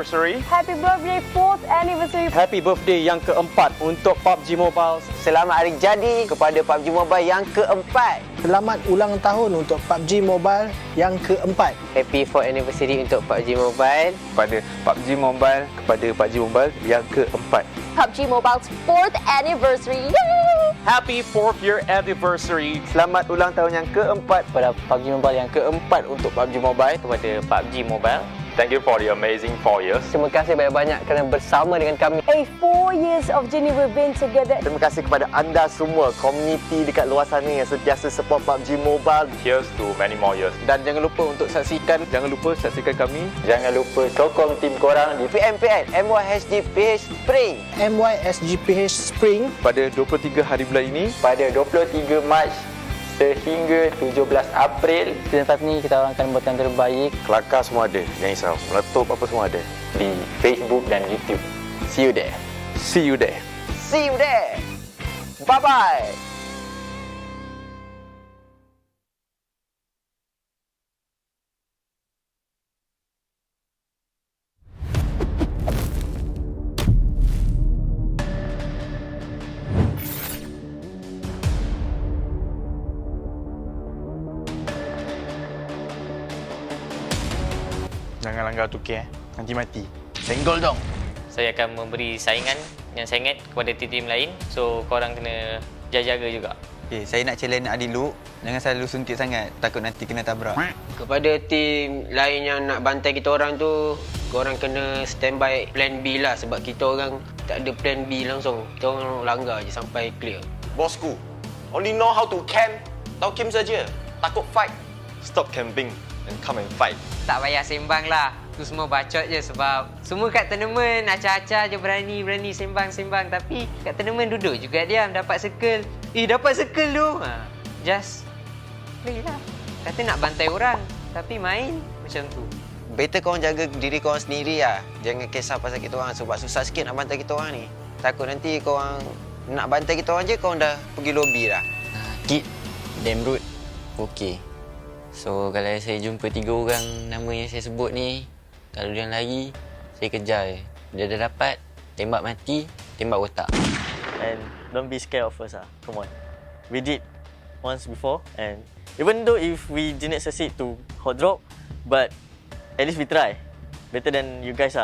anniversary. Happy birthday 4th anniversary. Happy birthday yang keempat untuk PUBG Mobile. Selamat hari jadi kepada PUBG Mobile yang keempat. Selamat ulang tahun untuk PUBG Mobile yang keempat. Happy 4th anniversary untuk PUBG Mobile. Kepada PUBG Mobile, kepada PUBG Mobile yang keempat. PUBG Mobile's 4th anniversary. Yay! Happy 4th year anniversary. Selamat ulang tahun yang keempat Pada PUBG Mobile yang keempat untuk PUBG Mobile. kepada PUBG Mobile. Thank you for the amazing 4 years. Terima kasih banyak-banyak kerana bersama dengan kami. 4 years of journey we've been together. Terima kasih kepada anda semua, komuniti dekat luar sana yang sentiasa support PUBG Mobile. Here's to many more years. Dan jangan lupa saksikan kami. Jangan lupa sokong tim korang di PMPL MYSGPH Spring MYSGPH Spring Pada 23 hari bulan ini, pada 23 Mac sehingga 17 April. Season 5 ni kita orang akan buat yang terbaik. kelakar semua ada. Jangan risau. Meletup apa semua ada. Di Facebook dan YouTube. See you there. See you there. See you there. Bye-bye. Jangan langgar 2K nanti mati. Senggol dong. Saya akan memberi saingan yang sangat kepada tim-tim lain. So korang kena jaga juga. Okay, saya nak challenge Adilu. Jangan selalu suntik sangat. Takut nanti kena tabrak. Kepada tim lain yang nak bantai kita orang tu, korang kena standby plan B lah. Sebab kita orang tak ada plan B langsung. Kita orang langgar je sampai clear. Bossku, only know how to camp. Tahu camp saja. Takut fight. Stop camping and come and fight. Tak payah sembang lah. Tu semua bacot je sebab semua kat tournament acah-acah je berani sembang. Tapi kat tournament duduk juga diam dapat circle. Dapat circle tu. Just play lah. Kata nak bantai orang tapi main macam tu. Better korang jaga diri korang sendiri lah. Jangan kisah pasal kita orang sebab susah sikit nak bantai kita orang ni. Takut nanti korang nak bantai kita orang je korang dah pergi lobby dah. Geek, damn rude. Okay. So kalau saya jumpa 3 orang nama yang saya sebut ni, kalau dia lari, saya kejar je. Dia dah dapat, tembak mati, tembak otak. And don't be scared of us. Come on. We did once before, and even though if we didn't succeed to hot drop, but at least we try. Better than you guys .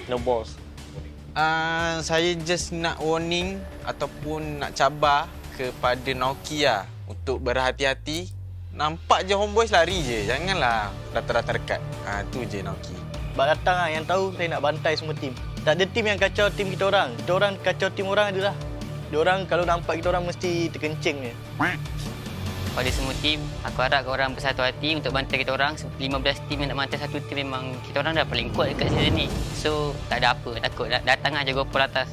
No balls. Saya just nak warning ataupun nak cabar kepada Nokia untuk berhati-hati. Nampak je Homebois lari je. Janganlah rata-rata dekat. Tu je Noki. Bak datang yang tahu saya nak bantai semua tim. Tak ada tim yang kacau tim kita orang. Kita orang kacau tim orang adalah. Diorang kalau nampak kita orang mesti terkencing je. Pada semua tim, aku harap korang bersatu hati untuk bantai kita orang. 15 tim yang nak bantai satu tim memang kita orang dah paling kuat dekat season ni. So tak ada apa takut. Datang aja gopol atas.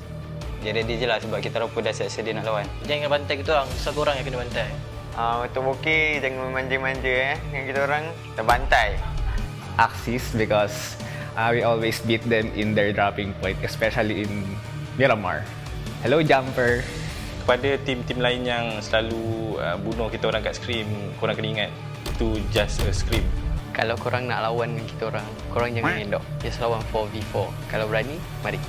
Dia ready je lah sebab kita orang pun dah siap sedia nak lawan. Jangan bantai kita orang. Satu orang yang kena bantai. Untuk bokeh jangan memanja-manja dengan kita orang. Kita bantai. Axis because we always beat them in their dropping point, especially in Miramar. Hello Jumper. Kepada tim-tim lain yang selalu bunuh kita orang kat scrim, korang kena ingat itu just a scrim. Kalau korang nak lawan dengan kita orang, korang jangan elok. Just lawan 4v4. Kalau berani, mari.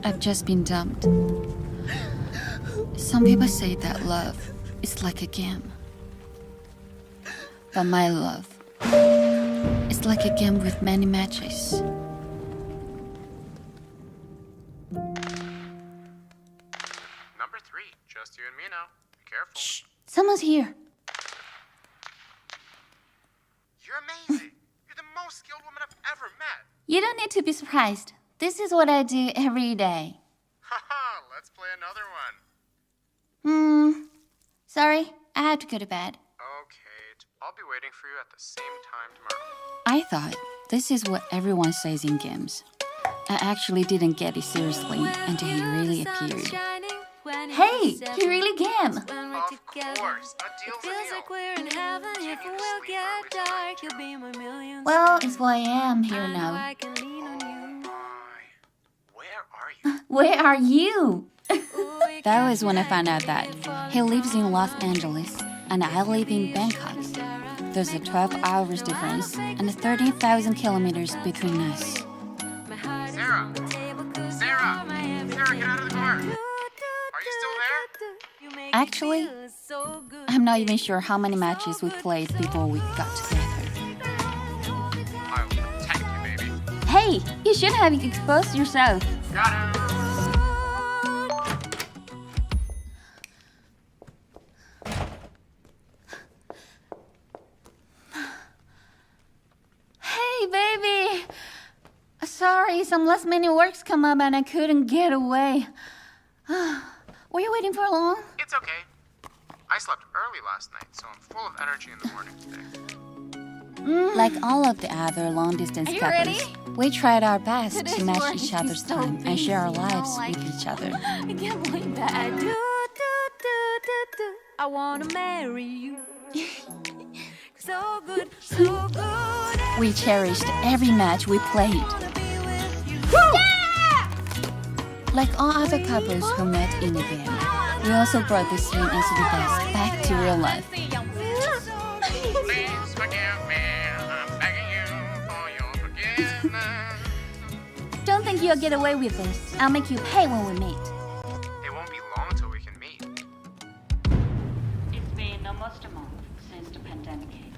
I've just been dumped. Some people say that love is like a game. But my love is like a game with many matches. Number 3, just you and me now. Be careful. Shh, someone's here. You're amazing. You're the most skilled woman I've ever met. You don't need to be surprised. This is what I do every day. Haha, let's play another one. Sorry, I have to go to bed. Okay, I'll be waiting for you at the same time tomorrow. I thought this is what everyone says in games. I actually didn't get it seriously until he really appeared. Hey, he really can! Of course, a deal's a deal. Well, it's why I am here now. Where are you? That was when I found out that he lives in Los Angeles and I live in Bangkok. There's a 12 hours difference and 13,000 kilometers between us. Sarah! Sarah! Sarah, get out of the car! Are you still there? Actually, I'm not even sure how many matches we played before we got together. I'll protect you, baby. Hey, you should have exposed yourself. Got it! Hey, baby! Sorry, some last minute works come up and I couldn't get away. Were you waiting for long? It's okay. I slept early last night, so I'm full of energy in the morning today. Like all of the other long-distance couples, we tried our best to match each other's time and share our lives with each other. I can't believe that. I wanna marry you. So good, so good. We cherished every match we played. Like all other couples who met in a game, we also brought the same incident back to real life. Please forgive me, I'm begging you for your forgiveness. Don't think you'll get away with this. I'll make you pay when we meet. It won't be long till we can meet. It's been almost a month since the pandemic hit.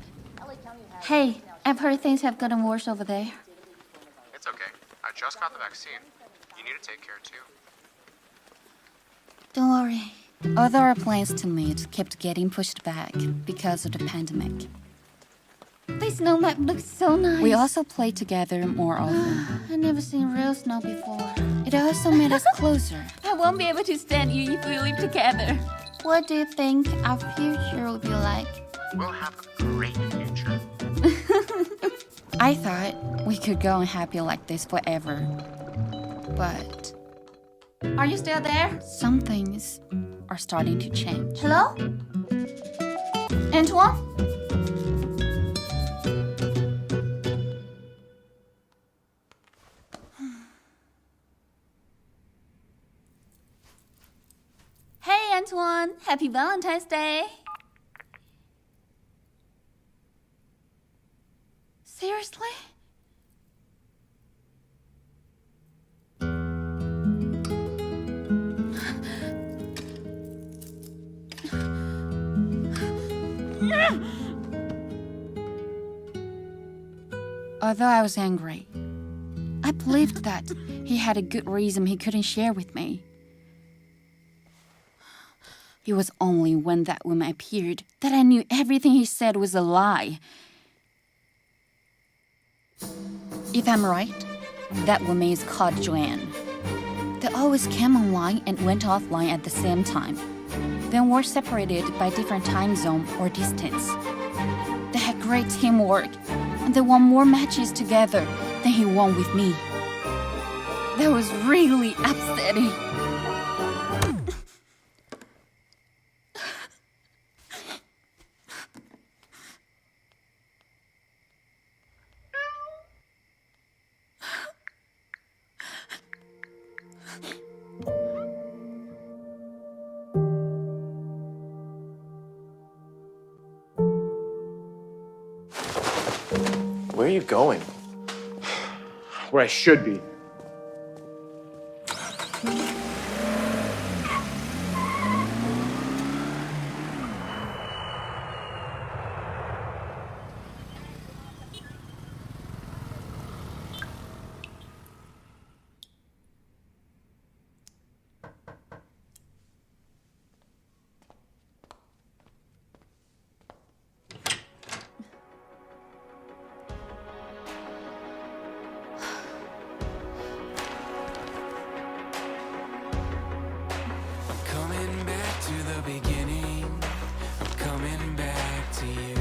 Hey, I've heard things have gotten worse over there. It's okay. I just got the vaccine. You need to take care too. Don't worry. Although our plans to meet kept getting pushed back because of the pandemic. This snow map looks so nice. We also played together more often. I've never seen real snow before. It also made us closer. I won't be able to stand you if we live together. What do you think our future will be like? We'll have a great future. I thought we could go on happy like this forever. But... Are you still there? Some things are starting to change. Hello? Antoine? Hey, Antoine. Happy Valentine's Day. Seriously? Although I was angry, I believed that he had a good reason he couldn't share with me. It was only when that woman appeared that I knew everything he said was a lie. If I'm right, that woman is called Joanne. They always came online and went offline at the same time, then were separated by different time zone or distance. They had great teamwork, and they won more matches together than he won with me. That was really upsetting. Where are you going? Where I should be. Coming back to the beginning, I'm coming back to you.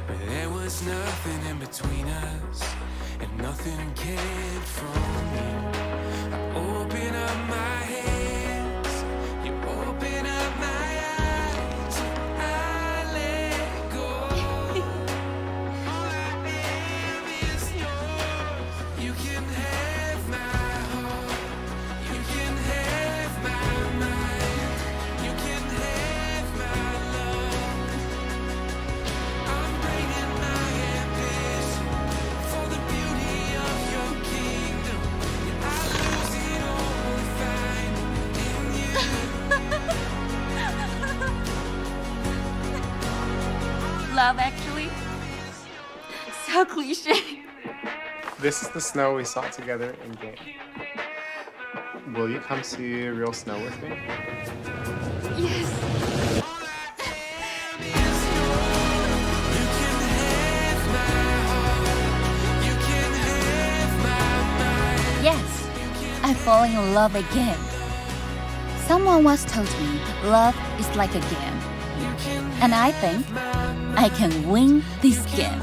But there was nothing in between us, and nothing came from you. I open up my hands, you open up my eyes, I let go. All I am is yours. You can have my heart, you can have my mind, you can have my love. I'm bringing my ambition for the beauty of your kingdom. I lose it all to find in you. Love Actually. So cliche. This is the snow we saw together in game. Will you come see real snow with me? Yes. Yes, I'm falling in love again. Someone once told me love is like a game. And I think I can win this game.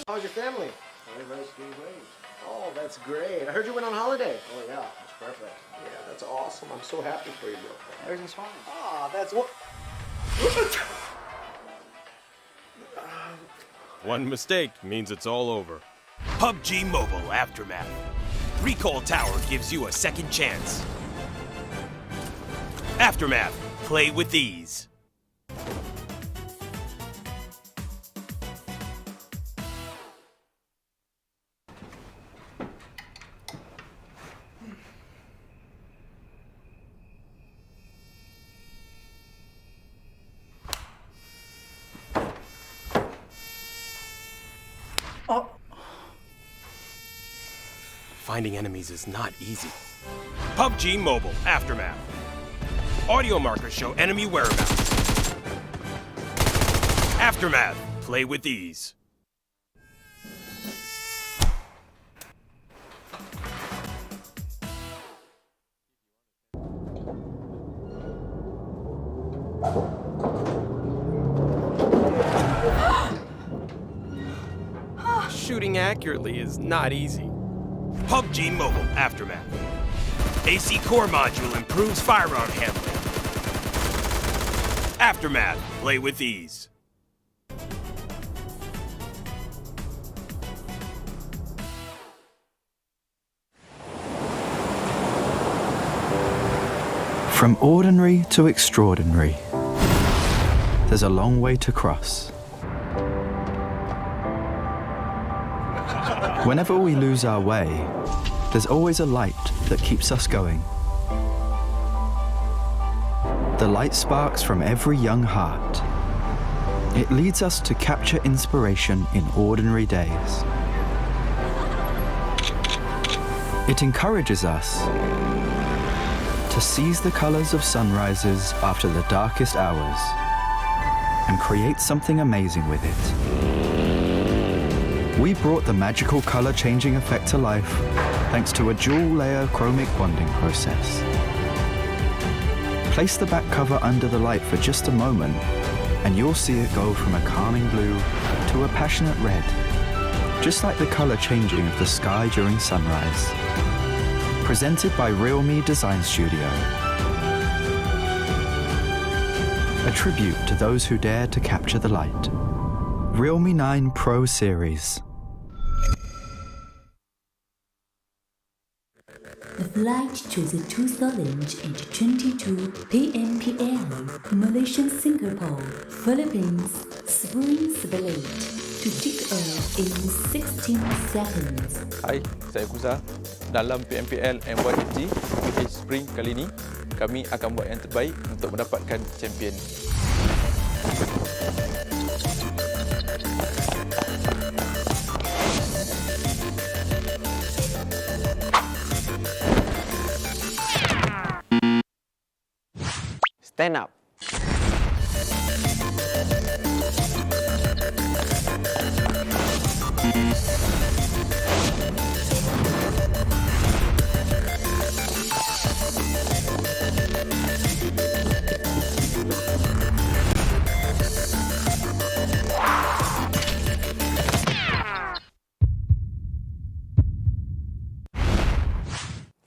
How's your family? Everybody's doing great. Oh, that's great. I heard you went on holiday. Oh, yeah. That's perfect. Yeah, that's awesome. I'm so happy for you, bro. Everything's fine. Ah, that's what... One mistake means it's all over. PUBG Mobile Aftermath. Recall Tower gives you a second chance. Aftermath. Play with ease. Finding enemies is not easy. PUBG Mobile Aftermath. Audio markers show enemy whereabouts. Aftermath. Play with ease. Shooting accurately is not easy. PUBG Mobile Aftermath. AC Core Module improves firearm handling. Aftermath. Play with ease. From ordinary to extraordinary, there's a long way to cross. Whenever we lose our way, there's always a light that keeps us going. The light sparks from every young heart. It leads us to capture inspiration in ordinary days. It encourages us to seize the colors of sunrises after the darkest hours and create something amazing with it. We brought the magical color-changing effect to life thanks to a dual-layer chromic bonding process. Place the back cover under the light for just a moment and you'll see it go from a calming blue to a passionate red, just like the color changing of the sky during sunrise. Presented by Realme Design Studio. A tribute to those who dare to capture the light. Realme 9 Pro Series. The flight to the 2 Challenge and 22 PMPL Malaysia, Singapore, Philippines springs the blade to dig Earth in 16 seconds. Hai, saya Kuza. Dalam PMPL MYSGPH Spring kali ini, kami akan buat yang terbaik untuk mendapatkan champion. Stand up.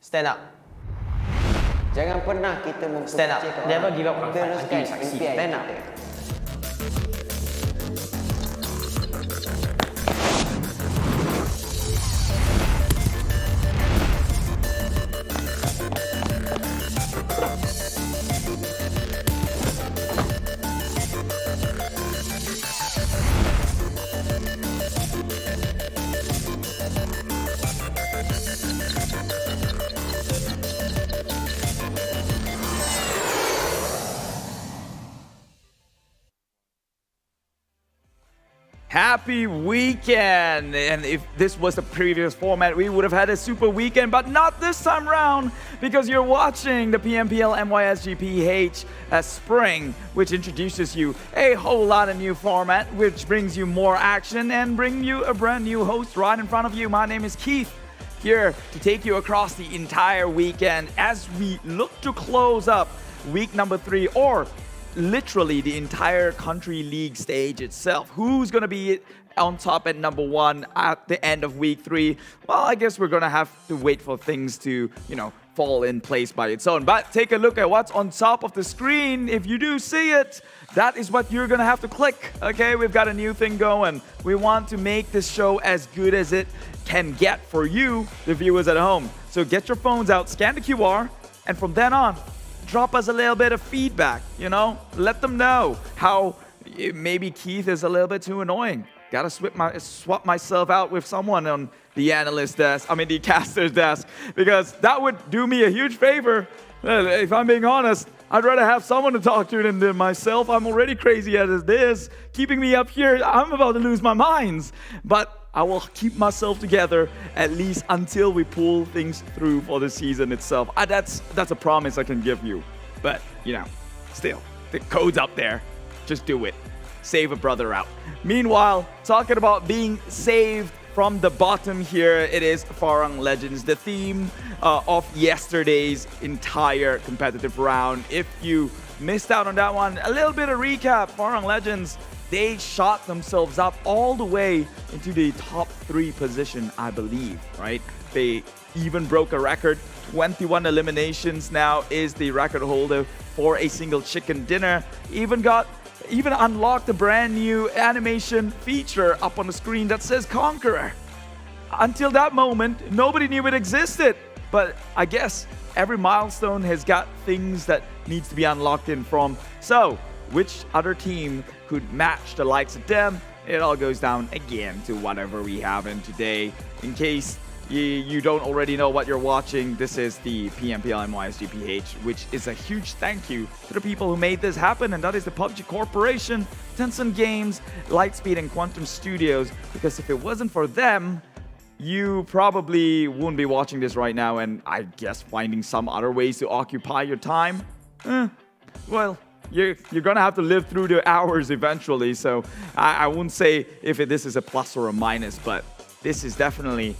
Stand up. Jangan pernah kita Stand up. Never give up on fight until you succeed. Stand up. Happy weekend! And if this was the previous format, we would have had a super weekend, but not this time round, because you're watching the PMPL MYSGPH Spring, which introduces you a whole lot of new format, which brings you more action and bring you a brand new host right in front of you. My name is Keith, here to take you across the entire weekend as we look to close up week number 3, or literally the entire country league stage itself. Who's going to be on top at number 1 at the end of week 3? Well, I guess we're going to have to wait for things to, fall in place by its own. But take a look at what's on top of the screen. If you do see it, that is what you're going to have to click. Okay, we've got a new thing going. We want to make this show as good as it can get for you, the viewers at home. So get your phones out, scan the QR, and from then on, drop us a little bit of feedback, let them know how maybe Keith is a little bit too annoying. Gotta swap myself out with someone on the analyst desk, the caster's desk, because that would do me a huge favor. If I'm being honest, I'd rather have someone to talk to than myself. I'm already crazy as this. Keeping me up here, I'm about to lose my minds. But I will keep myself together at least until we pull things through for the season itself. That's a promise I can give you. But, still, the code's up there. Just do it. Save a brother out. Meanwhile, talking about being saved from the bottom here, it is Farang Legends, the theme of yesterday's entire competitive round. If you missed out on that one, a little bit of recap. Farang Legends, they shot themselves up all the way into the top 3 position, I believe, right? They even broke a record. 21 eliminations now is the record holder for a single chicken dinner. Even unlocked a brand new animation feature up on the screen that says Conqueror. Until that moment, nobody knew it existed. But I guess every milestone has got things that needs to be unlocked in from. So, which other team could match the likes of them? It all goes down again to whatever we have in today. In case you don't already know what you're watching, this is the PMPL MYSGPH, which is a huge thank you to the people who made this happen, and that is the PUBG Corporation, Tencent Games, Lightspeed, and Quantum Studios, because if it wasn't for them, you probably wouldn't be watching this right now, and I guess finding some other ways to occupy your time. Well, you're gonna have to live through the hours eventually, so I wouldn't say if this is a plus or a minus, but this is definitely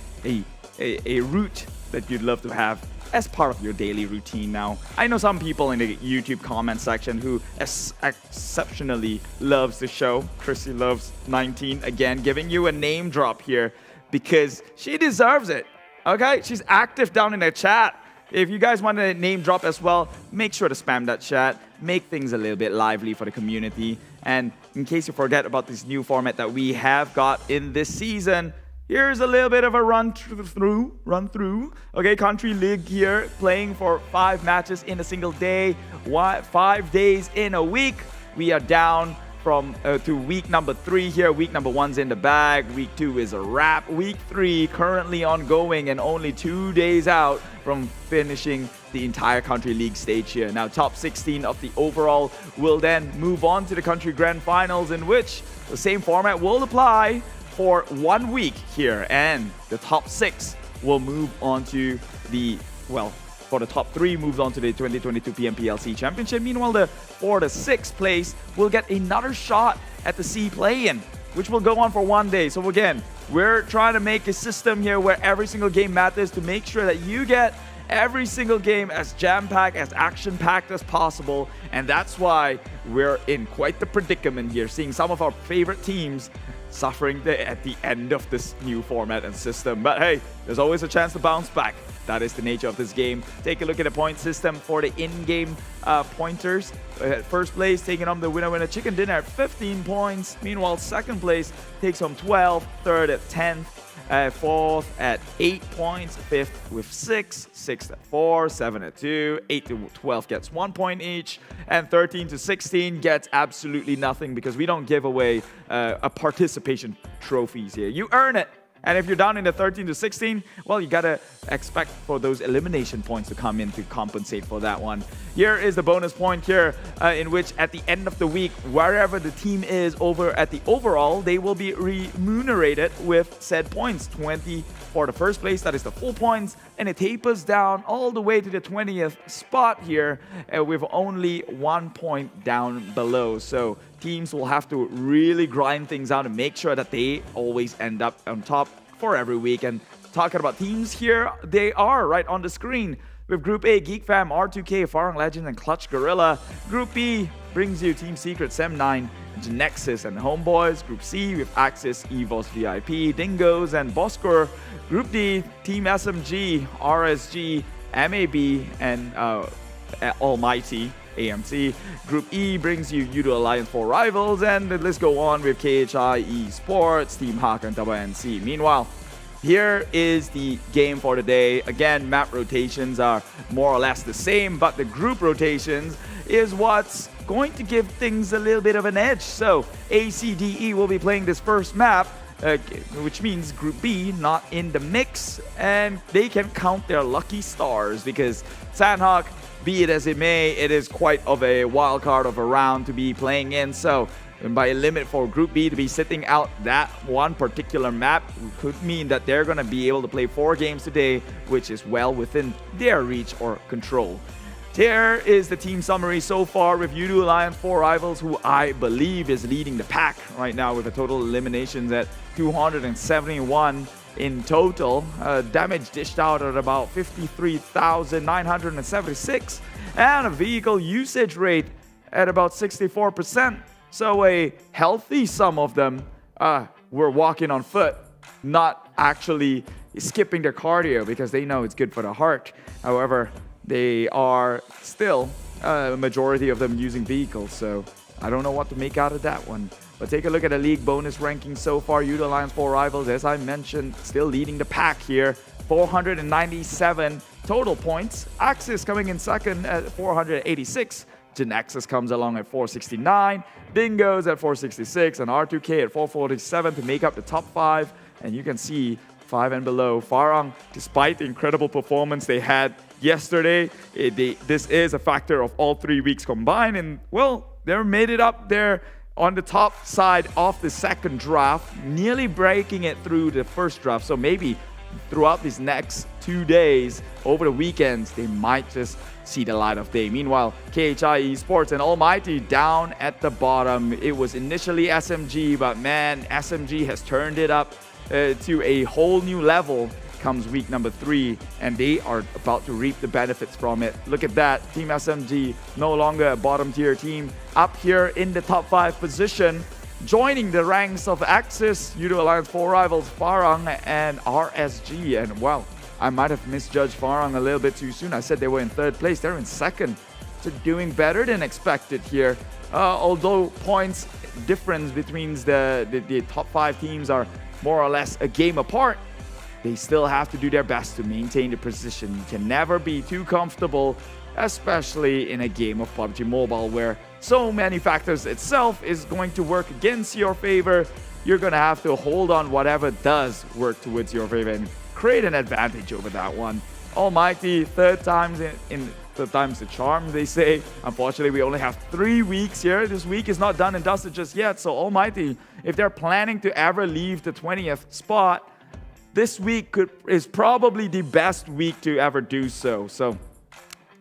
a route that you'd love to have as part of your daily routine now. I know some people in the YouTube comment section who exceptionally loves the show. Chrissy Loves 19, again, giving you a name drop here. because she deserves it. Okay, she's active down in the chat. If you guys want to name drop as well, make sure to spam that chat. Make things a little bit lively for the community. And in case you forget about this new format that we have got in this season, here's a little bit of a run through. Okay, Country League here, playing for 5 matches in a single day. 5 days in a week. We are down from to week number 3 here. Week number 1's in the bag. Week 2 is a wrap. Week 3 currently ongoing and only 2 days out from finishing the entire Country League stage here. Now, top 16 of the overall will then move on to the Country Grand Finals, in which the same format will apply for 1 week here, and the top 6 will move on to the, well, for the top 3 moves on to the 2022 PMPLC Championship. Meanwhile, the 4th to 6th place will get another shot at the C play-in, which will go on for 1 day. So again, we're trying to make a system here where every single game matters to make sure that you get every single game as jam-packed, as action-packed as possible. And that's why we're in quite the predicament here, seeing some of our favorite teams suffering at the end of this new format and system. But hey, there's always a chance to bounce back. That is the nature of this game. Take a look at the point system for the in-game pointers. First place taking home the winner chicken dinner at 15 points. Meanwhile, second place takes home 12, third at 10, fourth at 8 points, fifth with 6, sixth at 4, 7 at 2, 8 to 12 gets 1 point each, and 13 to 16 gets absolutely nothing because we don't give away a participation trophies here. You earn it. And if you're down in the 13 to 16, well, you gotta expect for those elimination points to come in to compensate for that one. Here is the bonus point here, in which at the end of the week, wherever the team is over at the overall, they will be remunerated with said points. 20 for the first place, that is the full points, and it tapers down all the way to the 20th spot here, with only 1 point down below. So teams will have to really grind things out and make sure that they always end up on top for every week. And talking about teams here, they are right on the screen. With Group A, Geek Fam, R2K, Farang, Lejund, and Clutch Guerilla. Group B brings you Team Secret, Sem9, GENEXUS, and Homebois. Group C with Axis, EVOS, VIP, Dingoz, and Bosskur. Group D, Team SMG, RSG, MAB, and ALMGHTY. AMC. Group E brings you Yoodo Alliance 4 Rivals, and the list go on with KHI, Esports, Team Hawk, and TABAH NC. Meanwhile, here is the game for the day. Again, map rotations are more or less the same, but the group rotations is what's going to give things a little bit of an edge. So ACDE will be playing this first map, which means Group B not in the mix, and they can count their lucky stars because Sandhawk, be it as it may, it is quite of a wild card of a round to be playing in. So by a limit for Group B to be sitting out that one particular map could mean that they're going to be able to play 4 games today, which is well within their reach or control. Here is the team summary so far with Yoodo Alliance 4 Rivals, who I believe is leading the pack right now with a total eliminations at 271 in total. Damage dished out at about 53,976, and a vehicle usage rate at about 64%. So a healthy sum of them were walking on foot, not actually skipping their cardio because they know it's good for the heart. However, they are still a majority of them using vehicles, so I don't know what to make out of that one. But take a look at the league bonus ranking so far. Yoodo Alliance 4 Rivals, as I mentioned, still leading the pack here. 497 total points. Axis coming in second at 486. GENEXUS comes along at 469. Dingoz at 466. And R2K at 447 to make up the top 5. And you can see 5 and below. Farang, despite the incredible performance they had yesterday, this is a factor of all 3 weeks combined. And, well, they made it up there on the top side of the second draft, nearly breaking it through the first draft. So maybe throughout these next 2 days, over the weekends, they might just see the light of day. Meanwhile, KHI, Esports, and ALMGHTY down at the bottom. It was initially SMG, but man, SMG has turned it up to a whole new level comes week number 3, and they are about to reap the benefits from it. Look at that. Team SMG no longer a bottom tier team, up here in the top 5 position. joining the ranks of Axis, Yoodo Alliance 4 rivals Farang and RSG. And wow, I might have misjudged Farang a little bit too soon. I said they were in 3rd place. They're in 2nd. So doing better than expected here. Although points difference between the top 5 teams are more or less a game apart, they still have to do their best to maintain the position. You can never be too comfortable, especially in a game of PUBG Mobile where so many factors itself is going to work against your favor. You're going to have to hold on whatever does work towards your favor and create an advantage over that one. ALMGHTY, third time's the charm, they say. Unfortunately, we only have 3 weeks here. This week is not done and dusted just yet. So ALMGHTY, if they're planning to ever leave the 20th spot, this week is probably the best week to ever do so. So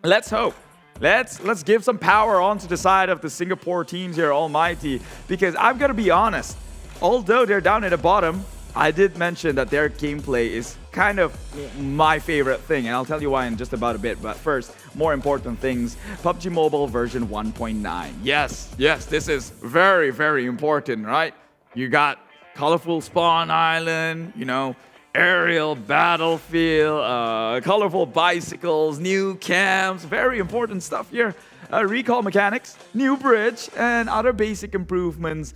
let's hope. Let's give some power onto the side of the Singapore teams here, ALMGHTY, because I'm gonna be honest, although they're down at the bottom, I did mention that their gameplay is kind of my favorite thing, and I'll tell you why in just about a bit. But first, more important things, PUBG Mobile version 1.9. Yes, this is very, very important, right? You got colorful spawn island, you know, aerial battlefield, colorful bicycles, new camps, very important stuff here. Recall mechanics, new bridge, and other basic improvements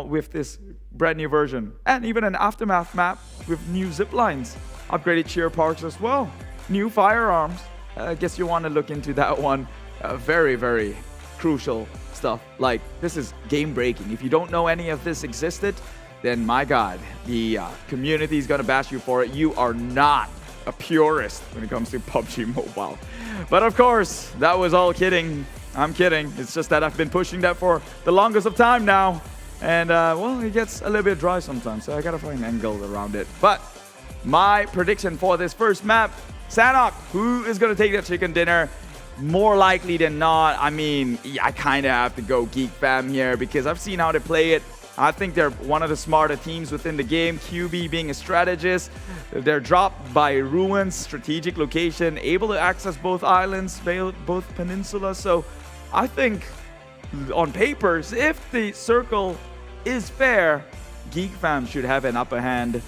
with this brand new version. And even an aftermath map with new zip lines, upgraded cheer parks as well, new firearms. I guess you want to look into that one. Very, very crucial stuff. Like, this is game breaking. If you don't know any of this existed, then my God, the community is going to bash you for it. You are not a purist when it comes to PUBG Mobile. But of course, that was all kidding. I'm kidding. It's just that I've been pushing that for the longest of time now. And, well, it gets a little bit dry sometimes, so I gotta find angles around it. But my prediction for this first map, Sanok, who is gonna take that chicken dinner? More likely than not, I mean, I kind of have to go Geek fam here because I've seen how they play it. I think they're one of the smarter teams within the game. QB being a strategist. They're dropped by ruins, strategic location, able to access both islands, both peninsulas. So I think on papers, if the circle is fair, Geek fam should have an upper hand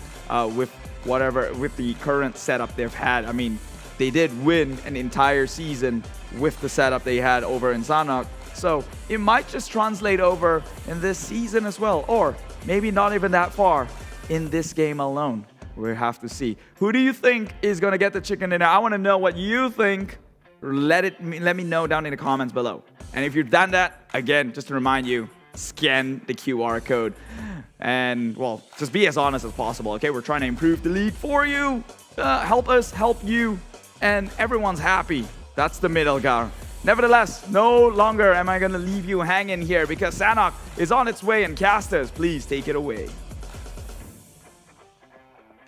with the current setup they've had. I mean, they did win an entire season with the setup they had over in Sanok. So it might just translate over in this season as well, or maybe not even that far in this game alone. We'll have to see. Who do you think is gonna get the chicken dinner? I want to know what you think. Let me know down in the comments below. And if you've done that, again, just to remind you, scan the QR code. And, well, just be as honest as possible, okay? We're trying to improve the league for you. Help us, help you, and everyone's happy. That's the middle ground. Nevertheless, no longer am I going to leave you hanging here because Sanok is on its way, and casters, please take it away.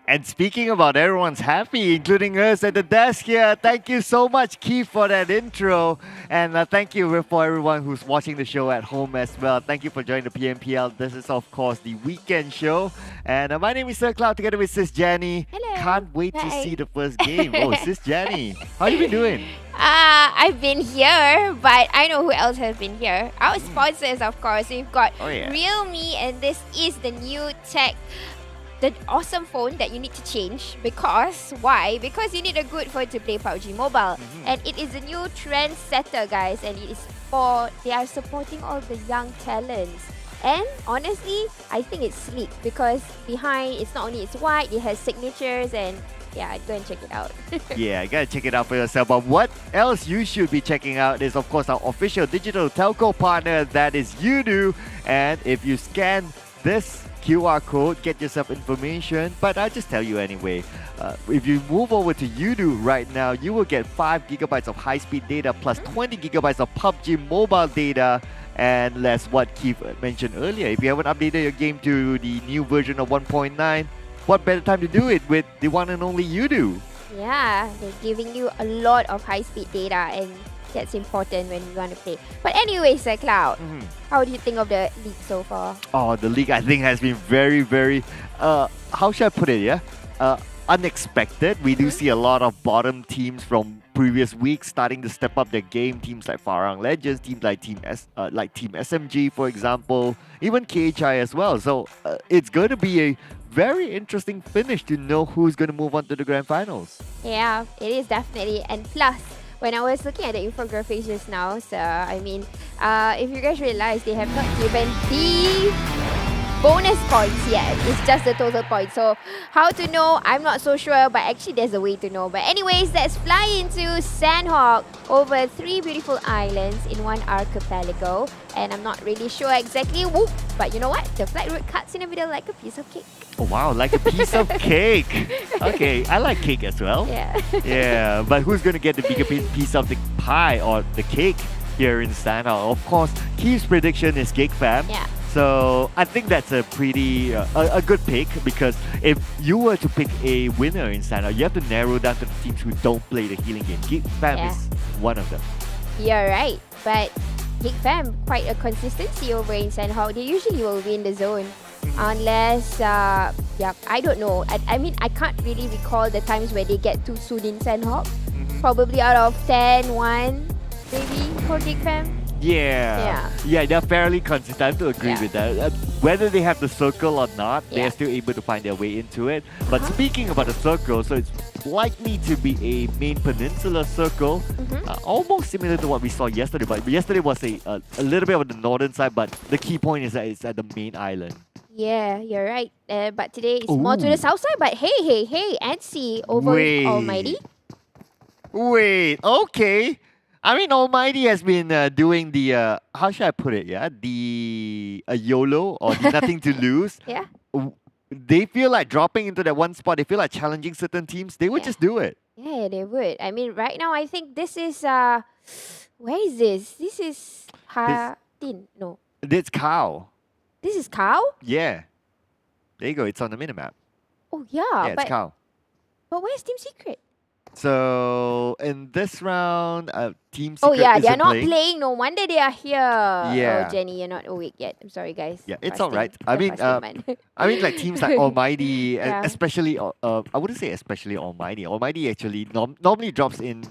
And speaking about everyone's happy, including us at the desk here, thank you so much, Keith, for that intro. And thank you for everyone who's watching the show at home as well. Thank you for joining the PMPL. This is, of course, the weekend show. And my name is Sir Cloud, together with Sis Jenny. Hello. Can't wait to Hi. see the first game. Oh, Sis Jenny, how you been doing? I've been here, but I know who else has been here. Our sponsors, of course. We've got Realme, and this is the new tech. The awesome phone that you need to change because why? Because you need a good phone to play PUBG Mobile, and it is a new trendsetter, guys. And it is they are supporting all the young talents. And honestly, I think it's sleek because behind it's not only it's white, it has signatures, and yeah, go and check it out. Yeah, you gotta check it out for yourself. But what else you should be checking out is, of course, our official digital telco partner, that is Yoodo. And if you scan this QR code, get yourself information, but I'll just tell you anyway. If you move over to Yoodo right now, you will get 5 GB of high-speed data plus 20 GB of PUBG Mobile data. And that's what Keith mentioned earlier. If you haven't updated your game to the new version of 1.9, what better time to do it with the one and only Yoodo? Yeah, they're giving you a lot of high-speed data, and that's important when you want to play. But anyway, Sir Cloud, how do you think of the league so far? Oh, the league, I think, has been very, very, how should I put it, yeah? unexpected. We do see a lot of bottom teams from previous weeks starting to step up their game. Teams like Farang Legends, teams like Team SMG, for example, even KHI as well. So it's going to be a very interesting finish to know who's going to move on to the grand finals. Yeah, it is definitely. And plus, when I was looking at the infographics just now, so I mean, if you guys realize, they have not given the bonus points yet. It's just the total points. So how to know? I'm not so sure, but actually there's a way to know. But anyways, let's fly into Sandhawk over 3 beautiful islands in one archipelago. And I'm not really sure exactly whoop, but you know what? The flight route cuts in the middle like a piece of cake. Oh wow, like a piece of cake. Okay, I like cake as well. Yeah. Yeah, but who's going to get the bigger piece of the pie or the cake here in Sandhawk? Of course, Keith's prediction is Geek fam. Yeah. So I think that's a pretty a good pick, because if you were to pick a winner in Sandhawk, you have to narrow down to the teams who don't play the healing game. Geek fam is one of them. You're right, but Geek fam, quite a consistency over in Sandhawk. They usually will win the zone. Unless, I don't know. I mean, I can't really recall the times where they get too soon in Sandhawk. Probably out of 10, 1 maybe for Geek fam. Yeah, they're fairly consistent. I have to agree with that. Whether they have the circle or not, they're still able to find their way into it. But speaking about the circle, so it's likely to be a main peninsula circle, almost similar to what we saw yesterday. But yesterday was a little bit on the northern side, but the key point is that it's at the main island. Yeah, you're right. But today it's more to the south side. But hey, NSEA over with Almighty. Wait, okay. I mean, Almighty has been doing the, how should I put it, the YOLO, or the nothing to lose. Yeah. They feel like dropping into that one spot, they feel like challenging certain teams, they would just do it. Yeah, they would. I mean, right now, I think this is, where is this? This is Tin. No. It's Cow. This is Cow? Yeah. There you go, it's on the minimap. Oh, yeah. Yeah, it's Cow. But where's Team Secret? So in this round, Team Secret they're not playing. No wonder they are here. Yeah. Oh, Jenny, you're not awake yet. I'm sorry, guys. Yeah, it's all right. I mean, like teams like Almighty, especially, I wouldn't say especially Almighty. Almighty actually normally drops in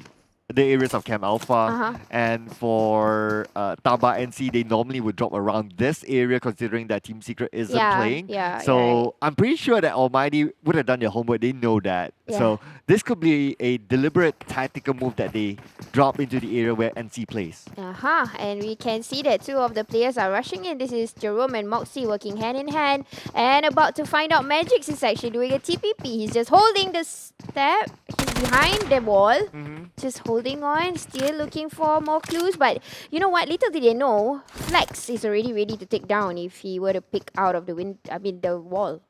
the areas of Camp Alpha, and for TABAH NC, they normally would drop around this area, considering that Team Secret isn't playing. So I'm pretty sure that Almighty would have done their homework. They know that. So this could be a deliberate tactical move that they drop into the area where NC plays. And we can see that two of the players are rushing in. This is Jerome and Moxie working hand in hand, and about to find out Magix is actually doing a TPP. He's just holding the step. He's behind the wall, just holding on, still looking for more clues. But you know what? Little did they know, Flex is already ready to take down if he were to pick out of the the wall.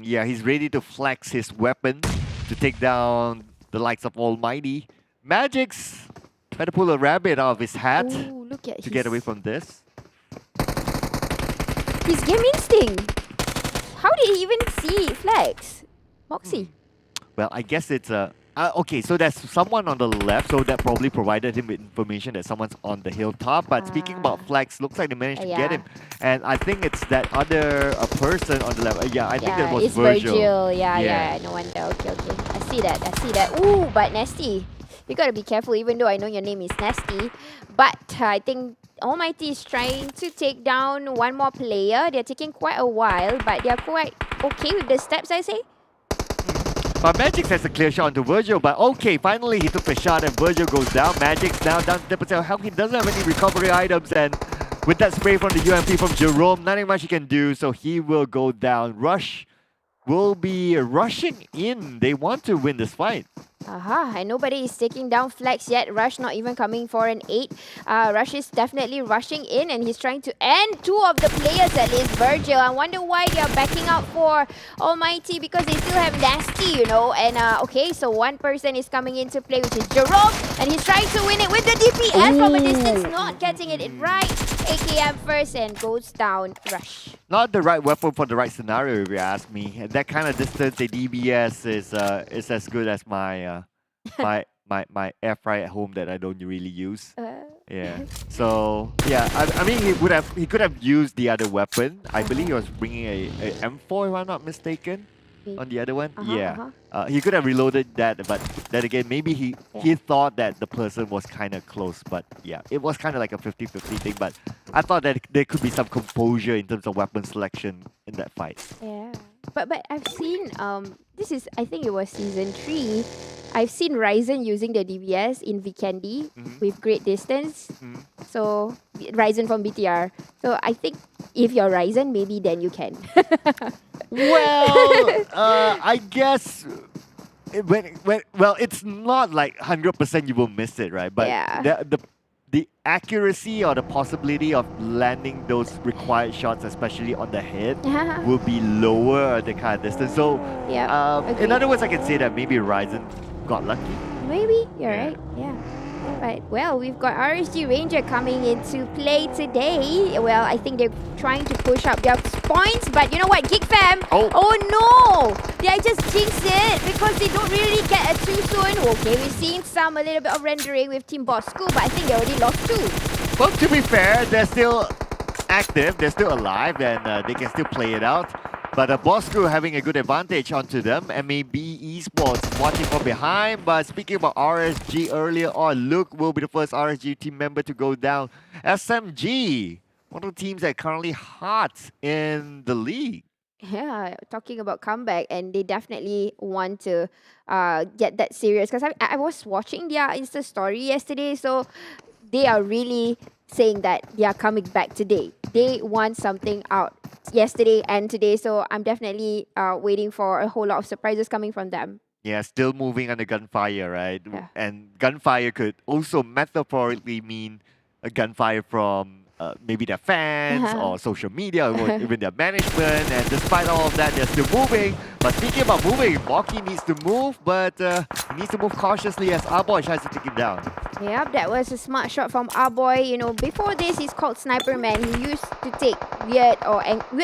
Yeah, he's ready to flex his weapon to take down the likes of Almighty. Magix better pull a rabbit out of his hat to get away from this. His game instinct. How did he even see Flex? Moxie. Well, I guess it's okay, so there's someone on the left, so that probably provided him with information that someone's on the hilltop. But speaking about Flex, looks like they managed to get him. And I think it's that other person on the left. I think that was Virgil. Yeah, no wonder. Okay. I see that. Ooh, but Nasty. You gotta be careful, even though I know your name is Nasty. But I think Almighty is trying to take down one more player. They're taking quite a while, but they're quite okay with the steps, I say. But Magix has a clear shot onto Virgil, but okay, finally he took the shot and Virgil goes down. Magix now down to 10% health. He doesn't have any recovery items, and with that spray from the UMP from Jerome, nothing much he can do, so he will go down. Rush will be rushing in. They want to win this fight. And nobody is taking down Flex yet. Rush not even coming for an 8. Rush is definitely rushing in, and he's trying to end two of the players, at least Virgil. I wonder why they are backing out for Almighty, because they still have Nasty, you know. And okay, so one person is coming into play, which is Jerome, and he's trying to win it with the DPS from a distance, not getting it right. AKM first and goes down Rush. Not the right weapon for the right scenario, if you ask me. At that kind of distance, a DBS is as good as my my air fryer at home that I don't really use. So yeah, I mean he could have used the other weapon. I believe he was bringing a M4, if I'm not mistaken. on the other one. He could have reloaded that, but then again, maybe he thought that the person was kind of close. But yeah, it was kind of like a 50-50 thing. But I thought that there could be some composure in terms of weapon selection in that fight. Yeah. But I've seen I think it was season 3. I've seen Ryzen using the DBS in Vikendi with great distance. So Ryzen from BTR. So I think if you're Ryzen, maybe then you can. Well, I guess well, it's not like 100% you will miss it, right? But the accuracy or the possibility of landing those required shots, especially on the head, will be lower at the kind of distance. So, in other words, I can say that maybe Ryzen got lucky. Maybe, you're right, yeah. But, well, we've got RSG Ranger coming into play today. Well, I think they're trying to push up their points, but you know what, Geek Fam? Oh no! They just jinxed it because they don't really get it too soon. Okay, we've seen a little bit of rendering with Team Bosskur, but I think they already lost 2. Well, to be fair, they're still active, they're still alive, and they can still play it out. But Bosskur having a good advantage onto them. MAB Esports watching from behind. But speaking about RSG earlier on, Luke will be the first RSG team member to go down. SMG, one of the teams that are currently hot in the league. Yeah, talking about comeback, and they definitely want to get that serious. Because I was watching their Insta story yesterday, so they are really saying that they are coming back today. They want something out yesterday and today, so I'm definitely waiting for a whole lot of surprises coming from them. Yeah, still moving under gunfire, right? Yeah. And gunfire could also metaphorically mean a gunfire from maybe their fans or social media or even their management. And despite all of that, they're still moving. But speaking about moving, Moki needs to move, but he needs to move cautiously as Homebois tries to take him down. Yep, that was a smart shot from Homebois. You know, before this, he's called Sniper Man. He used to take weird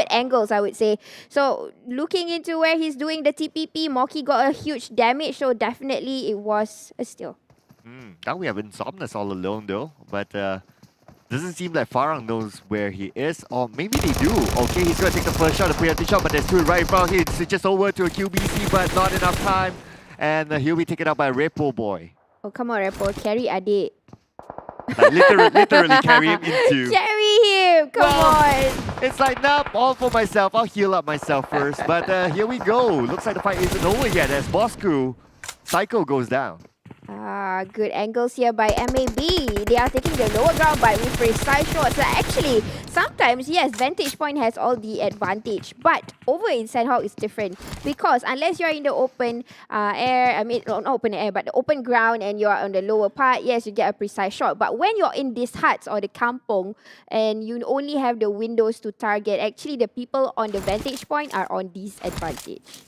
angles, I would say. So looking into where he's doing the TPP, Moki got a huge damage. So definitely it was a steal. Now we have Insomnus all alone though, but doesn't seem like Farang knows where he is, or maybe they do. Okay, he's going to take the first shot, the preemptive shot, but there's 2 right in front of him. He switches over to a QBC, but not enough time. And he'll be taken out by Repo Boy. Oh, come on, Repo. Carry Adik. Like literally carry him into... Carry him! Come on! It's like, nah, all for myself. I'll heal up myself first. But here we go. Looks like the fight isn't over yet as Bosskur Psycho goes down. Good angles here by MAB. They are taking the lower ground, but with precise shots. Actually, sometimes, yes, Vantage Point has all the advantage. But over in Sandhawk, it's different. Because unless you're in the open air, I mean, not open air, but the open ground, and you're on the lower part, yes, you get a precise shot. But when you're in these huts or the kampong, and you only have the windows to target, actually the people on the Vantage Point are on disadvantage.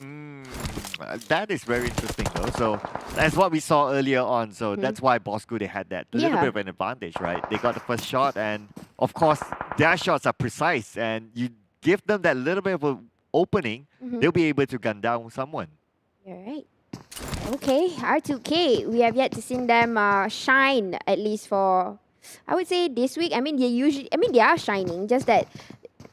That is very interesting though. So that's what we saw earlier on. So that's why Bosskur, they had that little bit of an advantage, right? They got the first shot, and of course their shots are precise, and you give them that little bit of an opening, they'll be able to gun down someone. You're right. Okay, R2K, we have yet to see them shine, at least for, I would say, this week. I mean, they are shining, just that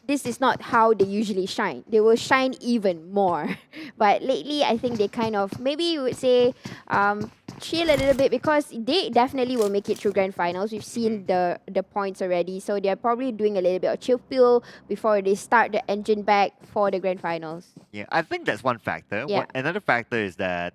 this is not how they usually shine. They will shine even more. But lately, I think they kind of, maybe you would say, chill a little bit, because they definitely will make it through grand finals. We've seen the points already. So they're probably doing a little bit of chill pill before they start the engine back for the grand finals. Yeah, I think that's one factor. Yeah. Another factor is that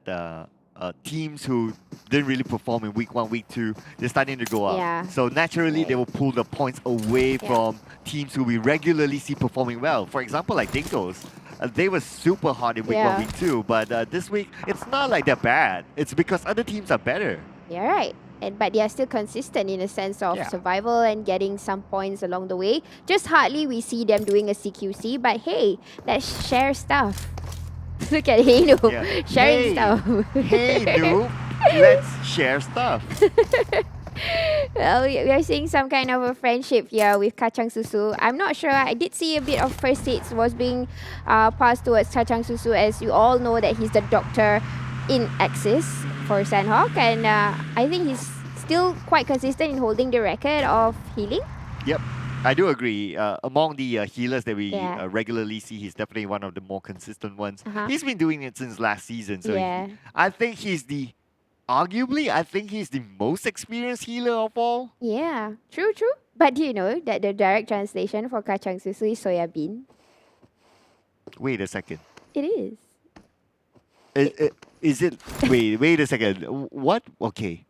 teams who didn't really perform in week 1, week 2, they're starting to go up. Yeah. So naturally, they will pull the points away from teams who we regularly see performing well. For example, like Dingoz. They were super hot in week 1, week 2, but this week, it's not like they're bad. It's because other teams are better. You're right. But they are still consistent in a sense of survival and getting some points along the way. Just hardly we see them doing a CQC, but hey, let's share stuff. Look at Hey Noob, sharing stuff. Hey Noob, let's share stuff. Well, we are seeing some kind of a friendship here with Kacang Susu. I'm not sure. I did see a bit of first aids was being passed towards Kacang Susu, as you all know that he's the doctor in Axis for Sandhawk, and I think he's still quite consistent in holding the record of healing. Yep. I do agree. Among the healers that we Yeah. regularly see, he's definitely one of the more consistent ones. Uh-huh. He's been doing it since last season, so Yeah. I think arguably, I think he's the most experienced healer of all. Yeah, true. But do you know that the direct translation for kacang susu is soya bean? Wait a second. It is. Is it? Wait a second. What? Okay.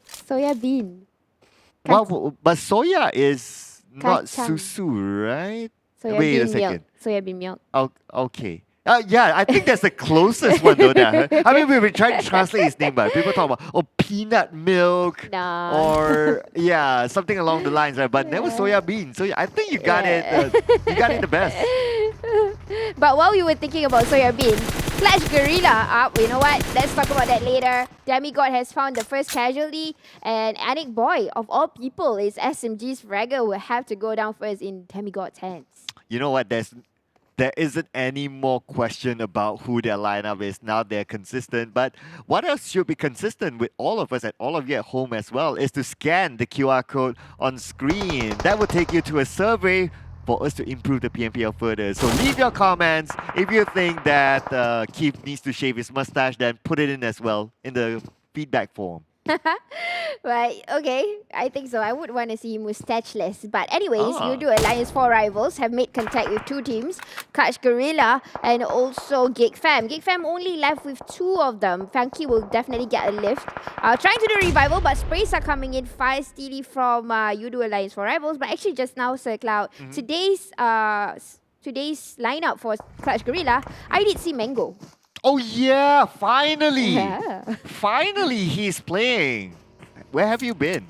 Soya bean. Well, but soya is not Kacang. susu, right? Soya Wait a bean second. milk. Soya bean milk. Okay. Yeah, I think that's the closest one, though. I mean, we've been trying to translate his name, but people talk about peanut milk or something along the lines, right? But never soya bean. So I think you got it. You got it the best. But while we were thinking about soya bean, Clash Guerilla you know what? Let's talk about that later. Demigod has found the first casualty, and Anik Boy, of all people, is SMG's fragger, will have to go down first in Demigod's hands. You know what? There isn't any more question about who their lineup is. Now they're consistent. But what else should be consistent with all of us and all of you at home as well is to scan the QR code on screen. That will take you to a survey for us to improve the PMPL further. So leave your comments. If you think that Keith needs to shave his mustache, then put it in as well in the feedback form. Right, okay. I think so. I would want to see him mustacheless. But anyways, Yoodo Alliance 4 rivals have made contact with 2 teams, Clutch Guerilla and also Geek Fam. Geek Fam only left with 2 of them. Funky will definitely get a lift. Trying to do revival, but sprays are coming in feistily from Yoodo Alliance 4 rivals. But actually just now, Sir Cloud, today's lineup for Clutch Guerilla, I did see Mango. Oh yeah, finally! Yeah. Finally he's playing. Where have you been?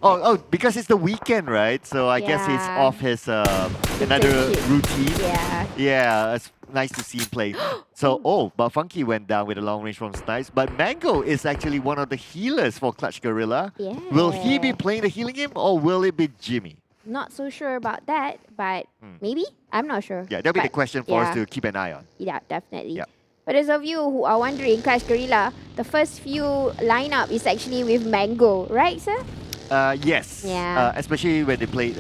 Oh, because it's the weekend, right? So I guess he's off his another routine. Yeah, it's nice to see him play. So, but Funky went down with a long range from Snipes. But Mango is actually one of the healers for Clutch Guerilla. Yeah. Will he be playing the healing game or will it be Jimmy? Not so sure about that, but maybe? I'm not sure. Yeah, that'll be the question for us to keep an eye on. Yeah, definitely. Yeah. For those of you who are wondering, Clash Guerilla, the first few lineup is actually with Mango, right, sir? Yes. Yeah. Especially when they played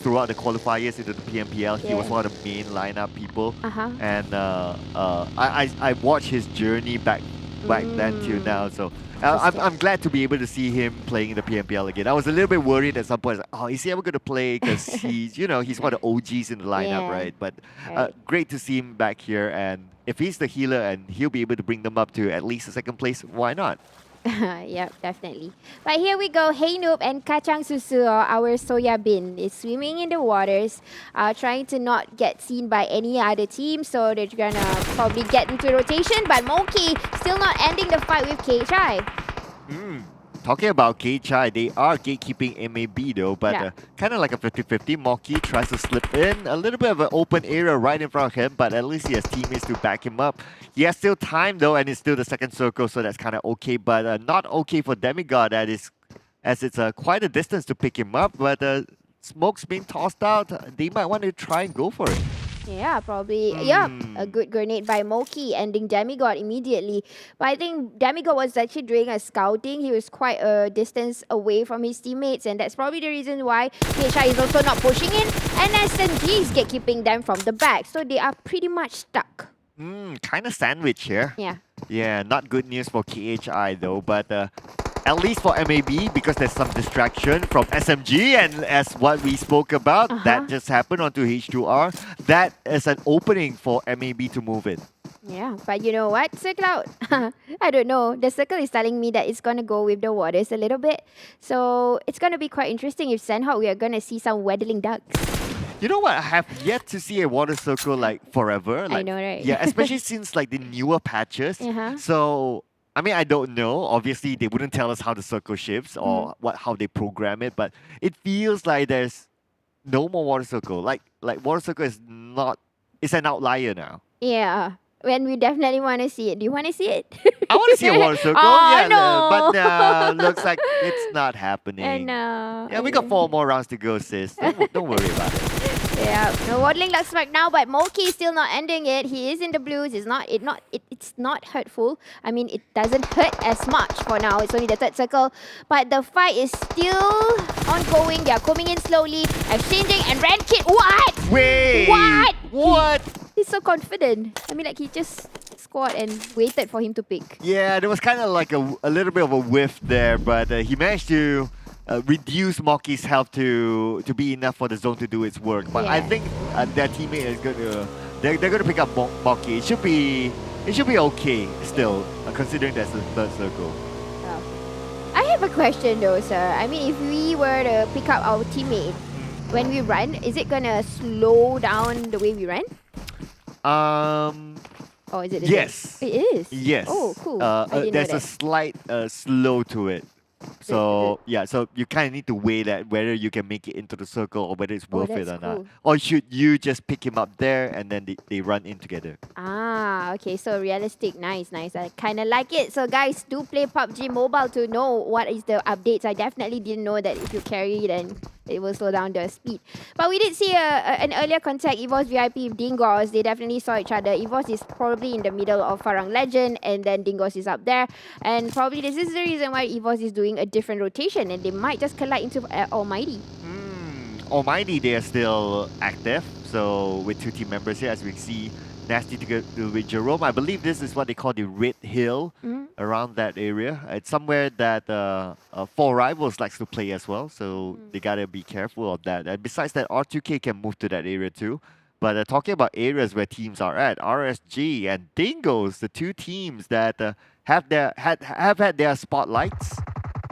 throughout the qualifiers into the PMPL, he was one of the main lineup people. And I watched his journey back then till now. So I'm glad to be able to see him playing in the PMPL again. I was a little bit worried at some point. Is he ever going to play? Because he's one of the OGs in the lineup, right? But great to see him back here. And if he's the healer and he'll be able to bring them up to at least a second place, why not? Yep, definitely. But here we go. Hey Noob and Kacang Susu, our soya bean, is swimming in the waters, trying to not get seen by any other team. So they're gonna probably get into rotation. But Moki still not ending the fight with KHI. Talking about KHI, they are gatekeeping MAB though, but kind of like a 50-50. Moki tries to slip in, a little bit of an open area right in front of him, but at least he has teammates to back him up. He has still time though, and it's still the second circle, so that's kind of okay, but not okay for Demigod, as it's quite a distance to pick him up, but smoke's being tossed out. They might want to try and go for it. Yeah, probably. Yeah, a good grenade by Moki, ending Demigod immediately. But I think Demigod was actually doing a scouting. He was quite a distance away from his teammates, and that's probably the reason why KHI is also not pushing in, and SMG is gatekeeping them from the back. So they are pretty much stuck. Kind of sandwich here. Yeah. Yeah, not good news for KHI though, but at least for MAB, because there's some distraction from SMG, and as what we spoke about, that just happened onto H2R. That is an opening for MAB to move in. Yeah, but you know what, Sir Cloud? I don't know. The circle is telling me that it's going to go with the waters a little bit. So it's going to be quite interesting if Sandhawk, we are going to see some waddling ducks. You know what? I have yet to see a water circle like forever. Like, I know, right? Yeah, especially since like the newer patches. So I mean, I don't know. Obviously, they wouldn't tell us how the circle shifts or how they program it, but it feels like there's no more water circle. Like water circle is not. It's an outlier now. Yeah. When we definitely want to see it. Do you want to see it? I want to see a water circle. No. But looks like it's not happening. No. Yeah, we got 4 more rounds to go, sis. Don't worry about it. Yeah, no waddling luck smack now, but Moki is still not ending it. He is in the blues. It's not hurtful. I mean, it doesn't hurt as much for now. It's only the third circle, but the fight is still ongoing. They are coming in slowly, exchanging, and Rankit. What? Wait. What? What? He's so confident. I mean, like he just squad and waited for him to pick. Yeah, there was kind of like a little bit of a whiff there, but he managed to reduce Moki's health to be enough for the zone to do its work. But I think their teammate is going to they're going to pick up Moki. It should be okay still, considering that's the third circle. I have a question though, sir. I mean, if we were to pick up our teammate when we run, is it gonna slow down the way we run? Oh, is it? Yes. It is? Yes. Oh, cool. There's a slight slow to it. So, yeah, so you kind of need to weigh that whether you can make it into the circle or whether it's worth it or not. Or should you just pick him up there and then they run in together? Ah, okay, so realistic. Nice, nice. I kind of like it. So, guys, do play PUBG Mobile to know what is the updates. I definitely didn't know that if you carry, then it will slow down the speed. But we did see an earlier contact, EVOS VIP Dingoz. They definitely saw each other. EVOS is probably in the middle of Farang Lejund, and then Dingoz is up there. And probably this is the reason why EVOS is doing a different rotation, and they might just collide into Almighty. Almighty, they are still active. So with two team members here, as we see, Nasty together with Jerome. I believe this is what they call the Red Hill around that area. It's somewhere that Four Rivals likes to play as well, so they gotta be careful of that. And besides that, R2K can move to that area too. But talking about areas where teams are at, RSG and Dingoz, the two teams that have had their spotlights,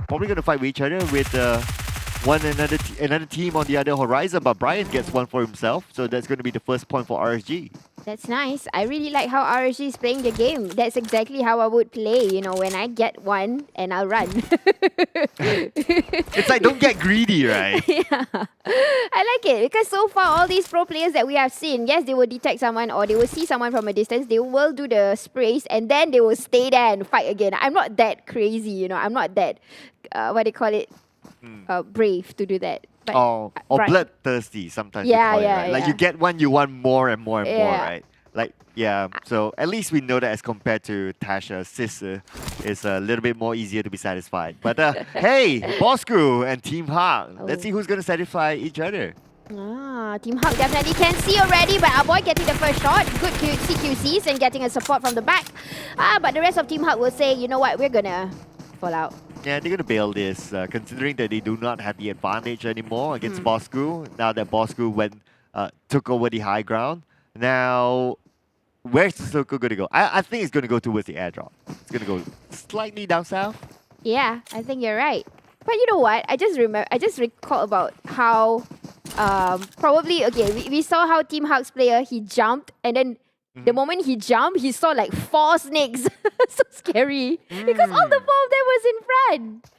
probably gonna fight with each other with another team on the other horizon. But Brian gets one for himself, so that's going to be the first point for RSG. That's nice. I really like how RSG is playing the game. That's exactly how I would play, you know, when I get one and I'll run. It's like, don't get greedy, right? Yeah. I like it because so far all these pro players that we have seen, yes, they will detect someone or they will see someone from a distance. They will do the sprays and then they will stay there and fight again. I'm not that crazy, you know. I'm not that, what do you call it? Brave to do that. But, or bloodthirsty sometimes. Yeah, you call yeah, it, right? Like yeah. you get one, you want more and more and more, Yeah. right? Like, yeah. So at least we know that as compared to Tasha, Sis is a little bit more easier to be satisfied. But hey, Bosskur and Team Hawk. Let's see who's going to satisfy each other. Team Hawk definitely can see already, but our boy getting the first shot. Good CQCs and getting a support from the back. But the rest of Team Hawk will say, you know what, we're gonna fall out. Yeah, they're going to bail this, considering that they do not have the advantage anymore against Bosskur. Now that Bosskur took over the high ground. Now, where's the circle going to go? I think it's going to go towards the airdrop. It's going to go slightly down south. Yeah, I think you're right. But you know what? I just recall about how probably we saw how Team Hawk's player, he jumped, and then the moment he jumped, he saw like 4 snakes. So scary. Because all the 4 of them was in front.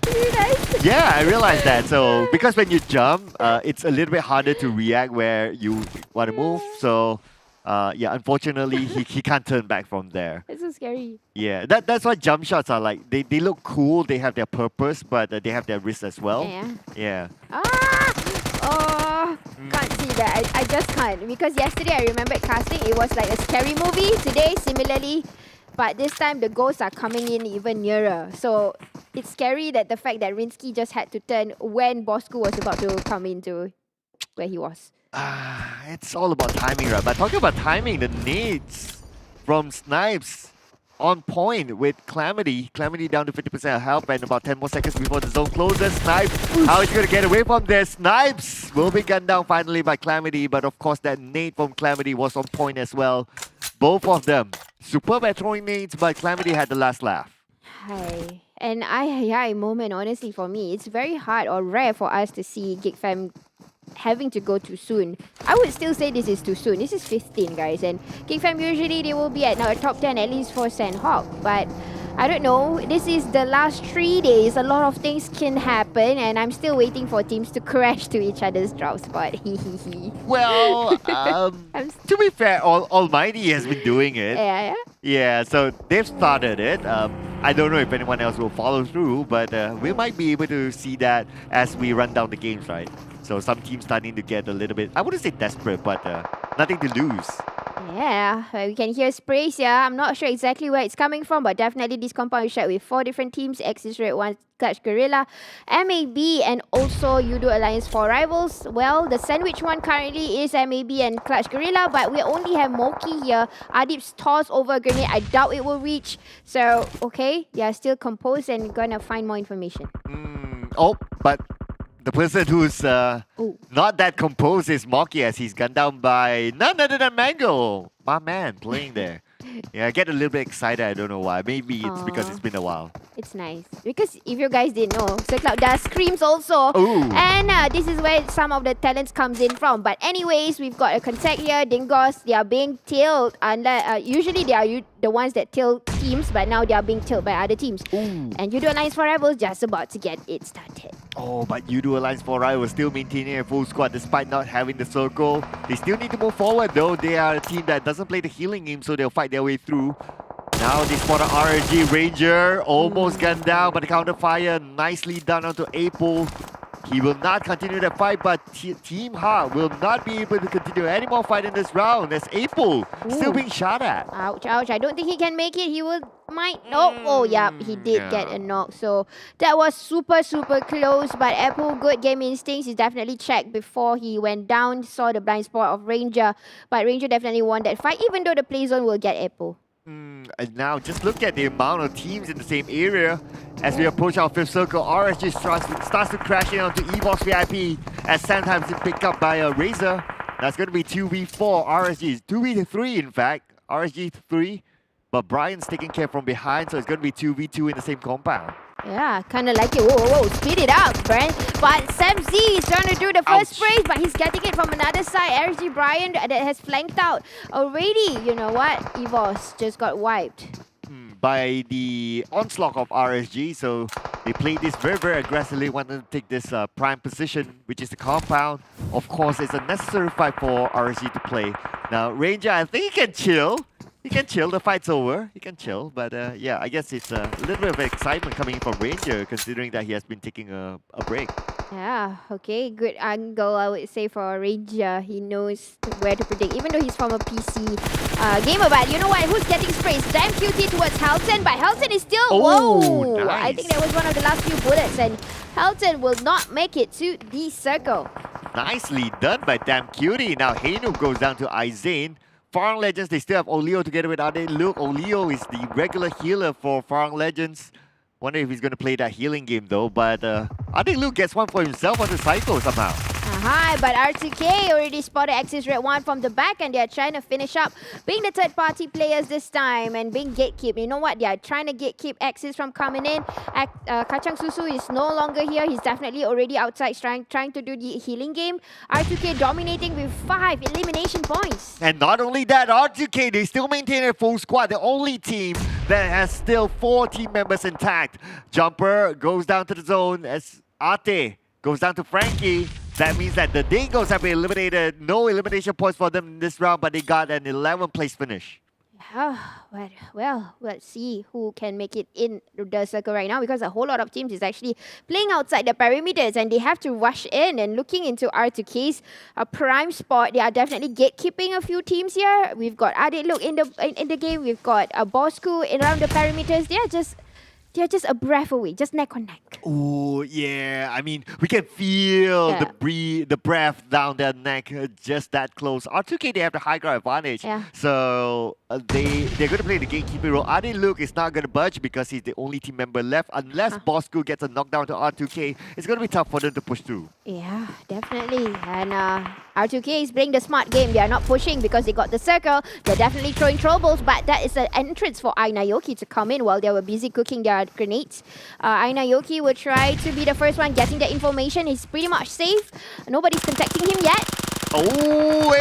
You guys? Yeah, I realized that. So because when you jump, it's a little bit harder to react where you want to move. So yeah, unfortunately, he can't turn back from there. It's so scary. Yeah, that's why jump shots are like, they look cool, they have their purpose, but they have their risk as well. Yeah. Oh, can't see that. I just can't. Because yesterday I remembered casting, it was like a scary movie. Today, similarly. But this time, the ghosts are coming in even nearer. So it's scary that the fact that Rinsky just had to turn when Bosskur was about to come into where he was. It's all about timing, right? But talking about timing, the nades from Snipes on point with Calamity. Calamity down to 50% health and about 10 more seconds before the zone closes. Snipes, how is he going to get away from this? Snipes will be gunned down finally by Calamity, but of course that nade from Calamity was on point as well. Both of them superb at throwing nades, but Calamity had the last laugh. Hi. And moment, honestly, for me, it's very hard or rare for us to see Geek Fam having to go too soon. I would still say this is too soon. This is 15, guys. And Geek Fam, usually they will be at now top 10 at least for Sandhawk. But I don't know. This is the last 3 days. A lot of things can happen. And I'm still waiting for teams to crash to each other's drop spot. Well, to be fair, Almighty has been doing it. Yeah, so they've started it. I don't know if anyone else will follow through, but we might be able to see that as we run down the games, right? So some teams starting to get a little bit, I wouldn't say desperate, but nothing to lose. Yeah, we can hear sprays here. I'm not sure exactly where it's coming from, but definitely this compound is shared with 4 different teams. Axis Red 1, Clutch Guerilla, MAB, and also Yoodo Alliance 4 rivals. Well, the sandwich one currently is MAB and Clutch Guerilla, but we only have Moki here. Adib's toss over a grenade. I doubt it will reach. So, okay, they are still composed and gonna find more information. Oh, but the person who's not that composed is Moki, as he's gunned down by none other than Mango. My man playing there. Yeah, I get a little bit excited. I don't know why. Maybe it's because it's been a while. It's nice. Because if you guys didn't know, Sir Cloud does screams also. Ooh. And this is where some of the talents comes in from. But anyways, we've got a contact here. Dingoz, they are being tailed. Usually they are the ones that tail teams, but now they are being tailed by other teams. Ooh. And Yoodo Alliance 4 Rivals just about to get it started. Oh, but Yoodo Alliance 4 Rivals still maintaining a full squad despite not having the circle. They still need to move forward though. They are a team that doesn't play the healing game, so they'll fight their way through. Now they spot an RNG Ranger, almost gunned down, but the counter fire nicely done onto Apple. He will not continue the fight, but Team Heart will not be able to continue any more fight in this round as Apple still being shot at. Ouch, ouch. I don't think he can make it. He might. Oh, yeah, he did get a knock. So that was super, super close. But Apple, good game instincts. He definitely checked before he went down. Saw the blind spot of Ranger. But Ranger definitely won that fight, even though the play zone will get Apple. And now just look at the amount of teams in the same area. As we approach our 5th circle, RSG starts to crash in onto EVOS VIP as sometimes it's picked up by a Razor. That's going to be 2v4 RSG. 2v3 in fact. RSG 3. But Brian's taking care from behind, so it's going to be 2v2 in the same compound. Yeah, kind of like it. Whoa, whoa, whoa, speed it up, Brent. But Sam Z is trying to do the first sprays, but he's getting it from another side. RSG Brian that has flanked out already. You know what? EVOS just got wiped. By the onslaught of RSG, so they played this very, very aggressively, wanted to take this prime position, which is the compound. Of course, it's a necessary fight for RSG to play. Now, Ranger, I think he can chill. He can chill, the fight's over. He can chill, but yeah, I guess it's a little bit of excitement coming from Ranger, considering that he has been taking a break. Yeah, okay, good angle, I would say, for Ranger. He knows where to predict, even though he's from a PC gamer. But you know what? Who's getting sprays? Damn QT towards Helton, but Helton is still... Whoa! Nice. I think that was one of the last few bullets, and Helton will not make it to the circle. Nicely done by Damn Cutie. Now Hainu goes down to Izane. Farang Legends, they still have Olio together with Ade. Look, Olio is the regular healer for Farang Legends. Wonder if he's going to play that healing game though. But Ade Luke gets one for himself on the cycle somehow. But R2K already spotted Axis Red 1 from the back, and they're trying to finish up being the third-party players this time and being gatekeep. You know what? They are trying to gatekeep Axis from coming in. Kacang Susu is no longer here. He's definitely already outside trying to do the healing game. R2K dominating with 5 elimination points. And not only that, R2K, they still maintain a full squad. The only team that has still 4 team members intact. Jumper goes down to the zone as Ate goes down to Frankie. That means that the Dingoz have been eliminated. No elimination points for them in this round, but they got an 11th place finish. Well, let's see who can make it in the circle right now, because a whole lot of teams is actually playing outside the perimeters and they have to rush in. And looking into R2K's prime spot, they are definitely gatekeeping a few teams here. We've got Ade Look in the game. We've got Bosskur around the perimeters. They're just a breath away, just neck on neck. Oh, yeah. I mean, we can feel the breath down their neck, just that close. R2K, they have the high ground advantage. So they're going to play the gatekeeping role. Ade Luke is not going to budge because he's the only team member left. Unless Bosskur gets a knockdown to R2K, it's going to be tough for them to push through. Yeah, definitely. And R2K is playing the smart game. They are not pushing because they got the circle. They're definitely throwing troubles, but that is an entrance for Aina Yoki to come in while they were busy cooking their grenades. Aina Yoki will try to be the first one getting the information. He's pretty much safe. Nobody's contacting him yet. Oh,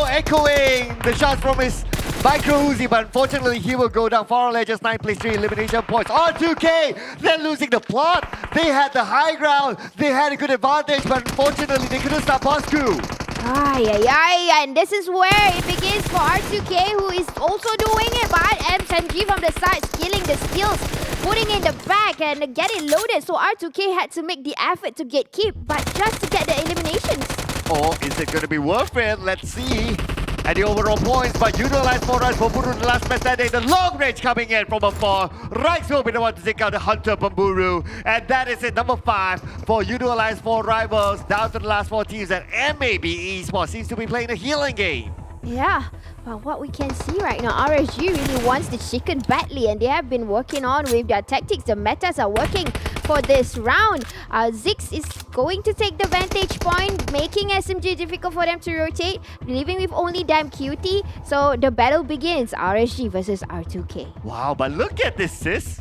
echoing the shots from his micro Uzi, but unfortunately he will go down. Farang Legends 9 plays 3 elimination points. R2K, they're losing the plot. They had the high ground. They had a good advantage, but unfortunately they couldn't stop Bosskur. And this is where it begins for R2K, who is also doing it, but MSMG from the side, skilling the skills putting in the back and get it loaded. So R2K had to make the effort to get keep, but just to get the eliminations. Or is it going to be worth it? Let's see. And the overall points, but Yoodo lines 4 runs for Buru, the last best that day. The long range coming in from afar. Rex will be the one to take out the Hunter Bamburu. And that is it, number 5 for Yoodo Alliance 4 rivals. Down to the last 4 teams, and MAB Esports seems to be playing a healing game. Yeah, well, what we can see right now, RSG really wants the chicken badly, and they have been working on with their tactics. The metas are working for this round. Zix is going to take the vantage point, making SMG difficult for them to rotate, leaving with only damn cutie. So the battle begins, RSG versus R2K. Wow, but look at this, sis.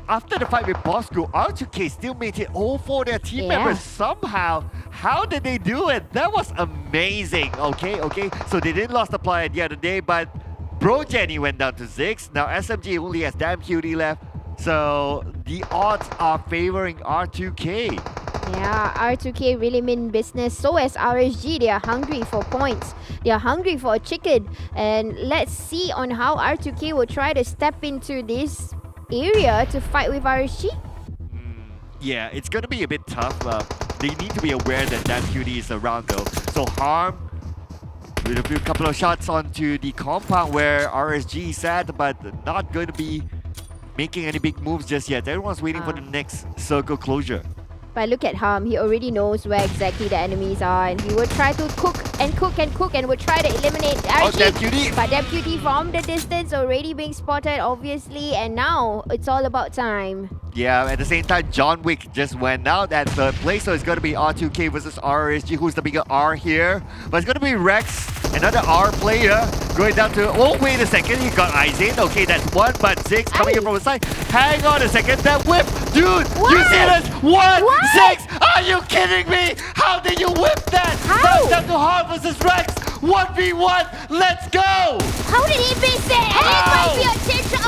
After the fight with Bosskur, R2K still made it all for their team members somehow. How did they do it? That was amazing. Okay. So they didn't lose the player the other day, but Bro Jenny went down to Zix. Now SMG only has damn cutie left. So the odds are favoring R2K. Yeah, R2K really mean business. So as RSG, they are hungry for points. They are hungry for a chicken. And let's see on how R2K will try to step into this area to fight with RSG. Yeah, it's going to be a bit tough. They need to be aware that that cutie is around though. So Harm with a few couple of shots onto the compound where RSG is at, but not going to be making any big moves just yet. Everyone's waiting for the next circle closure. But look at Harm, he already knows where exactly the enemies are, and he will try to cook and will try to eliminate RSG. But Damn Cutie from the distance, already being spotted obviously, and now it's all about time. Yeah, at the same time, John Wick just went out at third place, so it's going to be R2K versus RSG. Who's the bigger R here? But it's going to be Rex, another R player, going down to... Oh, wait a second, he got eyes in. Okay, that's one, but Zix coming in from the side. Hang on a second, that whip! Dude, you see this? What? Zix! Are you kidding me? How did you whip that? How? Down to Harm versus Rex. 1v1, let's go! How did he miss it? And it might be a change of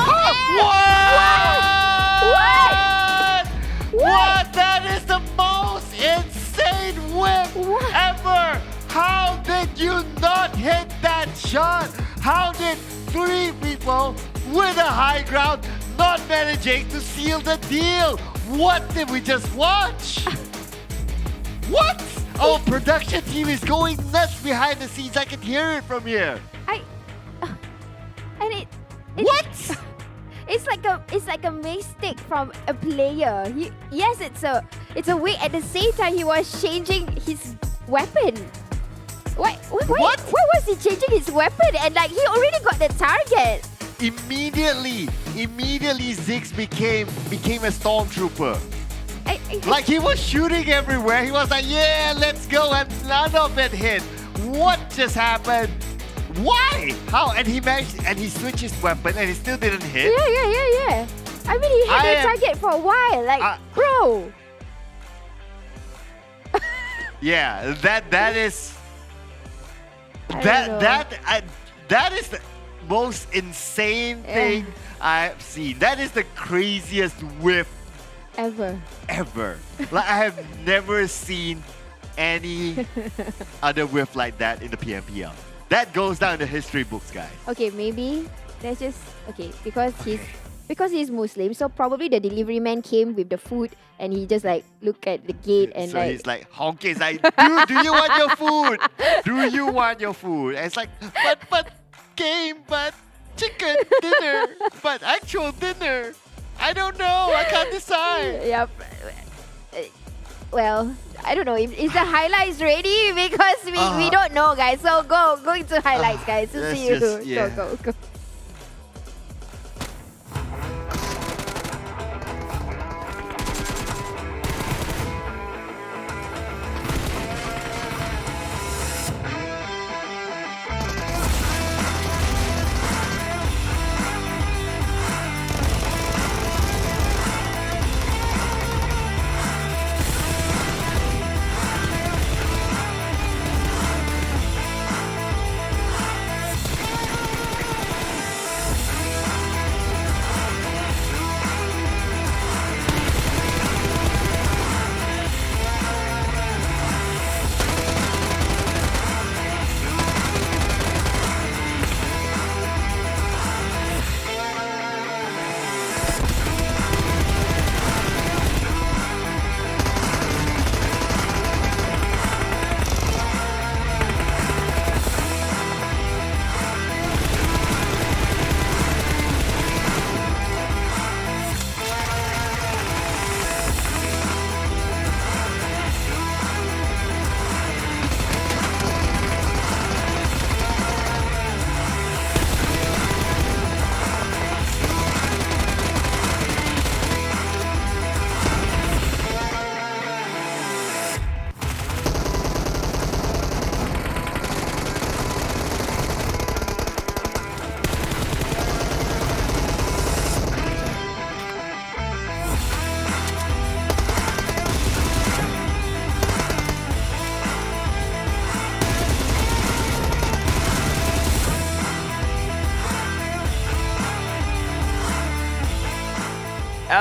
What? That is the most insane whip ever! How did you not hit that shot? How did 3 people with a high ground not managing to seal the deal? What did we just watch? What? Oh, production team is going nuts behind the scenes. I can hear it from here. What? It's like a mistake from a player. Yes, it's a way. At the same time, he was changing his weapon. What? Why was he changing his weapon? And like he already got the target. Immediately Zix became a stormtrooper. Like he was shooting everywhere. He was like, yeah, let's go, and none of it hit. What just happened? Why? How? And he managed, and he switched his weapon, and he still didn't hit. Yeah. I mean, he hit the target for a while. Like, bro. Yeah, that is the most insane thing I've seen. That is the craziest whiff ever. Like I have never seen any other whiff like that in the PMPL. That goes down in the history books, guys. Okay, maybe that's just because he's Muslim, so probably the delivery man came with the food and he just like look at the gate and so he's like honking. He's like, dude, do you want your food? Do you want your food? And it's like, but game, but chicken dinner, but actual dinner. I don't know. I can't decide. Yep. Well, I don't know. Is the highlights ready? Because we don't know, guys. So go into highlights, guys. To see you. Go.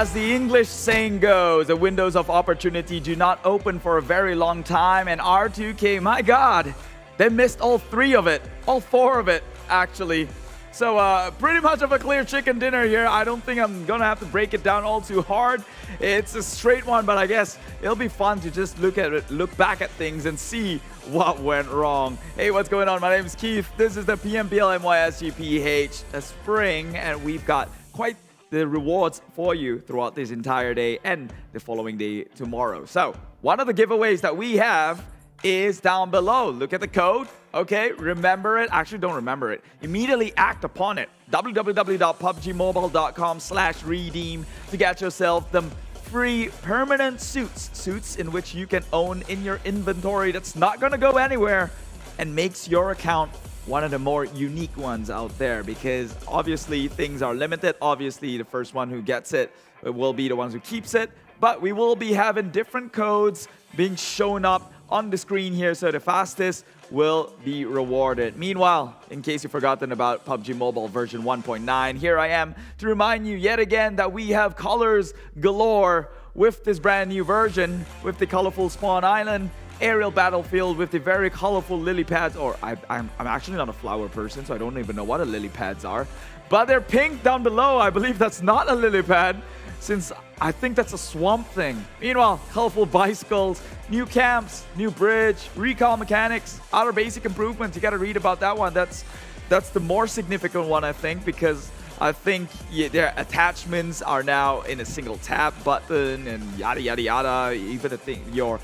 as the English saying goes, the windows of opportunity do not open for a very long time. And R2K, my God, they missed all 3 of it. All 4 of it, actually. So pretty much of a clear chicken dinner here. I don't think I'm going to have to break it down all too hard. It's a straight one, but I guess it'll be fun to just look at it, look back at things and see what went wrong. Hey, what's going on? My name is Keith. This is the PMPL MYSGPH Spring, and we've got quite the rewards for you throughout this entire day and the following day tomorrow. So one of the giveaways that we have is down below. Look at the code. Okay, remember it. Actually, don't remember it. Immediately act upon it. www.pubgmobile.com/redeem to get yourself them free permanent suits in which you can own in your inventory. That's not going to go anywhere and makes your account one of the more unique ones out there, because obviously things are limited. Obviously, the first one who gets it will be the ones who keeps it. But we will be having different codes being shown up on the screen here, so the fastest will be rewarded. Meanwhile, in case you've forgotten about PUBG Mobile version 1.9, here I am to remind you yet again that we have colors galore with this brand new version, with the colorful spawn island, aerial battlefield with the very colorful lily pads, or I'm actually not a flower person, so I don't even know what a lily pads are, but they're pink down below. I believe that's not a lily pad, since I think that's a swamp thing. Meanwhile, colorful bicycles, new camps, new bridge, recall mechanics, other basic improvements. You gotta read about that one. That's the more significant one, I think, because I think their attachments are now in a single tap button and yada yada yada. Even the thing, your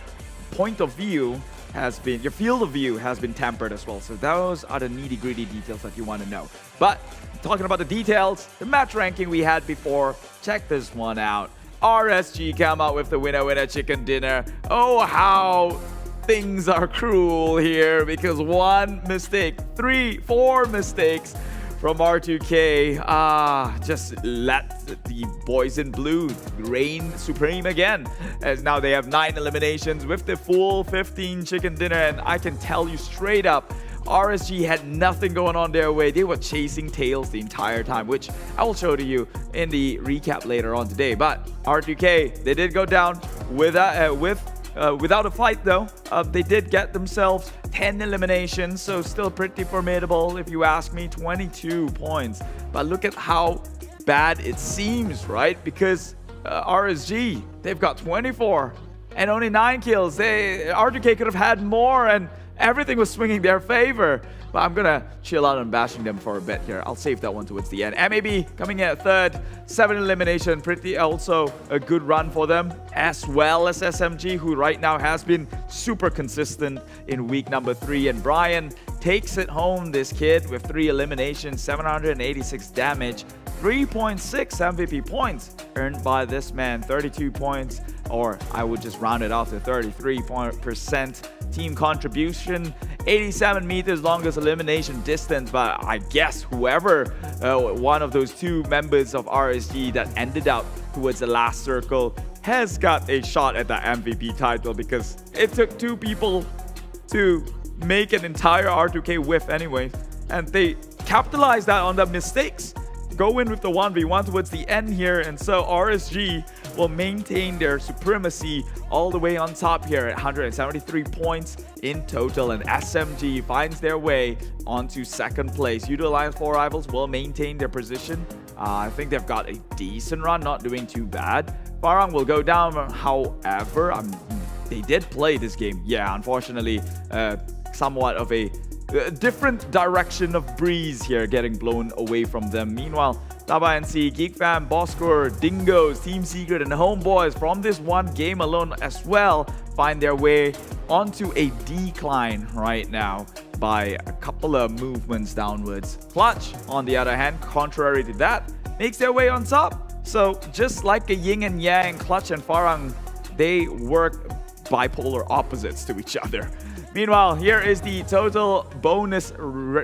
point of view has been, your field of view has been tempered as well. So those are the nitty gritty details that you want to know. But talking about the details, the match ranking we had before, check this one out. RSG come out with the winner chicken dinner. Oh, how things are cruel here, because 1 mistake, 3, 4 mistakes from R2K. Just let the boys in blue reign supreme again, as now they have 9 eliminations with the full 15 chicken dinner. And I can tell you straight up, RSG had nothing going on their way. They were chasing tails the entire time, which I will show to you in the recap later on today. But R2K, they did go down without a fight though. They did get themselves 10 eliminations, so still pretty formidable if you ask me. 22 points. But look at how bad it seems, right? Because RSG, they've got 24 and only 9 kills. R2K could have had more, and everything was swinging their favor. But I'm gonna chill out on bashing them for a bit here. I'll save that one towards the end. MAB coming in at 3rd, 7 elimination, pretty also a good run for them, as well as SMG, who right now has been super consistent in week number 3. And Brian takes it home, this kid, with 3 eliminations, 786 damage, 3.6 MVP points earned by this man, 32 points, or I would just round it off to 33% team contribution, 87 meters longest elimination distance. But I guess whoever one of those 2 members of RSG that ended up towards the last circle has got a shot at the MVP title, because it took 2 people to make an entire R2K whiff anyway, and they capitalized that on the mistakes. Go in with the 1v1 towards the end here, and so RSG will maintain their supremacy all the way on top here at 173 points in total, and SMG finds their way onto 2nd place. Yoodo Alliance 4 rivals will maintain their position. I think they've got a decent run, not doing too bad. Farang will go down, however, they did play this game. Yeah, unfortunately, somewhat of a different direction of breeze here, getting blown away from them. Meanwhile, TABAH NC, Geek Fam, Bosskur, Dingoz, Team Secret, and Homebois from this one game alone as well find their way onto a decline right now by a couple of movements downwards. Clutch, on the other hand, contrary to that, makes their way on top. So just like a yin and yang, Clutch and Farang, they work bipolar opposites to each other. Meanwhile, here is the total bonus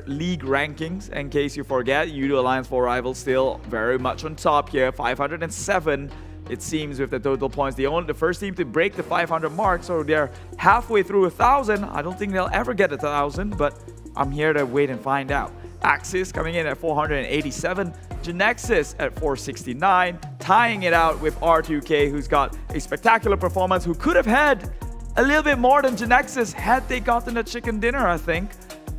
league rankings. In case you forget, Yoodo Alliance 4 rivals still very much on top here, 507. It seems with the total points, the first team to break the 500 mark, so they're halfway through 1,000. I don't think they'll ever get 1,000, but I'm here to wait and find out. Axis coming in at 487, GENEXUS at 469, tying it out with R2K, who's got a spectacular performance, who could have had a little bit more than GENEXUS had they gotten a chicken dinner, I think.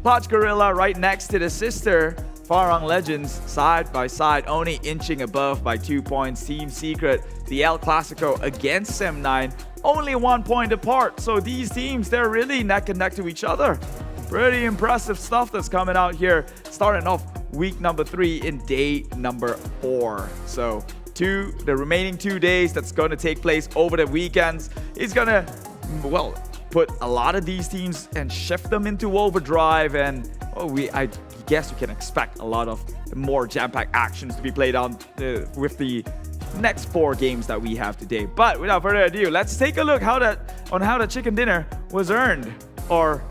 Clutch Guerilla right next to the sister, Farang Legends, side by side, only inching above by 2 points. Team Secret, the El Clasico against Sem9, only 1 point apart. So these teams, they're really neck and neck to each other. Pretty impressive stuff that's coming out here, starting off week number 3 in day number 4. So the remaining 2 days that's going to take place over the weekends is going to, well, put a lot of these teams and shift them into overdrive, and I guess we can expect a lot of more jam-packed actions to be played on with the next 4 games that we have today. But without further ado, let's take a look how the chicken dinner was earned or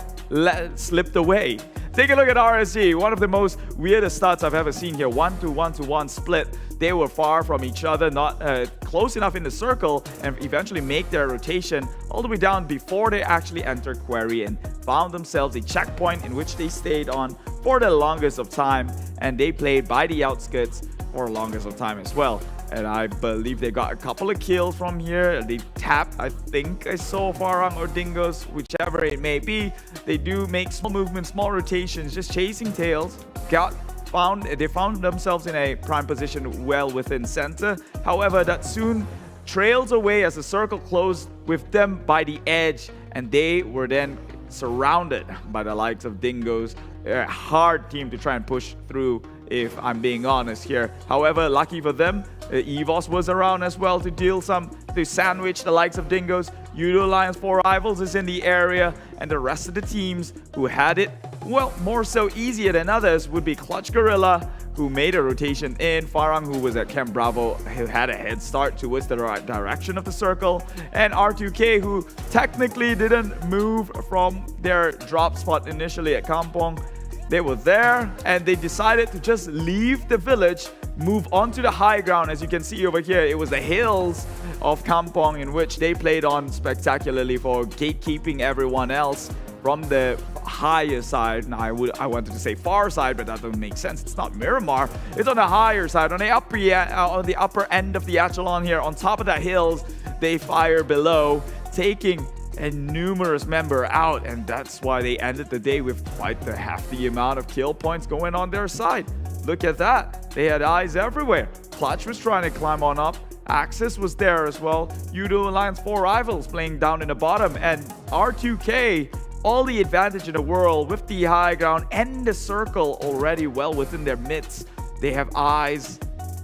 slipped away. Take a look at RSG, one of the most weirdest stats I've ever seen here. 1-to-1-to-1 split. They were far from each other, not close enough in the circle, and eventually make their rotation all the way down before they actually entered Quarry and found themselves a checkpoint in which they stayed on for the longest of time, and they played by the outskirts for the longest of time as well. And I believe they got a couple of kills from here. They tapped, I think I saw Farang or Dingoz, whichever it may be. They do make small movements, small rotations, just chasing tails. They found themselves in a prime position well within center. However, that soon trails away as the circle closed with them by the edge, and they were then surrounded by the likes of Dingoz. A hard team to try and push through, if I'm being honest here. However, lucky for them, EVOS was around as well to sandwich the likes of Dingoz. Yoodo Alliance 4 Rivals is in the area, and the rest of the teams who had it, well, more so easier than others would be Clutch Guerilla, who made a rotation in, Farang, who was at Camp Bravo, who had a head start towards the right direction of the circle, and R2K, who technically didn't move from their drop spot initially at Kampong. They were there, and they decided to just leave the village, move onto the high ground. As you can see over here, it was the hills of Kampong in which they played on spectacularly for gatekeeping everyone else from the higher side. Now, I wanted to say far side, but that doesn't make sense. It's not Miramar. It's on the higher side, on the upper end of the echelon here. On top of the hills, they fire below, taking a numerous member out, and that's why they ended the day with quite the hefty amount of kill points going on their side. Look at that. They had eyes everywhere. Clutch was trying to climb on up. Axis was there as well. Yoodo Alliance 4 Rivals playing down in the bottom, and R2K, all the advantage in the world with the high ground and the circle already well within their midst. They have eyes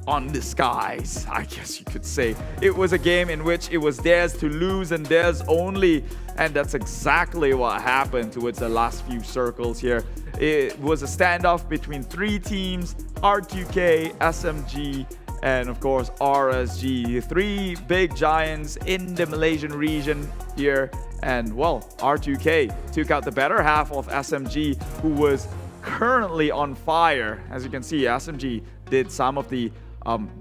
on the skies, I guess you could say. It was a game in which it was theirs to lose and theirs only, and that's exactly what happened towards the last few circles here. It was a standoff between 3 teams, R2K, SMG, and of course RSG. 3 big giants in the Malaysian region here, and well, R2K took out the better half of SMG, who was currently on fire. As you can see, SMG did some of the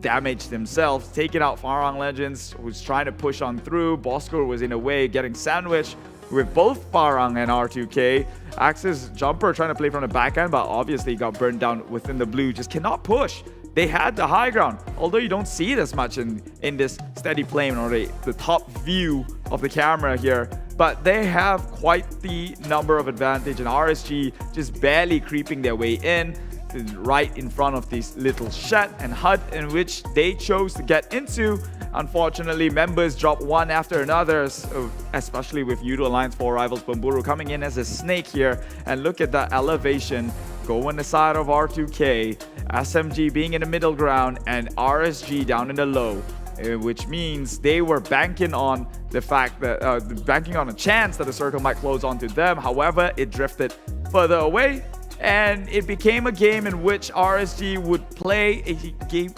damage themselves, taking out Farang Legends, who's trying to push on through. Bosskur was in a way getting sandwiched with both Farang and R2K. Axis Jumper trying to play from the backhand, but obviously got burned down within the blue. Just cannot push. They had the high ground, although you don't see it as much in this steady plane or the top view of the camera here. But they have quite the number of advantage, and RSG just barely creeping their way in, right in front of this little shed and hut in which they chose to get into. Unfortunately, members drop one after another, especially with Yoodo Alliance 4 Rivals Pemburu coming in as a snake here. And look at that elevation going the side of R2K, SMG being in the middle ground, and RSG down in the low, which means they were banking on the fact that banking on a chance that the circle might close onto them. However, it drifted further away, and it became a game in which RSG would play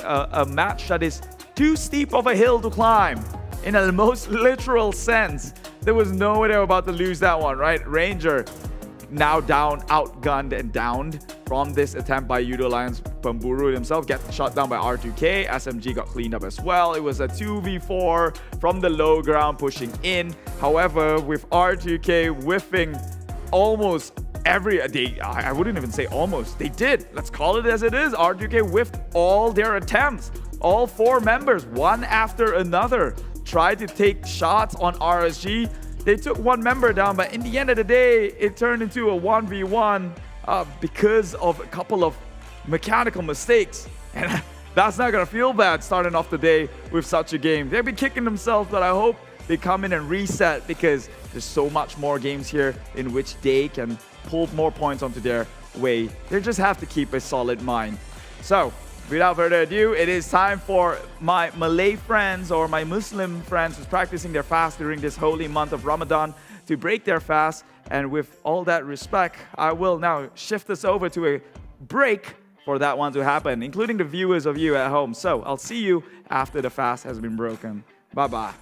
a match that is too steep of a hill to climb in a most literal sense. There was no way they were about to lose that one, right? Ranger now down, outgunned and downed from this attempt by Yoodo Alliance. Pemburu himself gets shot down by R2K. SMG got cleaned up as well. It was a 2v4 from the low ground pushing in. However, with R2K whiffing almost I wouldn't even say almost, they did. Let's call it as it is. R2K whiffed all their attempts. All 4 members, one after another, tried to take shots on RSG. They took 1 member down, but in the end of the day, it turned into a 1v1 because of a couple of mechanical mistakes. And that's not gonna feel bad starting off the day with such a game. They've been kicking themselves, but I hope they come in and reset because there's so much more games here in which they can pull more points onto their way. They just have to keep a solid mind. So, without further ado, it is time for my Malay friends or my Muslim friends who's practicing their fast during this holy month of Ramadan to break their fast. And with all that respect, I will now shift us over to a break for that one to happen, including the viewers of you at home. So I'll see you after the fast has been broken. Bye-bye.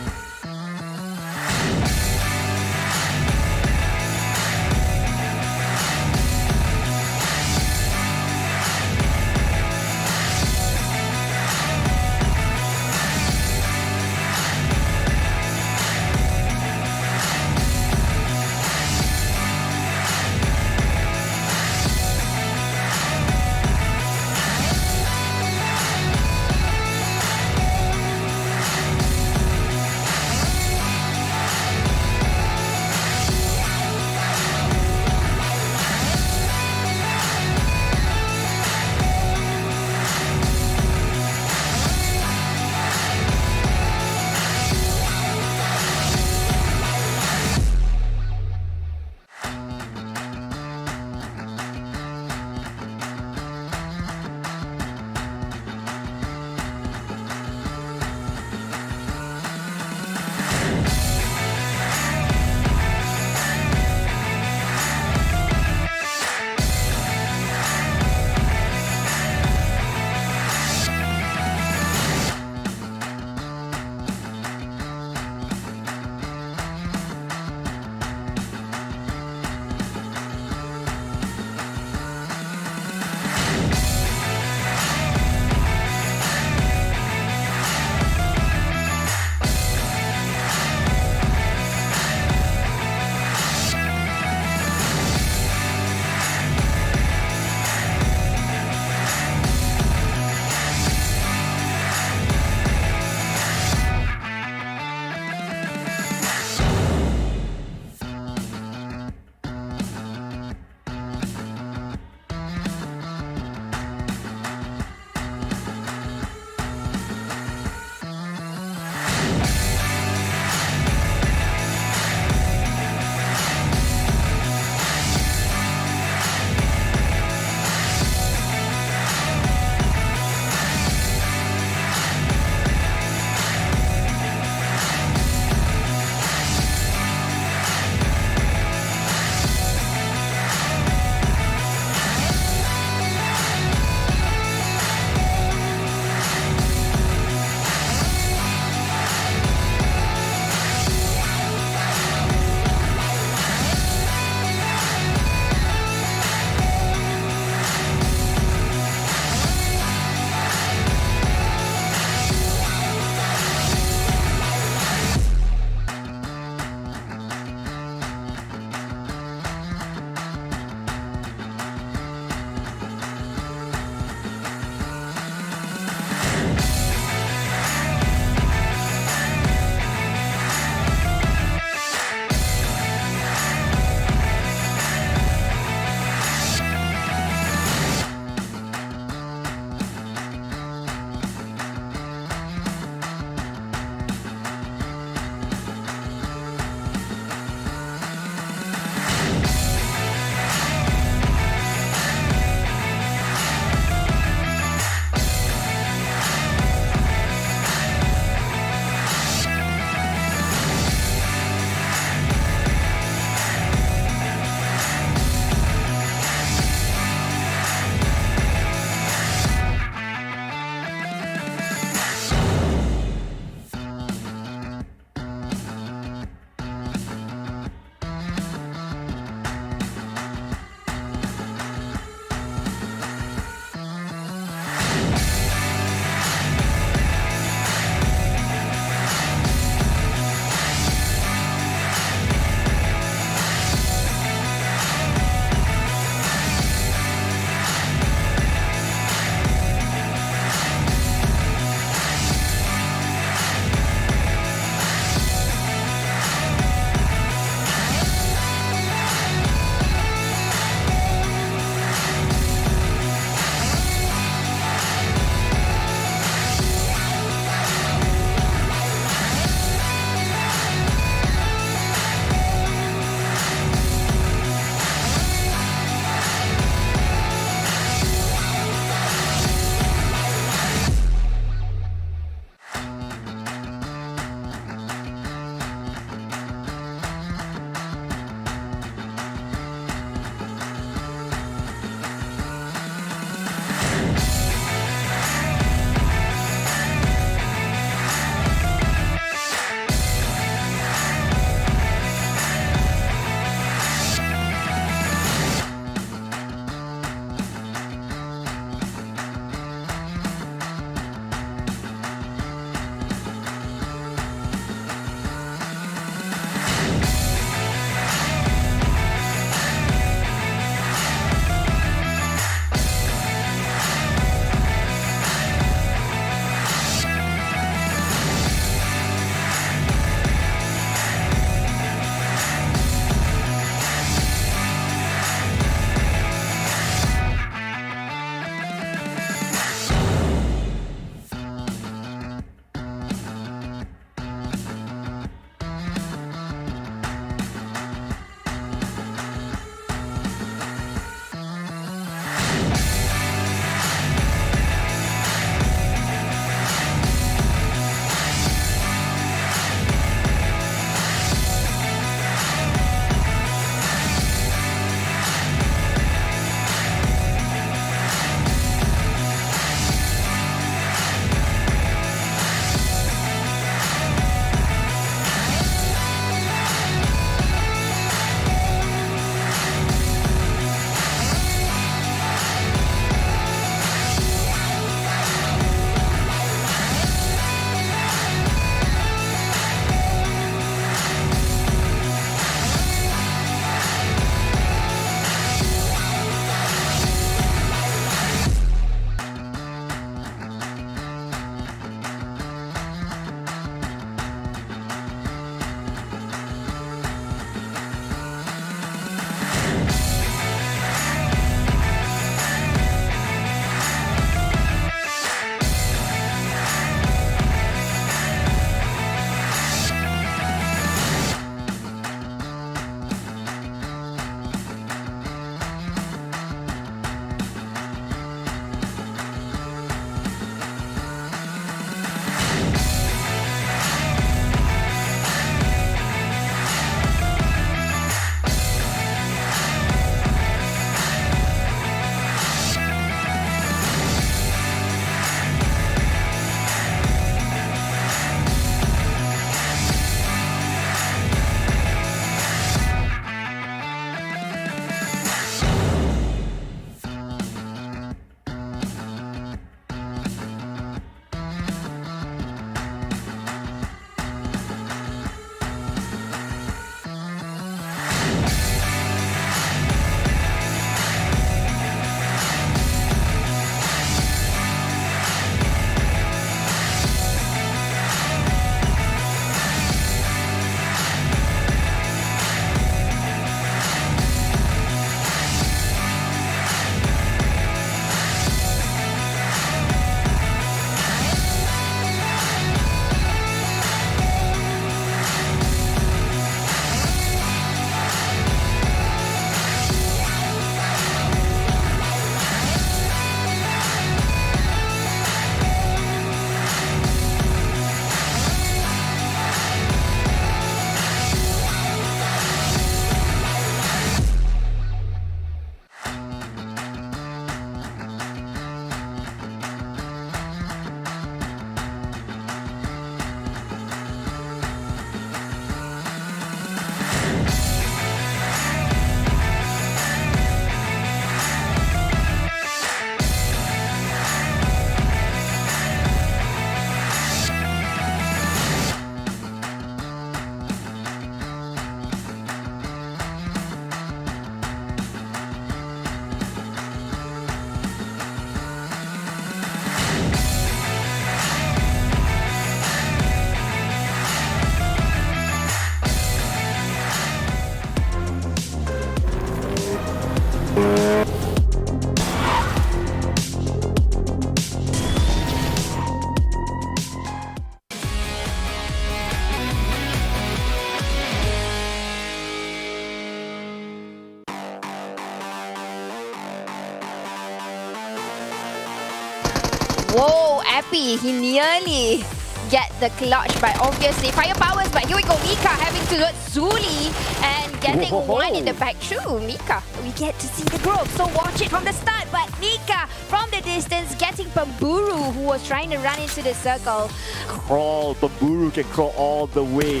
Whoa, Epi, he nearly get the clutch, but obviously firepowers. But here we go, Mika having to look Zuli and getting one in the back. True, Mika. We get to see the growth, so watch it from the start. But Mika from the distance getting Pemburu, who was trying to run into the circle. Crawl, Pemburu can crawl all the way.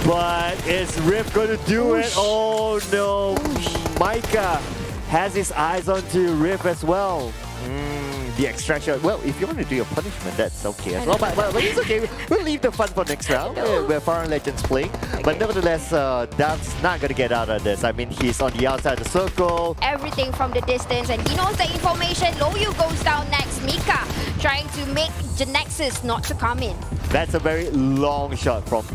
But is Riff going to do it? Oh no, Micah has his eyes onto Riff as well. The extraction. Well, if you want to do your punishment, that's okay as well. But it's okay. We'll leave the fun for next round where Farang Legend's playing. Okay. But nevertheless, Dan's not going to get out of this. I mean, he's on the outside of the circle. Everything from the distance, and he knows the information. Loyu goes down next. Mika trying to make GENEXUS not to come in. That's a very long shot from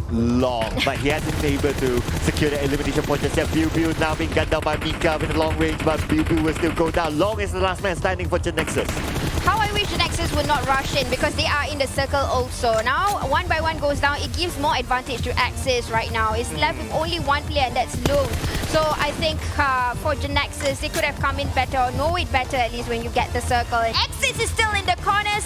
long, but he hasn't been able to secure the elimination point just yet. Biu now being gunned down by Mika with a long range, but Biu will still go down. Long is the last man standing for GENEXUS. How I wish GENEXUS would not rush in because they are in the circle also. Now, one by one goes down. It gives more advantage to Axis right now. It's left with only one player, and that's Loom. So I think for GENEXUS, they could have come in better or know it better at least when you get the circle. And Axis is still in the corners.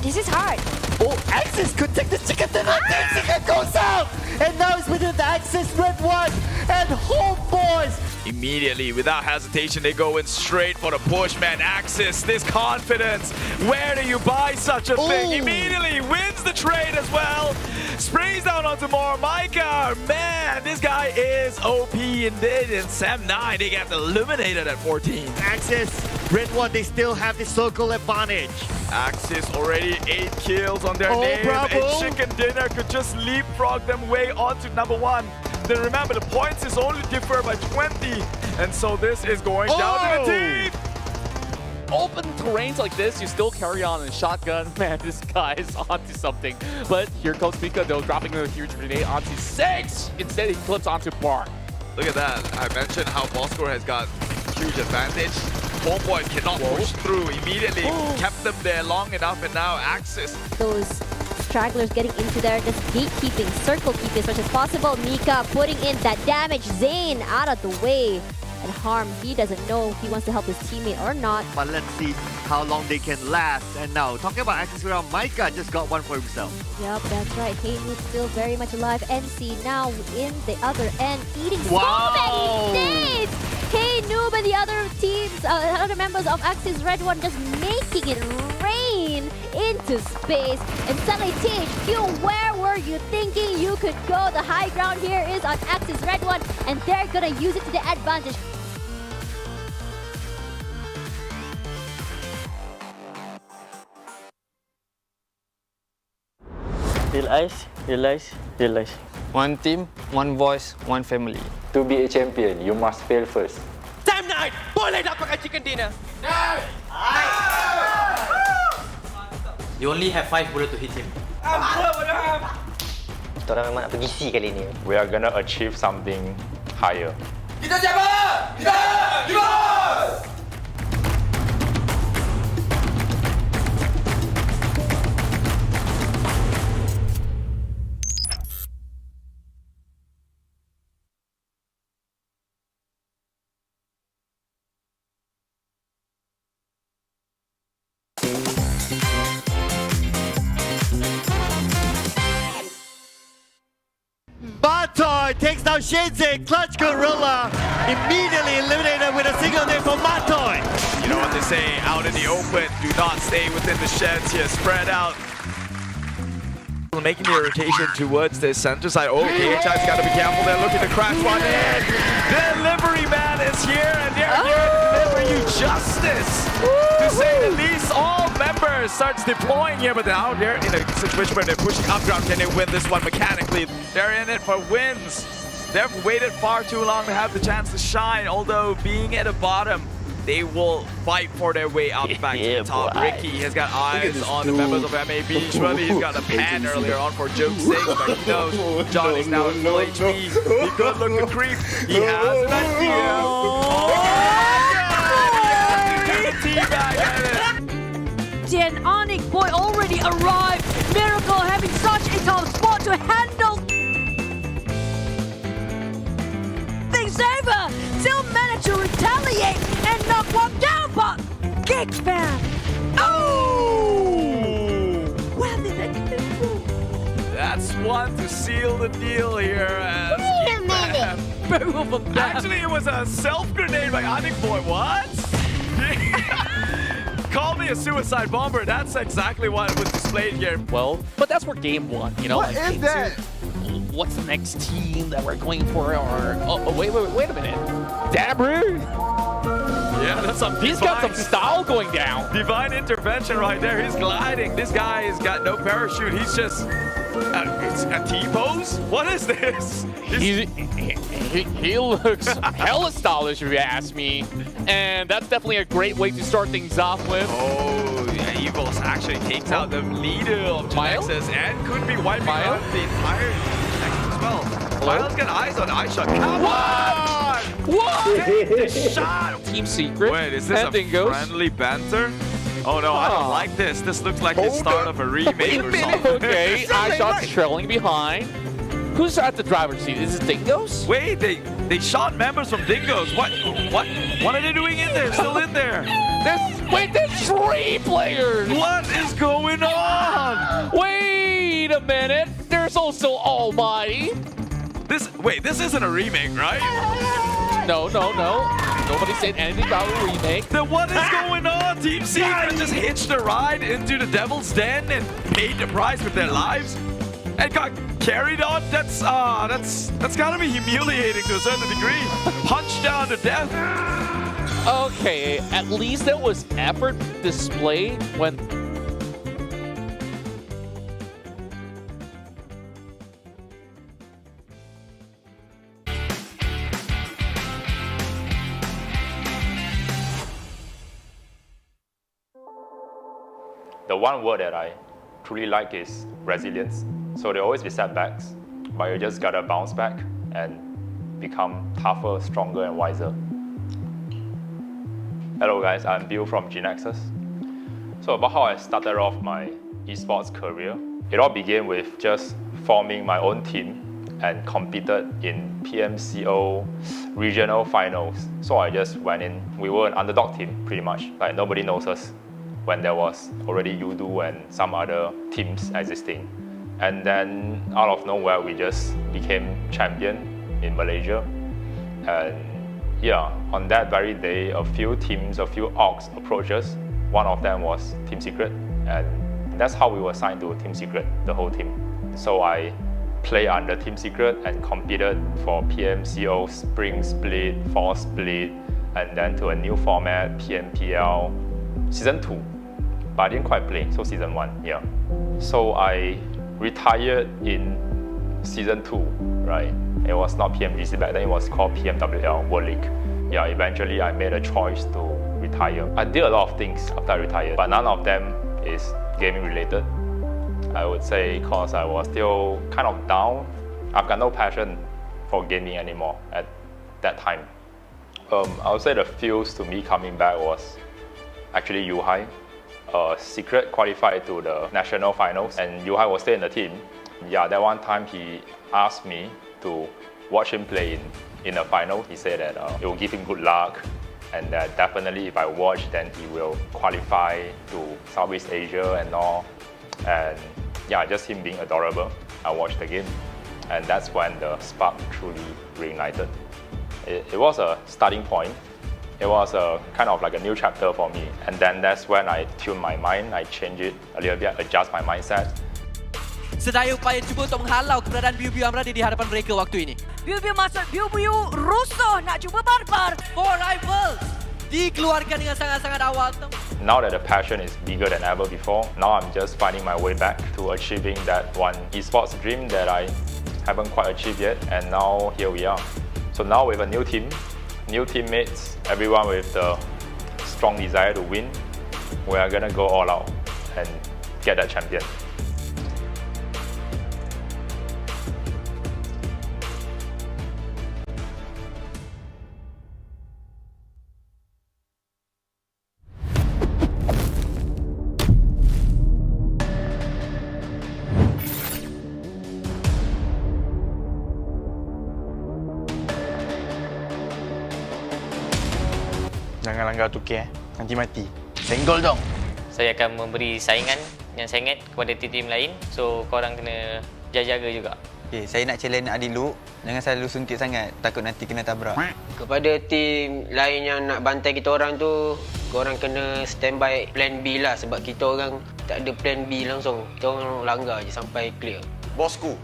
This is hard. Oh, Axis could take the chicken dinner. Chicken goes out. And now it's within the Axis redONE and Homebois. Immediately, without hesitation, they go in straight for the push, man. Axis, this confidence. Where do you buy such a thing? Immediately wins the trade as well. Sprays down onto more. Micah, man, this guy is OP indeed. In Sam 9, they get eliminated at 14. Axis, redONE, they still have the circle advantage. Axis already 8 kills on their name, bravo. and Chicken Dinner could just leapfrog them way onto number 1. Then remember, the points is only differ by 20, and so this is going down to the deep. Open terrains like this, you still carry on in shotgun. Man, this guy is onto something. But here comes Mika, though, dropping a huge grenade onto 6. Instead, he clips onto Bar. Look at that. I mentioned how Bosskur has got huge advantage. Homebois cannot push through immediately. Kept them there long enough, and now Axis. Those stragglers getting into there, just gatekeeping, circle keeping as much as possible. Mika putting in that damage. Zane out of the way. And Harm, he doesn't know if he wants to help his teammate or not. But let's see how long they can last. And now, talking about Axis around, Micah just got one for himself. Yep, that's right. Hayden's still very much alive. NC now in the other end, eating so many nades! Hey, Noob and the other teams, other members of Axis redONE just making it rain into space. And suddenly, THQ, where were you thinking you could go? The high ground here is on Axis redONE, and they're gonna use it to their advantage. Realize. One team, one voice, one family. To be a champion, you must fail first. Time 9! Boleh dapatkan chicken dinner! You only have 5 bullets to hit him. Kita orang memang nak pergi C kali ni. We are gonna achieve something higher. Kita siapa? Kita! Dingoz! Matoy takes down Shadesy, clutch Guerilla, immediately eliminated with a single name for Matoy. You know what they say, out in the open, do not stay within the sheds here, spread out. Making the rotation towards the center side. Oh, KHI's got to be careful, they're looking to crash one in. Delivery man is here, and they're here to deliver you justice. To say the least, all members starts deploying here, but now they're in a situation where they're pushing up ground. Can they win this one mechanically? They're in it for wins. They've waited far too long to have the chance to shine, although being at the bottom, they will fight for their way out back to the top. Ricky has got eyes on the members of MAB. Surely he's got a pan earlier on for joke's sake, but he knows John is now at full HP. He could look to creep. He has an idea. Tien Onyx boy already arrived. Miracle having such a tough spot to handle things over. Still managed to retaliate and knock one down, but Geek fan. Oh! That's one to seal the deal here. As Wait a minute. Actually, it was a self-grenade by Homebois. What? Call me a suicide bomber. That's exactly what was displayed here. Well, but that's for game one, you know? What is that? What's the next team that we're going for? Or wait a minute. Dabru? Yeah, that's some. He's got some style going down. Divine intervention right there. He's gliding. This guy has got no parachute. He's just a T-pose. What is this? He looks hella stylish, if you ask me. And that's definitely a great way to start things off with. Oh, yeah, EVOS actually takes out the leader of GENEXUS and could be wiping out the entire GENEXUS as well. Miles got eyes on iShot. Come on! What? Take the shot! Team Secret. Wait, is this a Dingoz. friendly banter? Oh no, I don't like this. This looks like the start of a remake or something. Okay, iShot's trailing behind. Who's at the driver's seat? Is it Dingoz? Wait, they shot members from Dingoz. What are they doing in there? Still in there? There's 3 players! What is going on? Wait a minute. There's also ALMGHTY. This isn't a remake, right? No. Nobody said anything about a remake. Then what is going on? Team Secret just hitched a ride into the Devil's Den and paid the price with their lives and got carried on. That's gotta be humiliating to a certain degree. Punched down to death. Okay, at least there was effort displayed when... The one word that I truly like is resilience. So there always be setbacks, but you just gotta bounce back and become tougher, stronger, and wiser. Hello guys, I'm Bill from GENEXUS. So about how I started off my esports career, it all began with just forming my own team and competed in PMCO regional finals. So I just went in. We were an underdog team, pretty much. Like nobody knows us when there was already Yoodo and some other teams existing. And then out of nowhere, we just became champion in Malaysia. And yeah, on that very day, a few orgs approached us. One of them was Team Secret, and that's how we were signed to Team Secret, the whole team. So I played under Team Secret and competed for PMCO Spring Split, Fall Split, and then to a new format, PMPL Season 2. But I didn't quite play, so Season 1, yeah. So I retired in Season 2, right? It was not PMGC back then, it was called PMWL World League. Yeah, eventually I made a choice to retire. I did a lot of things after I retired, but none of them is gaming related. I would say because I was still kind of down. I've got no passion for gaming anymore at that time. I would say the fuse to me coming back was actually Yuhai. Secret qualified to the national finals and Yuhai was still in the team. Yeah, that one time he asked me to watch him play in the final. He said that it will give him good luck and that definitely if I watch then he will qualify to Southeast Asia and all. And yeah, just him being adorable. I watched the game and that's when the spark truly reignited. It was a starting point. It was a kind of like a new chapter for me. And then that's when I tuned my mind, I changed it a little bit, adjust my mindset. Sedaya upaya cuba untuk menghalau keberadaan Biu-Biu Amradi di hadapan mereka waktu ini. Biu-Biu masuk, Biu-Biu rusuh nak cuba barbar. For rivals dikeluarkan dengan sangat-sangat awal. Now that the passion is bigger than ever before, now I'm just finding my way back to achieving that one esports dream that I haven't quite achieved yet. And now here we are. So now with a new team, new teammates, everyone with the strong desire to win, we are gonna go all out and get that champion. Jangan langgar tukar nanti mati. Senggol dong. saya akan memberi saingan yang sangat kepada tim-tim lain. So korang kena jaga juga. Okay, saya nak challenge Adilu, jangan selalu suntik sangat, takut nanti kena tabrak. Kepada tim lain yang nak bantai kita orang tu, korang kena standby plan B lah sebab kita orang tak ada plan B langsung. Kita orang langgar je sampai clear. Bossku,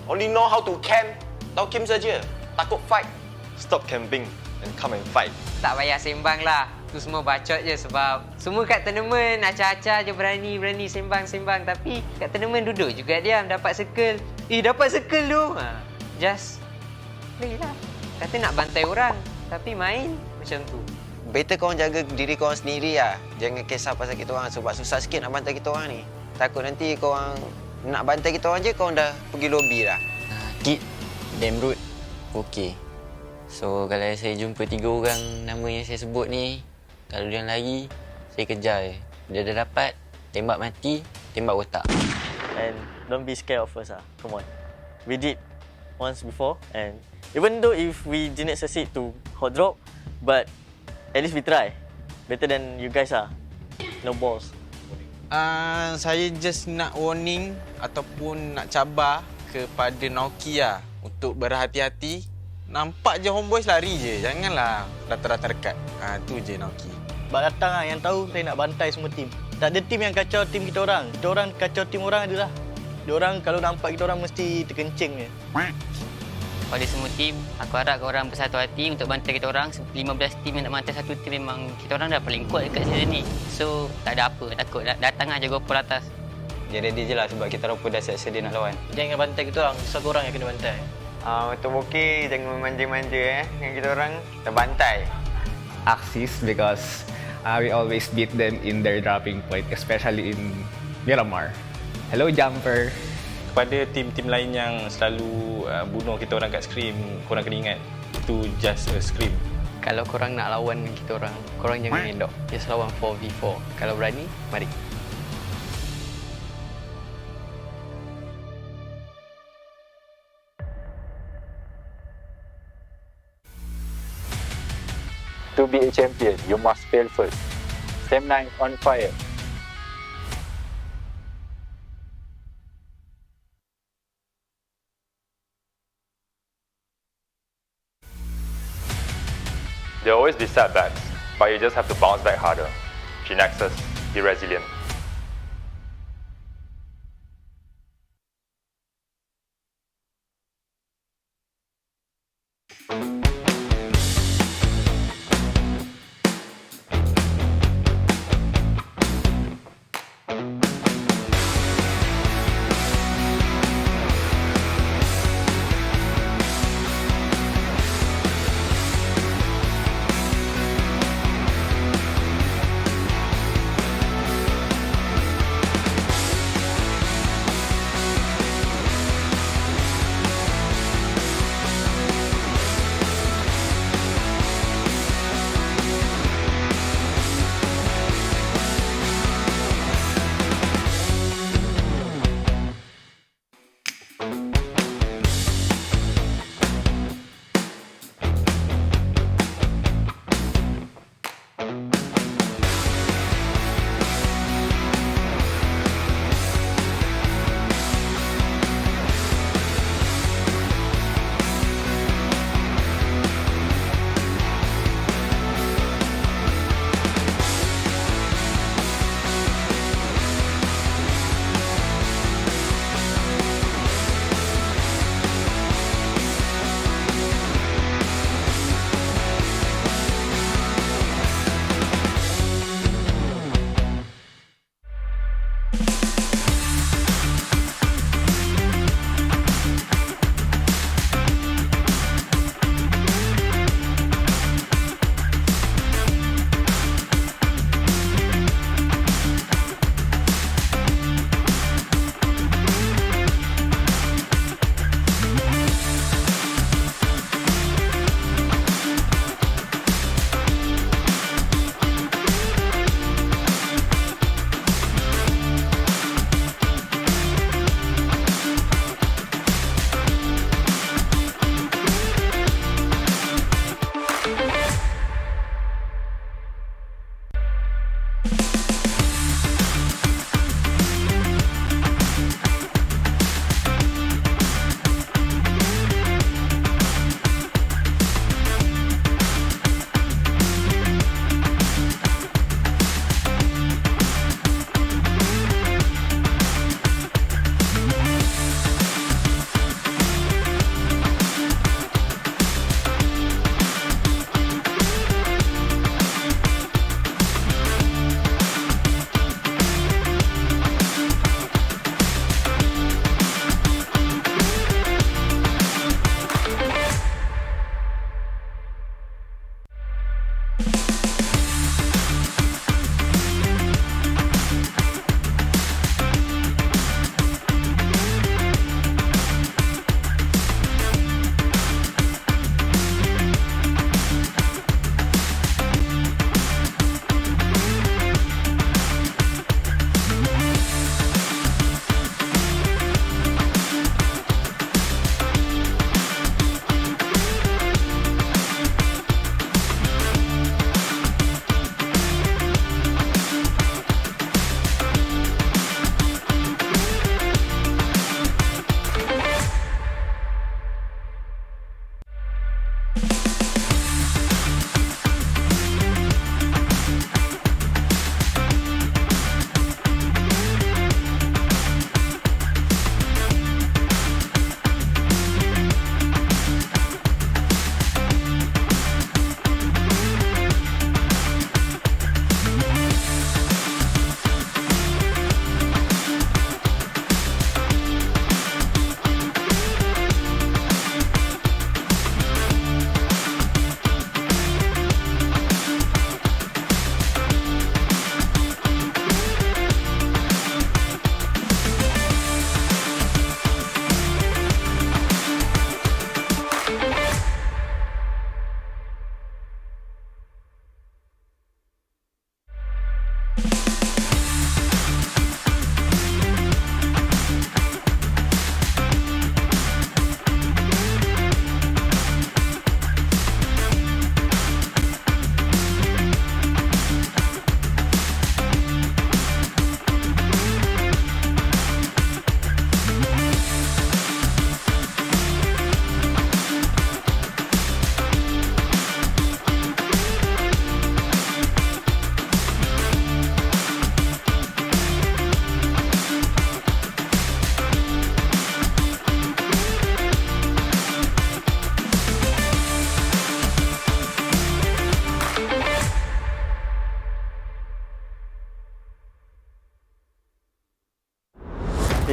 only know how to camp, tahu camp saja. Takut fight. Stop camping and come and fight. Tak payah sembang lah. Tu semua bacot je sebab semua kat tournament acah-acah je berani sembang-sembang, tapi kat tournament duduk juga diam dapat circle. Dapat circle tu. Just play lah. Kata nak bantai orang tapi main macam tu. Better korang jaga diri korang sendiri lah. Jangan kisah pasal kita orang sebab susah sikit nak bantai kita orang ni. Takut nanti korang nak bantai kita orang je korang dah pergi lobby dah. Geek, Damroot, okey. So kalau saya jumpa 3 orang nama yang saya sebut ni, kalau dia lari, saya kejar je. Dia dah dapat, tembak mati, tembak otak. And don't be scared of us. Come on. We did once before, and even though if we didn't succeed to hot drop, but at least we try. Better than you guys are. No balls. Saya just nak warning ataupun nak cabar kepada Noki lah untuk berhati-hati. Nampak je Homebois lari je. Janganlah rata-rata dekat. Tu je Noki. Bak datang lah yang tahu saya nak bantai semua tim. Tak ada tim yang kacau tim kita orang. Kita orang kacau tim orang adalah. Diorang kalau nampak kita orang mesti terkencing je. Pada semua tim, aku harap korang bersatu hati untuk bantai kita orang. 15 tim yang nak bantai satu tim, memang kita orang dah paling kuat dekat season ni. So tak ada apa, takut datang aja gopol atas. Dia ready je lah sebab kita orang pun dah siap sedia nak lawan. Jangan bantai kita orang, so korang yang kena bantai. Untuk Boki, jangan memanja-manja dengan kita orang. Kita bantai. Axis because we always beat them in their dropping point, especially in Miramar. Hello Jumper. Kepada tim-tim lain yang selalu bunuh kita orang kat scrim, korang kena ingat, itu just a scrim. Kalau korang nak lawan kita orang, korang jangan elok. Just lawan 4v4. Kalau berani, mari. To be a champion, you must fail first. Stem 9 on fire. There will always be setbacks, but you just have to bounce back harder. GENEXUS, be resilient.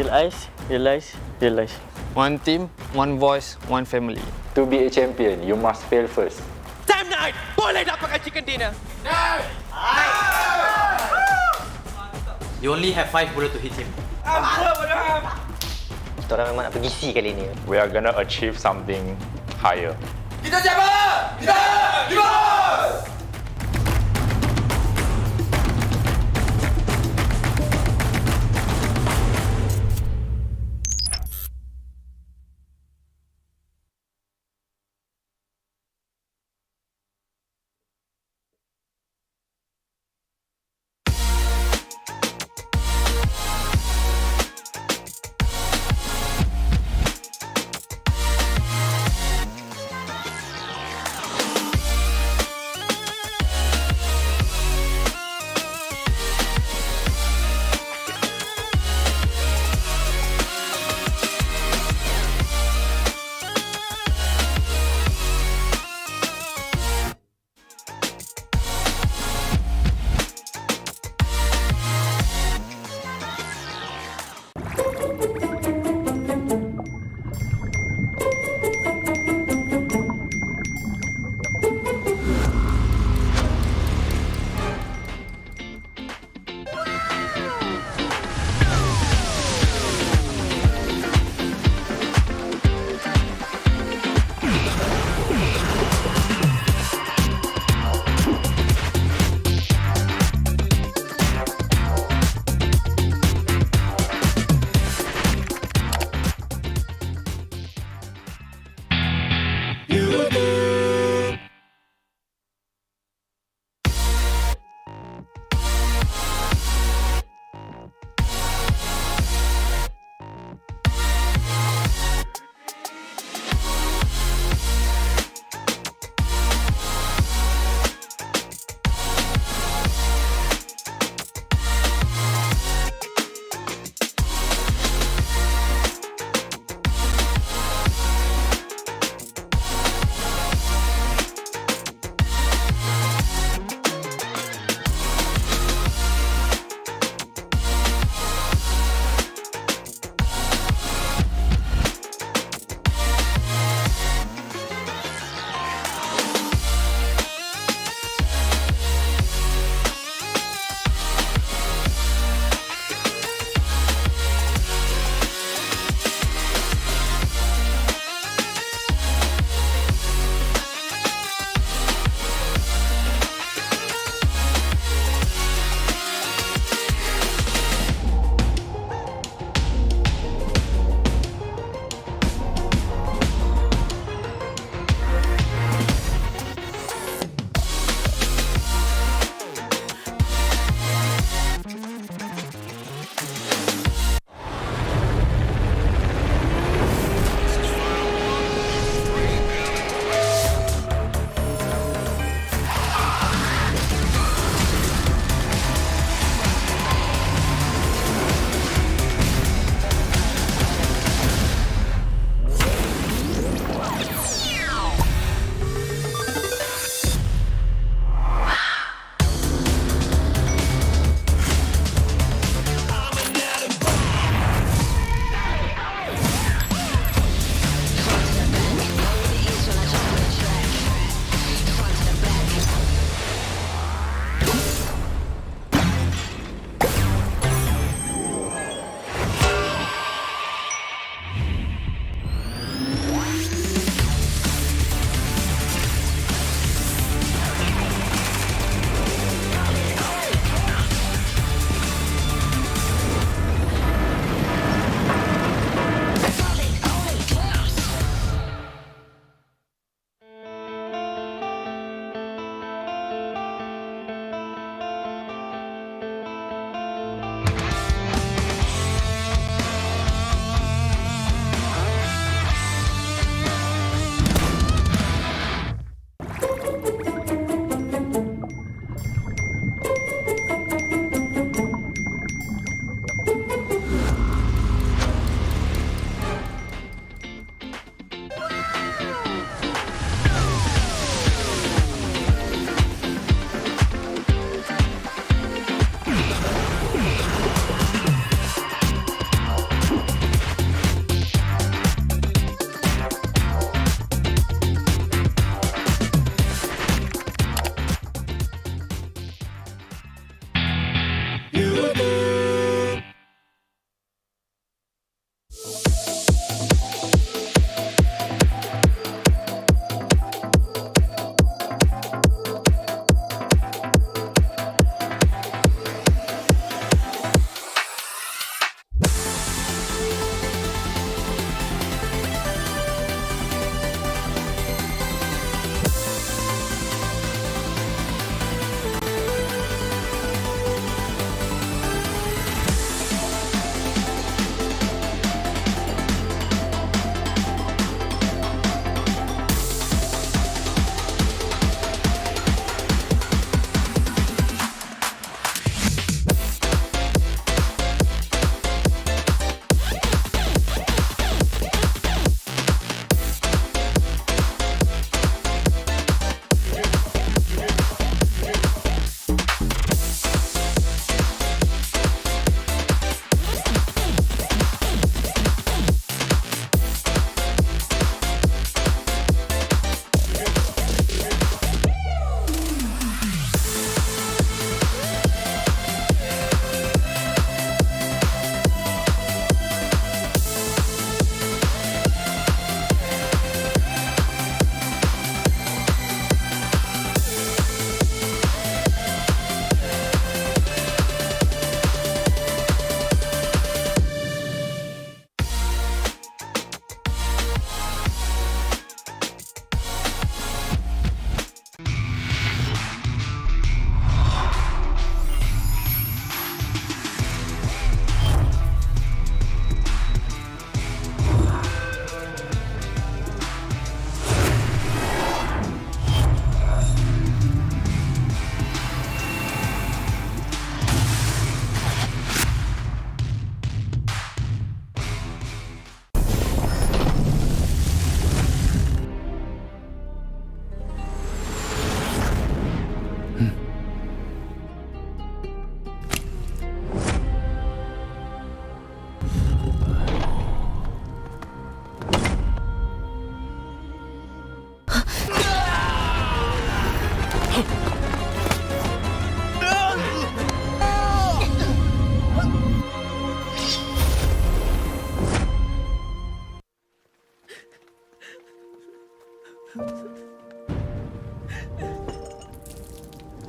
realize. One team, one voice, one family. To be a champion, you must fail first. Time night! Boleh dapatkan chicken dinner! You only have 5 bullet to hit him. Kita orang memang nak pergi C kali ni. We are gonna achieve something higher. Kita siapa? Kita! Dingoz!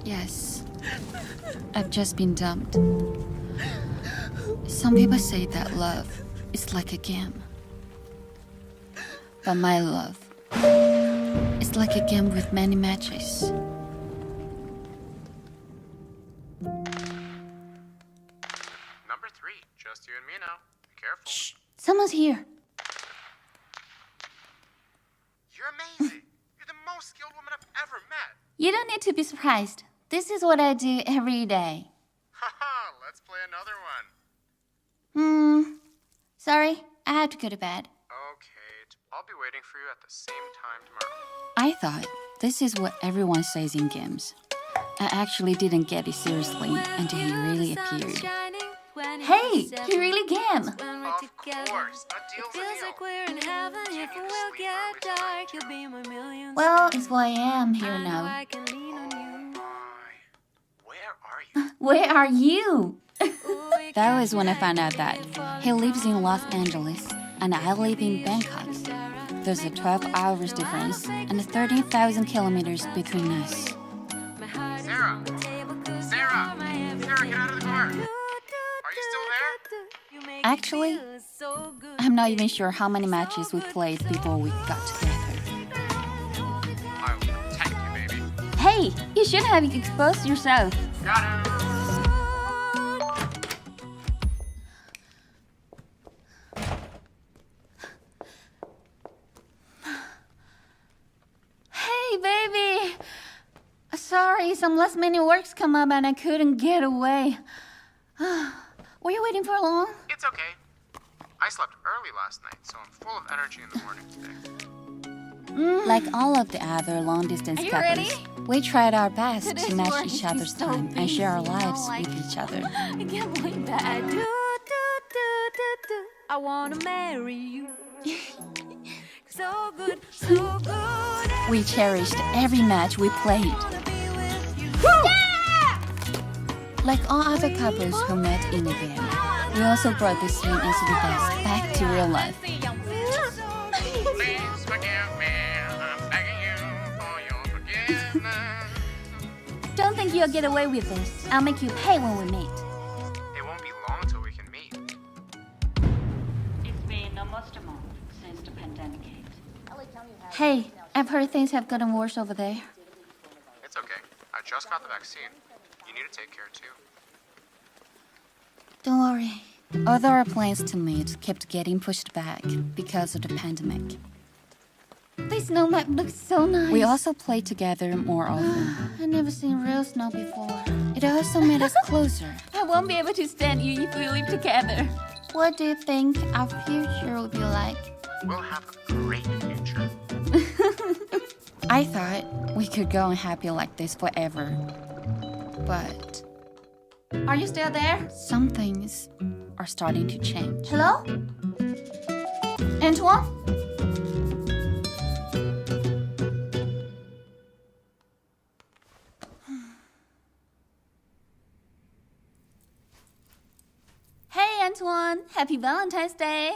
Yes, I've just been dumped. Some people say that love is like a game. But my love is like a game with many matches. Number 3, just you and me now. Be careful. Shh, someone's here. You're amazing. You're the most skilled woman I've ever met. You don't need to be surprised. This is what I do every day. Haha, let's play another one. Sorry, I have to go to bed. Okay, I'll be waiting for you at the same time tomorrow. I thought this is what everyone says in games. I actually didn't get it seriously until he really appeared. Hey, he really can! Of course, a deal's a deal. Well, it's why I am here now. Where are you? That was when I found out that he lives in Los Angeles and I live in Bangkok. There's a 12 hours difference and 13,000 kilometers between us. Sarah! Sarah! Sarah, get out of the car! Are you still there? Actually, I'm not even sure how many matches we played before we got together. I'll protect you, baby. Hey, you shouldn't have exposed yourself. Got it! Hey, baby! Sorry, some last minute works come up and I couldn't get away. Were you waiting for long? It's okay. I slept early last night, so I'm full of energy in the morning today. Like all of the other long-distance couples, we tried our best to match each other's time and share our lives with each other. I can't believe that. I wanna marry you. So good, so good. We cherished every match we played. Like all other couples who met in the game, we also brought the same NCT dance back to real life. Don't think you'll get away with this. I'll make you pay when we meet. It won't be long till we can meet. It's been almost a month since the pandemic hit. Hey, I've heard things have gotten worse over there. It's okay. I just got the vaccine. You need to take care too. Don't worry. Although our plans to meet kept getting pushed back because of the pandemic. This snow map looks so nice. We also play together more often. I've never seen real snow before. It also made us closer. I won't be able to stand you if we live together. What do you think our future will be like? We'll have a great future. I thought we could go on happy like this forever. But Are you still there? some things are starting to change. Hello? Antoine? Hey, Antoine. Happy Valentine's Day.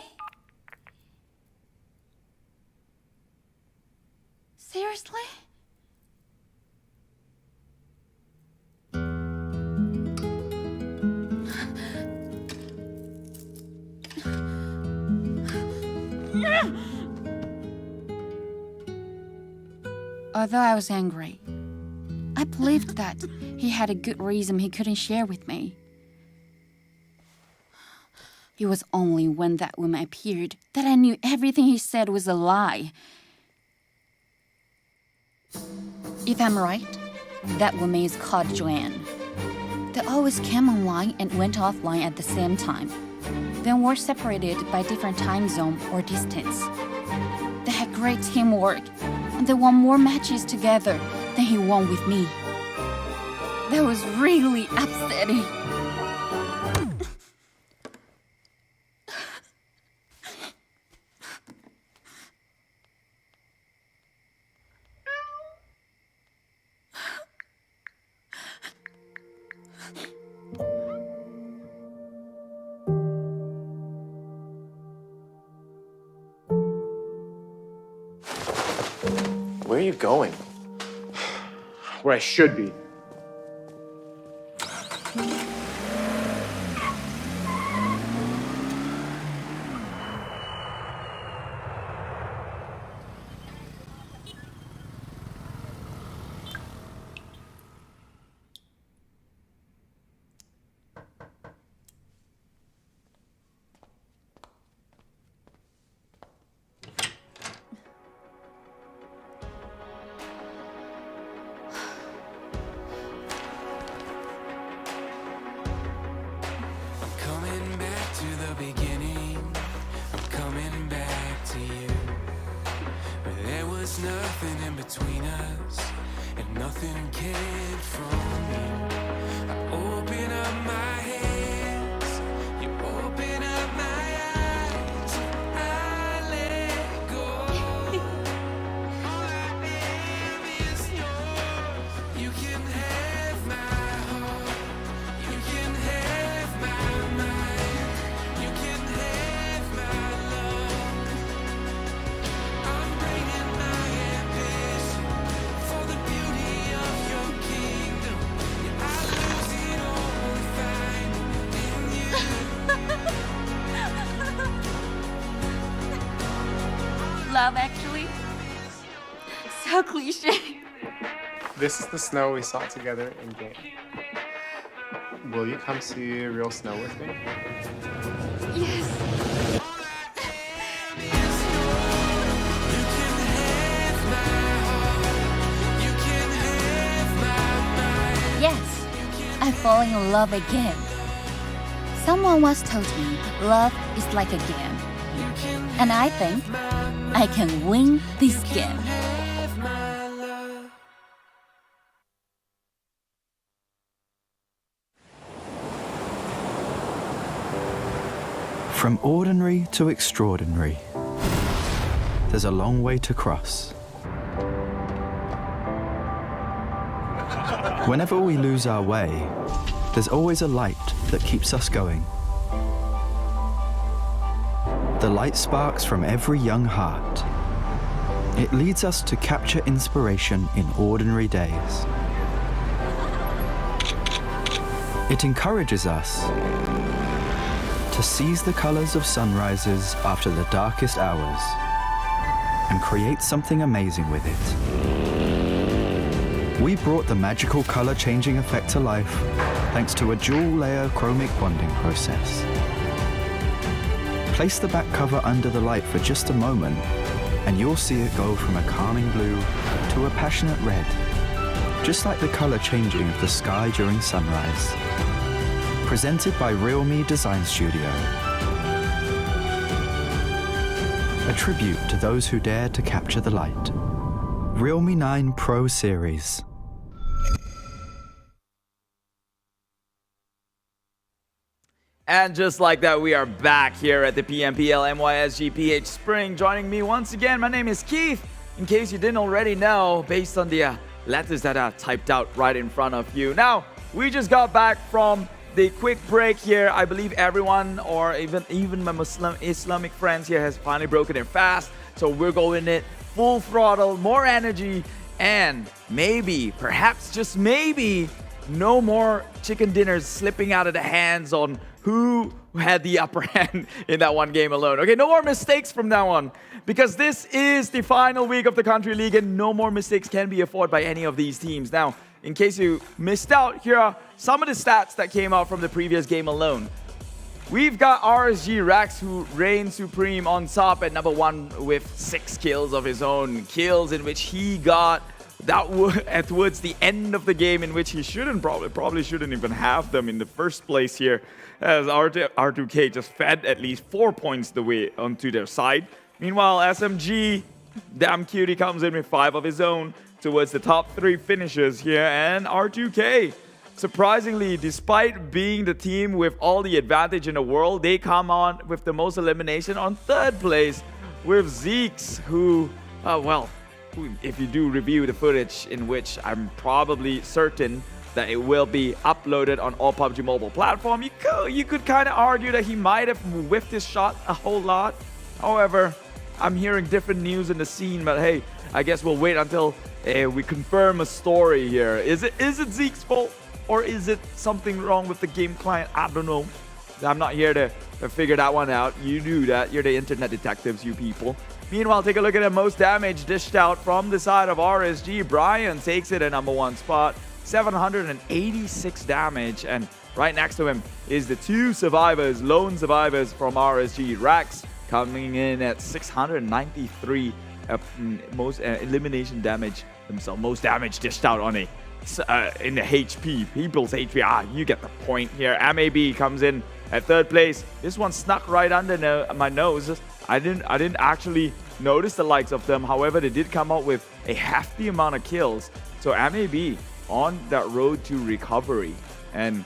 Seriously? Although I was angry, I believed that he had a good reason he couldn't share with me. It was only when that woman appeared that I knew everything he said was a lie. If I'm right, that woman is called Joanne. They always came online and went offline at the same time, then were separated by different time zone or distance. They had great teamwork, and they won more matches together than he won with me. That was really upsetting. Where are you going? Where I should be. Nothing in between us, and nothing came from you. I open up my hands, you open up my eyes, I let go. All I am is yours. You can have my heart, you can have my mind, you can have my love. I'm bringing my for the beauty of your kingdom. Yeah, I lose it all and find in you. Love, actually. So cliche. This is the snow we saw together in game. Will you come see real snow with me? Yes. Yes, I'm falling in love again. Someone once told me love is like a game. And I think I can win this game. From ordinary to extraordinary, there's a long way to cross. Whenever we lose our way, there's always a light that keeps us going. The light sparks from every young heart. It leads us to capture inspiration in ordinary days. It encourages us to seize the colors of sunrises after the darkest hours and create something amazing with it. We brought the magical color changing effect to life thanks to a dual layer chromic bonding process. Place the back cover under the light for just a moment and you'll see it go from a calming blue to a passionate red, just like the color changing of the sky during sunrise. Presented by RealMe Design Studio. A tribute to those who dare to capture the light. Realme 9 Pro Series. And just like that, we are back here at the PMPL MYSGPH Spring. Joining me once again, my name is Keith. In case you didn't already know, based on the letters that are typed out right in front of you. Now, we just got back from the quick break here. I believe everyone, or even my Muslim Islamic friends here, has finally broken their fast. So we're going it full throttle, more energy, and maybe, perhaps just maybe, no more chicken dinners slipping out of the hands on who had the upper hand in that one game alone. Okay, no more mistakes from now on, because this is the final week of the Country League and no more mistakes can be afforded by any of these teams. Now, in case you missed out, here are some of the stats that came out from the previous game alone. We've got RSG Rax, who reigns supreme on top at number 1 with 6 kills of his own. Kills in which he got that towards the end of the game, in which he probably shouldn't even have them in the first place here, as R2K just fed at least 4 points the way onto their side. Meanwhile, SMG, damn cutie, comes in with 5 of his own towards the top 3 finishers here, and R2K, surprisingly, despite being the team with all the advantage in the world, they come on with the most elimination on 3rd place with Zeeks, who, if you do review the footage, in which I'm probably certain that it will be uploaded on all PUBG Mobile platform, you could kind of argue that he might have whiffed his shot a whole lot. However, I'm hearing different news in the scene, but hey, I guess we'll wait until we confirm a story here. Is it Zeke's fault, or is it something wrong with the game client? I don't know. I'm not here to figure that one out. You do that. You're the internet detectives, you people. Meanwhile, take a look at the most damage dished out from the side of RSG. Brian takes it at number 1 spot, 786 damage, and right next to him is the 2 survivors, lone survivors from RSG. Rax coming in at 693 most elimination damage himself, most damage dished out on in the HP, people's HP. You get the point here. MAB comes in at 3rd place. This one snuck right under my nose. I didn't actually notice the likes of them. However, they did come out with a hefty amount of kills. So MAB on that road to recovery. And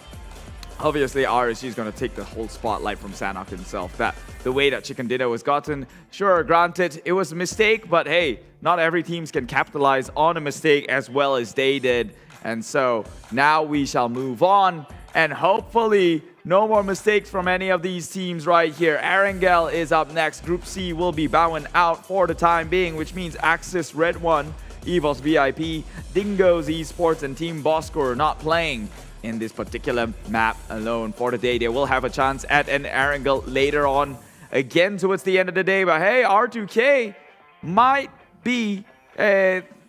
obviously, RSG is going to take the whole spotlight from Sanok himself. The way that Chicken Dinner was gotten, sure, granted, it was a mistake, but hey, not every team can capitalize on a mistake as well as they did. And so now we shall move on, and hopefully no more mistakes from any of these teams right here. Erangel is up next. Group C will be bowing out for the time being, which means Axis redONE, EVOS VIP, Dingoz Esports, and Team Bosskur not playing in this particular map alone for the day. They will have a chance at an Erangel later on, again towards the end of the day. But hey, R2K might be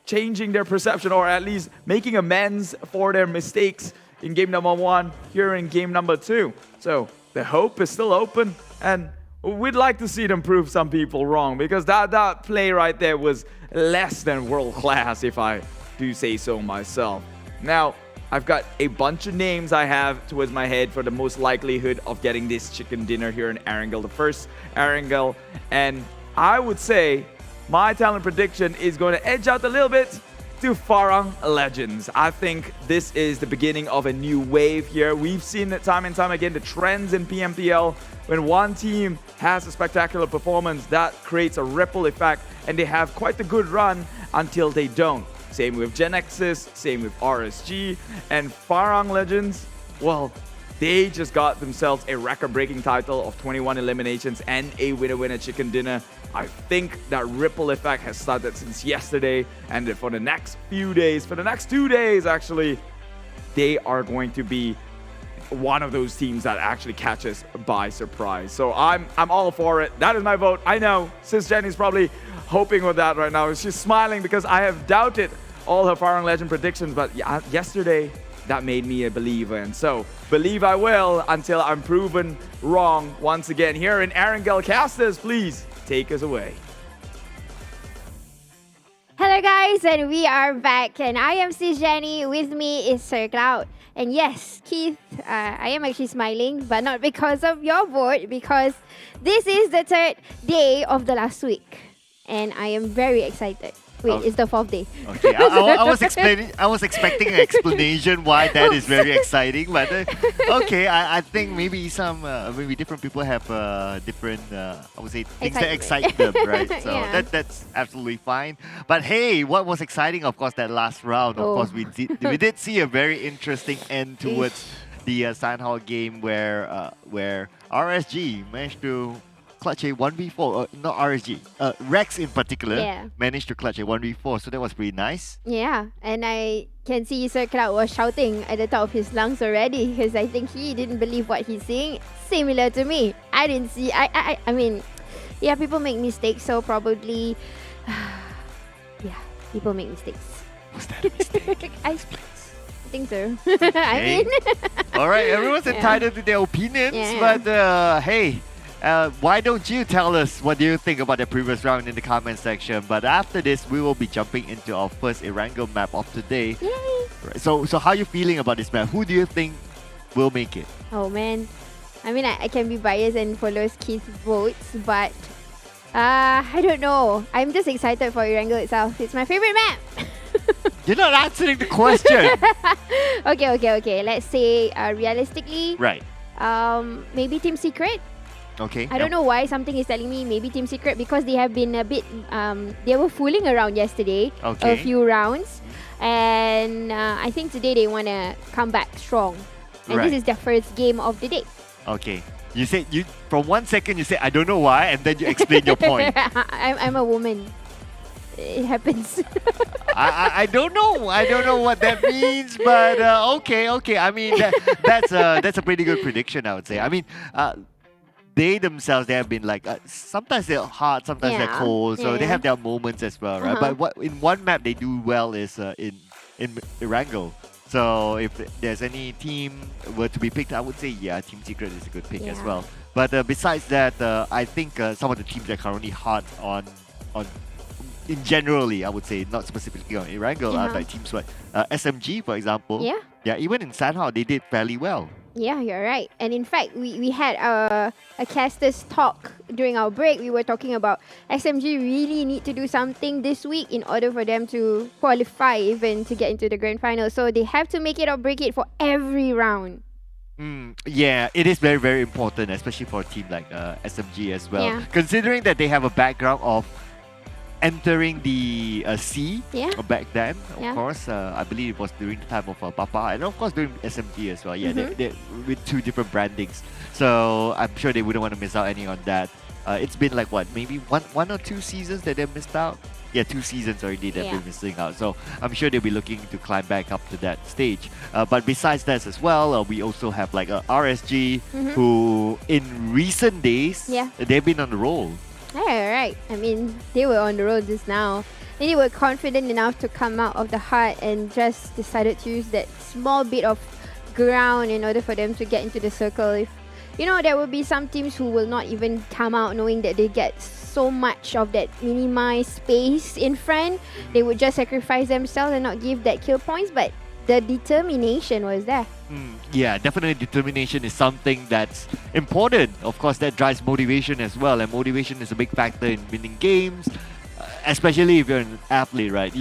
changing their perception, or at least making amends for their mistakes in game number 1 here in game number 2. So the hope is still open, and we'd like to see them prove some people wrong, because that play right there was less than world class, if I do say so myself. Now, I've got a bunch of names I have towards my head for the most likelihood of getting this chicken dinner here in Erangel, the first Erangel, and I would say my talent prediction is going to edge out a little bit to Farang Legends. I think this is the beginning of a new wave here. We've seen it time and time again, the trends in PMPL. When one team has a spectacular performance, that creates a ripple effect, and they have quite a good run until they don't. Same with GENEXUS, same with RSG, and Farang Legends. well, they just got themselves a record-breaking title of 21 eliminations and a winner-winner chicken dinner. I think that ripple effect has started since yesterday, and for the next few days, for the next 2 days actually, they are going to be one of those teams that actually catches by surprise. So I'm all for it. That is my vote. I know Sis Jenny's probably hoping with that right now. She's smiling because I have doubted all her Farang Legend predictions, but yesterday that made me a believer, and so believe I will until I'm proven wrong once again. Here in Erangel Casters, please take us away. Hello guys, and we are back, and I am Sis Jenny. With me is Sir Cloud. And yes, Keith, I am actually smiling, but not because of your vote, because this is the third day of the last week, and I am very excited. Wait, it's the fourth day. Okay, I was expecting an explanation why that is very exciting, but okay, I think maybe maybe different people have different, I would say, things that excite them, right? So Yeah. that's absolutely fine. But hey, what was exciting, of course, that last round. Of course, we did see a very interesting end towards the Sanhao game where RSG managed to clutch a 1v4, not RSG, Rex in particular managed to clutch a 1v4, so that was pretty nice. Yeah, and I can see Sir Cloud was shouting at the top of his lungs already, because I think he didn't believe what he's seeing. Similar to me. I didn't see, I mean, yeah, people make mistakes, so probably, yeah, people make mistakes. Was that a mistake? I think so. I mean. Alright, everyone's entitled to their opinions, but hey, why don't you tell us what do you think about the previous round in the comment section? But after this, we will be jumping into our first Erangel map of today. Yay! Right, so how are you feeling about this map? Who do you think will make it? Oh man, I mean, I can be biased and follow Keith's votes, but I don't know. I'm just excited for Erangel itself. It's my favorite map. You're not answering the question. Okay. Let's say realistically, right? Maybe Team Secret. Okay. I don't know why something is telling me maybe Team Secret, because they have been a bit, they were fooling around yesterday, a few rounds, and I think today they want to come back strong, and this is their first game of the day. Okay. You said from 1 second you said I don't know why, and then you explain your point. I'm a woman. It happens. I don't know. I don't know what that means, but okay. I mean that's a pretty good prediction, I would say. I mean. They themselves, they have been like, sometimes they're hot, sometimes they're cold, so they have their moments as well, right? But what in one map they do well is in Erangel. So if there's any team were to be picked, I would say, Team Secret is a good pick as well. But besides that, I think some of the teams that are currently hot on in generally, I would say, not specifically on Erangel, are like teams like SMG, for example. Yeah, even in Sanhao, they did fairly well. Yeah, you're right. And in fact, we had a casters talk during our break. We were talking about SMG really need to do something this week in order for them to qualify even to get into the grand final. So they have to make it or break it for every round. Yeah, it is very, very important, especially for a team like SMG as well. Yeah. Considering that they have a background of entering the sea back then, of course. I believe it was during the time of Papa, and of course during SMG as well. Yeah, they're with two different brandings. So I'm sure they wouldn't want to miss out any on that. It's been like what, maybe one or two seasons that they missed out? Yeah, 2 seasons already they've been missing out. So I'm sure they'll be looking to climb back up to that stage. But besides that as well, we also have like RSG, who in recent days, they've been on the roll. Yeah, right. I mean, they were on the road just now. And they were confident enough to come out of the hut and just decided to use that small bit of ground in order for them to get into the circle. If you know, there will be some teams who will not even come out knowing that they get so much of that minimized space in front. They would just sacrifice themselves and not give that kill points, but the determination was there. Yeah, definitely determination is something that's important. Of course, that drives motivation as well, and motivation is a big factor in winning games, especially if you're an athlete, right?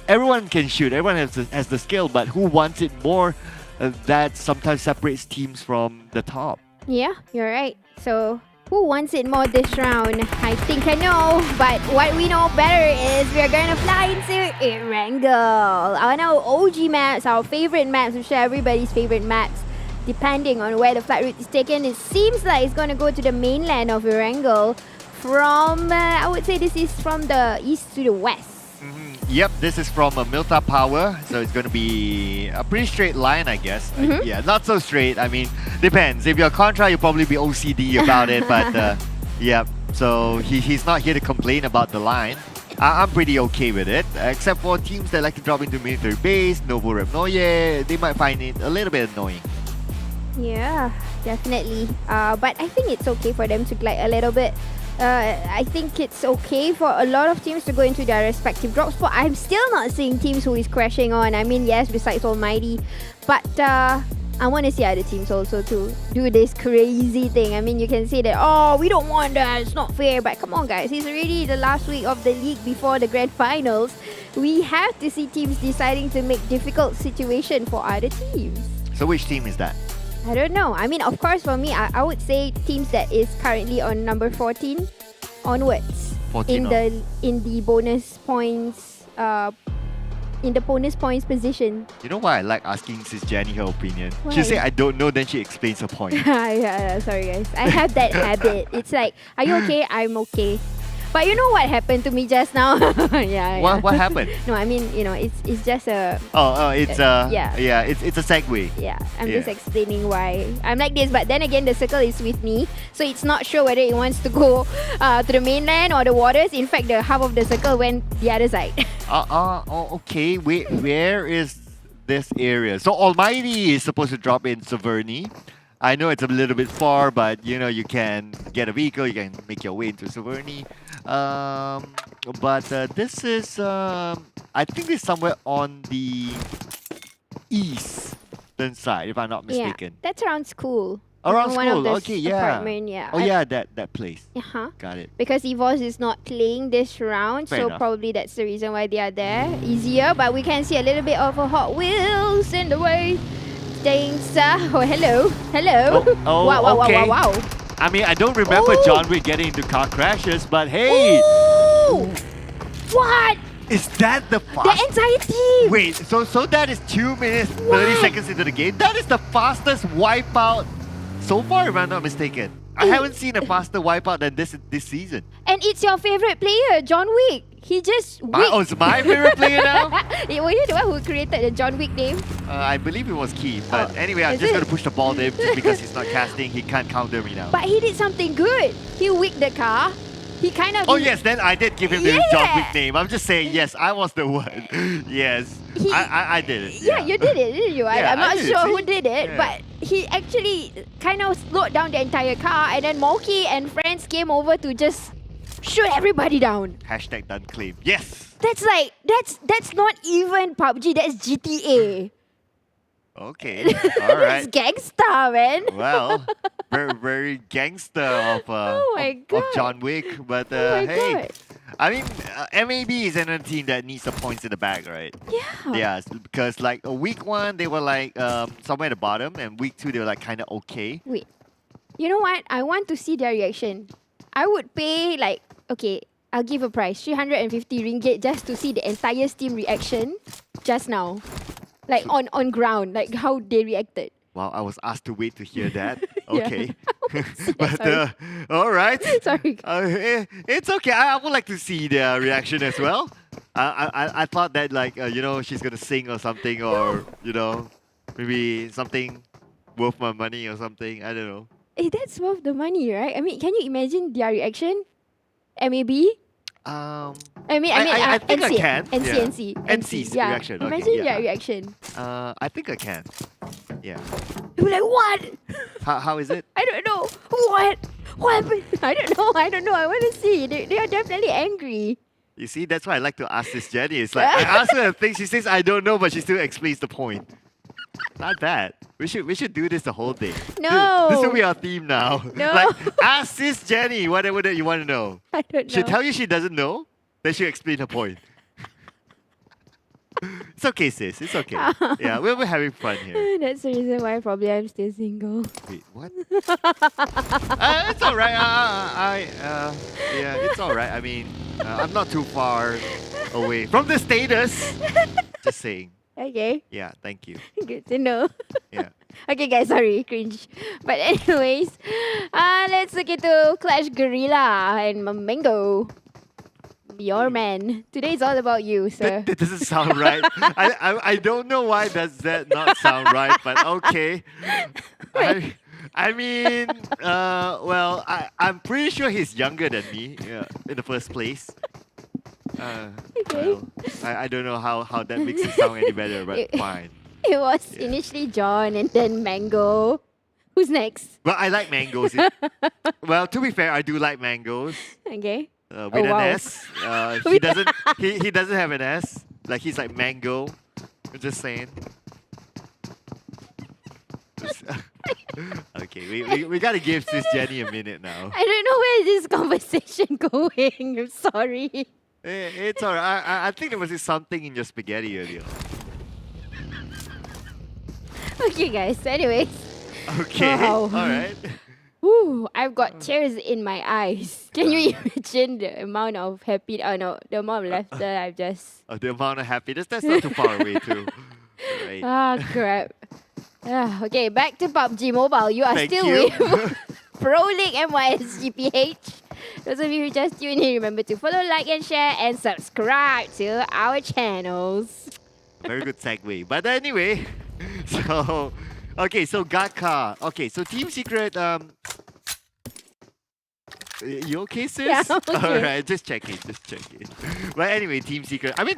Everyone can shoot, everyone has the skill, but who wants it more? That sometimes separates teams from the top. Yeah, you're right. So Who wants it more this round? I think I know, but what we know better is we are going to fly into Erangel. Our now OG maps, our favorite maps, I'm sure everybody's favorite maps. Depending on where the flight route is taken, it seems like it's going to go to the mainland of Erangel from, I would say this is from the east to the west. Yep, this is from Milta Power, so it's going to be a pretty straight line, I guess. Yeah, not so straight. I mean, depends. If you're Contra, you'll probably be OCD about it, but yeah. So he's not here to complain about the line. I'm pretty okay with it, except for teams that like to drop into military base, Novo Repnoye, they might find it a little bit annoying. Yeah, definitely. But I think it's okay for them to glide a little bit. I think it's okay for a lot of teams to go into their respective drop spot. I'm still not seeing teams who is crashing on. I mean, yes, besides ALMGHTY. But I want to see other teams also to do this crazy thing. I mean, you can say that, oh, we don't want that, it's not fair. But come on, guys. It's already the last week of the league before the grand finals. We have to see teams deciding to make difficult situation for other teams. So which team is that? I don't know. I mean, of course, for me, I would say teams that is currently on number 14 onwards 14 in the bonus points position. You know why I like asking Sis Jenny her opinion? Why? She'll say, I don't know, then she explains her point. Yeah, sorry guys. I have that habit. It's like, are you okay? I'm okay. But you know what happened to me just now? What happened? No, I mean, you know, it's just a... it's a segue. Yeah, I'm just explaining why I'm like this. But then again, the circle is with me, so it's not sure whether it wants to go to the mainland or the waters. In fact, the half of the circle went the other side. Okay. Wait, where is this area? So ALMGHTY is supposed to drop in Severny. I know it's a little bit far, but you know, you can get a vehicle, you can make your way into Severny. But this is, I think it's somewhere on the eastern side, if I'm not mistaken. Yeah, that's around school. Around one of school, the okay, yeah. apartment, yeah. Oh yeah, that place. Uh-huh. Got it. Because EVOS is not playing this round, Fair so enough. probably that's the reason why they are there. Easier, but we can see a little bit of a Hot Wheels in the way. Things, oh, hello. Wow. I mean, I don't remember John Wick getting into car crashes, but hey! Ooh. What? Is that the The entire team! Wait, so that is 2 minutes, 30 seconds into the game? That is the fastest wipeout so far, if I'm not mistaken. I haven't seen a faster wipeout than this season. And it's your favorite player, John Wick. He just it's my favorite player now? Were you the one who created the John Wick name? I believe it was Keith, but anyway, I'm just going to push the ball to him just because he's not casting. He can't counter me now. But he did something good. He wicked the car. He kind of... Oh yes, then I did give him the John Wick name. I'm just saying, yes, I was the one. Yes, I did it. Yeah, you did it, didn't you? Yeah, I'm not I did sure it, who see? did it, Yeah. but he actually kind of slowed down the entire car, and then Moki and friends came over to just shoot everybody down. Hashtag done claim. Yes. That's like, that's not even PUBG, that's GTA. Okay. All right. It's gangsta, man. Well, very gangster of of John Wick, but hey, God. I mean, MAB is another team that needs some points in the bag, right? Yeah. Yeah, because like week 1 they were like somewhere at the bottom, and week 2 they were like kind of okay. Wait, you know what? I want to see their reaction. I would pay like, okay, I'll give a price, 350 ringgit just to see the entire Steam reaction just now. Like on ground, like how they reacted. Wow, I was asked to wait to hear that. Yeah. Okay. But all right. Sorry. It's okay. I would like to see their reaction as well. I thought that like you know, she's gonna sing or something, or you know, maybe something worth my money or something. I don't know. Hey, that's worth the money, right? I mean, can you imagine their reaction? MAB? I think I can. NC's reaction. Okay, Imagine their reaction. I think I can. Yeah. You'll be like, what? How is it? I don't know. What happened? I don't know. I want to see. They are definitely angry. You see, that's why I like to ask this Jenny. It's like I ask her a thing, she says I don't know, but she still explains the point. Not bad. We should do this the whole day. No. This will be our theme now. No. Like, ask sis Jenny whatever that you want to know. I don't know. She'll tell you she doesn't know, then she'll explain her point. It's okay, sis. It's okay. Yeah, we're having fun here. That's the reason why probably I'm still single. Wait, what? It's all right. Yeah, it's all right. I mean, I'm not too far away from the status. Just saying. Okay. Yeah, thank you. Good to know. Yeah. Okay, guys, sorry, cringe. But anyways, let's look into Clash Guerilla and Mango. Your man. Today is all about you, sir. That doesn't sound right. I don't know why does that not sound right, but okay. I mean, well, I'm pretty sure he's younger than me in the first place. Okay. Well, I don't know how that makes it sound any better, but fine. It was initially John and then Mango. Who's next? Well, I like mangoes. Well, to be fair, I do like mangoes. Okay. With an S. He doesn't have an S. Like he's like mango. I'm just saying. Okay, we gotta give Sis Jenny a minute now. I don't know where is this conversation going. I'm sorry. It's alright. I think there was just something in your spaghetti earlier. Okay, guys. Anyways. Okay. Wow. Alright. Whew, I've got tears in my eyes. Can you imagine the amount of happy? Oh no, the amount of laughter I've just. Oh, the amount of happiness. That's not too far away too. Right. Ah, crap. Okay, back to PUBG Mobile. You are Thank still you. with Pro League MYSGPH. Those of you who just tuned in, remember to follow, like, and share, and subscribe to our channels. Very good segue. But anyway, so okay, so Gaka. Okay, so Team Secret. You okay, sis? Yeah, I'm okay. Alright, just checking. But anyway, Team Secret. I mean,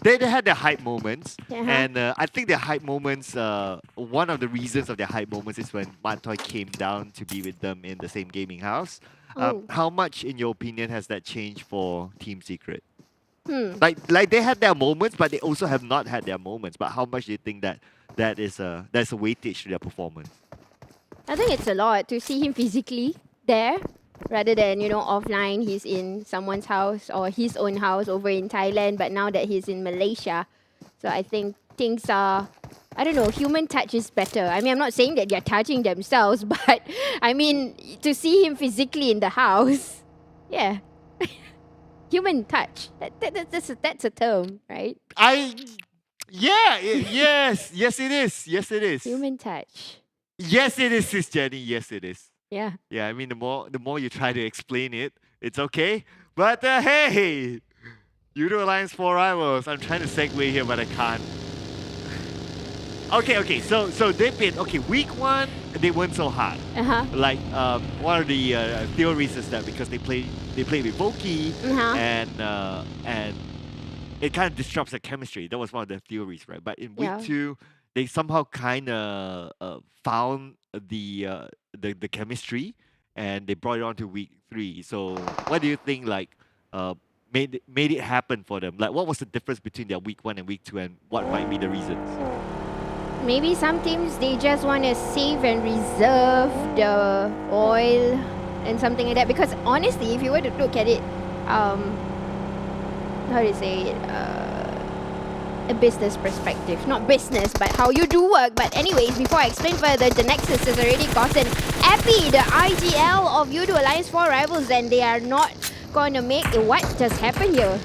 they had their hype moments, and I think their hype moments. One of the reasons of their hype moments is when Mantoy came down to be with them in the same gaming house. How much, in your opinion, has that changed for Team Secret? Like they had their moments, but they also have not had their moments. But how much do you think that's a weightage to their performance? I think it's a lot to see him physically there, rather than, offline, he's in someone's house or his own house over in Thailand, but now that he's in Malaysia. So I think things are, I don't know, human touch is better. I mean, I'm not saying that they're touching themselves, but I mean, to see him physically in the house, yeah. Human touch. That's a term, right? Yes, it is. Human touch. Yes, it is, Sis Jenny. Yes, it is. Yeah. Yeah, I mean, the more you try to explain it, it's okay. But hey, Yoodo Alliance 4 Rivals. I'm trying to segue here, but I can't. Okay. So they've been Week 1, they weren't so hard. Like one of the theories is that because they played with Voki, and it kind of disrupts the chemistry. That was one of the theories, right? But in Week 2, they somehow kind of found the chemistry, and they brought it on to Week 3. So what do you think made it happen for them? Like, what was the difference between their Week 1 and Week 2, and what might be the reasons? Maybe some teams, they just want to save and reserve the oil and something like that. Because honestly, if you were to look at it, how do you say it? A business perspective. Not business, but how you do work. But anyways, before I explain further, GENEXUS has already gotten Epi, the IGL of Yoodo Alliance 4 Rivals, and they are not going to make... What just happened here?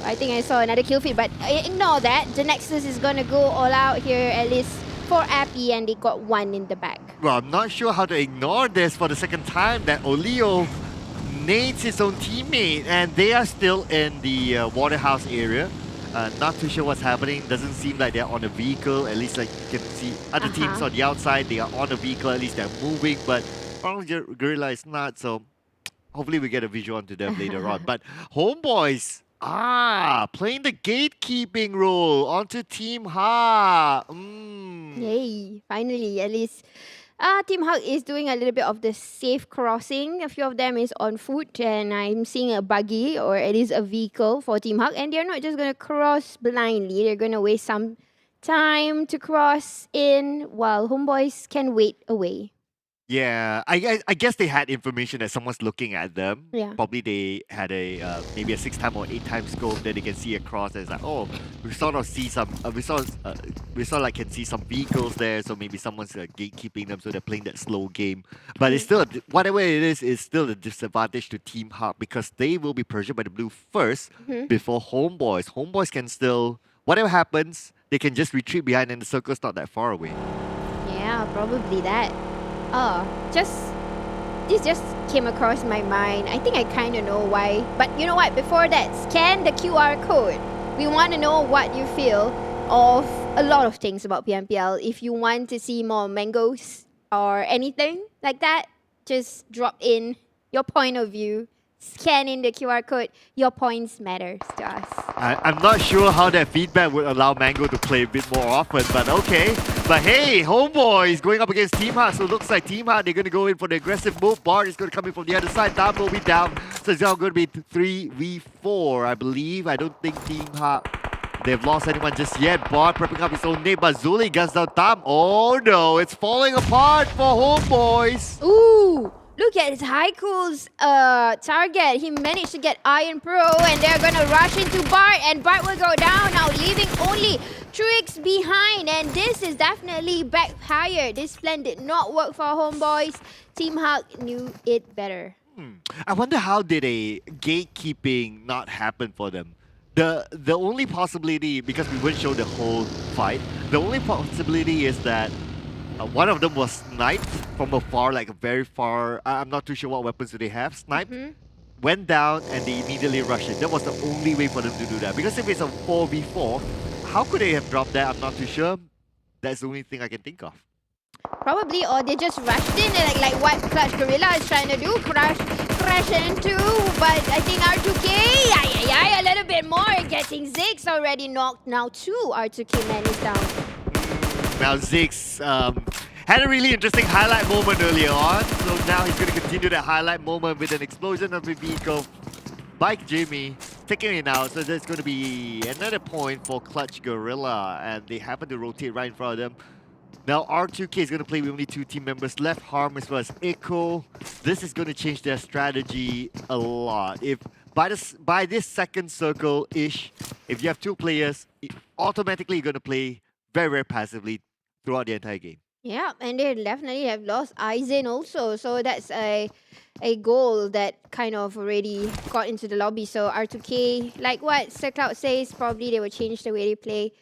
I think I saw another kill feed, but ignore that. GENEXUS is going to go all out here, at least for Epi, and they got one in the back. Well, I'm not sure how to ignore this for the second time, that Olio nades his own teammate, and they are still in the waterhouse area. Not too sure what's happening. Doesn't seem like they're on a vehicle. At least like you can see other teams on the outside. They are on a vehicle. At least they're moving. But Guerilla is not. So hopefully we get a visual onto them later on. But Homebois, playing the gatekeeping role onto Team Ha. Yay! Finally, at least. Team Hug is doing a little bit of the safe crossing. A few of them is on foot, and I'm seeing a buggy or at least a vehicle for Team Hug. And they're not just going to cross blindly. They're going to waste some time to cross in while Homebois can wait away. Yeah, I guess they had information that someone's looking at them. Yeah. Probably they had a maybe a 6-time or 8-time scope that they can see across. And it's like, oh, we sort of see some we sort of like can see some vehicles there. So maybe someone's gatekeeping them, so they're playing that slow game. But it's still whatever it is still a disadvantage to Team Hawk because they will be pressured by the blue first before Homebois. Homebois can still whatever happens, they can just retreat behind, and the circle's not that far away. Yeah, probably that. Oh, this just came across my mind. I think I kind of know why. But you know what? Before that, scan the QR code. We want to know what you feel of a lot of things about PMPL. If you want to see more mangoes or anything like that, just drop in your point of view. Scan in the QR code. Your points matters to us. I'm not sure how that feedback would allow Mango to play a bit more often, but okay. But hey, Homeboy is going up against Team Hawk, so it looks like Team Hawk, they're going to go in for the aggressive move. Bart is going to come in from the other side. Dam will be down, so it's now going to be 3v4, I believe. I don't think Team Hawk, they've lost anyone just yet. Bart prepping up his own name, but Zuli guns down Tam. Oh no, it's falling apart for Homeboys. Ooh! Look at his Haiku's target. He managed to get Iron Pro, and they're gonna rush into Bart, and Bart will go down now, leaving only Trix behind. And this is definitely backfired. This plan did not work for Homeboys. Team Hawk knew it better. I wonder how did a gatekeeping not happen for them? The only possibility, because we wouldn't show the whole fight, the only possibility is that one of them was sniped from afar, like a very far. I'm not too sure what weapons do they have. Sniped, went down, and they immediately rushed it. That was the only way for them to do that. Because if it's a 4v4, how could they have dropped that? I'm not too sure. That's the only thing I can think of. Probably, or they just rushed in, and like what Clutch Guerilla is trying to do, crash into. But I think R2K, a little bit more, getting Ziggs already knocked. Now 2 R2K men is down. Now Ziggs had a really interesting highlight moment earlier on, so now he's going to continue that highlight moment with an explosion of the vehicle by Jimmy, taking it out. So there's going to be another point for Clutch Guerilla, and they happen to rotate right in front of them. Now R2K is going to play with only 2 team members left, Harm as well as Echo. This is going to change their strategy a lot. If by this second circle-ish, if you have 2 players, automatically you're going to play very, very passively throughout the entire game. Yeah, and they definitely have lost Aizen also. So that's a goal that kind of already got into the lobby. So R2K, like what Sir Cloud says, probably they will change the way they play.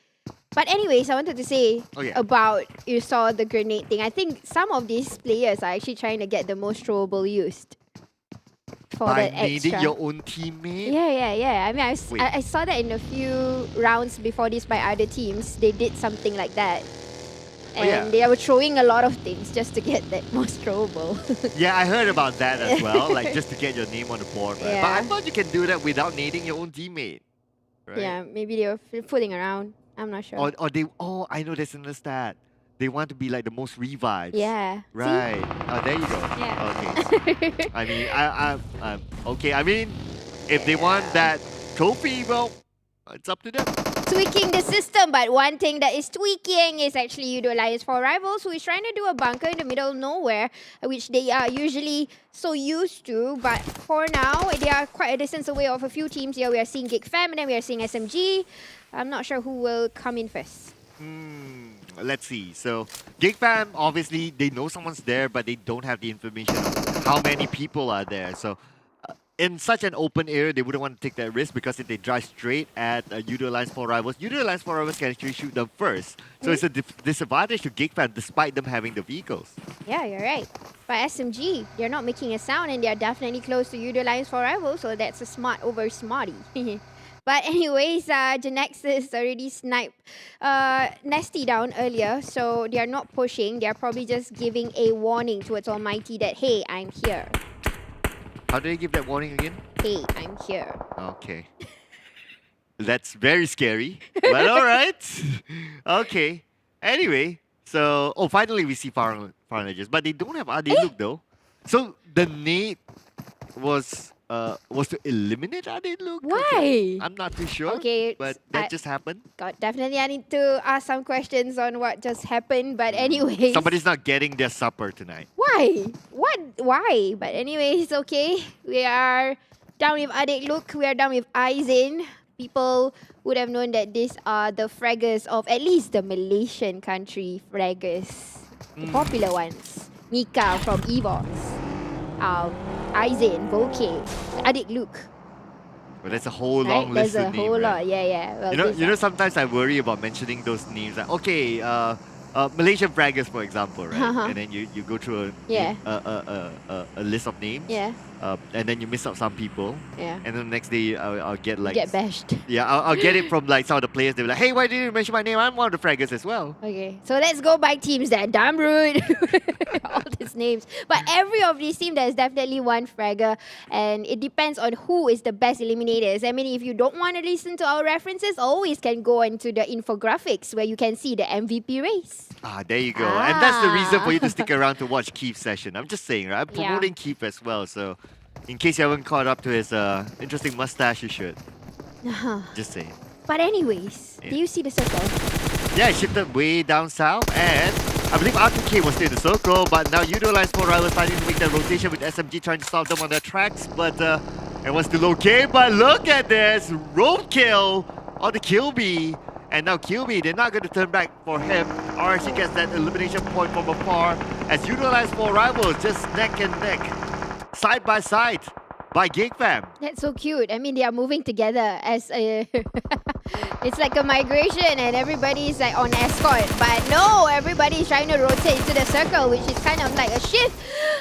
But anyways, I wanted to say about, you saw the grenade thing. I think some of these players are actually trying to get the most throwable used. For by that needing extra. your own teammate? Yeah. I mean, I saw that in a few rounds before this by other teams. They did something like that. And they were throwing a lot of things just to get that most throwable. Yeah, I heard about that as well, like just to get your name on the board. Right? Yeah. But I thought you can do that without needing your own teammate. Right? Yeah, maybe they were fooling around. I'm not sure. Or they, I know there's another stat. They want to be like the most revives. Yeah. Right. See? Oh, there you go. Yeah. Okay. I mean, I'm okay. I mean, if they want that trophy, well, it's up to them. Tweaking the system, but one thing that is tweaking is actually Yoodo Alliance for Rivals, who is trying to do a bunker in the middle of nowhere, which they are usually so used to. But for now, they are quite a distance away of a few teams here. We are seeing Geek Fam, and then we are seeing SMG. I'm not sure who will come in first. Let's see. So, Geek Fam, obviously, they know someone's there, but they don't have the information of how many people are there. So, in such an open area, they wouldn't want to take that risk, because if they drive straight at Yoodo Alliance for Rivals, Yoodo Alliance for Rivals can actually shoot them first. So it's a disadvantage to Geek Fam, despite them having the vehicles. Yeah, you're right. But SMG, they're not making a sound, and they're definitely close to Yoodo Alliance for Rivals, so that's a smart over smarty. But anyways, GENEXUS already sniped Nasty down earlier, so they are not pushing. They are probably just giving a warning towards Almighty that, hey, I'm here. How do they give that warning again? Hey, I'm here. Okay. That's very scary, but alright. Okay. Anyway, so, finally we see Farang edges, but they don't have AD look though. So the nade was was to eliminate Adit Luke. Why? I'm not too sure. Okay, But that just happened. God, definitely I need to ask some questions on what just happened. But anyways. Somebody's not getting their supper tonight. Why? What? Why? But anyways, okay. We are down with Adik Luke. We are down with Aizin. People would have known that these are the fraggers of at least the Malaysian country fraggers. The popular ones. Mika from EVOS. Aizin, Voke, Adik Luke. But there's a whole long list There's of a names. whole Right? lot. Yeah. Well, You know, sometimes I worry about mentioning those names. Like, okay, Malaysian fraggers, for example, right? Uh-huh. And then you go through a list of names. Yeah. And then you miss out some people. Yeah. And then the next day I'll get like... Get bashed. Yeah, I'll get it from like some of the players. They'll be like, hey, why didn't you mention my name? I'm one of the fraggers as well. Okay, so let's go by teams then. Damn rude. All these names. But every of these teams, there's definitely one fragger. And it depends on who is the best eliminators. I mean, if you don't want to listen to our references, always can go into the infographics where you can see the MVP race. There you go. And that's the reason for you to stick around to watch Keith's session. I'm just saying, right? I'm promoting Keith as well. So in case you haven't caught up to his interesting mustache, you should. Just saying. But anyways, do you see the circle? Yeah, it shifted way down south, and I believe R2K was still in the circle, but now Yoodo Alliance 4 rivals starting to make that rotation with SMG trying to stop them on their tracks, but it was still okay. But look at this, roadkill on the Kilby, and now Kilby, they're not going to turn back for him, or he gets that elimination point from afar, as Yoodo Alliance 4 rivals just neck and neck, side by side, by Geek fam. That's so cute. I mean, they are moving together as a... It's like a migration and everybody's like on escort. But no, everybody's trying to rotate into the circle, which is kind of like a shift.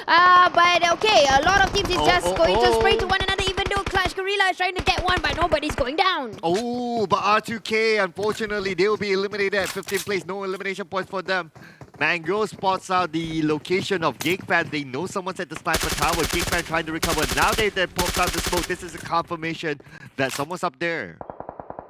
But okay, a lot of teams is just going to spray to one another, even though Clutch Guerilla is trying to get one, but nobody's going down. Oh, but R2K, unfortunately, they will be eliminated at 15th place. No elimination points for them. Mango spots out the location of Geek fan. They know someone's at the sniper tower. Geek fan trying to recover. Now they popped out the smoke. This is a confirmation that someone's up there.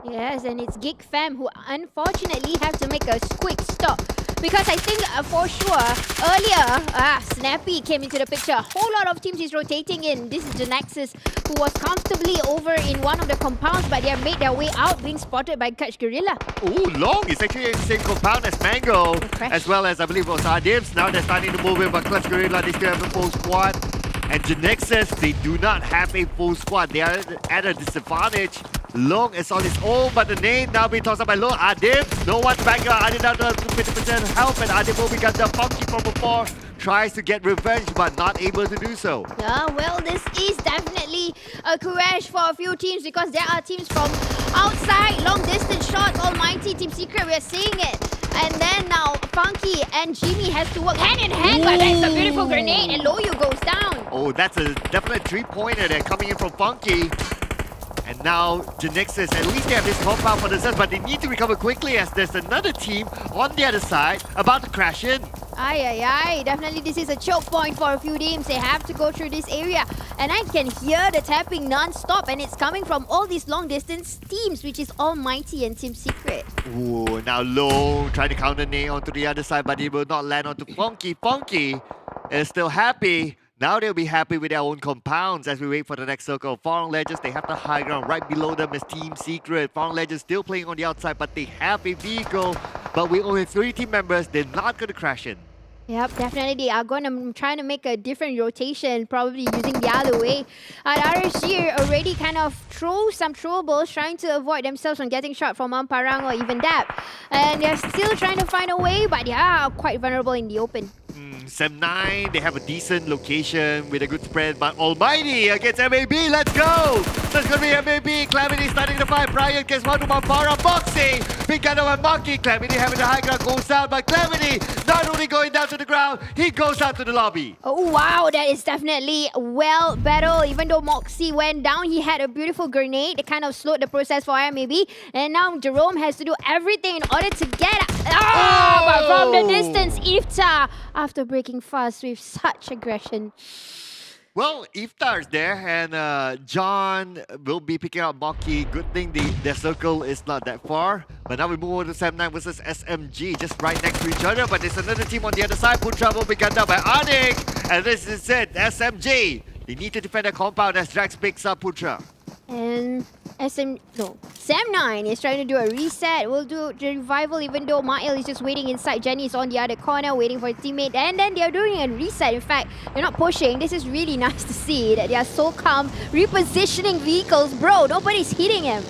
Yes, and it's Geek Fam who unfortunately have to make a quick stop. Because I think for sure, earlier, Snappy came into the picture. A whole lot of teams is rotating in. This is GENEXUS, who was comfortably over in one of the compounds, but they have made their way out, being spotted by Clutch Guerilla. Oh, Long is actually in the same compound as Mango, as well as I believe it was Adims. Now they're starting to move in, but Clutch Guerilla, they still have a full squad. And GENEXUS, they do not have a full squad. They are at a disadvantage. Long is on his own, but the name now being tossed up by Long. Adim, no one to back up. Adim down to 50% help, and Adim will become the funky from before. Tries to get revenge, but not able to do so. Yeah, well, this is definitely a crash for a few teams because there are teams from outside, long distance shots, Almighty, Team Secret, we're seeing it. And then now Funky and Jimmy has to work hand in hand, but that's a beautiful grenade and Loyu goes down. Oh, that's a definite 3-pointer there coming in from Funky. And now GENEXUS, at least they have this compound for themselves, but they need to recover quickly as there's another team on the other side about to crash in. Aye. Definitely this is a choke point for a few teams. They have to go through this area. And I can hear the tapping non-stop, and it's coming from all these long distance teams, which is Almighty and Team Secret. Ooh, now Low trying to counter Nate onto the other side, but it will not land onto Funky. Funky is still happy. Now they'll be happy with their own compounds as we wait for the next circle. Farang Legends, they have the high ground. Right below them is Team Secret. Farang Legends still playing on the outside, but they have a vehicle. But with only 3 team members, they're not going to crash in. Yep, definitely they are going to try to make a different rotation, probably using the other way. RSG already kind of throw some throwables, trying to avoid themselves from getting shot from Parang or even Dab. And they're still trying to find a way, but they are quite vulnerable in the open. Sem9, they have a decent location with a good spread, but Almighty against MAB, let's go! So it's going to be MAB, Calamity starting to fight, Brian gets one to Mampara, boxing, big gun over Monkey, Calamity having the high ground, goes down, but Calamity not only going down to the ground, he goes out to the lobby. Oh wow, that is definitely well battled. Even though Moxie went down, he had a beautiful grenade. It kind of slowed the process for him maybe. And now Jerome has to do everything in order to get but from the distance, Iftar, after breaking fast with such aggression. Well, Iftar's there, and John will be picking up Monkey. Good thing their circle is not that far. But now we move over to Sem9 versus SMG, just right next to each other. But there's another team on the other side. Put trouble begun down by Anik. And this is it, SMG. They need to defend their compound as Drax picks up Putra. And Sam9 is trying to do a reset. We'll do the revival even though Mael is just waiting inside. Jenny is on the other corner waiting for a teammate. And then they're doing a reset. In fact, they're not pushing. This is really nice to see that they are so calm. Repositioning vehicles. Bro, nobody's hitting him.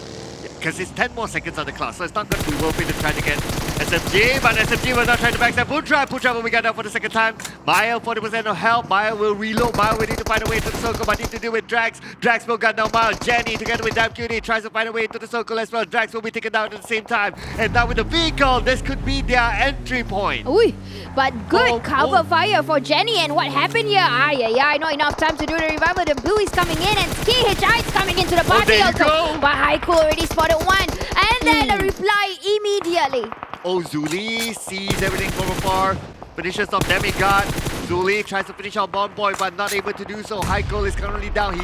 Because it's 10 more seconds on the clock, so it's not going to be worth it to try to get SMG, but SMG will not try to backstab Putra. Putra will be got down for the second time. Mael, 40% of health. Mael will reload. Mael will need to find a way to the circle, but need to deal with Drax. Drax will gun down Mael. Jenny together with W3D4 tries to find a way into the circle as well. Drax will be taken down at the same time. And now with the vehicle, this could be their entry point. Ooh, but good cover fire for Jenny. And what happened here? Yeah, not enough time to do the revival. The blue is coming in and KHI is coming into the party there you also. go. But Haiku already spotted one. And then a reply immediately. Oh, Zuli sees everything from afar. Finishes off Demigod. Zuli tries to finish off Homebois, but not able to do so. Heiko is currently down.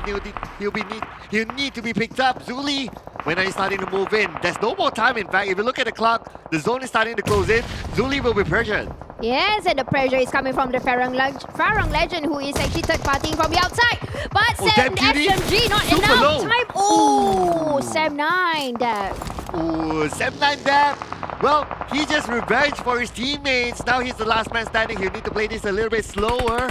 He'll need to be picked up. Zuli, when are you starting to move in? There's no more time, in fact. If you look at the clock, the zone is starting to close in. Zuli will be pressured. Yes, and the pressure is coming from the Farang Legend, who is actually third partying from the outside. But Sam SMG, not Super enough low. time. Oh, Sam9 dab. Oh, Sam9 dab. Well, he just revenge for his teammates. Now he's the last man standing. He'll need to play this a little bit slower,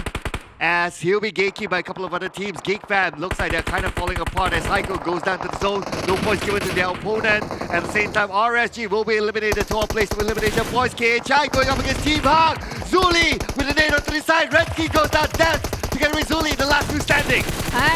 as he'll be gatekeeped by a couple of other teams. Geek fam looks like they're kind of falling apart as Heiko goes down to the zone. No points given to their opponent. At the same time, RSG will be eliminated to all place of elimination points. KHI going up against Team Hawk. Zuli with a nade onto the side. Red Key goes down. Dance together with Zuli, the last two standing.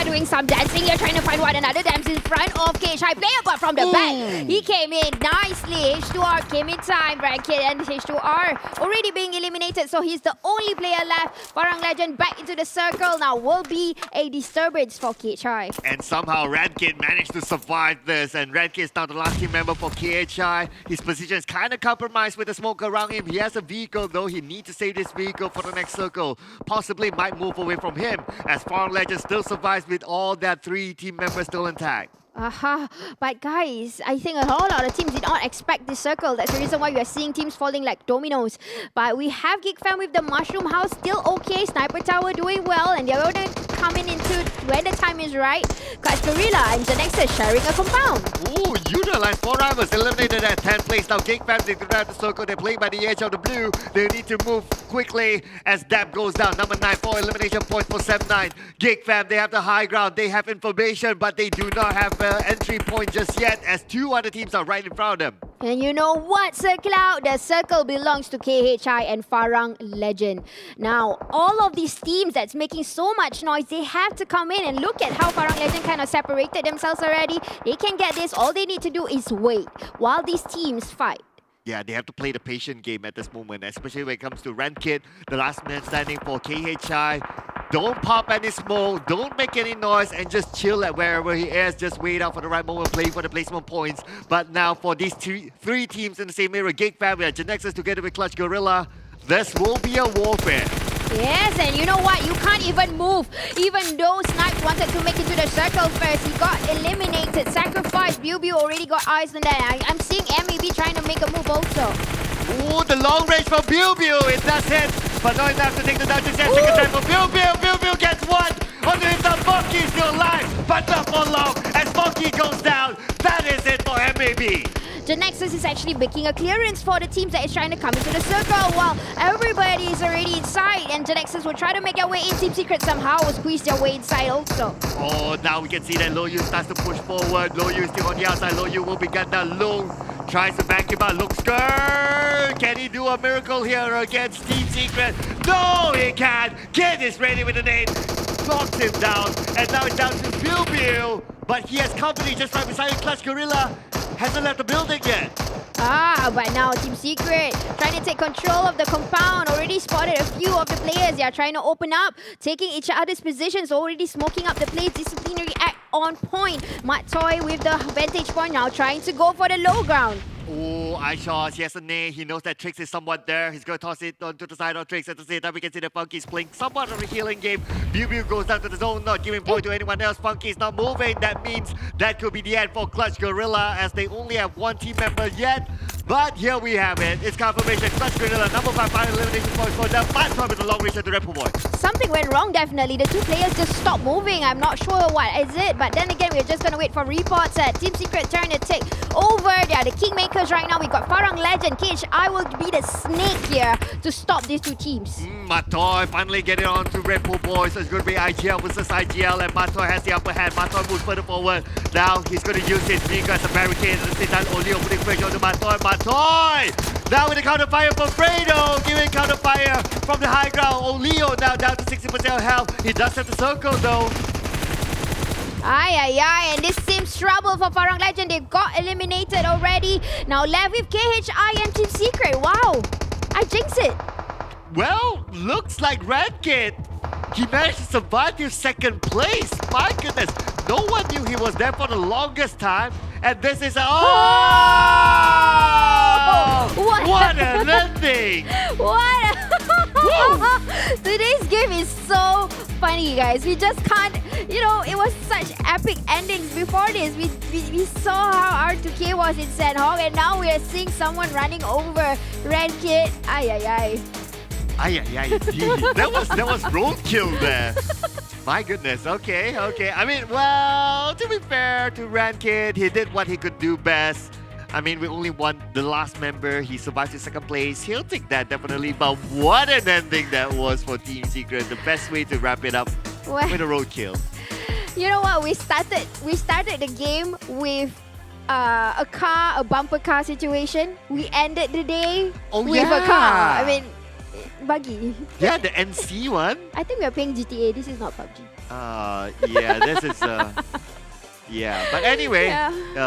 Doing some dancing here, trying to find one another. Dams in front of KHI. Player got from the back. He came in nicely. H2R came in time. Bracket and H2R already being eliminated. So he's the only player left. Farang Legend back into the circle. Now will be a disturbance for KHI. And somehow Redkid managed to survive this. And Redkid is now the last team member for KHI. His position is kind of compromised with the smoke around him. He has a vehicle though. He needs to save this vehicle for the next circle. Possibly might move away from him as Farang Legend still survives with all their 3 team members still intact. But guys, I think a whole lot of teams did not expect this circle. That's the reason why we are seeing teams falling like dominoes. But we have Geek Fam with the Mushroom House still okay. Sniper Tower doing well, and they're going to come in into when the time is right. Clutch Guerilla and GENEXUS sharing a compound. Ooh, Yoodo lines 4 rivals eliminated at 10th place. Now Geek Fam, they grab the circle. They're playing by the edge of the blue. They need to move quickly as Dab goes down. Number 9 for elimination points for 7-9. Geek Fam, they have the high ground. They have information, but they do not have entry point just yet as 2 other teams are right in front of them. And you know what, Circle Out? The circle belongs to KHI and Farang Legend. Now, all of these teams that's making so much noise, they have to come in and look at how Farang Legend kind of separated themselves already. They can get this. All they need to do is wait while these teams fight. Yeah, they have to play the patient game at this moment, especially when it comes to Rankid, the last man standing for KHI. Don't pop any smoke, don't make any noise, and just chill at wherever he is. Just wait out for the right moment, play for the placement points. But now for these 3 teams in the same area, Geek Family, GENEXUS together with Clutch Guerilla, this will be a warfare. Yes, and you know what? You can't even move. Even though Snipes wanted to make it to the circle first, he got eliminated, sacrificed. Biu already got eyes on that. I'm seeing MEB trying to make a move also. Ooh, the long range from Biu. It does hit, but not enough to take the down to 10 second time for Biu. Biu gets one. Onto himself, Funky is still alive, but not for long. As Funky goes down, that is it for MAB. GENEXUS is actually making a clearance for the teams that is trying to come into the circle while everybody is already inside, and GENEXUS will try to make their way in. Team Secret somehow will squeeze their way inside also. Oh, now we can see that Loyu starts to push forward. Loyu is still on the outside. Loyu will be gunned down. Long tries to back him up. Luxker, can he do a miracle here against Team Secret? No, he can't. Kid is ready with a nade. Knocks him down, and now it's down to Biu. But he has company just right beside him. Clutch Guerilla hasn't left the building yet. But now Team Secret trying to take control of the compound. Already spotted a few of the players. They are trying to open up, taking each other's positions, already smoking up the place. Disciplinary act on point. Mattoy with the vantage point now trying to go for the low ground. Oh, iShots, he has a nade. He knows that Trix is somewhat there. He's going to toss it onto the side of Trix. At the same time, we can see that Funky's playing somewhat of a healing game. Biu goes down to the zone, not giving point to anyone else. Funky's not moving. That means that could be the end for Clutch Guerilla as they only have 1 team member yet. But here we have it. It's confirmation. Clutch Guerilla, number 5 final elimination point for them. Fast with the long reach at the Red Bull boy. Something went wrong, definitely. The two players just stopped moving. I'm not sure what is it, but then again, we're just gonna wait for reports. Team Secret turn to take over. They are the kingmakers right now. We got Farang, Lejund, KHI will be the snake here to stop these two teams. Matoy finally getting on to Red Bull boys. So it's going to be IGL versus IGL, and Matoy has the upper hand. Matoy moves further forward. Now he's going to use his finger as a barricade at the same time. Only opening pressure on the Matoy. Matoy! Now with the counter fire from Fredo, giving counter fire from the high ground. Olio now down to 60% health. He does have the circle though. And this seems trouble for Farang Lejund. They got eliminated already. Now left with KHI and Team Secret. Wow, I jinxed it. Well, looks like Redkit. He managed to survive to second place. My goodness, no one knew he was there for the longest time. And this is a... What an ending! What? Today's game is so funny, guys. We just can't, it was such epic endings before this. We saw how R2K was in Sandhog, and now we are seeing someone running over Redkit. That was roadkill there. My goodness, okay. I mean, well, to be fair to Redkit, he did what he could do best. I mean, we only won the last member. He survived to second place. He'll take that definitely. But what an ending that was for Team Secret. The best way to wrap it up with a roadkill. You know what? We started the game with a bumper car situation. We ended the day with a car. I mean, buggy. Yeah, the NC one. I think we are playing GTA. This is not PUBG. Yeah, this is... yeah, but anyway,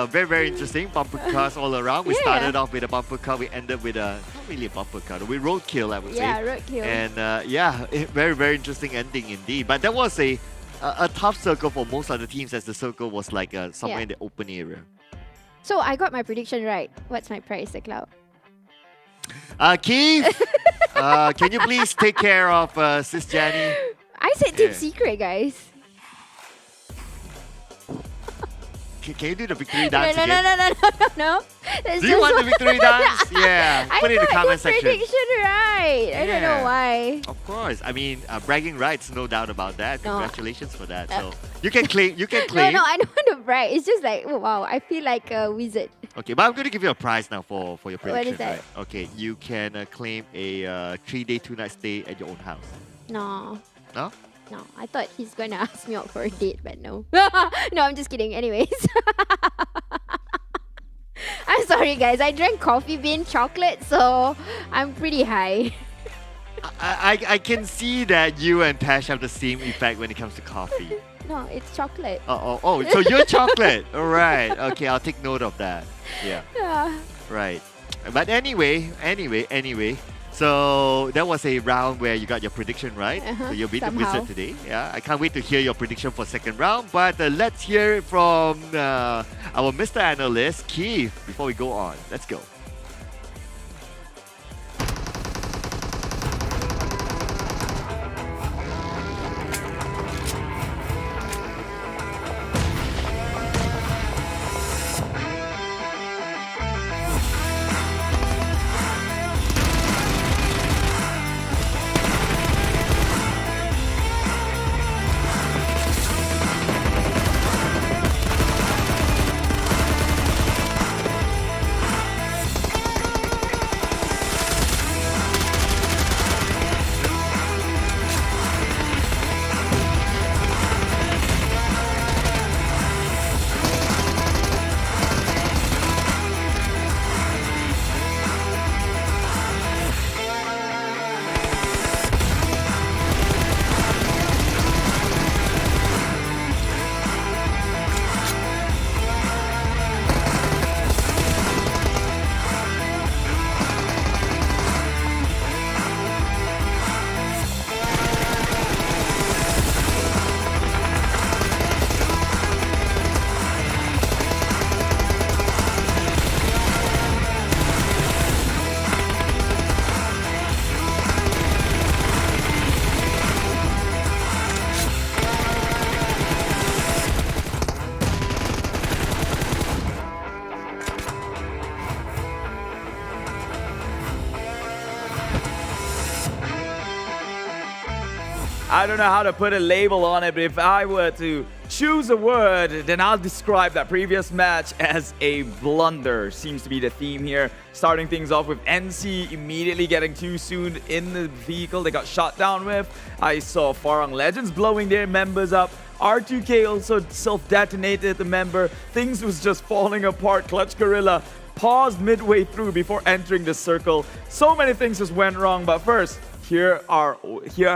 very, very interesting. Bumper cars all around. We started off with a bumper car. We ended with a... Not really a bumper car. We roadkill, I would say. Yeah, roadkill. And very, very interesting ending indeed. But that was a tough circle for most of the teams, as the circle was like somewhere in the open area. So I got my prediction right. What's my prize, the Cloud? Keith, can you please take care of Sis Jenny? I said Team Secret, guys. Can you do the victory dance again? No. Do you want the victory dance? Yeah, put it in the comment section. Prediction right. I don't know why. Of course. I mean, bragging rights, no doubt about that. Congratulations for that. So you can claim. No, I don't want to brag. It's just like, oh, wow, I feel like a wizard. Okay, but I'm going to give you a prize now for your prediction. What is that? Right? Okay, you can claim a 3-day, 2-night stay at your own house. No. No? No, I thought he's going to ask me out for a date, but no. No, I'm just kidding. Anyways. I'm sorry, guys. I drank coffee bean chocolate, so I'm pretty high. I can see that you and Tash have the same effect when it comes to coffee. No, it's chocolate. Oh, so you're chocolate. All right. Okay, I'll take note of that. Yeah. Right. But anyway. So that was a round where you got your prediction right. So you beat the wizard today. Yeah, I can't wait to hear your prediction for second round. But let's hear it from our Mr. Analyst, Keith, before we go on. Let's go. I don't know how to put a label on it, but if I were to choose a word, then I'll describe that previous match as a blunder. Seems to be the theme here. Starting things off with NC immediately getting too soon in the vehicle they got shot down with. I saw Farang Legends blowing their members up. R2K also self-detonated the member. Things was just falling apart. Clutch Guerilla paused midway through before entering the circle. So many things just went wrong, but first, here are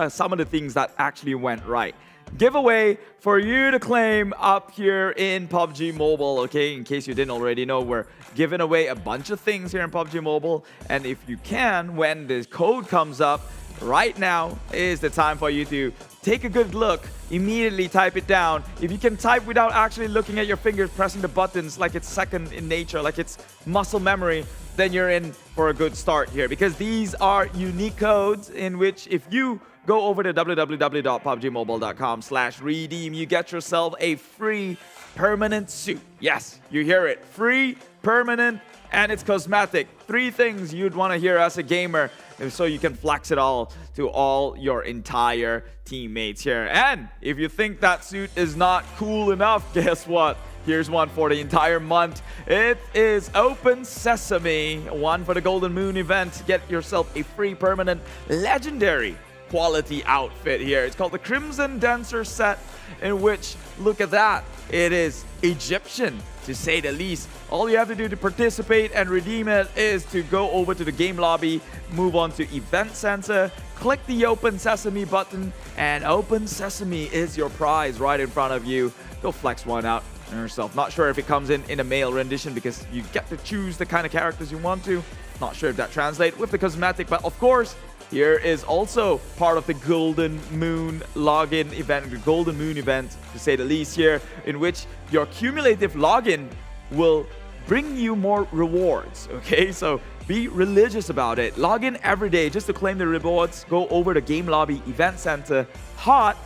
some of the things that actually went right. Giveaway for you to claim up here in PUBG Mobile, okay? In case you didn't already know, we're giving away a bunch of things here in PUBG Mobile. And if you can, when the code comes up, right now is the time for you to take a good look, immediately type it down. If you can type without actually looking at your fingers, pressing the buttons like it's second in nature, like it's muscle memory, then you're in for a good start here, because these are unique codes in which if you go over to www.pubgmobile.com/redeem, you get yourself a free permanent suit. Yes, you hear it. Free, permanent, and it's cosmetic. 3 things you'd want to hear as a gamer, so you can flex it all to all your entire teammates here. And if you think that suit is not cool enough, guess what? Here's one for the entire month. It is Open Sesame, one for the Golden Moon event. Get yourself a free permanent legendary quality outfit here. It's called the Crimson Dancer set, in which, look at that, it is Egyptian, to say the least. All you have to do to participate and redeem it is to go over to the game lobby, move on to Event Center, click the Open Sesame button, and Open Sesame is your prize right in front of you. Go flex one out yourself. Not sure if it comes in a male rendition, because you get to choose the kind of characters you want to. Not sure if that translates with the cosmetic, but of course, here is also part of the Golden Moon login event, the Golden Moon event, to say the least here, in which your cumulative login will bring you more rewards, okay? So be religious about it. Log in every day just to claim the rewards. Go over to Game Lobby Event Center, hot,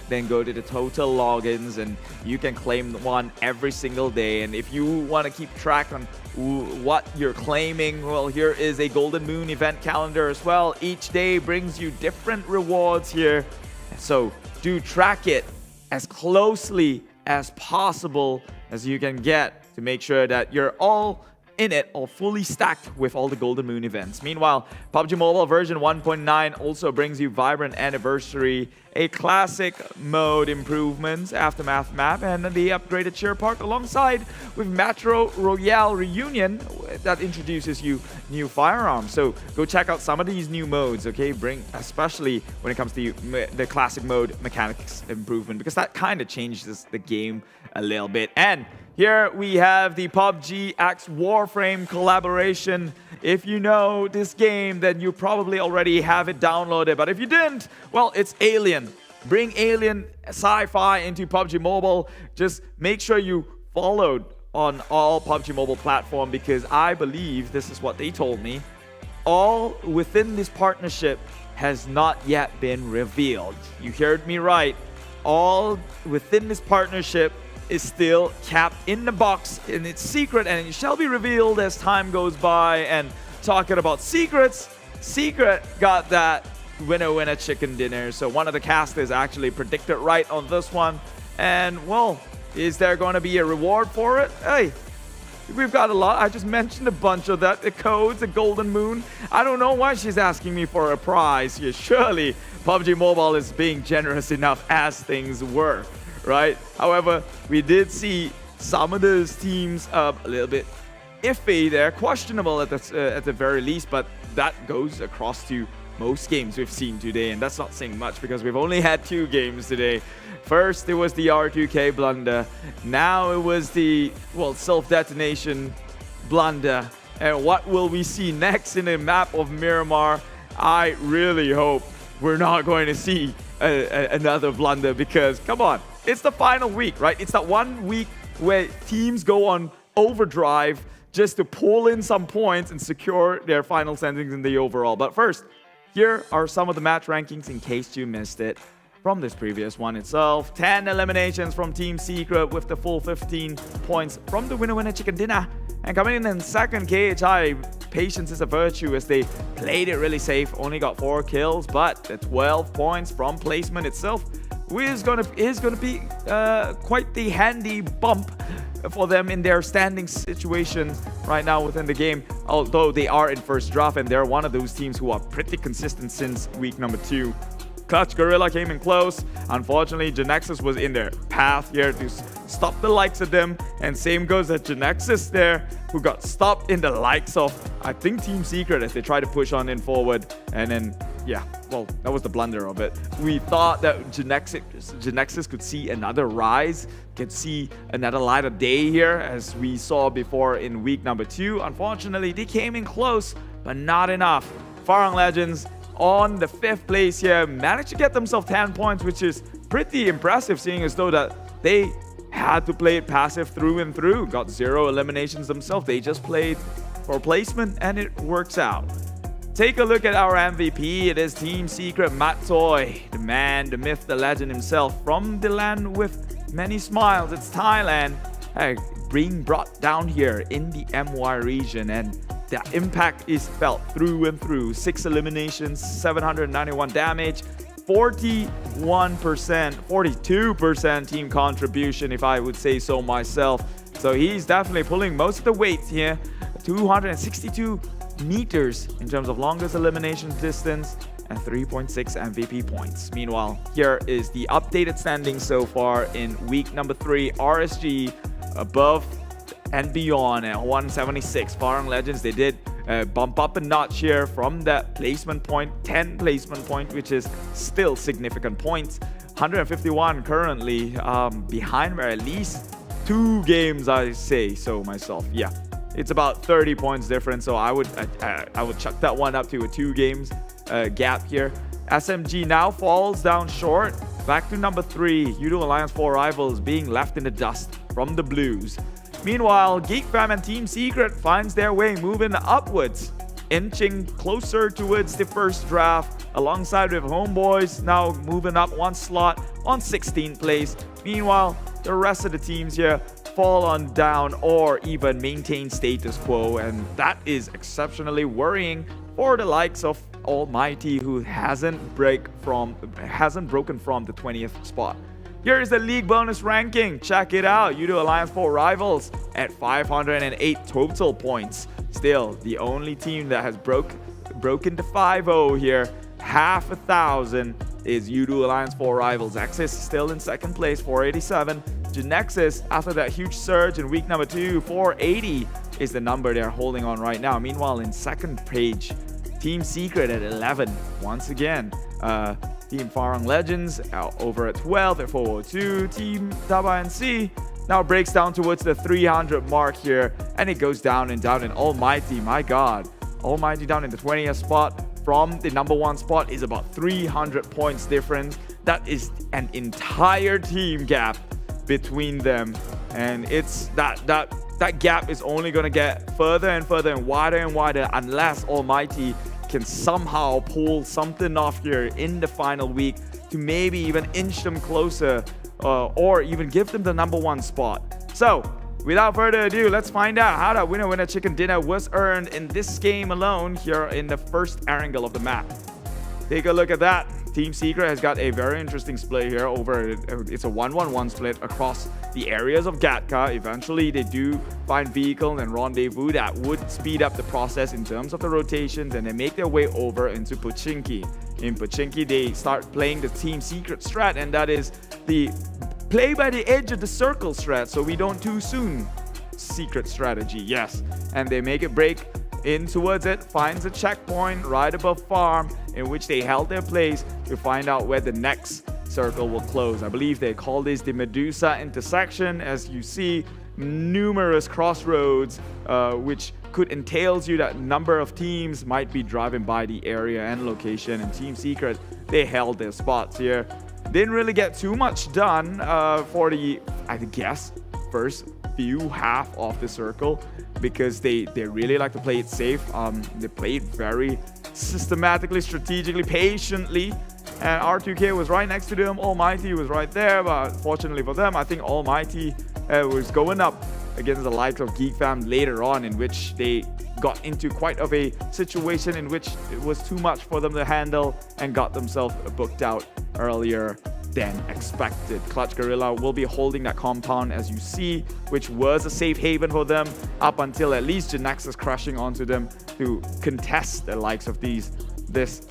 then go to the total logins, and you can claim one every single day. And if you want to keep track on what you're claiming, well, here is a Golden Moon event calendar as well. Each day brings you different rewards here, so do track it as closely as possible as you can get to make sure that you're all in it, all fully stacked with all the Golden Moon events. Meanwhile, PUBG Mobile version 1.9 also brings you Vibrant Anniversary, a classic mode improvements, Aftermath map, and the upgraded Cheer Park, alongside with Metro Royale Reunion that introduces you new firearms. So go check out some of these new modes, okay? Especially when it comes to the classic mode mechanics improvement, because that kind of changes the game a little bit. And here we have the PUBG X Warframe collaboration. If you know this game, then you probably already have it downloaded. But if you didn't, well, it's Alien. Bring Alien sci-fi into PUBG Mobile. Just make sure you followed on all PUBG Mobile platform, because I believe, this is what they told me, all within this partnership has not yet been revealed. You heard me right. All within this partnership is still kept in the box, and it's secret, and it shall be revealed as time goes by. And talking about secrets, Secret got that winner chicken dinner. So one of the casters actually predicted right on this one. And well, is there going to be a reward for it? Hey, we've got a lot. I just mentioned a bunch of that. The codes, the Golden Moon. I don't know why she's asking me for a prize here. Surely PUBG Mobile is being generous enough as things were, right? However, we did see some of those teams a little bit iffy there, questionable at the very least, but that goes across to most games we've seen today, and that's not saying much because we've only had 2 games today. First, it was the R2K blunder. Now it was the, well, self-detonation blunder. And what will we see next in the map of Miramar? I really hope we're not going to see another blunder, because, come on, it's the final week, right? It's that 1 week where teams go on overdrive just to pull in some points and secure their final standings in the overall. But first, here are some of the match rankings in case you missed it from this previous one itself. 10 eliminations from Team Secret with the full 15 points from the winner chicken dinner. And coming in second, KHI, patience is a virtue as they played it really safe, only got 4 kills, but the 12 points from placement itself is going to be quite the handy bump for them in their standing situation right now within the game, although they are in first draft and they're one of those teams who are pretty consistent since week number 2. Clutch Guerilla came in close. Unfortunately, GENEXUS was in their path here to stop the likes of them. And same goes at GENEXUS there, who got stopped in the likes of, I think, Team Secret as they try to push on in forward. And then, yeah, well, that was the blunder of it. We thought that GENEXUS could see another rise, could see another light of day here, as we saw before in week number 2. Unfortunately, they came in close, but not enough. Farang Legends on the 5th place here, managed to get themselves 10 points, which is pretty impressive, seeing as though that they had to play it passive through and through. Got 0 eliminations themselves. They just played for placement and it works out. Take a look at our MVP. It is Team Secret Matoy, the man, the myth, the legend himself, from the land with many smiles. It's Thailand, being brought down here in the MY region, and the impact is felt through and through. 6 eliminations, 791 damage, 42% team contribution, if I would say so myself. So he's definitely pulling most of the weight here. 262 meters in terms of longest elimination distance and 3.6 MVP points. Meanwhile, here is the updated standings so far in week number 3. RSG above and beyond at 176. Farang Legends, they did bump up a notch here from that placement point, 10 placement point, which is still significant points. 151 currently, behind by at least 2 games, I say so myself. Yeah, it's about 30 points difference, so I would chuck that one up to a 2 games gap here. SMG now falls down short, back to number 3. Yoodo Alliance 4 rivals being left in the dust from the Blues. Meanwhile, Geek Fam and Team Secret finds their way moving upwards, inching closer towards the first draft, alongside with Homebois now moving up 1 slot on 16th place. Meanwhile, the rest of the teams here fall on down or even maintain status quo, and that is exceptionally worrying for the likes of ALMGHTY, who hasn't broken from the 20th spot. Here is the league bonus ranking. Check it out. Yoodo Alliance 4 rivals at 508 total points. Still, the only team that has broken the 5-0 here, 5,000, is Yoodo Alliance 4 rivals. Axis still in second place, 487. GENEXUS, after that huge surge in week number 2, 480 is the number they're holding on right now. Meanwhile, in second page, Team Secret at 11. Once again, Team Farang Legends over at 12 at 402. Team TABAH NC now breaks down towards the 300 mark here, and it goes down and down. And ALMGHTY, my God, ALMGHTY down in the 20th spot from the number 1 spot is about 300 points difference. That is an entire team gap between them, and it's that gap is only going to get further and further and wider unless ALMGHTY can somehow pull something off here in the final week to maybe even inch them closer or even give them the number 1 spot. So without further ado, let's find out how that winner chicken dinner was earned in this game alone here in the first angle of the map. Take a look at that. Team Secret has got a very interesting split here over, it's a 1-1-1 split across the areas of Gatka. Eventually, they do find vehicle and rendezvous that would speed up the process in terms of the rotations, and they make their way over into Pochinki. In Pochinki, they start playing the Team Secret strat, and that is the play by the edge of the circle strat, so we don't too soon secret strategy, yes. And they make it break in towards it, finds a checkpoint right above farm, in which they held their place to find out where the next circle will close. I believe they call this the Medusa intersection. As you see, numerous crossroads, which could entails you that number of teams might be driving by the area and location. And Team Secret, they held their spots here. Didn't really get too much done for the, I guess, first few half of the circle, because they really like to play it safe. They play it very systematically, strategically, patiently, and R2K was right next to them. ALMGHTY was right there, but fortunately for them, I think ALMGHTY was going up against the likes of Geek Fam later on, in which they got into quite of a situation in which it was too much for them to handle and got themselves booked out earlier than expected. Clutch Guerilla will be holding that compound, as you see, which was a safe haven for them up until at least GENEXUS crashing onto them to contest the likes of this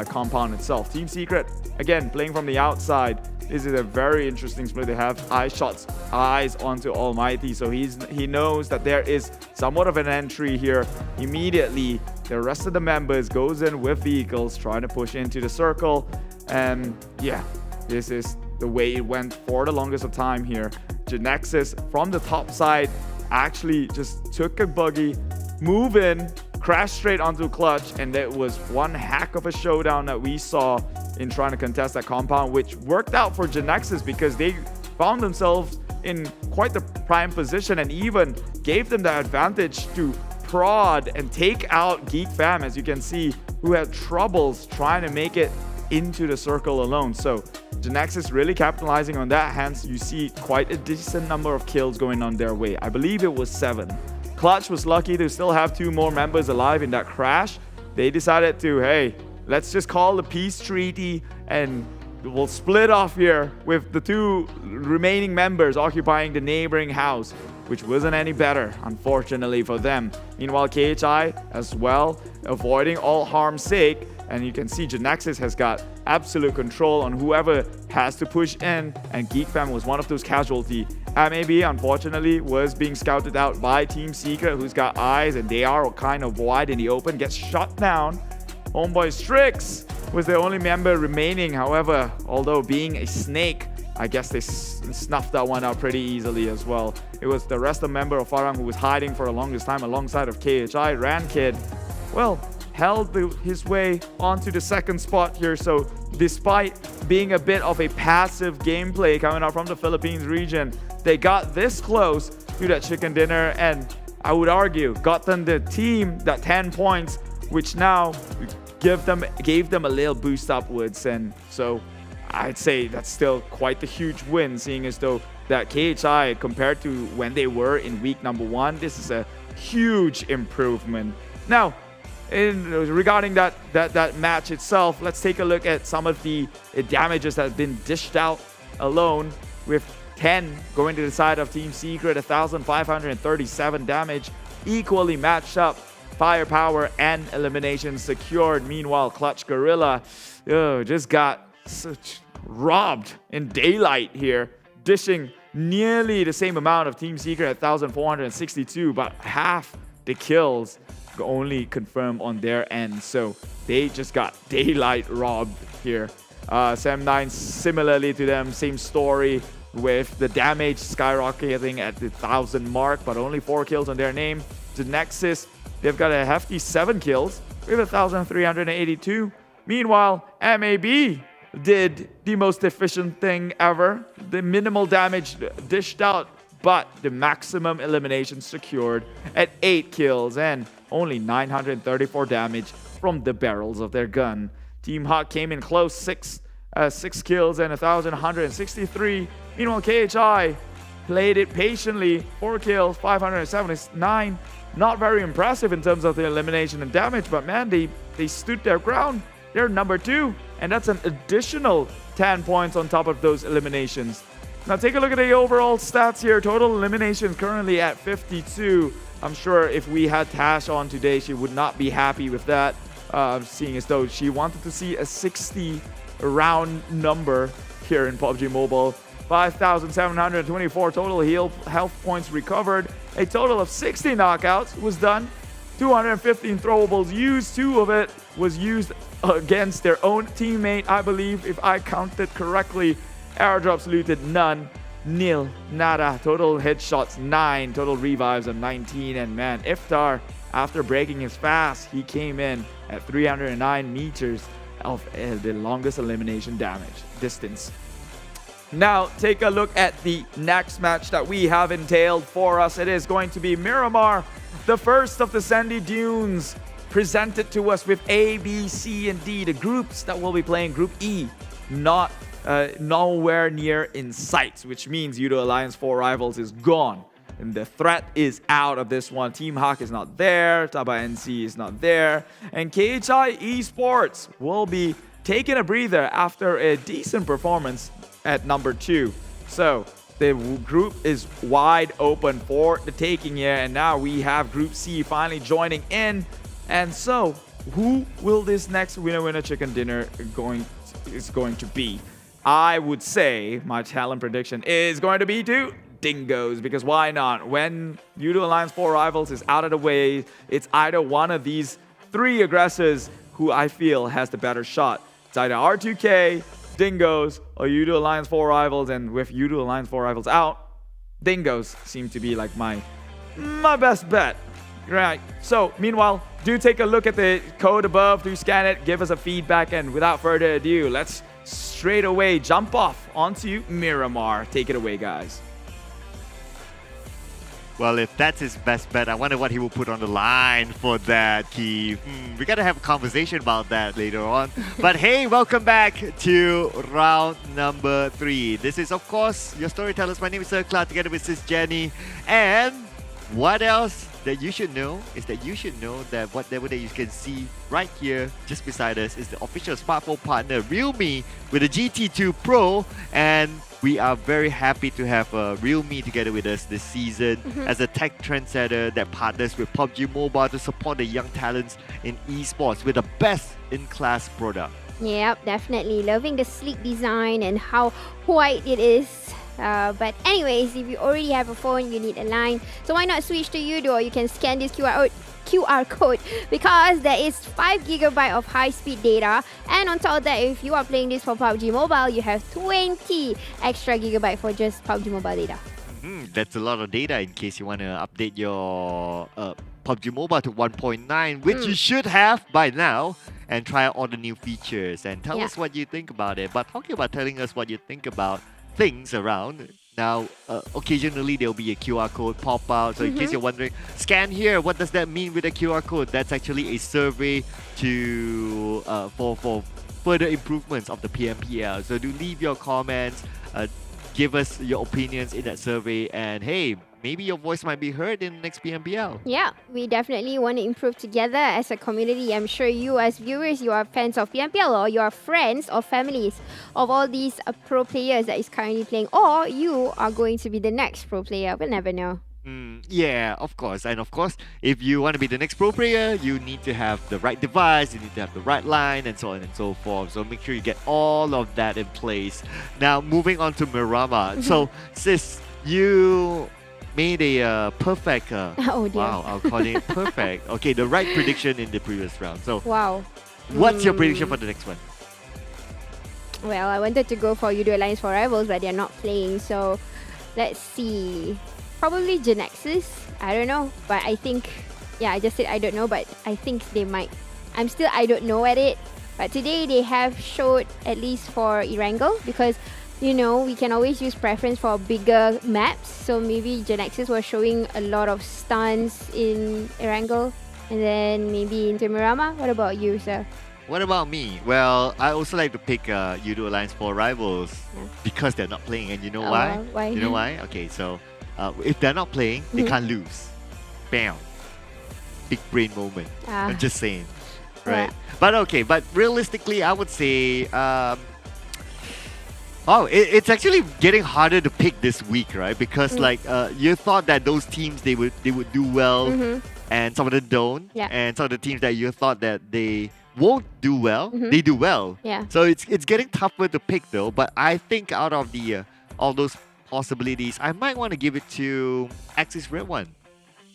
compound itself. Team Secret, again, playing from the outside. This is a very interesting split. They have eyes onto ALMGHTY, so he knows that there is somewhat of an entry here. Immediately, the rest of the members goes in with vehicles, trying to push into the circle. And yeah, this is the way it went for the longest of time here. GENEXUS from the top side actually just took a buggy, move in, crash straight onto Clutch, and that was one heck of a showdown that we saw in trying to contest that compound, which worked out for GENEXUS because they found themselves in quite the prime position and even gave them the advantage to prod and take out Geek Fam, as you can see, who had troubles trying to make it into the circle alone. So GENEXUS really capitalizing on that, hence you see quite a decent number of kills going on their way. I believe it was 7. Clutch was lucky to still have 2 more members alive in that crash. They decided to, hey, let's just call the peace treaty and we'll split off here with the 2 remaining members occupying the neighboring house, which wasn't any better, unfortunately, for them. Meanwhile, KHI as well, avoiding all harm's sake. And you can see GENEXUS has got absolute control on whoever has to push in, and Geek Fam was one of those casualties. MAB, unfortunately, was being scouted out by Team Secret, who's got eyes, and they are kind of wide in the open, gets shot down. Homebois Strix was the only member remaining, however, although being a snake, I guess they snuffed that one out pretty easily as well. It was the rest of the member of Farang who was hiding for the longest time alongside of KHI. Rankid, well, held his way onto the second spot here. So despite being a bit of a passive gameplay coming out from the Philippines region, they got this close to that chicken dinner, and I would argue got them the team that 10 points, which now gave them a little boost upwards. And so I'd say that's still quite a huge win, seeing as though that KHI, compared to when they were in week number 1, this is a huge improvement. Now, regarding that match itself, let's take a look at some of the damages that have been dished out alone, with 10 going to the side of Team Secret, 1,537 damage, equally matched up. Firepower and elimination secured. Meanwhile, Clutch Guerilla just got robbed in daylight here, dishing nearly the same amount of Team Secret at 1,462, but half the kills only confirmed on their end. So they just got daylight robbed here. Sam9 similarly to them, same story, with the damage skyrocketing at the 1,000 mark, but only 4 kills on their name. GENEXUS, they've got a hefty 7 kills with 1,382. Meanwhile, MAB did the most efficient thing ever. The minimal damage dished out, but the maximum elimination secured at 8 kills and only 934 damage from the barrels of their gun. Team Hawk came in close, 6 kills and 1,163. Meanwhile, KHI played it patiently, 4 kills, 579. Not very impressive in terms of the elimination and damage, but man, they stood their ground. They're number 2, and that's an additional 10 points on top of those eliminations. Now take a look at the overall stats here. Total eliminations currently at 52. I'm sure if we had Tash on today, she would not be happy with that, seeing as though she wanted to see a 60 round number here in PUBG Mobile. 5,724 total health points recovered. A total of 60 knockouts was done. 215 throwables used. 2 of it was used against their own teammate, I believe, if I counted correctly. Airdrops looted, none. Nil, nada. Total headshots, 9. Total revives of 19. And man, Iftar, after breaking his fast, he came in at 309 meters of the longest elimination damage distance. Now, take a look at the next match that we have entailed for us. It is going to be Miramar, the first of the Sandy Dunes, presented to us with A, B, C, and D, the groups that will be playing. Group E, nowhere near in sight, which means Yoodo Alliance 4 Rivals is gone. And the threat is out of this one. Team Hawk is not there. TABAH NC is not there. And KHI Esports will be taking a breather after a decent performance at number 2. So the group is wide open for the taking here. And now we have Group C finally joining in. And so who will this next winner chicken dinner is going to be? I would say my talent prediction is going to be to Dingoz, because why not? When Yoodo Alliance 4 Rivals is out of the way, it's either one of these 3 aggressors who I feel has the better shot. It's either R2K, Dingoz, or Yoodo Alliance 4 Rivals, and with Yoodo Alliance 4 Rivals out, Dingoz seem to be like my best bet. Right, so meanwhile, do take a look at the code above, do scan it, give us a feedback, and without further ado, let's straight away jump off onto Miramar. Take it away, guys. Well, if that's his best bet, I wonder what he will put on the line for that, Keith. We gotta have a conversation about that later on. But hey, welcome back to round number 3. This is, of course, your storytellers. My name is Sir Clark, together with Sis Jenny. And what else that you should know is that you should know that whatever that you can see right here just beside us is the official smartphone partner Realme with the GT2 Pro, and we are very happy to have Realme together with us this season as a tech trendsetter that partners with PUBG Mobile to support the young talents in esports with the best in-class product. Yep, definitely loving the sleek design and how white it is. But anyways, if you already have a phone, you need a line. So why not switch to Yoodo? You can scan this QR code because there is 5GB of high-speed data. And on top of that, if you are playing this for PUBG Mobile, you have 20 extra gigabyte for just PUBG Mobile data. That's a lot of data in case you want to update your PUBG Mobile to 1.9, which you should have by now, and try out all the new features and tell us what you think about it. But talking about telling us what you think about things around. Now, occasionally there'll be a QR code pop out. So in case you're wondering, scan here, what does that mean with a QR code? That's actually a survey to for further improvements of the PMPL. So do leave your comments, give us your opinions in that survey, and hey, maybe your voice might be heard in the next PMPL. Yeah, we definitely want to improve together as a community. I'm sure you as viewers, you are fans of PMPL, or you are friends or families of all these pro players that is currently playing, or you are going to be the next pro player. We'll never know. Yeah, of course. And of course, if you want to be the next pro player, you need to have the right device, you need to have the right line, and so on and so forth. So make sure you get all of that in place. Now, moving on to Miramar. So, sis, you made a perfect, oh dear. wow, I'll call it perfect. Okay, the right prediction in the previous round. So, wow. What's your prediction for the next one? Well, I wanted to go for Yoodo Alliance 4 Rivals, but they're not playing. So, let's see. Probably GENEXUS. I don't know. But I think, yeah, I just said I don't know, but I think they might. I'm still I don't know at it. But today they have showed, at least for Erangel, because you know, we can always use preference for bigger maps. So maybe GENEXUS was showing a lot of stunts in Erangel, and then maybe in Miramar. What about you, sir? What about me? Well, I also like to pick Yoodo Alliance 4 Rivals because they're not playing. And you know why? Why? You know why? Okay, so if they're not playing, they can't lose. Bam. Big brain moment. I'm just saying. Right? But okay, but realistically, I would say... it's actually getting harder to pick this week, right? Because like you thought that those teams they would do well, and some of them don't. And some of the teams that you thought that they won't do well, they do well. So it's getting tougher to pick though. But I think out of the all those possibilities, I might want to give it to Axis Red One.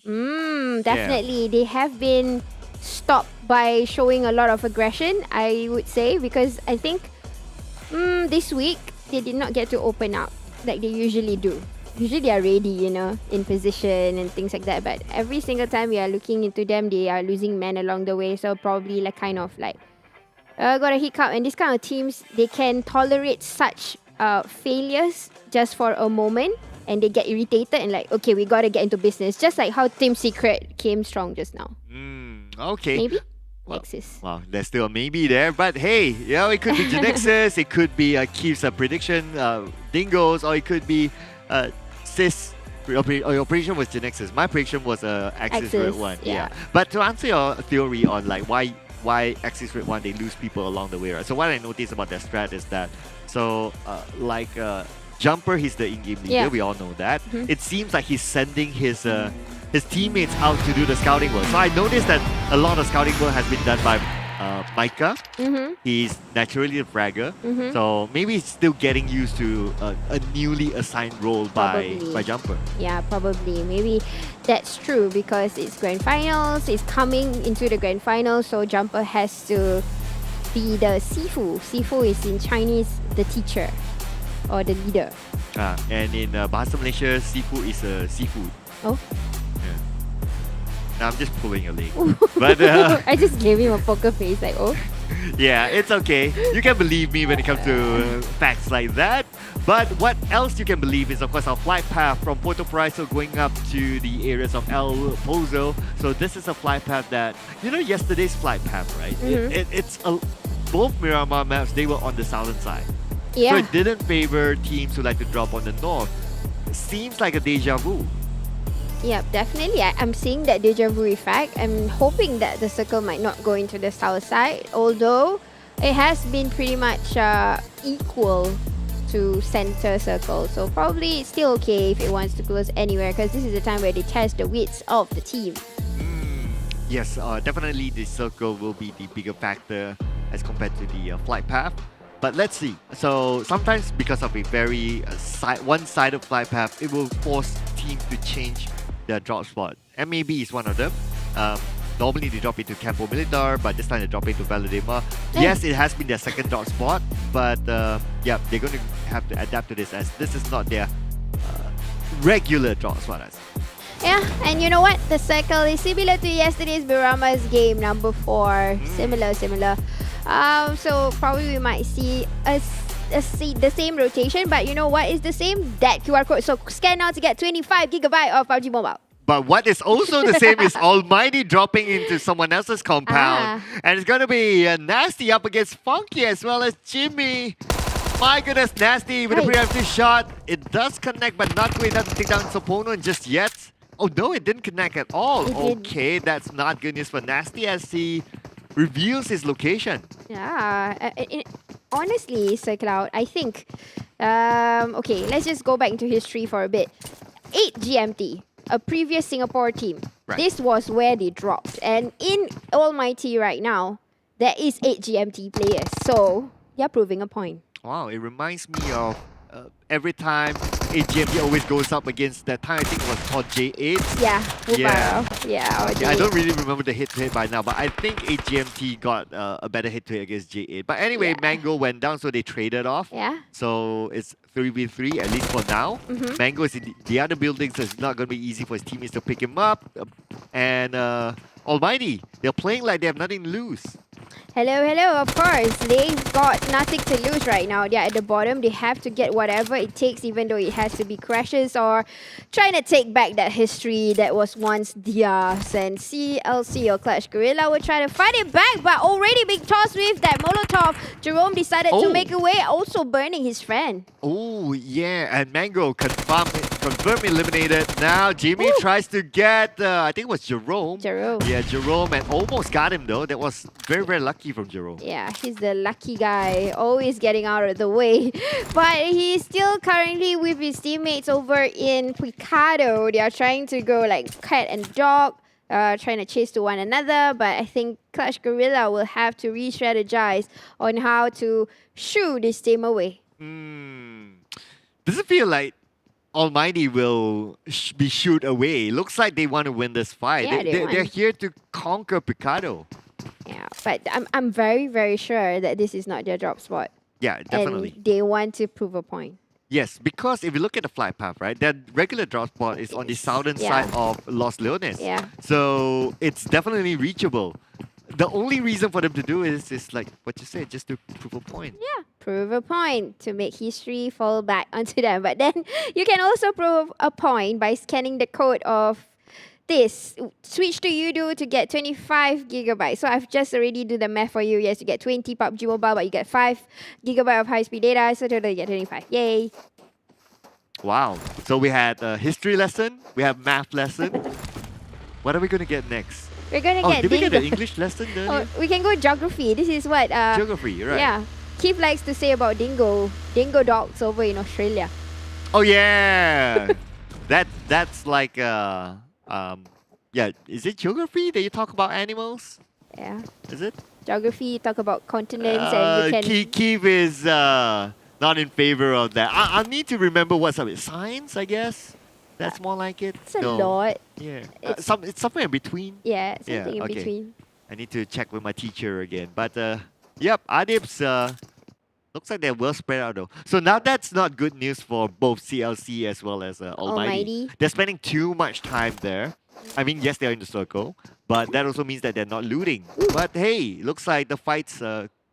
Definitely, they have been stopped by showing a lot of aggression, I would say, because I think this week they did not get to open up like they usually do. Usually they are ready, you know, in position and things like that. But every single time we are looking into them, they are losing men along the way. So probably like kind of like got a hiccup. And this kind of teams, they can tolerate such failures just for a moment, and they get irritated and like, okay, we gotta get into business. Just like how Team Secret came strong just now. Okay. Maybe. Well, there's still a maybe there, but hey, you know, it could be GENEXUS, it could be Keith's prediction, Dingoz, or it could be Sis Your prediction was GENEXUS. My prediction was Axis Red Axis, One. yeah. But to answer your theory on like why Axis Red One they lose people along the way, right? So what I noticed about their strat is that Jumper, he's the in-game leader. Yeah. We all know that. It seems like he's sending his teammates out to do the scouting work. So I noticed that a lot of scouting work has been done by Micah. He's naturally a fragger. So maybe he's still getting used to a newly assigned role by Jumper. Yeah, probably. Maybe that's true because it's grand finals. It's coming into the grand finals, so Jumper has to be the Sifu. Sifu is in Chinese the teacher or the leader. And in Bahasa Malaysia, Sifu is a seafood. Oh. Now I'm just pulling your leg. But I just gave him a poker face like, oh. yeah, it's okay. You can believe me when it comes to facts like that. But what else you can believe is, of course, our flight path from Puerto Paraiso going up to the areas of El Pozo. So this is a flight path that, yesterday's flight path, right? It's both Miramar maps, they were on the southern side. Yeah. So it didn't favor teams who like to drop on the north. Seems like a deja vu. Yeah, definitely. I'm seeing that deja vu effect. I'm hoping that the circle might not go into the south side, although it has been pretty much equal to center circle. So probably it's still okay if it wants to close anywhere because this is the time where they test the widths of the team. Yes, definitely the circle will be the bigger factor as compared to the flight path. But let's see. So sometimes because of a very one-sided flight path, it will force teams to change their drop spot. MAB is one of them. Normally they drop into Campo Militar, but this time they drop into Valadema. Yes, it has been their second drop spot, but yeah, they're going to have to adapt to this as this is not their regular drop spot. Yeah, and you know what? The circle is similar to yesterday's Birama's game, number 4. Similar. So probably we might see the same rotation, but you know what is the same? That QR code. So scan now to get 25 GB of PUBG Mobile. But what is also the same is Almighty dropping into someone else's compound. And it's going to be Nasty up against Funky as well as Jimmy. My goodness, Nasty with a preemptive shot. It does connect, but not good enough to take down his opponent just yet. Oh no, it didn't connect at all. Okay, that's not good news for Nasty as he reveals his location. Yeah, honestly, Sir Cloud, I think, okay, let's just go back into history for a bit. 8 GMT, a previous Singapore team. Right. This was where they dropped. And in Almighty right now, there is 8 GMT players. So, they're proving a point. Wow, it reminds me of every time AGMT always goes up against that time, I think it was called J8. Yeah. I don't really remember the hit-to-hit by now, but I think AGMT got a better hit-to-hit against J8. But anyway, Mango went down, so they traded off. Yeah. So it's 3v3, at least for now. Mango is in the other building, so it's not going to be easy for his teammates to pick him up. And Almighty, they're playing like they have nothing to lose. Hello, of course. They've got nothing to lose right now. They're at the bottom. They have to get whatever it takes, even though it has to be crashes or trying to take back that history that was once theirs. And CLC or Clutch Guerilla will try to fight it back, but already being tossed with that Molotov. Jerome decided to make away, also burning his friend. Oh, yeah. And Mango confirmed eliminated. Now Jimmy tries to get, I think it was Jerome. Yeah, Jerome, and almost got him though. That was very, very lucky from Jerome. Yeah, he's the lucky guy, always getting out of the way. But he's still currently with his teammates over in Picado. They are trying to go like cat and dog, trying to chase to one another. But I think Clutch Guerilla will have to re-strategize on how to shoo this team away. Does it feel like Almighty will be shooed away? Looks like they want to win this fight. Yeah, they're here to conquer Picado. Yeah, but I'm very, very sure that this is not their drop spot. Yeah, definitely. And they want to prove a point. Yes, because if you look at the flight path, right, their regular drop spot is on the southern side of Los Leones. Yeah. So it's definitely reachable. The only reason for them to do is like what you said, just to prove a point. Yeah, prove a point to make history fall back onto them. But then you can also prove a point by scanning the code of this. Switch to Yoodo to get 25 GB. So I've just already do the math for you. Yes, you get 20 PUBG Mobile, but you get 5 GB of high-speed data. So total you get 25. Yay. Wow. So we had a history lesson. We have math lesson. What are we gonna get next? We're gonna get did we get Dingo. an English lesson Oh, earlier? we can go geography. This is what Geography, right? Yeah. Keith likes to say about dingo dogs over in Australia. Oh yeah. that's like yeah, is it geography that you talk about animals? Yeah. Is it? Geography, talk about continents and you can Keith is not in favor of that. I need to remember what's up. Science, I guess. That's more like it. It's a lot. Yeah. It's somewhere in between. Yeah, something in okay. between. I need to check with my teacher again. But yep, Adibs looks like they're well spread out though. So now that's not good news for both CLC as well as Almighty. They're spending too much time there. I mean, yes, they're in the circle, but that also means that they're not looting. But hey, looks like the fights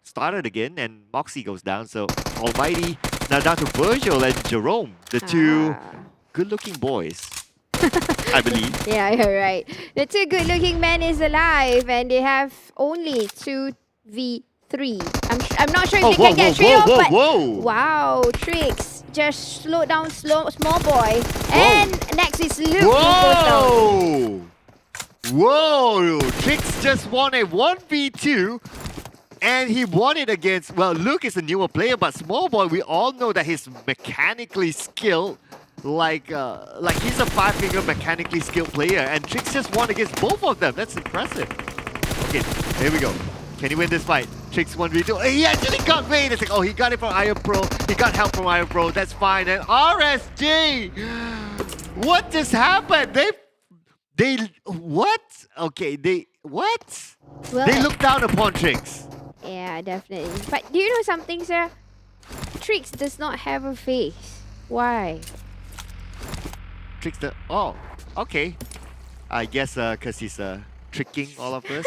started again and Moxie goes down. So Almighty now down to Virgil and Jerome, the two good-looking boys, I believe. Yeah, you're right. The two good-looking men is alive and they have only 2v3. I'm not sure if they can get 3 off, but wow, Trix just slowed down small boy. And next is Luke. Whoa! Whoa! Trix just won a 1v2 and he won it against, well, Luke is a newer player, but Small Boy, we all know that he's mechanically skilled. Like he's a 5-finger mechanically skilled player, and Trix just won against both of them. That's impressive. Okay, here we go. Can he win this fight? Trix 1v2. He actually got made. It's like, oh, he got it from Iron Pro. He got help from Iron Pro. That's fine. And RSG, what just happened? They what? Okay, what? Well, they look down upon Trix. Yeah, definitely. But do you know something, sir? Trix does not have a face. Why? Trix oh, okay. I guess because he's tricking all of us.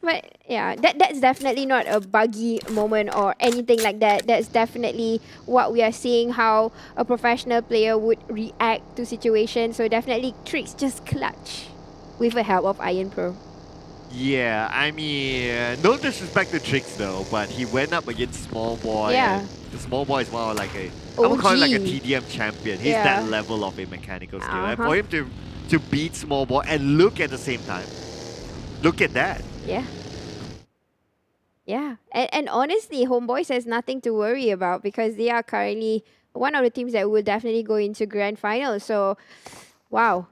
But yeah, that's definitely not a buggy moment or anything like that. That's definitely what we are seeing, how a professional player would react to situations. So definitely Trix just clutch with the help of Iron Pro. Yeah, I mean, no disrespect to Trix though, but he went up against Small Boy. Yeah. And the Small Boy is more like I would call it like a TDM champion. He's Yeah. that level of a mechanical skill. And for him to beat Small Boy and look at the same time, look at that. Yeah. Yeah. And honestly, Homebois has nothing to worry about because they are currently one of the teams that will definitely go into grand final. So, wow.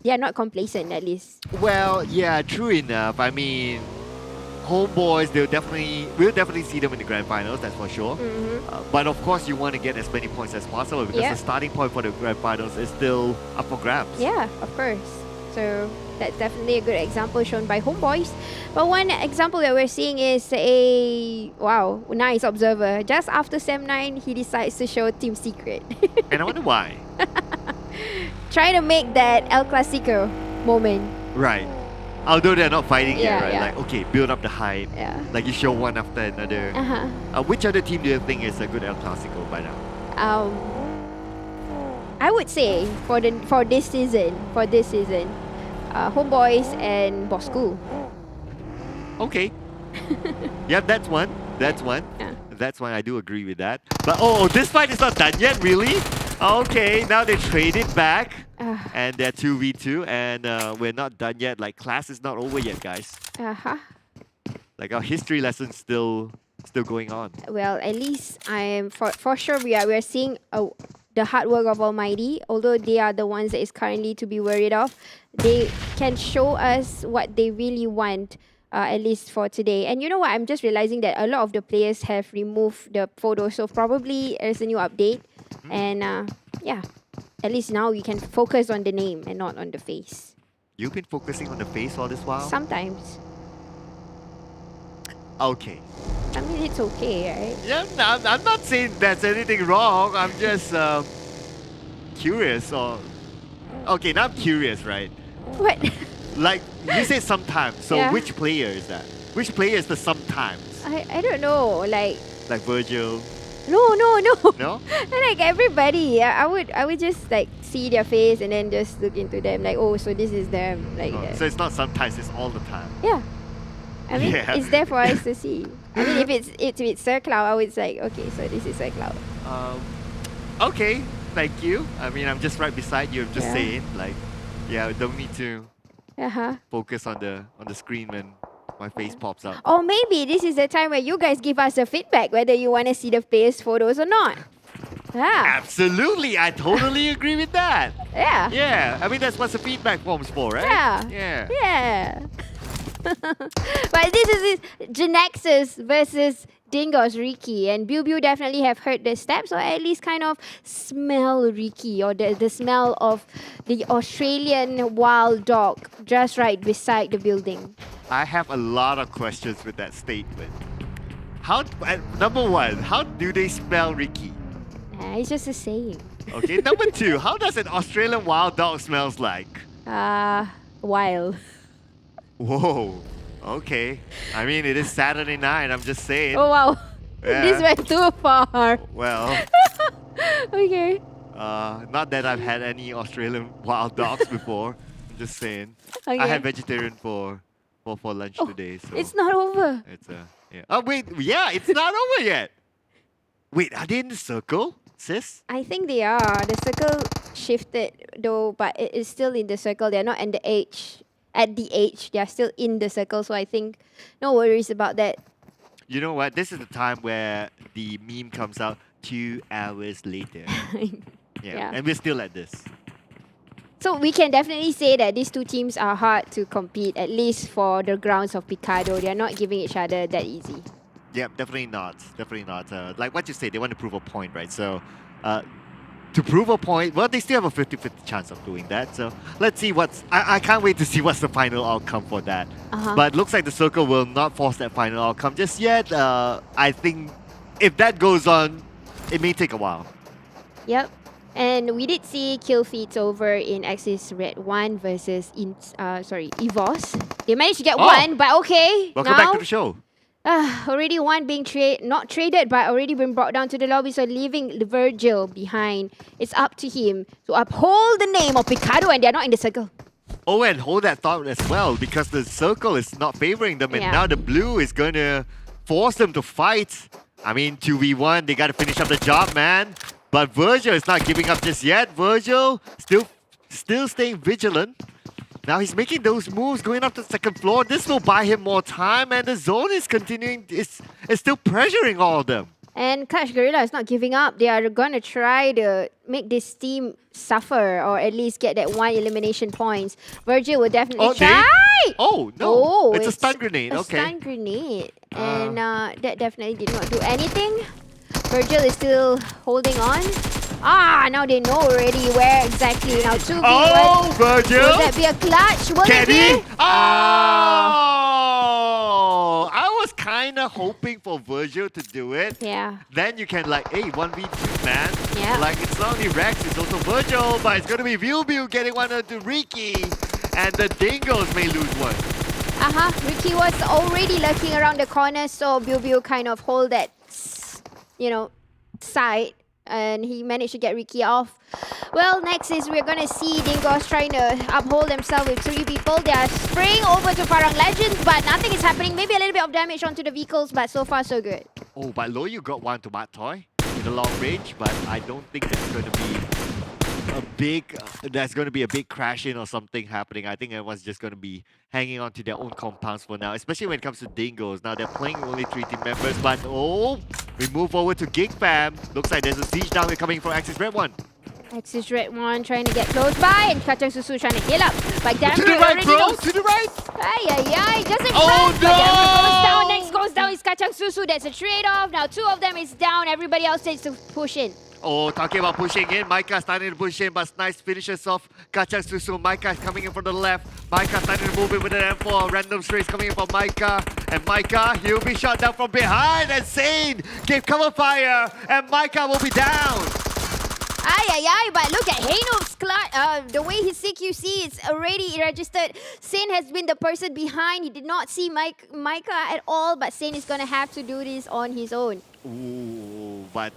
They are not complacent, at least. Well, yeah, true enough. I mean, Homeboys, we'll definitely see them in the grand finals, that's for sure. But of course, you want to get as many points as possible because the starting point for the grand finals is still up for grabs. Yeah, of course. So that's definitely a good example shown by Homeboys. But one example that we're seeing is a, wow, nice observer. Just after Sem 9, he decides to show Team Secret. And I wonder why. Trying to make that El Clasico moment. Right. Although they're not fighting Yeah, yet, right? yeah. Like, okay, build up the hype. Yeah. Like you show one after another. Which other team do you think is a good El Clasico by now? I would say for this season, Homeboys and Bosskur. Okay. Yeah, that's one. That's one. Yeah. That's one. I do agree with that. But oh, this fight is not done yet, really? Okay, now they traded back. And they're 2v2 and we're not done yet. Like, class is not over yet, guys. Like, our history lesson's still going on. Well, at least I am for sure we are seeing the hard work of Almighty. Although they are the ones that is currently to be worried of, they can show us what they really want. At least for today. And you know what? I'm just realizing that a lot of the players have removed the photos. So probably there's a new update. And yeah, at least now we can focus on the name and not on the face. You've been focusing on the face all this while? Sometimes. Okay. I mean, it's okay, right? Yeah, no, I'm not saying there's anything wrong. I'm just curious. Okay, now I'm curious, right? What? Like, you said sometimes. So Yeah. which player is that? Which player is the sometimes? I don't know. Like Virgil? No. No? Like everybody, I would just like see their face and then just look into them. Like, oh, so this is them. Like that. So it's not sometimes, it's all the time. Yeah. I mean, Yeah. it's there for us to see. I mean, if it's Sir Cloud, I would say, okay, so this is Sir Cloud. Okay. Thank you. I mean, I'm just right beside you. I'm just Yeah. saying, like, yeah, don't need to Uh-huh. focus on the screen when my face pops up. Or maybe this is the time where you guys give us a feedback whether you want to see the players' photos or not. Yeah. Absolutely, I totally agree with that. Yeah. Yeah, I mean that's what the feedback form's for, right? Yeah. Yeah. Yeah. But this is GENEXUS versus Dingoz Ricky, and Biu definitely have heard the steps, or at least kind of smell Ricky, or the smell of the Australian wild dog just right beside the building. I have a lot of questions with that statement. How, number one, how do they spell Ricky? It's just a saying. Okay, number two, how does an Australian wild dog smells like? Wild. Whoa, okay. I mean, it is Saturday night, I'm just saying. Oh wow. Yeah. This went too far. Well, Okay. not that I've had any Australian wild dogs before. I'm just saying. I Okay. had vegetarian for lunch today. So It's not over. It's yeah. Oh wait, yeah, it's not over yet. Wait, are they in the circle, sis? I think they are. The circle shifted though, but it is still in the circle. They're not at the edge. At the edge, they are still in the circle. So I think no worries about that. You know what? This is the time where the meme comes out 2 hours later. Yeah. And we're still at this. So we can definitely say that these two teams are hard to compete, at least for the grounds of Picado. They are not giving each other that easy. Yeah, definitely not. Definitely not. Like what you say, they want to prove a point, right? So, to prove a point, well, they still have a 50-50 chance of doing that. So, let's see what's... I can't wait to see what's the final outcome for that. But looks like the circle will not force that final outcome just yet. I think if that goes on, it may take a while. Yep. And we did see kill feeds over in Axis Red 1 versus EVOS. They managed to get one, but okay. Welcome back to the show. Already one being not traded, but already been brought down to the lobby, so leaving Virgil behind. It's up to him to uphold the name of Picado, and they're not in the circle. Oh, and hold that thought as well, because the circle is not favoring them, and now the blue is going to force them to fight. I mean, 2v1, they got to finish up the job, man. But Virgil is not giving up just yet. Virgil still staying vigilant. Now he's making those moves, going up to the second floor. This will buy him more time, and the zone is continuing, it's still pressuring all of them. And Clash Guerilla is not giving up. They are going to try to make this team suffer, or at least get that one elimination points. Virgil will definitely try. Oh, no. It's a stun grenade. A stun grenade. And that definitely did not do anything. Virgil is still holding on. Now they know already where exactly. Now 2v1. Oh, Virgil! Will that be a clutch? Will it be? Oh! I was kind of hoping for Virgil to do it. Yeah. Then you can like, hey, 1v2, man. Yeah. Like, it's not only Rex, it's also Virgil, but it's going to be Biu getting one onto Ricky. And the Dingoz may lose one. Ricky was already lurking around the corner, so Biu kind of hold that, side. And he managed to get Ricky off. Well, next is we're going to see Dingoz trying to uphold themselves with 3 people. They are spraying over to Farang Lejund, but nothing is happening. Maybe a little bit of damage onto the vehicles, but so far so good. Oh, but Lo, you got one to Mat Toy in the long range, but I don't think there's going to be a big crash in or something happening. I think everyone's just going to be hanging on to their own compounds for now, especially when it comes to Dingoz. Now they're playing only 3 team members, but we move over to Geek fam. Looks like there's a siege down here coming from Axis Red 1. Axis Red 1 trying to get close by, and Kacang Susu trying to heal up. But To the right, bro! To the right! Doesn't Oh, run, but Damro no! goes down. Next goes down is Kacang Susu. That's a trade-off. Now 2 of them is down. Everybody else needs to push in. Oh, talking about pushing in. Micah starting to push in, but nice finishes off Kacang Susu. Micah is coming in from the left. Micah starting to move in with an M4. Random strays coming in from Micah. And Micah, he'll be shot down from behind. And Sane gave cover fire. And Micah will be down. But look at Hainuf's the way his CQC is already registered. Sane has been the person behind. He did not see Micah at all, but Sane is going to have to do this on his own. Ooh, but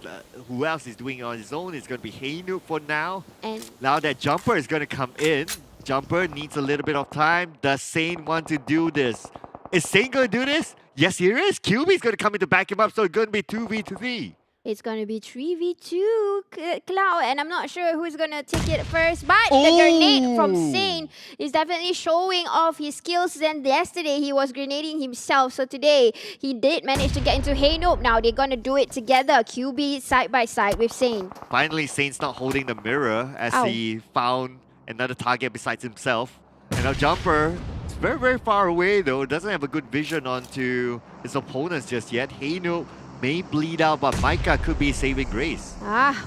who else is doing it on his own? It's going to be Hainuk for now. And now that Jumper is going to come in. Jumper needs a little bit of time. Does Sane want to do this? Is Sane going to do this? Yes, he is. QB is going to come in to back him up, so it's going to be 2v3. It's going to be 3v2 Cloud, and I'm not sure who's going to take it first, but the grenade from Sane is definitely showing off his skills. And yesterday he was grenading himself, so today he did manage to get into Homebois. Now they're going to do it together, QB side by side with Sane. Finally, Sane's not holding the mirror as he found another target besides himself. And now Jumper is very, very far away though. Doesn't have a good vision onto his opponents just yet. Homebois may bleed out, but Micah could be saving grace.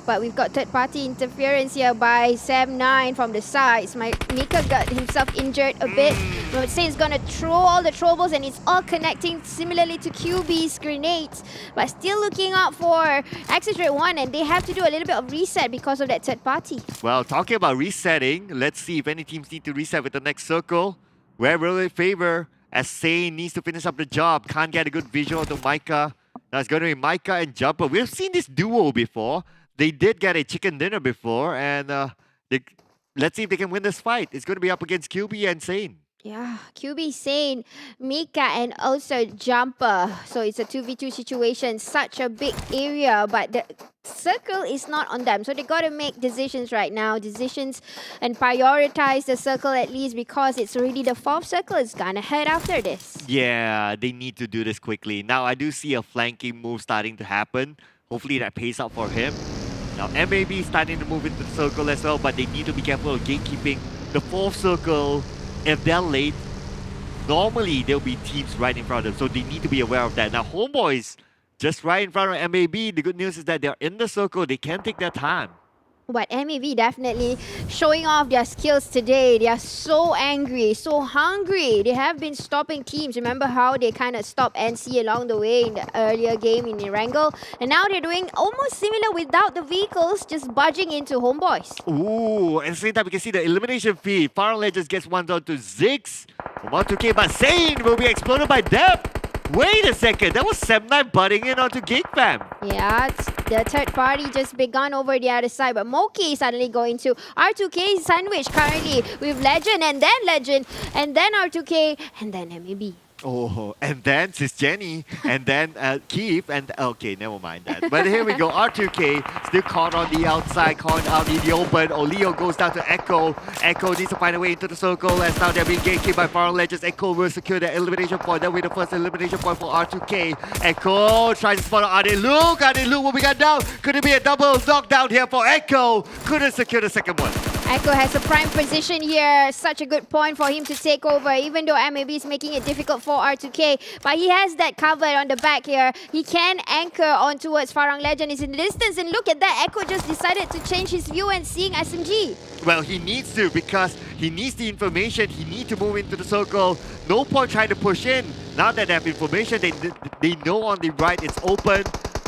But we've got third-party interference here by Sam9 from the sides. Mika got himself injured a bit. But Sane's gonna throw all the troubles, and it's all connecting similarly to QB's grenades. But still looking out for Axis Red 1, and they have to do a little bit of reset because of that third party. Well, talking about resetting, let's see if any teams need to reset with the next circle. Where will it favor? As Sane needs to finish up the job. Can't get a good visual to Micah. Now it's going to be Micah and Jumper. We've seen this duo before. They did get a chicken dinner before, and let's see if they can win this fight. It's going to be up against QB and Sane. Yeah, QB, Sane, Mika, and also Jumper. So it's a 2v2 situation. Such a big area, but the circle is not on them. So they got to make decisions right now. Decisions and prioritize the circle at least, because it's already the 4th circle. It's gonna head after this. Yeah, they need to do this quickly. Now I do see a flanking move starting to happen. Hopefully that pays out for him. Now MAB starting to move into the circle as well, but they need to be careful of gatekeeping the 4th circle. If they're late, normally there'll be teams right in front of them, so they need to be aware of that. Now, Homebois just right in front of MAB. The good news is that they're in the circle. They can take their time. But MAV definitely showing off their skills today. They are so angry, so hungry. They have been stopping teams. Remember how they kind of stopped NC along the way in the earlier game in Erangel? And now they're doing almost similar without the vehicles, just budging into Homebois. Ooh, at the same time, we can see the elimination feed. Farang Legends gets one down to Ziggs. From 2K, but Sane will be exploded by Dep. Wait a second, that was Sam9 butting in onto Geek fam. Yeah, the third party just begun over the other side, but Moki suddenly going to R2K sandwich currently with Lejund, and then R2K, and then MAB. Oh, and then Sis Jenny, and then Keith, and okay, never mind that. But here we go, R2K still caught on the outside, caught out in the open. Oleo goes down to Echo. Echo needs to find a way into the circle, as now they're being gatekept by Farang Legends. Echo will secure the elimination point. That will be the first elimination point for R2K. Echo tries to spot out Adeluk. Adeluk will be got down. Could it be a double knockdown here for Echo? Couldn't secure the second one. Echo has a prime position here. Such a good point for him to take over, even though MAB is making it difficult for R2K. But he has that covered on the back here. He can anchor on towards Farang Legend. Is in the distance, and look at that. Echo just decided to change his view and seeing SMG. Well, he needs to, because he needs the information. He needs to move into the circle. No point trying to push in. Now that they have information, they know on the right it's open,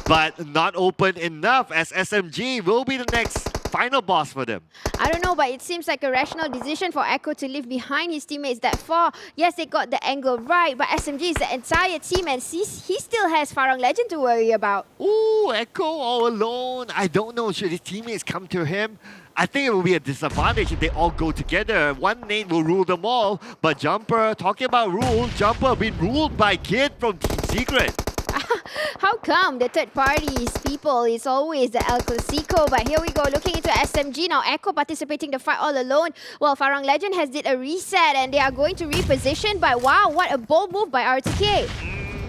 but not open enough, as SMG will be the next final boss for them. I don't know, but it seems like a rational decision for Echo to leave behind his teammates that far. Yes, they got the angle right, but SMG is the entire team, and he still has Farang Legend to worry about. Ooh, Echo all alone. I don't know, should his teammates come to him? I think it will be a disadvantage if they all go together. One name will rule them all, but Jumper, talking about rule, Jumper being ruled by Kid from Team Secret. How come the third party's people is always the El Clasico? But here we go, looking into SMG now. Echo participating in the fight all alone. Well, Farang Legend has did a reset, and they are going to reposition. But wow, what a bold move by R2K.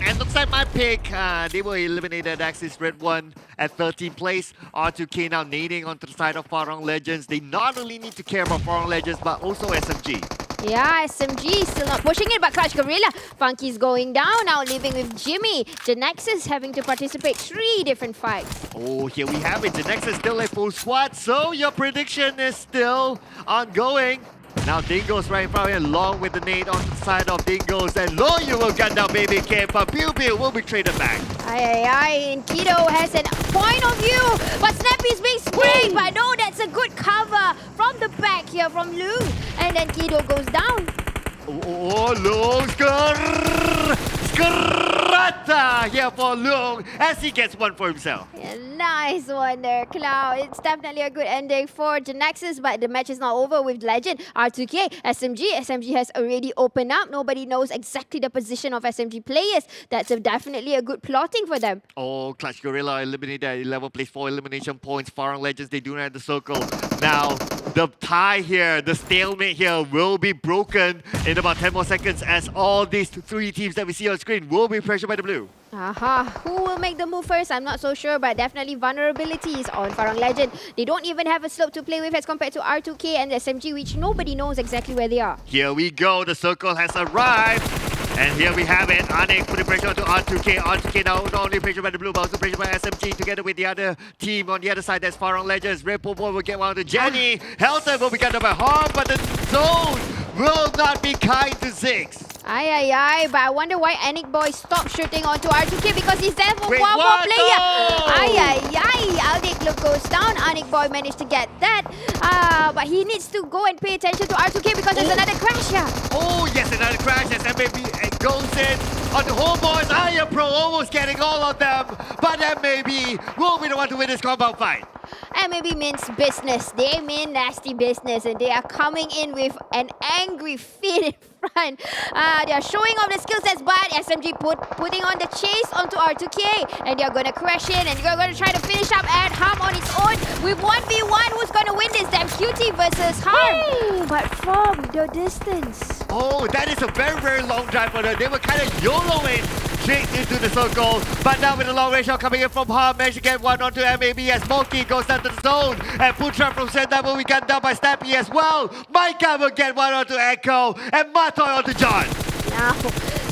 And looks like my pick. They will eliminate that Axis Red 1 at 13th place. R2K now nading onto the side of Farang Legends. They not only need to care about Farang Legends, but also SMG. Yeah, SMG still not pushing it, but Clutch Guerilla. Funky's going down now, living with Jimmy. GENEXUS having to participate 3 different fights. Oh, here we have it. GENEXUS still a full squad, so your prediction is still ongoing. Now Dingoz right in front of him, along with the nade on the side of Dingoz, and Lo, you will gun down baby K, but Pew will be traded back. And Kido has a point of view, but Snappy's being sprayed, but no, that's a good cover from the back here from Lu, and then Kido goes down. Oh, Lo, skrrr, Rata here for Leung as he gets one for himself. Yeah, nice one there, Cloud. It's definitely a good ending for GENEXUS, but the match is not over with Lejund, R2K, SMG. SMG has already opened up. Nobody knows exactly the position of SMG players. That's definitely a good plotting for them. Oh, Clutch Guerilla eliminated at 11 place 4 elimination points. Farang Legends, they do not have the circle. Now, the tie here, the stalemate here will be broken in about 10 more seconds as all these three teams that we see on screen will be pressured by the blue. Who will make the move first? I'm not so sure, but definitely vulnerabilities on Farang Lejund. They don't even have a slope to play with as compared to R2K and SMG, which nobody knows exactly where they are. Here we go, the circle has arrived. And here we have it, Anik putting pressure onto R2K. R2K now not only pressured by the blue, but also pressured by SMG together with the other team on the other side. That's Farang Legends. Red Bull Boy will get one to Jenny. Helton will be gathered by Hom, but the zone will not be kind to Ziggs. But I wonder why Anik Boy stopped shooting onto R2K because he's there for one more player. Aldic look goes down. Anik Boy managed to get that. But he needs to go and pay attention to R2K because there's another crash here. Oh, yes, another crash as MAB goes in on the Homebois. Aya Pro almost getting all of them. But MAB will be the one to win this compound fight. MAB means business. They mean nasty business, and they are coming in with an angry fit in front. They are showing off the skill sets, but SMG putting on the chase onto R2K, and they are going to crash in, and they're going to try to finish up at Harm on its own with 1v1. Who's going to win this? Damn Cutie versus Harm. But from the distance. Oh, that is a very, very long drive for them. They were kind of YOLOing straight into the circle. But now with the long range shot coming in from Harm, managed to get one onto MAB as Moki goes down to the zone. And Putra from Senda will be gunned down by Snappy as well. Micah will get one onto Echo. And Matoy onto John. Now,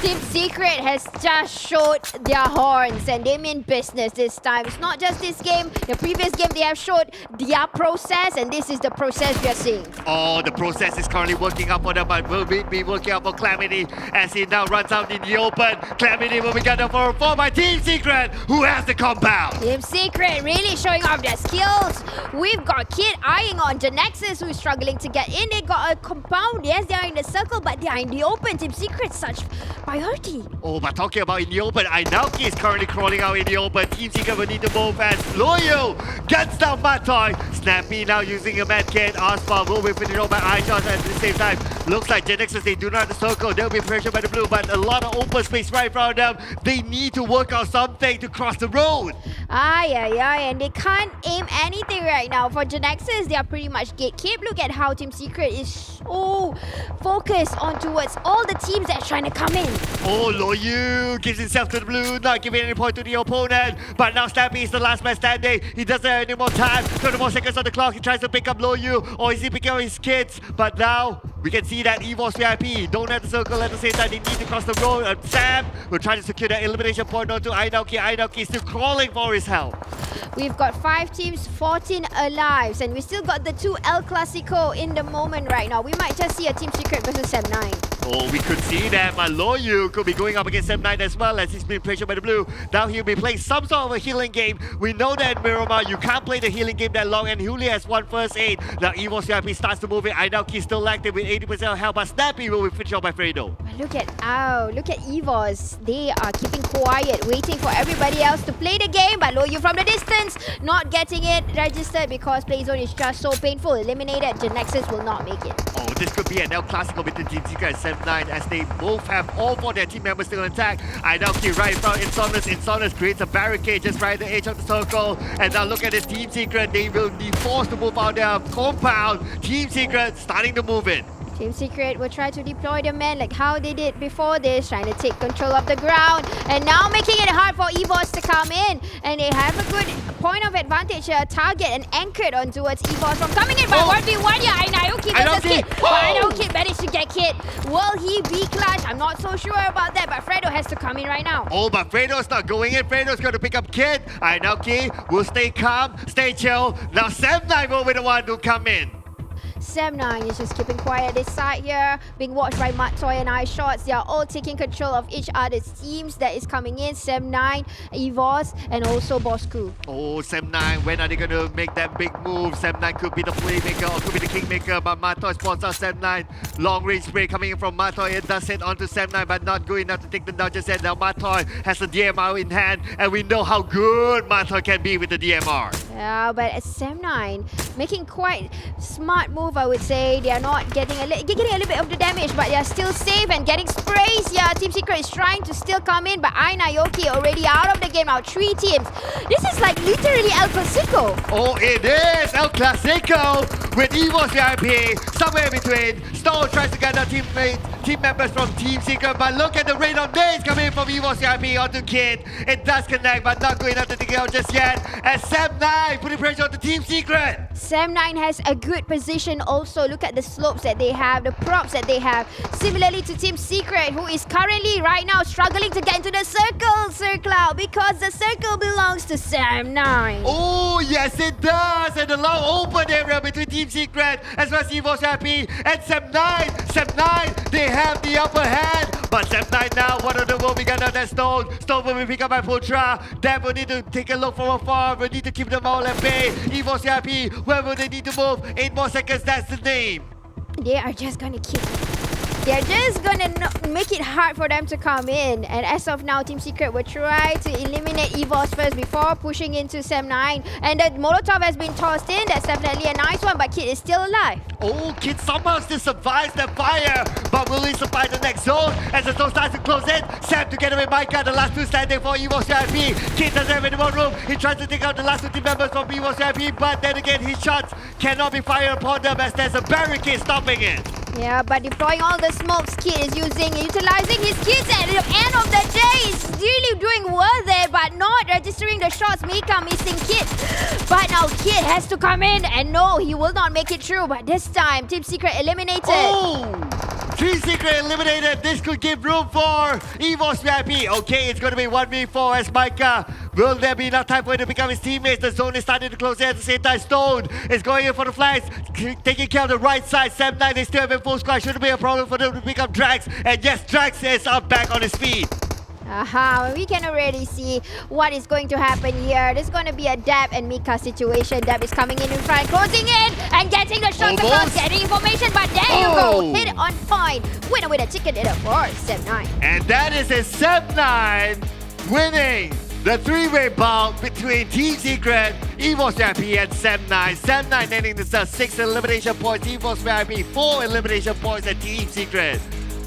Team Secret has just showed their horns, and they mean business this time. It's not just this game. The previous game, they have showed their process, and this is the process we are seeing. Oh, the process is currently working out for them, but will be working out for Calamity as he now runs out in the open. Calamity will be gathered for by Team Secret, who has the compound. Team Secret really showing off their skills. We've got Kid eyeing on GENEXUS, who is struggling to get in. They got a compound. Yes, they are in the circle, but they are in the open. Team Secret, such priority. Oh, but talking about in the open, Ainauki is currently crawling out in the open. Team Secret will need to move as Loyo gets down Matoy. Snappy now using a med kit. Aspa will be finished off by iShots at the same time. Looks like GENEXUS, they do not have the circle. They'll be pressured by the blue, but a lot of open space right in front of them. They need to work out something to cross the road. And they can't aim anything right now. For GENEXUS, they are pretty much gatekeep. Look at how Team Secret is so focused on towards all the teams that's trying to come in. Oh, Loyu gives himself to the blue, not giving any point to the opponent. But now Snappy is the last man standing. He doesn't have any more time. 20 more seconds on the clock. He tries to pick up Loyu, or is he picking up his kids? But now we can see that EVOS VIP don't have the circle at the same time. They need to cross the road. And Sam will try to secure that elimination point onto Ainauki. Ainauki is still crawling for his help. We've got 5 teams, 14 alive, and we still got the 2 El Clasico in the moment right now. We might just see a Team Secret versus Sem9. Oh, we could see that Maloyu could be going up against Sem9 as well as he's being pressured by the blue. Now he'll be playing some sort of a healing game. We know that in Miramar, you can't play the healing game that long, and Huli has one first aid. Now EVOS VIP starts to move it. Ainauki still active with 80% health, but Snappy will be finished off by Fredo. Look at EVOS. They are keeping quiet, waiting for everybody else to play the game. But Loyu from the distance, not getting it registered because play zone is just so painful. Eliminated. GENEXUS will not make it. Oh, this could be an El Clasico between Team Secret and Sem9 as they both have all 4 of their team members still in attack. Ainauki right in front. Insomnus creates a barricade just right at the edge of the circle. And now look at this Team Secret. They will be forced to move out their compound. Team Secret starting to move in. Team Secret will try to deploy the men like how they did before this, trying to take control of the ground, and now making it hard for EVOS to come in. And they have a good point of advantage, target and anchored on towards EVOS from coming in by 1v1 here. Ainauki versus Kid. Ainauki managed to get Kid. Will he be clutch? I'm not so sure about that, but Fredo has to come in right now. Oh, but Fredo's not going in. Fredo's going to pick up Kid. Ainauki will stay calm, stay chill. Now Sem9 will be the one to come in. Sem9 is just keeping quiet this side here, being watched by Mattoy and iShots. They are all taking control of each other's teams that is coming in. Sem9, EVOS, and also Bosskur. Oh, Sem9, when are they going to make that big move? Sem9 could be the playmaker or could be the kingmaker, but Mattoy spots out Sem9. Long range spray coming in from Mattoy. It does hit onto Sem9, but not good enough to take them down just yet. Now Mattoy has the DMR in hand, and we know how good Mattoy can be with the DMR. Yeah, but Sem9 making quite smart move, I would say. They are not getting a little bit of the damage, but they are still safe and getting sprays. Yeah, Team Secret is trying to still come in, but Ainayoki already out of the game now. 3 teams. This is like literally El Clasico. Oh, it is El Clasico with EVOS VIP somewhere between. Stone tries to gather team members from Team Secret, but look at the redONE days coming in from EVOS VIP onto Kid. It does connect, but not good enough to take it out just yet. And Sem9 putting pressure on the Team Secret. Sem9 has a good position also. Look at the slopes that they have, the props that they have. Similarly to Team Secret, who is currently right now struggling to get into the circle, Sir Cloud, because the circle belongs to Sem9. Oh, yes it does. And the long open area between Team Secret as well as EVOS VIP and Sem9. Sem9, they have the upper hand. But Sem9 now, one of them will be gonna that Stone. Stone will be picked up by Putra. Dev will need to take a look from afar. We need to keep them all at bay. EVOS VIP, where will they need to move? 8 more seconds, that's the name. They are just gonna keep. They're just gonna make it hard for them to come in. And as of now, Team Secret will try to eliminate EVOS first before pushing into Sem9. And the Molotov has been tossed in. That's definitely a nice one, but Kid is still alive. Oh, Kid somehow still survives the fire. But will he survive the next zone? As the zone starts to close in, Sam together with Micah, the last 2 standing for EVOS VIP. Kid doesn't have any more room. He tries to take out the last 2 team members from EVOS VIP, but then again, his shots cannot be fired upon them as there's a barricade stopping it. Yeah, but deploying all the smokes Kid is utilizing his kits at the end of the day. He's really doing well there, but not registering the shots. Mika missing Kid. But now Kid has to come in, and no, he will not make it through. But this time, Team Secret eliminated. Oh! Team Secret eliminated. This could give room for EVOS VIP. Okay, it's going to be 1v4 as Micah. Will there be enough time for him to become his teammates? The zone is starting to close in at the same time. Stone is going in for the flags, taking care of the right side. Sem9, they still have a full squad. Shouldn't be a problem for them to pick up Drax. And yes, Drax is up back on his feet. Aha, we can already see what is going to happen here. There's going to be a Dab and Mika situation. Dab is coming in front, closing in and getting the shots across, getting information. But there you go, hit it on point. Winner with a chicken dinner for Sem9. And that is a Sem9 winning the 3-way bout between Team Secret, EVOS VIP, and Sem9. Sem9 netting themselves 6 elimination points, EVOS VIP 4 elimination points, and Team Secret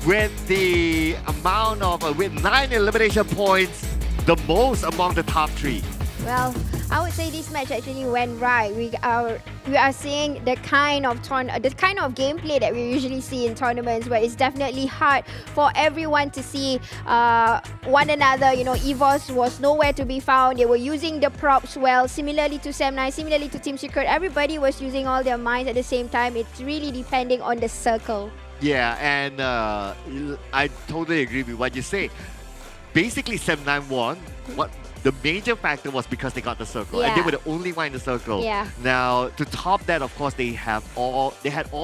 with the amount of, with 9 elimination points, the most among the top 3. Well, I would say this match actually went right. We are seeing the kind of gameplay that we usually see in tournaments, where it's definitely hard for everyone to see one another. You know, EVOS was nowhere to be found. They were using the props well, similarly to Sem9, similarly to Team Secret. Everybody was using all their minds at the same time. It's really depending on the circle. Yeah, and I totally agree with what you say. Basically, Sem9 won. What the major factor was because they got the circle, and they were the only one in the circle. Yeah. Now, to top that, of course, they had all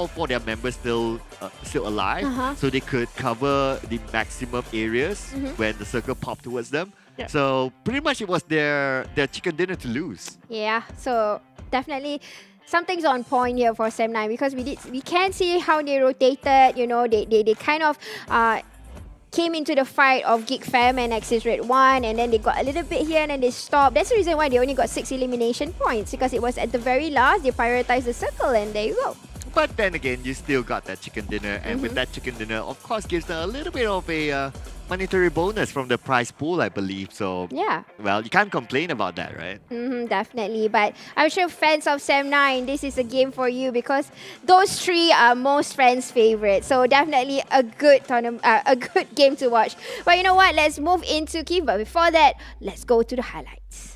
4 their members still alive, so they could cover the maximum areas when the circle popped towards them. Yeah. So pretty much it was their chicken dinner to lose. Yeah. So definitely something's on point here for Sem9, because we can see how they rotated. You know, they kind of came into the fight of Geek Fam and Axis Red 1, and then they got a little bit here and then they stopped. That's the reason why they only got 6 elimination points, because it was at the very last they prioritized the circle, and there you go. But then again, you still got that chicken dinner, and with that chicken dinner, of course, gives them a little bit of a monetary bonus from the prize pool, I believe. So yeah, well, you can't complain about that, right? Definitely. But I'm sure fans of Sem9, this is a game for you, because those 3 are most fans' favorite. So definitely a good game to watch. But you know what? Let's move into Keith. But before that, let's go to the highlights.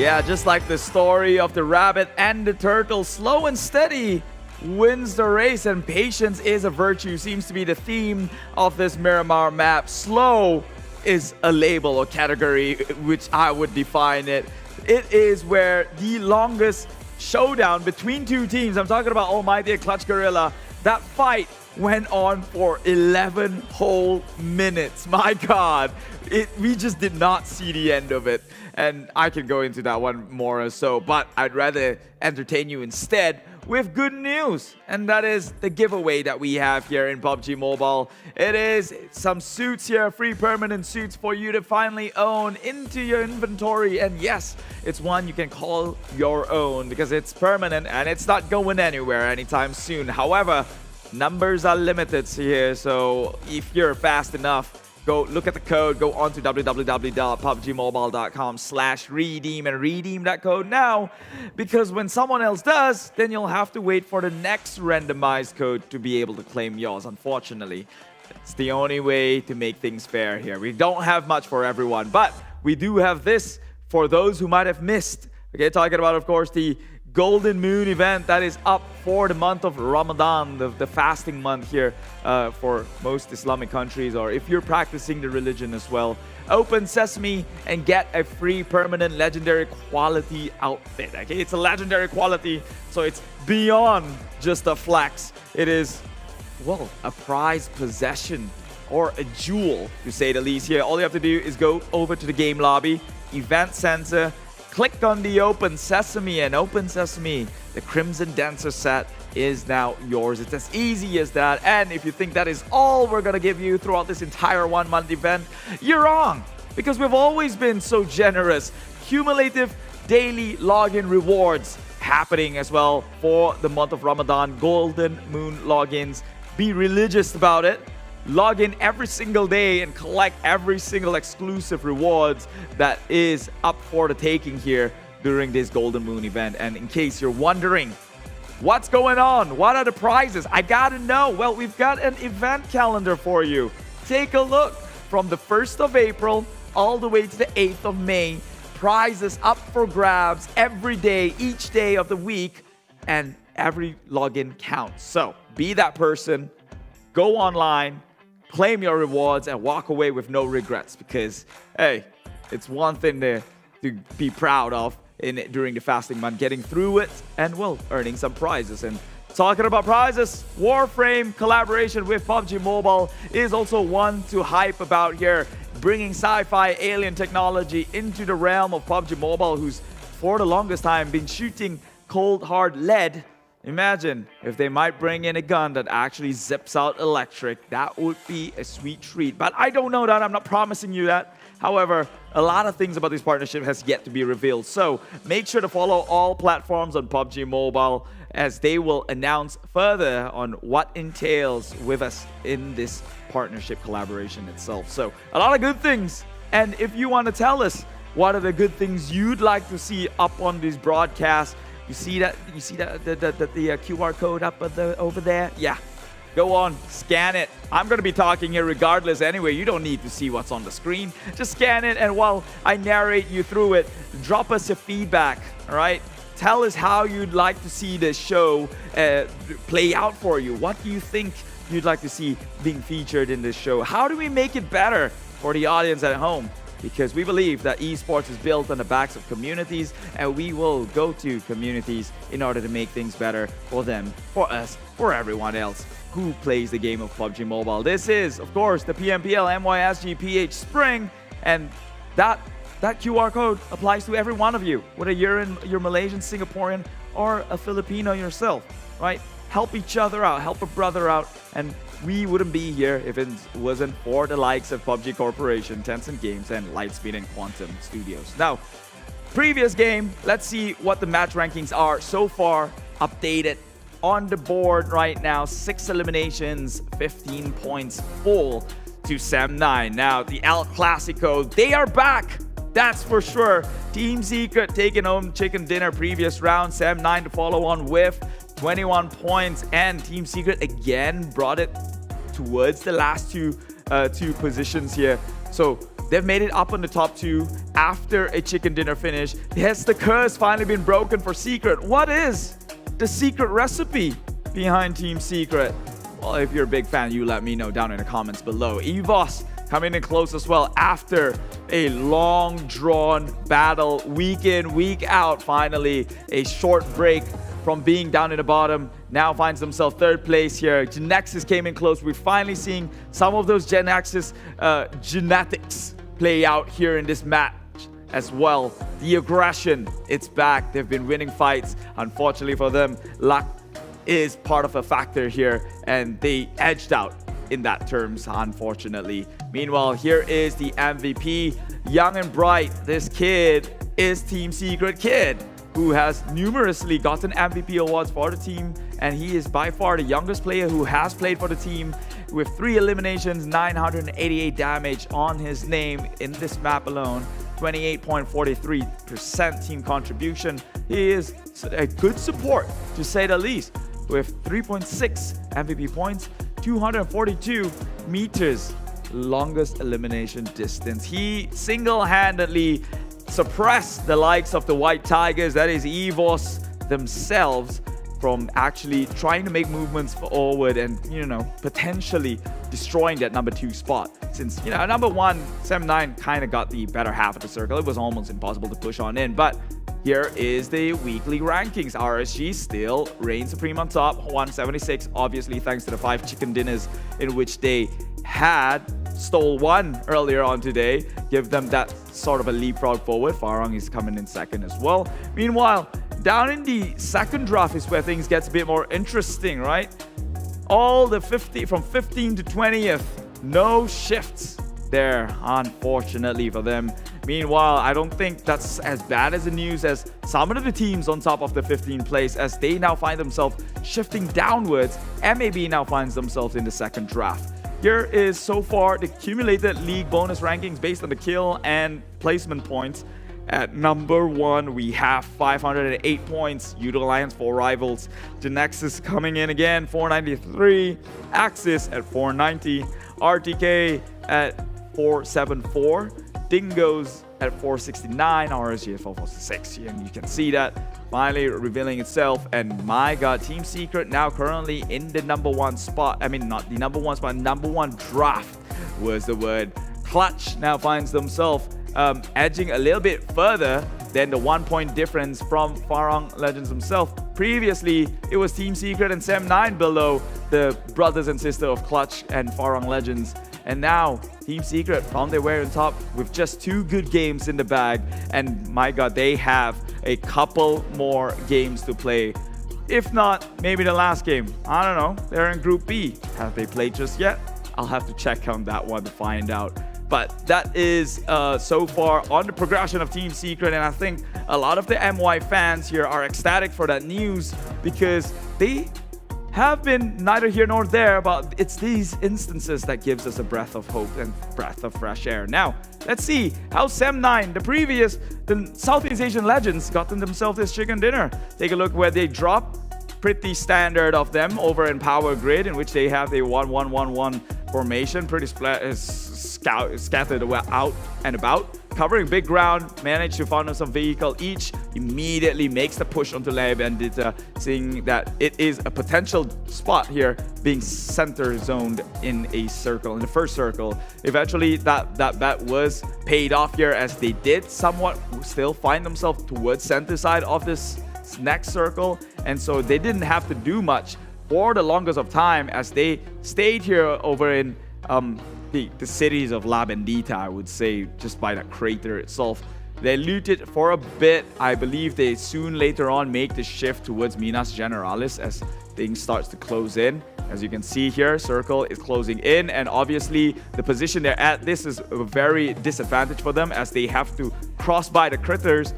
Yeah, just like the story of the rabbit and the turtle, slow and steady wins the race, and patience is a virtue seems to be the theme of this Miramar map. Slow is a label or category which I would define it. It is where the longest showdown between two teams, I'm talking about Almighty and Clutch Guerilla, that fight went on for 11 whole minutes. My God, we just did not see the end of it. And I can go into that one more or so, but I'd rather entertain you instead with good news. And that is the giveaway that we have here in PUBG Mobile. It is some suits here, free permanent suits for you to finally own into your inventory. And yes, it's one you can call your own because it's permanent and it's not going anywhere anytime soon. However, numbers are limited here, so if you're fast enough, go look at the code, go on to www.pubgmobile.com/redeem and redeem that code now, because when someone else does, then you'll have to wait for the next randomized code to be able to claim yours, unfortunately. It's the only way to make things fair here. We don't have much for everyone, but we do have this for those who might have missed. Okay, talking about, of course, the Golden Moon event that is up for the month of Ramadan, the fasting month here for most Islamic countries, or if you're practicing the religion as well. Open Sesame and get a free permanent legendary quality outfit. Okay, it's a legendary quality, so it's beyond just a flex. It is, well, a prized possession or a jewel, to say the least here. All you have to do is go over to the game lobby, event center, click on the Open Sesame, and Open Sesame, the Crimson Dancer set is now yours. It's as easy as that. And if you think that is all we're gonna give you throughout this entire 1 month event, you're wrong, because we've always been so generous. Cumulative daily login rewards happening as well for the month of Ramadan. Golden Moon logins. Be religious about it. Log in every single day and collect every single exclusive rewards that is up for the taking here during this Golden Moon event. And in case you're wondering, what's going on? What are the prizes? I gotta know. Well, we've got an event calendar for you. Take a look. From the 1st of April all the way to the 8th of May, prizes up for grabs every day, each day of the week, and every login counts. So be that person. Go online, claim your rewards, and walk away with no regrets, because, hey, it's one thing to be proud of during the fasting month, getting through it and, well, earning some prizes. And talking about prizes, Warframe collaboration with PUBG Mobile is also one to hype about here, bringing sci-fi alien technology into the realm of PUBG Mobile, who's for the longest time been shooting cold hard lead. Imagine if they might bring in a gun that actually zips out electric. That would be a sweet treat. But I don't know that. I'm not promising you that. However, a lot of things about this partnership has yet to be revealed. So make sure to follow all platforms on PUBG Mobile, as they will announce further on what entails with us in this partnership collaboration itself. So a lot of good things. And if you want to tell us what are the good things you'd like to see up on this broadcast, you see that the QR code up over there? Yeah. Go on, scan it. I'm going to be talking here regardless anyway. You don't need to see what's on the screen. Just scan it, and while I narrate you through it, drop us your feedback, all right? Tell us how you'd like to see the show play out for you. What do you think you'd like to see being featured in this show? How do we make it better for the audience at home? Because we believe that esports is built on the backs of communities, and we will go to communities in order to make things better for them, for us, for everyone else who plays the game of PUBG Mobile. This is, of course, the PMPL MYSGPH Spring, and that QR code applies to every one of you, whether you're Malaysian, Singaporean, or a Filipino yourself, right? Help each other out, help a brother out, and we wouldn't be here if it wasn't for the likes of PUBG Corporation, Tencent Games, and Lightspeed and Quantum Studios. Now, previous game, let's see what the match rankings are so far, updated on the board right now. 6 eliminations, 15 points full to Sam9. Now, the El Clasico, they are back. That's for sure. Team Secret taking home chicken dinner previous round. Sam9 to follow on with 21 points, and Team Secret again brought it towards the last two positions here. So they've made it up on the top 2 after a chicken dinner finish. Has the curse finally been broken for Secret? What is the secret recipe behind Team Secret? Well, if you're a big fan, you let me know down in the comments below. EVOS coming in close as well after a long drawn battle, week in, week out. Finally, a short break from being down in the bottom. Now finds themselves 3rd place here. GENEXUS came in close. We're finally seeing some of those GENEXUS genetics play out here in this match as well. The aggression, it's back. They've been winning fights. Unfortunately for them, luck is part of a factor here, and they edged out in that terms, unfortunately. Meanwhile, here is the MVP, young and bright. This kid is Team Secret Kid, who has numerously gotten MVP awards for the team, and he is by far the youngest player who has played for the team, with 3 eliminations, 988 damage on his name in this map alone, 28.43% team contribution. He is a good support, to say the least, with 3.6 MVP points, 242 meters, longest elimination distance. He single-handedly suppressed the likes of the White Tigers, that is EVOS themselves, from actually trying to make movements forward and, you know, potentially destroying that number 2 spot. Since, you know, number 1, Sem9 kind of got the better half of the circle. It was almost impossible to push on in, but here is the weekly rankings. RSG still reigns supreme on top, 176, obviously thanks to the 5 chicken dinners in which they had stole 1 earlier on today, give them that sort of a leapfrog forward. Farang is coming in 2nd as well. Meanwhile, down in the 2nd draft is where things gets a bit more interesting, right? All the 50 from 15 to 20th, no shifts there, unfortunately for them. Meanwhile, I don't think that's as bad as the news as some of the teams on top of the 15th place, as they now find themselves shifting downwards. MAB now finds themselves in the 2nd draft. Here is so far the cumulated league bonus rankings based on the kill and placement points. At number 1, we have 508 points. Yoodo Alliance 4 rivals. GENEXUS coming in again, 493. Axis at 490. RTK at 474. Dingoz at 469. RSG at 446. And you can see that finally revealing itself. And my god, Team Secret now currently in the number 1 spot. I mean, not the number 1 spot, number 1 draft was the word. Clutch now finds themselves edging a little bit further than the 1 point difference from Farang Legends himself. Previously, it was Team Secret and Sem9 below the brothers and sisters of Clutch and Farang Legends. And now, Team Secret found their way on top with just 2 good games in the bag. And my god, they have a couple more games to play. If not, maybe the last game. I don't know. They're in Group B. Have they played just yet? I'll have to check on that one to find out. But that is so far on the progression of Team Secret, and I think a lot of the MY fans here are ecstatic for that news, because they have been neither here nor there, but it's these instances that gives us a breath of hope and breath of fresh air. Now, let's see how Sem9, the Southeast Asian legends, gotten themselves this chicken dinner. Take a look where they drop. Pretty standard of them over in Power Grid, in which they have a 1-1-1-1 formation, pretty scattered out and about, covering big ground, managed to find some vehicle each, immediately makes the push onto La Bandita, seeing that it is a potential spot here, being center zoned in a circle, in the first circle. Eventually that bet was paid off here, as they did somewhat still find themselves towards center side of this next circle, and so they didn't have to do much for the longest of time, as they stayed here over in the cities of La Bandita, I would say, just by that crater itself. They looted for a bit. I believe they soon later on make the shift towards Minas Generalis as things starts to close in. As you can see here, circle is closing in, and obviously the position they're at, this is a very disadvantage for them, as they have to cross by the craters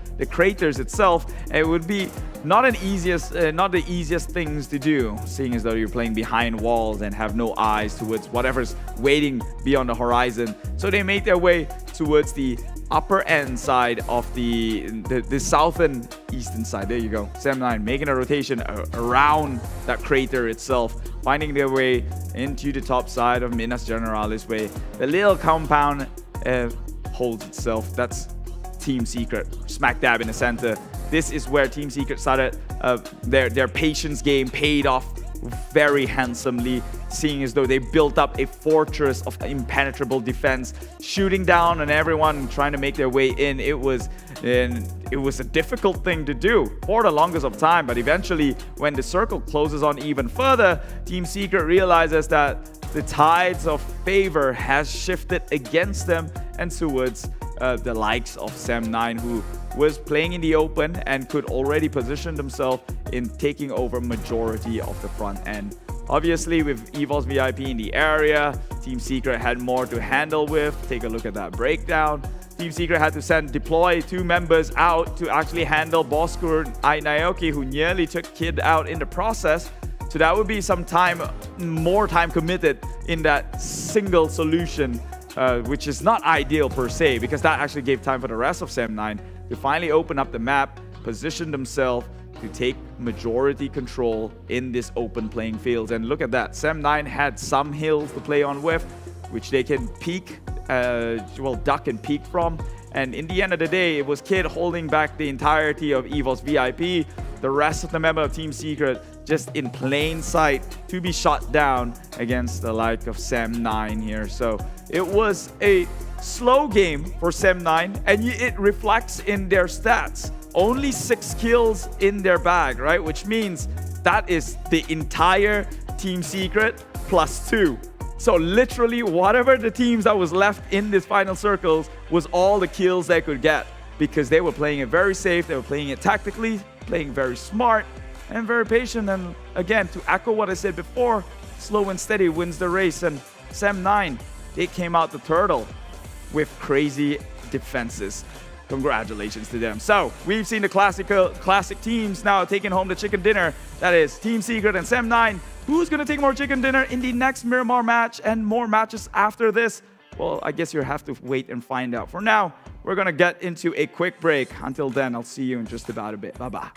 itself. It would be not the easiest things to do, seeing as though you're playing behind walls and have no eyes towards whatever's waiting beyond the horizon. So they made their way towards the upper end side of the southern eastern side. There you go. Sem9 making a rotation around that crater itself, finding their way into the top side of Minas Generalis, where the little compound holds itself. That's Team Secret, smack dab in the center. This is where Team Secret started their patience game paid off very handsomely, seeing as though they built up a fortress of impenetrable defense, shooting down on everyone, trying to make their way in. It was a difficult thing to do for the longest of time, but eventually when the circle closes on even further, Team Secret realizes that the tides of favor has shifted against them and towards the likes of Sam9, who was playing in the open and could already position themselves in taking over majority of the front end. Obviously, with EVOS VIP in the area, Team Secret had more to handle with. Take a look at that breakdown. Team Secret had to deploy 2 members out to actually handle Bosskur and Naoki, who nearly took Kid out in the process. So that would be some time, more time committed in that single solution, which is not ideal per se, because that actually gave time for the rest of Sam9 to finally open up the map, position themselves to take majority control in this open playing fields. And look at that, Sam9 had some hills to play on with, which they can peek, duck and peek from. And in the end of the day, it was Kid holding back the entirety of EVOS VIP. The rest of the member of Team Secret just in plain sight to be shot down against the like of Sam9 here. So it was a slow game for Sam9, and it reflects in their stats. Only 6 kills in their bag, right? Which means that is the entire Team Secret plus 2. So literally whatever the teams that was left in this final circles was all the kills they could get, because they were playing it very safe, they were playing it tactically, playing very smart and very patient. And again, to echo what I said before, slow and steady wins the race. And Sam9, they came out the turtle with crazy defenses. Congratulations to them. So we've seen the classic teams now taking home the chicken dinner. That is Team Secret and Sam9. Who's going to take more chicken dinner in the next Miramar match and more matches after this? Well, I guess you'll have to wait and find out. For now, we're going to get into a quick break. Until then, I'll see you in just about a bit. Bye-bye.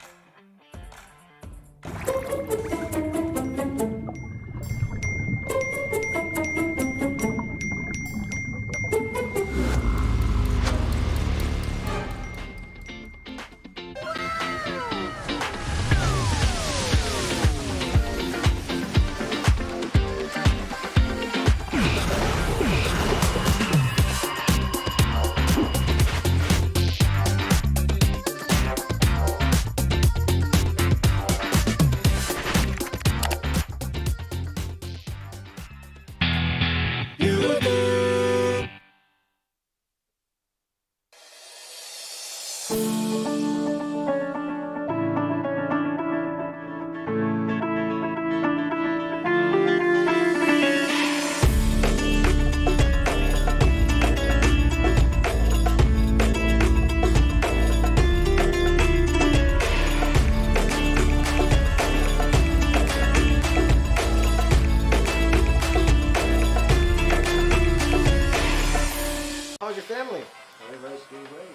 How's your family? Everybody's doing great.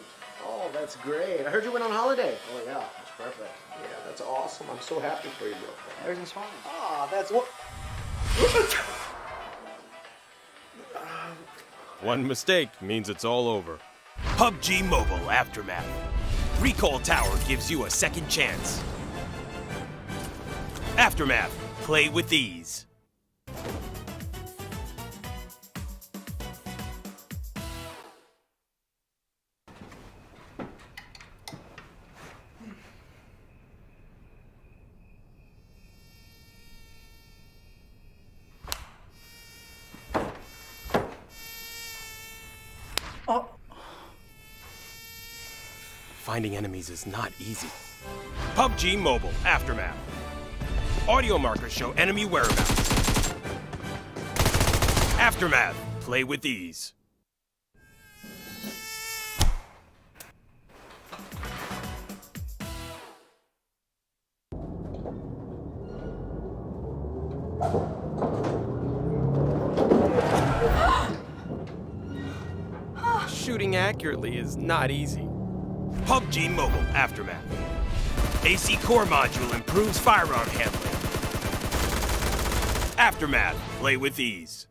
Oh, that's great. I heard you went on holiday. Oh, yeah. That's perfect. Yeah, that's awesome. I'm so happy for you, bro. Everything's fine. Ah, that's what. One mistake means it's all over. PUBG Mobile Aftermath. Recall Tower gives you a second chance. Aftermath. Play with ease. Finding enemies is not easy. PUBG Mobile Aftermath. Audio markers show enemy whereabouts. Aftermath. Play with ease. Shooting accurately is not easy. PUBG Mobile Aftermath. AC Core Module improves firearm handling. Aftermath. Play with ease.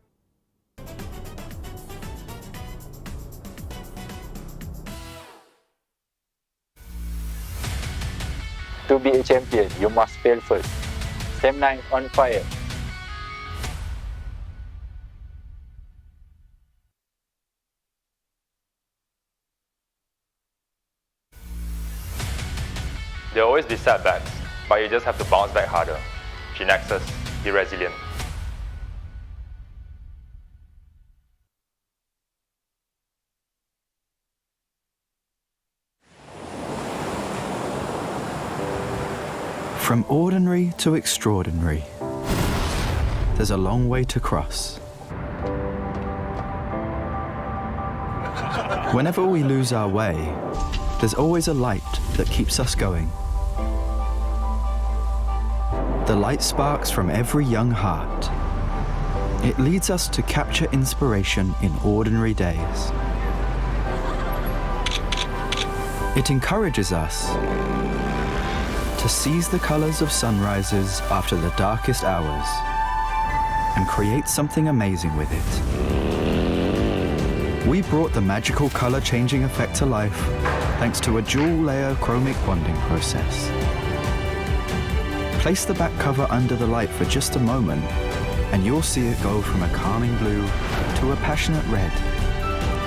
To be a champion, you must fail first. Sam9 on fire. There will always be setbacks, but you just have to bounce back harder. GENEXUS, be resilient. From ordinary to extraordinary, there's a long way to cross. Whenever we lose our way, there's always a light that keeps us going. The light sparks from every young heart. It leads us to capture inspiration in ordinary days. It encourages us to seize the colors of sunrises after the darkest hours and create something amazing with it. We brought the magical color changing effect to life thanks to a dual layer chromic bonding process. Place the back cover under the light for just a moment and you'll see it go from a calming blue to a passionate red,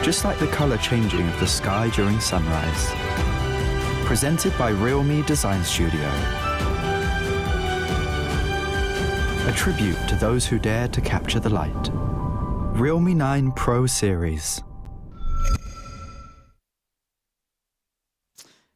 just like the color changing of the sky during sunrise. Presented by RealMe Design Studio. A tribute to those who dare to capture the light. Realme 9 Pro Series.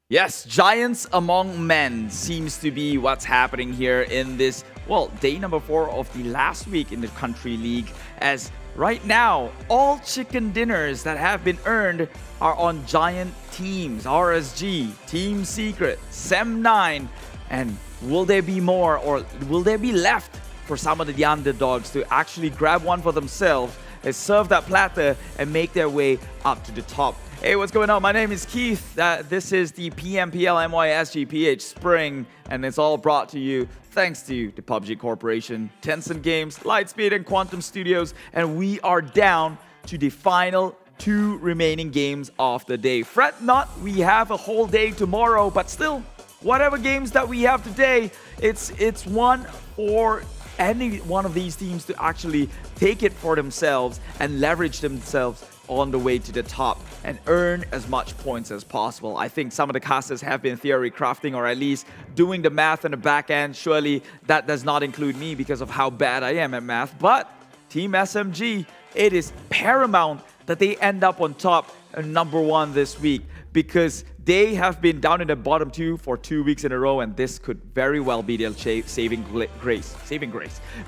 Yes, giants among men seems to be what's happening here in this, well, day number 4 of the last week in the country league, as right now, all chicken dinners that have been earned are on giant teams. RSG, Team Secret, Sam9, and will there be more, or will there be left for some of the underdogs to actually grab one for themselves and serve that platter and make their way up to the top? Hey, what's going on? My name is Keith. This is the PMPL MYSGPH Spring, and it's all brought to you thanks to the PUBG Corporation, Tencent Games, Lightspeed, and Quantum Studios, and we are down to the final 2 remaining games of the day. Fret not, we have a whole day tomorrow, but still, whatever games that we have today, it's one for any one of these teams to actually take it for themselves and leverage themselves on the way to the top and earn as much points as possible. I think some of the casters have been theory crafting, or at least doing the math on the back end. Surely that does not include me because of how bad I am at math. But Team SMG, it is paramount that they end up on top and number 1 this week, because they have been down in the bottom 2 for 2 weeks in a row, and this could very well be their saving grace.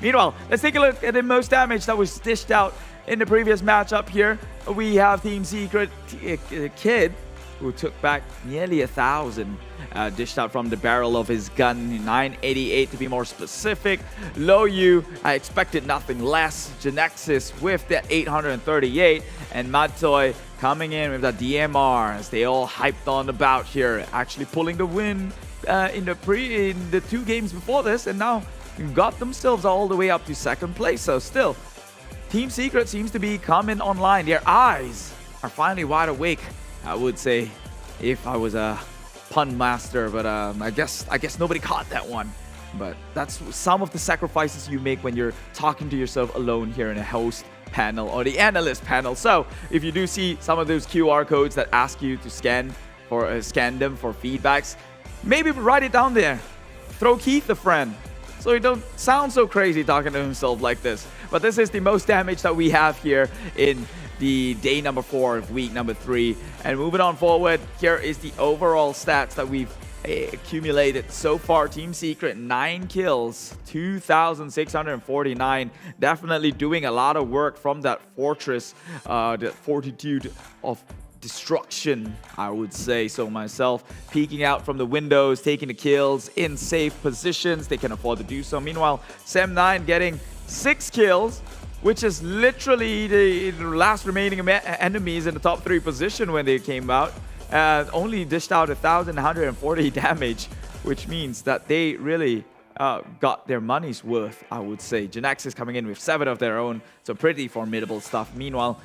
Meanwhile, let's take a look at the most damage that was dished out in the previous matchup here. We have Team Secret Kid, who took back nearly 1,000 dished out from the barrel of his gun, 988 to be more specific. Loyu, I expected nothing less. GENEXUS with that 838, and Matoy coming in with that DMR as they all hyped on about here, actually pulling the win in the 2 games before this, and now got themselves all the way up to 2nd place. So still, Team Secret seems to be coming online. Their eyes are finally wide awake, I would say, if I was a pun master, but I guess nobody caught that one. But that's some of the sacrifices you make when you're talking to yourself alone here in a host panel or the analyst panel. So if you do see some of those QR codes that ask you to scan them for feedbacks, maybe write it down there. Throw Keith a friend, so he don't sound so crazy talking to himself like this. But this is the most damage that we have here in the day number 4 of week number 3. And moving on forward, here is the overall stats that we've accumulated so far. Team Secret, 9 kills, 2,649. Definitely doing a lot of work from that fortress, the fortitude of destruction, I would say so myself. Peeking out from the windows, taking the kills in safe positions. They can afford to do so. Meanwhile, Sam9 getting 6 kills, which is literally the last remaining enemies in the top 3 position when they came out. Only dished out 1,140 damage, which means that they really got their money's worth, I would say. GENEXUS coming in with 7 of their own, so pretty formidable stuff. Meanwhile,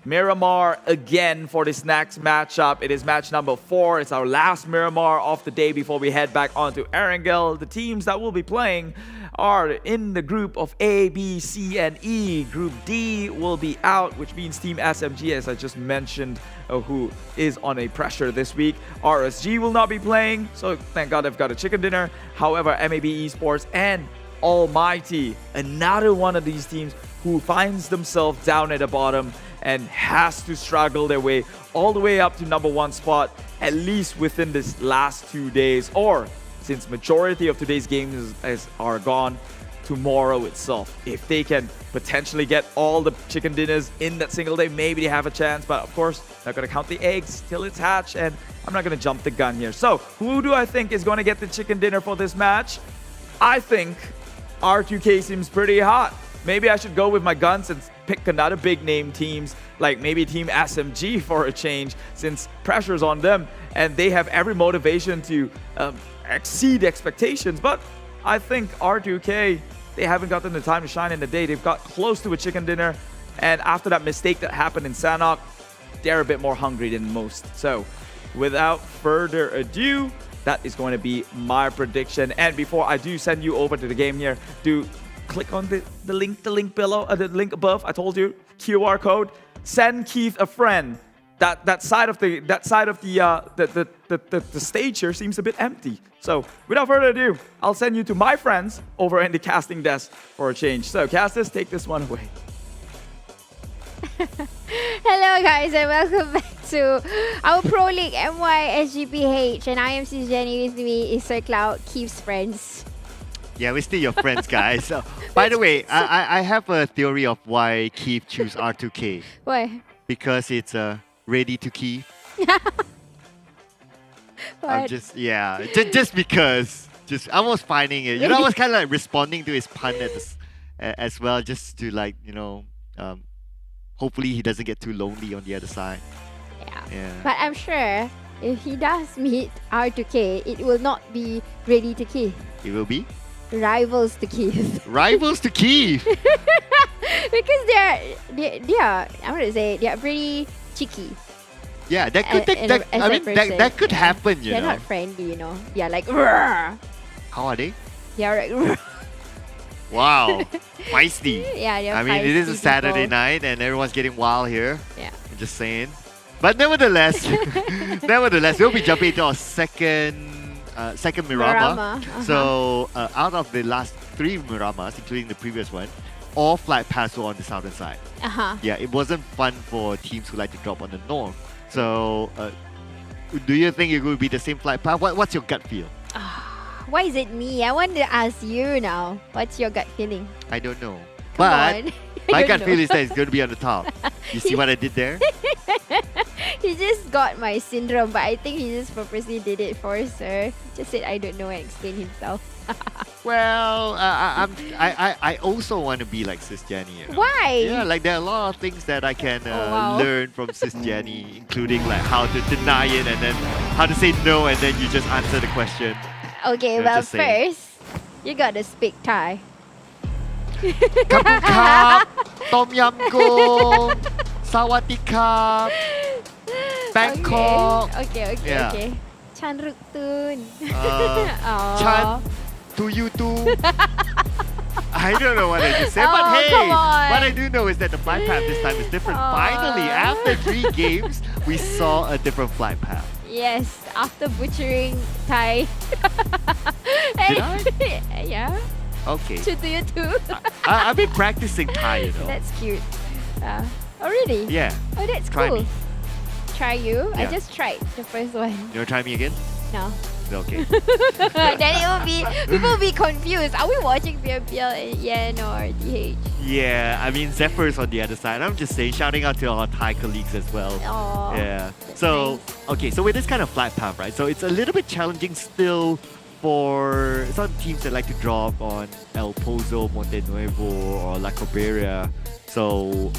Miramar again for this next matchup. It is match number 4. It's our last Miramar of the day before we head back onto Erangel. The teams that will be playing are in the group of A, B, C, and E. Group D will be out, which means Team SMG, as I just mentioned, who is on a pressure this week. RSG will not be playing, so thank God they've got a chicken dinner. However, MAB Esports and ALMGHTY, another one of these teams who finds themselves down at the bottom and has to struggle their way all the way up to number 1 spot, at least within this last 2 days, or since majority of today's games are gone, tomorrow itself. If they can potentially get all the chicken dinners in that single day, maybe they have a chance, but of course, not gonna count the eggs till it's hatched, and I'm not gonna jump the gun here. So, who do I think is gonna get the chicken dinner for this match? I think R2K seems pretty hot. Maybe I should go with my guns and pick another big name teams, like maybe Team SMG for a change, since pressure's on them and they have every motivation to exceed expectations. But I think R2K, they haven't gotten the time to shine in the day. They've got close to a chicken dinner, and after that mistake that happened in Sanhok, they're a bit more hungry than most. So without further ado, that is going to be my prediction. And before I do send you over to the game here, do click on the link below, the link above. I told you, QR code. Send Keith a friend. That side of the stage here seems a bit empty. So without further ado, I'll send you to my friends over in the casting desk for a change. So casters, take this one away. Hello guys and welcome back to our Pro League MYSGPH, and I am Sis Jenny. With me is Sir Cloud, Keith's friends. Yeah, we're still your friends, guys. By the way, I have a theory of why Keith choose R2K. Why? Because it's ready to Keith. I'm just because. I was finding it. I was kind of like responding to his pun as well, just to like, hopefully he doesn't get too lonely on the other side. Yeah. But I'm sure if he does meet R2K, it will not be ready to Keith. It will be? Rivals to Keith. Rivals to Keith? Because they are, I'm going to say, they are pretty cheeky. Yeah, that could happen, They're not friendly, They're like, Rrr! How are they? They're like, wow, feisty. Yeah, they're I mean, it is a Saturday night and everyone's getting wild here. Yeah. I'm just saying. But nevertheless, we'll be jumping into our second Miramar. So out of the last 3 Miramas, including the previous one, all flight paths were on the southern side. Yeah, it wasn't fun for teams who like to drop on the north. So do you think it will be the same flight path? What's your gut feel? Why is it me? I want to ask you now. What's your gut feeling? I don't know. Come but on. my gut feel is that it's going to be on the top. You see what I did there? He just got my syndrome, but I think he just purposely did it for Sir. Just said I don't know and explain himself. Well, I also want to be like Sis Jenny. Why? Yeah, like there are a lot of things that I can learn from Sis Jenny, including like how to deny it and then how to say no and then you just answer the question. Okay, well first, you gotta speak Thai. Kapukap, Tom Yam Goong, Sawadee-kap, Bangkok. Okay. Chan Ruk Tun. Chan to you too. I don't know what I just said, but hey, come on. what I do know is that the flight path this time is different. Finally, after 3 games, we saw a different flight path. Yes, after butchering Thai. Did I? Yeah. Okay. To you too. I've been practicing Thai, That's cute. Oh, really? Yeah. Oh, that's Try cool. me. Try you? I Yeah. just tried the first one. You want to try me again? No. Okay. Then it will be, people will be confused. Are we watching PMPL Yen or DH? Yeah, I mean, Zephyr's on the other side. I'm just saying, shouting out to our Thai colleagues as well. Aww, yeah. So, okay, so with this kind of flight path, right? So it's a little bit challenging still for some teams that like to drop on El Pozo, Monte Nuevo, or La Cabrera. So,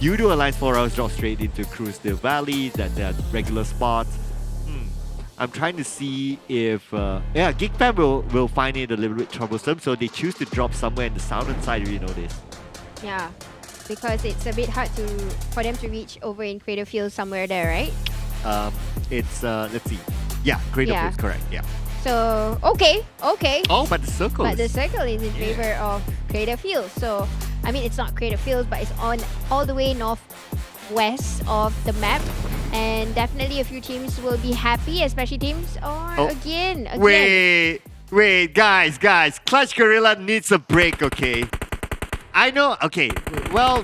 Yoodo Alliance 4 hours drop straight into Cruz del Valle, that they're regular spots. I'm trying to see if Geek Fam will find it a little bit troublesome, so they choose to drop somewhere in the southern side, if you notice. Yeah. because it's a bit hard for them to reach over in Crater Field somewhere there, right? It's let's see. Yeah, Crater Yeah. Field, correct. Yeah. So okay. Oh, but the circle. But the circle is in favor of Crater Field. So I mean, it's not Crater Field, but it's on all the way northwest of the map. And definitely a few teams will be happy, especially teams again. Wait, guys. Clutch Guerilla needs a break, okay? I know, okay, well,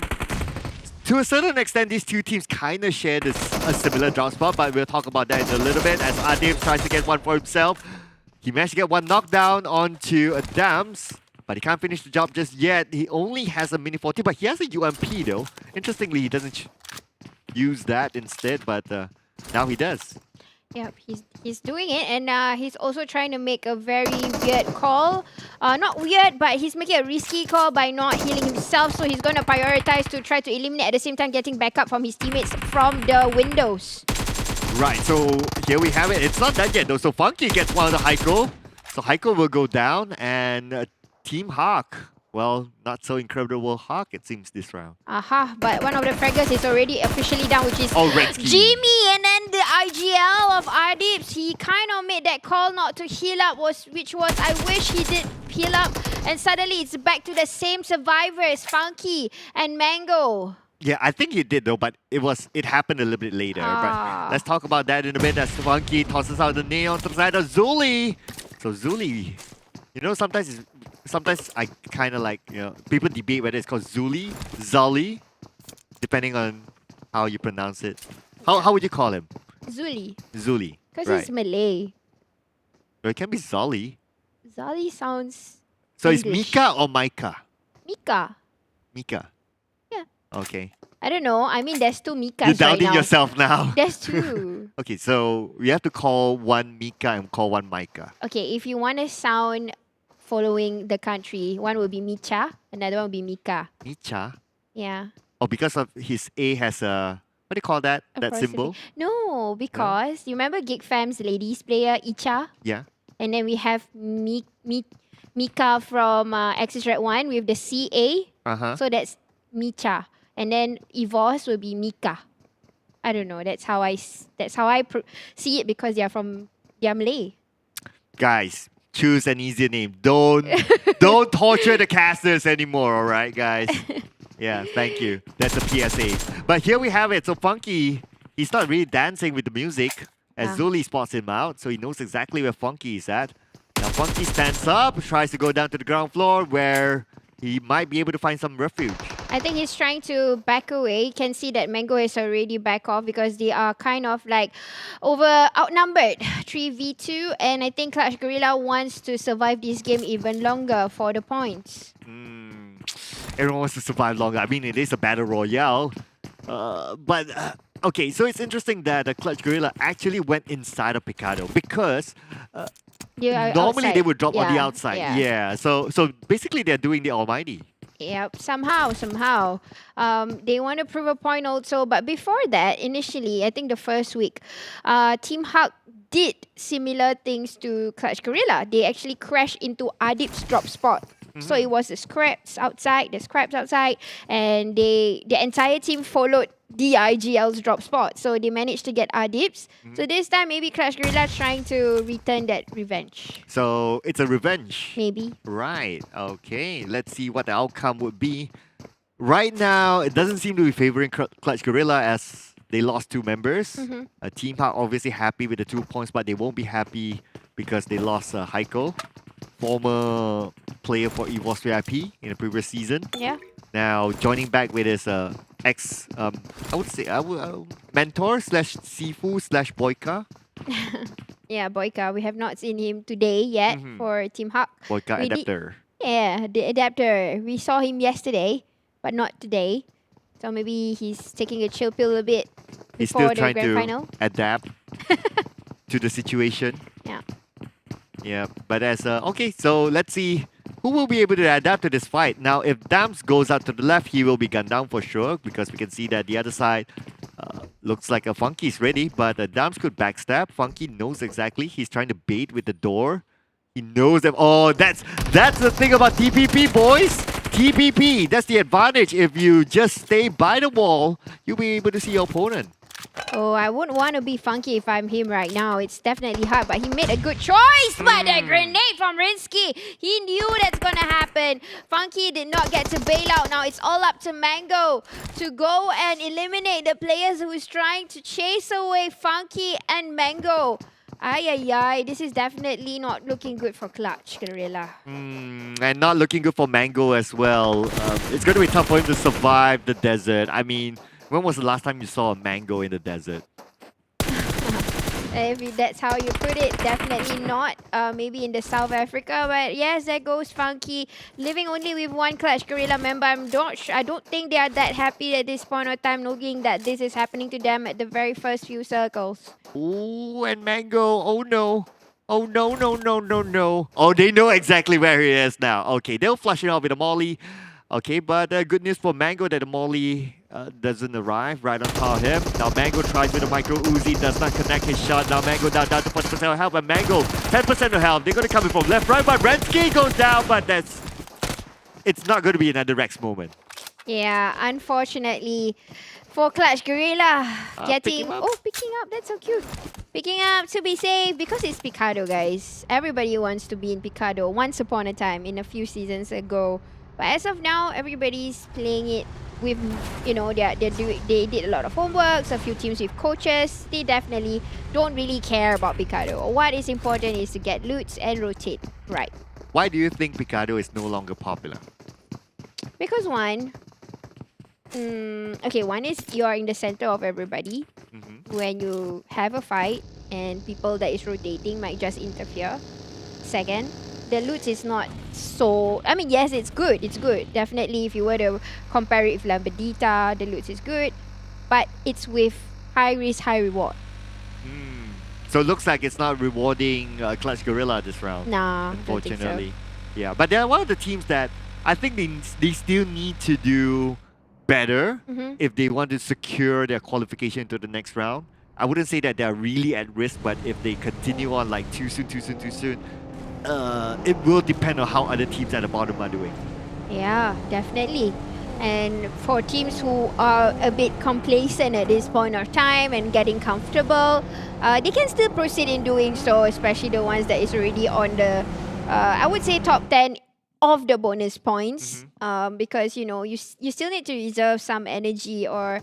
to a certain extent, these two teams kind of share a similar drop spot, but we'll talk about that in a little bit as Adib tries to get one for himself. He managed to get one knockdown onto a Dams, but he can't finish the job just yet. He only has a mini 40, but he has a UMP though. Interestingly, he doesn't use that instead, but now he does. Yep, he's doing it, and he's also trying to make a very weird call. Not weird, but he's making a risky call by not healing himself, so he's going to prioritize to try to eliminate at the same time getting backup from his teammates from the windows. Right, so here we have it. It's not done yet though, so Funky gets one of the Heiko. So Heiko will go down, and Team Hawk, well, not so incredible Hawk it seems this round. But one of the fraggers is already officially down, which is Redsky. Jimmy, and then the IGL of Adips. He kind of made that call not to heal up, which was I wish he did heal up, and suddenly it's back to the same survivors, Funky and Mango. Yeah, I think he did though, but it happened a little bit later. But let's talk about that in a bit as Funky tosses out the neon to the side of Zuli. So Zuli, you know, sometimes I kind of like, you know, people debate whether it's called Zuli, depending on how you pronounce it. How would you call him? Zuli. Because He's Malay. No, it can be Zoli. Zali sounds So English. it's Mika or Mika? Mika. Yeah. Okay. I don't know. I mean, there's two Mikas You're doubting right now. yourself now. There's two. Okay, so we have to call one Mika and call one Mika. Okay, if you want to sound following the country, one will be Micha, another one will be Mika. Micha? Yeah. Oh, because of his A has a, what do you call that? That symbol? No, because you remember Geek Fam's ladies player, Icha? Yeah. And then we have Mika from Axis Red 1 with the CA. So that's Micha. And then EVOS will be Mika. I don't know. That's how I see it because they're Malay. Guys, choose an easier name. Don't torture the casters anymore, all right, guys? Yeah, thank you. That's a PSA. But here we have it. So Funky, he's not really dancing with the music as Zuli spots him out, so he knows exactly where Funky is at. Now Funky stands up, tries to go down to the ground floor where he might be able to find some refuge. I think he's trying to back away. You can see that Mango is already back off because they are kind of like outnumbered 3v2, and I think Clutch Guerilla wants to survive this game even longer for the points. Everyone wants to survive longer. I mean, it is a battle royale. Okay, so it's interesting that the Clutch Guerilla actually went inside of Picado because normally they would drop on the outside. Yeah. So basically they're doing the almighty. Yep, somehow. They want to prove a point also. But before that, initially, I think the first week, Team Hawk did similar things to Clutch Guerilla. They actually crashed into Adip's drop spot. So it was the scraps outside, and the entire team followed the IGL's drop spot. So they managed to get Adibs. So this time, maybe Clutch Guerilla trying to return that revenge. So it's a revenge. Maybe. Right. Okay. Let's see what the outcome would be. Right now, it doesn't seem to be favoring Clutch Guerilla as they lost 2 members. Team Hawk obviously happy with the 2 points, but they won't be happy because they lost Heiko, former player for EVOS VIP in the previous season. Yeah. Now joining back with his ex, I would say, mentor / Sifu / Boyka. Yeah, Boyka. We have not seen him today yet for Team Hawk. Boyka adapter. Yeah, the adapter. We saw him yesterday, but not today. So maybe he's taking a chill pill a bit He's before still the trying grand to final. adapt to the situation. Yeah. Yeah, but okay, so let's see who will be able to adapt to this fight. Now, if Dams goes out to the left, he will be gunned down for sure because we can see that the other side looks like a Funky's ready, but Dams could backstab. Funky knows exactly. He's trying to bait with the door. He knows that. Oh, that's the thing about TPP, boys. TPP, that's the advantage. If you just stay by the wall, you'll be able to see your opponent. Oh, I wouldn't want to be Funky if I'm him right now. It's definitely hard, but he made a good choice. But a grenade from Rinsky. He knew that's going to happen. Funky did not get to bail out. Now it's all up to Mango to go and eliminate the players who's trying to chase away Funky and Mango. Ay, this is definitely not looking good for Clutch, Guerilla. And not looking good for Mango as well. It's going to be tough for him to survive the desert. I mean, when was the last time you saw a Mango in the desert? If that's how you put it, definitely not. Maybe in the South Africa, but yes, there goes Funky. Living only with one Clutch Guerilla member. I don't think they are that happy at this point of time, knowing that this is happening to them at the very first few circles. Ooh, and Mango, oh no. Oh no. Oh, they know exactly where he is now. Okay, they'll flush it out with a molly. Okay, but good news for Mango that the molly doesn't arrive right on top of him. Now Mango tries with a micro Uzi, does not connect his shot. Now Mango down to 40% of health, and Mango 10% of health. They're going to come in from left, right, but Rensky goes down, but it's not going to be another Rex moment. Yeah, unfortunately for Clutch Guerilla, picking up, that's so cute. Picking up to be safe because it's Picado, guys. Everybody wants to be in Picado once upon a time in a few seasons ago. But as of now, everybody's playing it with, you know, they did a lot of homeworks, a few teams with coaches. They definitely don't really care about Picado. What is important is to get loots and rotate right. Why do you think Picado is no longer popular? Because one is you're in the center of everybody. When you have a fight and people that is rotating might just interfere. Second, the loot is not so... I mean, yes, it's good. It's good. Definitely, if you were to compare it with Lambadita, the loot is good. But it's with high risk, high reward. So it looks like it's not rewarding Clutch Guerilla this round. Nah, unfortunately. don't think so. Yeah, but they're one of the teams that I think they still need to do better if they want to secure their qualification to the next round. I wouldn't say that they're really at risk, but if they continue on like too soon, it will depend on how other teams at the bottom are doing. Yeah, definitely. And for teams who are a bit complacent at this point of time and getting comfortable, they can still proceed in doing so, especially the ones that is already on the, I would say, top 10 of the bonus points. Because, you know, you still need to reserve some energy or,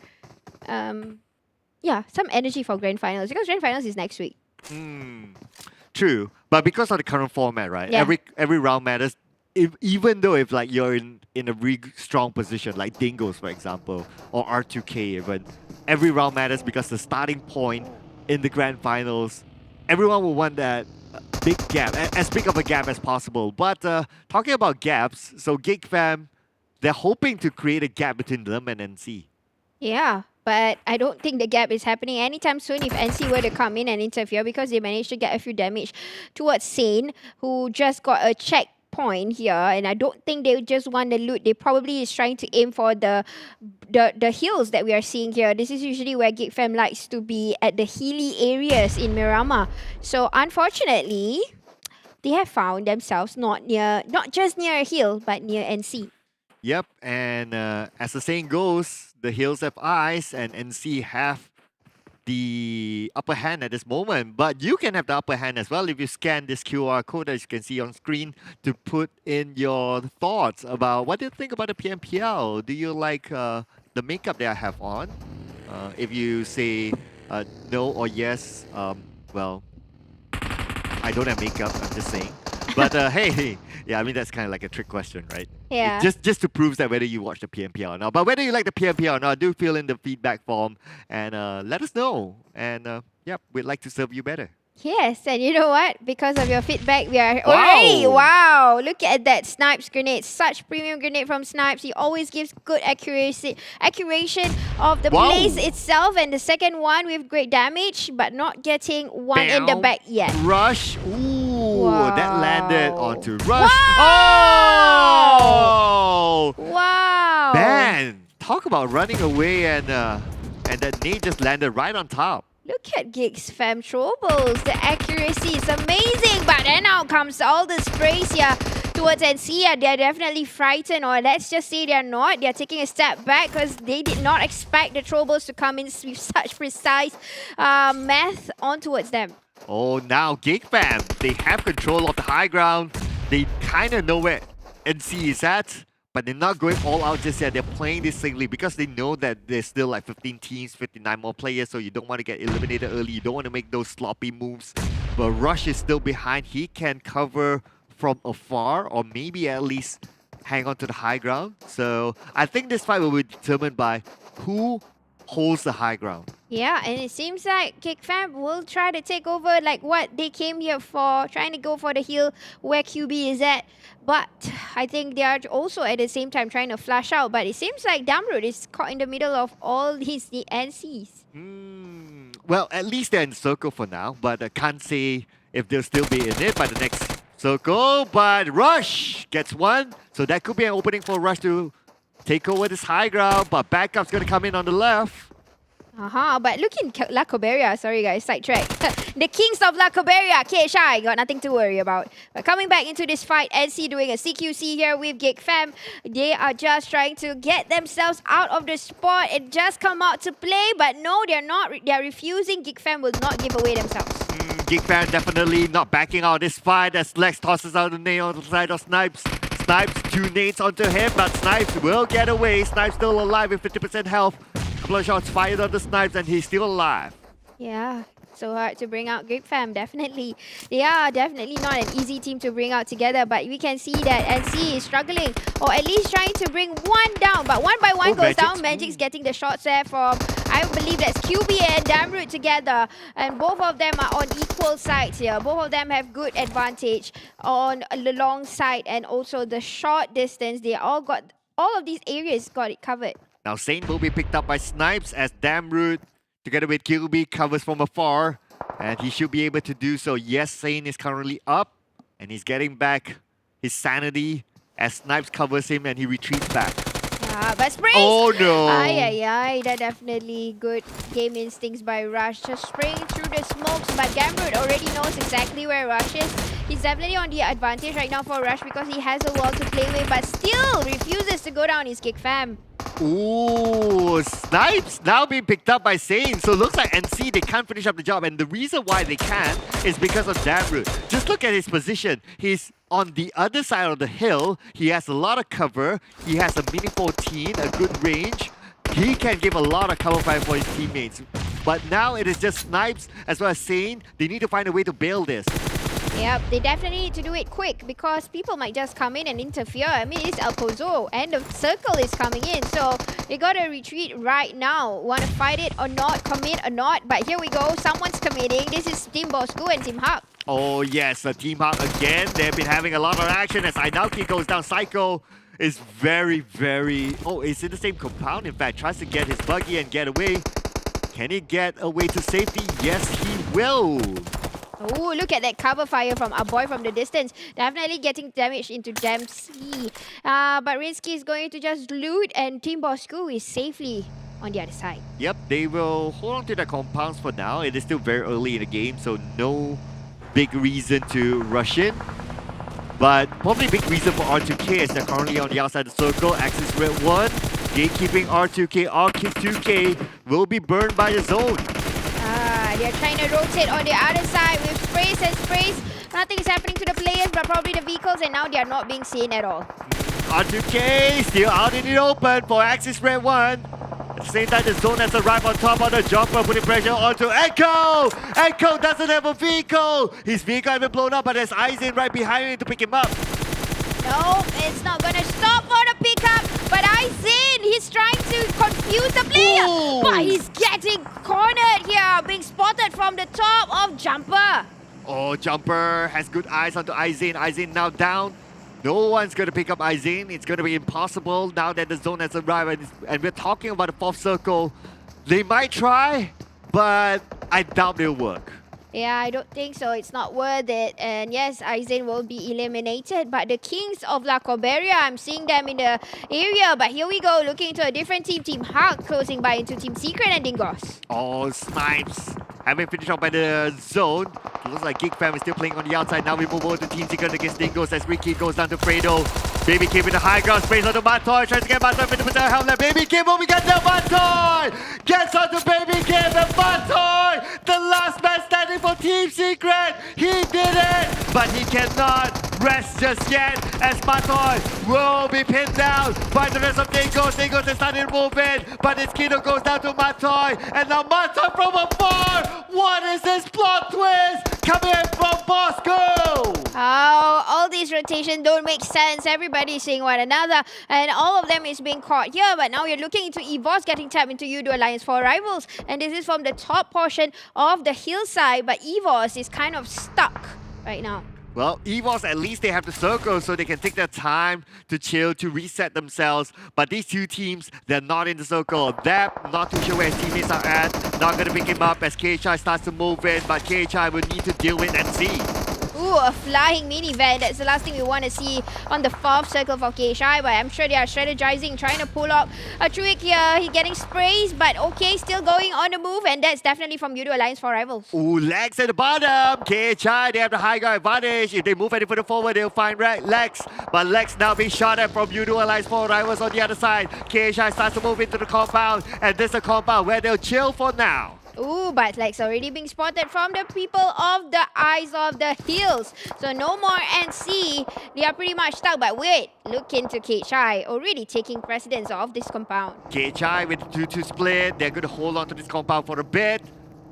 some energy for Grand Finals. Because Grand Finals is next week. True, but because of the current format, right? Yeah. Every round matters. Even though if like you're in a really strong position, like Dingoz, for example, or R2K even, every round matters because the starting point in the Grand Finals, everyone will want that big gap, as big of a gap as possible. But talking about gaps, so Geek fam, they're hoping to create a gap between them and NC. Yeah, but I don't think the gap is happening anytime soon if NC were to come in and interfere, because they managed to get a few damage towards Sane, who just got a checkpoint here, and I don't think they just want the loot. They probably is trying to aim for the hills that we are seeing here. This is usually where Geek fam likes to be, at the hilly areas in Miramar. So unfortunately, they have found themselves not just near a hill, but near NC. Yep, and as the saying goes, the hills have eyes, and NC have the upper hand at this moment. But you can have the upper hand as well if you scan this QR code as you can see on screen to put in your thoughts about what do you think about the PMPL. Do you like the makeup that I have on? If you say no or yes, well, I don't have makeup, I'm just saying. But hey, yeah, I mean, that's kind of like a trick question, right? Yeah. Just to prove that whether you watch the PMPL or not. But whether you like the PMPL or not, do fill in the feedback form and let us know. And yep, we'd like to serve you better. Yes, and you know what? Because of your feedback, we are already... Wow! Look at that Snipes grenade. Such premium grenade from Snipes. He always gives good accuracy of the place itself. And the second one with great damage, but not getting one in the back yet. Rush. Ooh, that landed onto Rush. Wow! Oh! Wow! Man, talk about running away and that nade just landed right on top. Look at Geek's fam troubles. The accuracy is amazing. But then out comes all the sprays here towards NSEA, they're definitely frightened, or let's just say they're not. They're taking a step back because they did not expect the troubles to come in with such precise math on towards them. Oh, now Geek fam, they have control of the high ground. They kind of know where NC is at, but they're not going all out just yet. They're playing this safely because they know that there's still like 15 teams, 59 more players, so you don't want to get eliminated early. You don't want to make those sloppy moves. But Rush is still behind. He can cover from afar, or maybe at least hang on to the high ground. So I think this fight will be determined by who holds the high ground. Yeah, and it seems like Geek fam will try to take over like what they came here for, trying to go for the hill where QB is at. But I think they are also at the same time trying to flash out. But it seems like Damrud is caught in the middle of all his NCs. Well, at least they're in circle for now, but I can't say if they'll still be in it by the next circle. But Rush gets one, so that could be an opening for Rush to take over this high ground, but backup's going to come in on the left. But look in La Coberia, sorry guys, sidetrack. The Kings of La Coberia, KSI, got nothing to worry about. But coming back into this fight, NC doing a CQC here with Geek fam. They are just trying to get themselves out of the spot and just come out to play, but no, they're not. They're refusing. Geek fam will not give away themselves. Geek fan definitely not backing out this fight as Lex tosses out the nade on the side of Snipes. Snipes, 2 nades onto him, but Snipes will get away. Snipes still alive with 50% health. Couple of shots fired on the Snipes and he's still alive. Yeah, so hard to bring out Geek fam, definitely. They are definitely not an easy team to bring out together, but we can see that NC is struggling, or at least trying to bring one down, but one by one goes down. Magic's getting the shots there from, I believe that's QB and Damrud together, and both of them are on equal sides here. Both of them have good advantage on the long side and also the short distance. They all got, all of these areas got it covered. Now Saint will be picked up by Snipes as Damrud together with QB covers from afar, and he should be able to do so. Yes, Saint is currently up and he's getting back his sanity as Snipes covers him and he retreats back. But Spring! Oh no! That definitely good game instincts by Rush. Just spraying through the smokes, but Damrud already knows exactly where Rush is. He's definitely on the advantage right now for Rush because he has a wall to play with, but still refuses to go down his Geek fam. Ooh, Snipes now being picked up by Saint. So looks like NC, they can't finish up the job. And the reason why they can't is because of Damrud. Just look at his position. He's on the other side of the hill. He has a lot of cover. He has a mini 14, a good range. He can give a lot of cover fire for his teammates. But now it is just Snipes as well as Saint. They need to find a way to bail this. Yep, they definitely need to do it quick because people might just come in and interfere. I mean, it's El Pozo and the circle is coming in. So they gotta retreat right now. Want to fight it or not, commit or not. But here we go, someone's committing. This is Team Bosskur and Team Hawk. Oh yes, Team Hawk again. They've been having a lot of action as Ainauki goes down. Psycho is very... Oh, it's in the same compound, in fact. Tries to get his buggy and get away. Can he get away to safety? Yes, he will. Oh, look at that cover fire from our boy from the distance. Definitely getting damage into Dempsey. But Rinsky is going to just loot and Team Bosskur is safely on the other side. Yep, they will hold on to their compounds for now. It is still very early in the game, so no big reason to rush in. But probably big reason for R2K as they're currently on the outside of the circle. Axis Red 1, gatekeeping R2K. R2K will be burned by the zone. They're trying to rotate on the other side with sprays and sprays. Nothing is happening to the players, but probably the vehicles, and now they are not being seen at all. R2K still out in the open for Axis Red 1. At the same time, the zone has arrived on top of the jumper, putting pressure onto Echo! Echo doesn't have a vehicle! His vehicle has been blown up, but there's Aizen right behind him to pick him up. No, it's not gonna stop for the pickup, but Aizen, he's trying to confuse the player, but he's getting cornered here, being spotted from the top of Jumper. Oh, Jumper has good eyes onto Aizen. Aizen now down. No one's going to pick up Aizen. It's going to be impossible now that the zone has arrived. And we're talking about the 4th circle. They might try, but I doubt they'll work. Yeah, I don't think so. It's not worth it. And yes, Aizen will be eliminated. But the Kings of La Coberia, I'm seeing them in the area. But here we go, looking into a different team. Team Hawk closing by into Team Secret and Dingoz. Oh, Snipes have been finished off by the zone. It looks like Geek Fam is still playing on the outside. Now we move over to Team Secret against Dingoz as Ricky goes down to Fredo. Baby Kim in the high ground space on the Matoy. Tries to get Matoy into the helmet. Baby Kim moving against the Matoy. Gets onto Baby Kim and Matoy. The last man standing for Team Secret. He did it, but he cannot rest just yet as Matoy will be pinned down by the rest of Dingoz. Dingoz is starting to move in, but his Kido goes down to Matoy. And now Matoy from afar. What is this plot twist coming in from Bosskur? Oh, all these rotations don't make sense. Everybody's seeing one another, and all of them is being caught here. But now you're looking into EVOS getting tapped into Yoodo Alliance for Rivals, and this is from the top portion of the hillside. But EVOS is kind of stuck right now. Well, EVOS, at least they have the circle so they can take their time to chill, to reset themselves. But these two teams, they're not in the circle. They're not too sure where his teammates are at. Not going to pick him up as KHI starts to move in, but KHI will need to deal with NSEA. Ooh, a flying minivan. That's the last thing we want to see on the 4th circle for KHI, but I'm sure they are strategizing, trying to pull up a trick here. He's getting sprays, but okay, still going on the move, and that's definitely from Yoodo Alliance for Rivals. Ooh, Lex at the bottom. KHI, they have the high ground advantage. If they move any further forward, they'll find Lex. But Lex now being shot at from Yoodo Alliance for Rivals on the other side. KHI starts to move into the compound, and this is a compound where they'll chill for now. Ooh, but Lex already being spotted from the people of the Eyes of the Hills. So no more NC. They are pretty much stuck. But wait, look into KHI already taking precedence of this compound. KHI with the 2-2 split. They're going to hold on to this compound for a bit.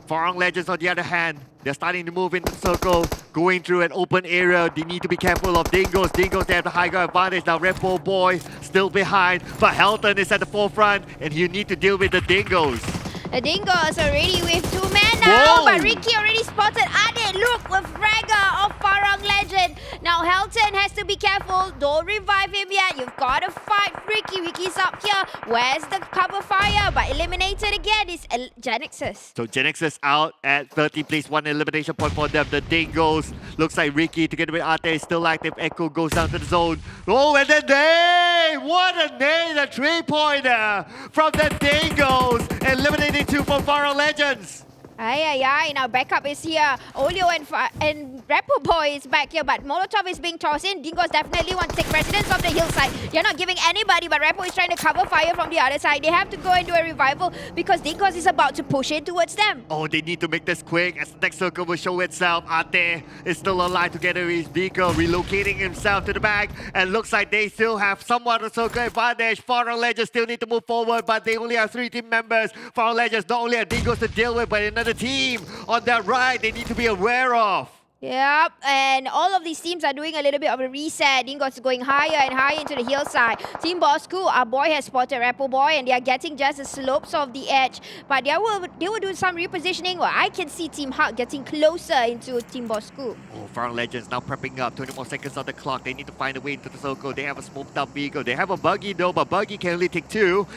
Farang Legends on the other hand, they're starting to move into the circle, going through an open area. They need to be careful of Dingoz. Dingoz, they have the high ground advantage. Now Red Bull Boy still behind, but Helton is at the forefront, and you need to deal with the Dingoz. The Dingoz already with 2 men now, Whoa. but Ricky already spotted Adit. Look, with Fragger of Farang Legend. Now Helton has to be careful. Don't revive him yet. You've got to fight Ricky. Ricky's up here. Where's the cover fire? But eliminated again is GENEXUS. So GENEXUS out at 30 place, 1 elimination point for them. The Dingoz looks like Ricky together with Ate is still active. Echo goes down to the zone. Oh, and then what a nade! A 3-pointer from the Dingoz, eliminating 2 from Farang Legends. Aye. Now backup is here. Olio and Rapper Boy is back here, but Molotov is being tossed in. Dingoz definitely want to take precedence of the hillside. They're not giving anybody, but Rapper is trying to cover fire from the other side. They have to go and do a revival because Dingoz is about to push in towards them. Oh, they need to make this quick as the next circle will show itself. Ate is still alive together with his vehicle, relocating himself to the back, and looks like they still have somewhat of circle advantage. Farang Legends still need to move forward, but they only have 3 team members. Farang Legends not only have Dingoz to deal with, but another team on their right they need to be aware of. Yep, and all of these teams are doing a little bit of a reset. Dingoz is going higher and higher into the hillside. Team Bosskur, our boy has spotted Rapper Boy, and they are getting just the slopes of the edge. But they will do some repositioning. Well, I can see Team Hawk getting closer into Team Bosskur. Oh, Farang Legends now prepping up. 20 more seconds on the clock. They need to find a way into the circle. They have a smoked up vehicle. They have a buggy though, but buggy can only take 2.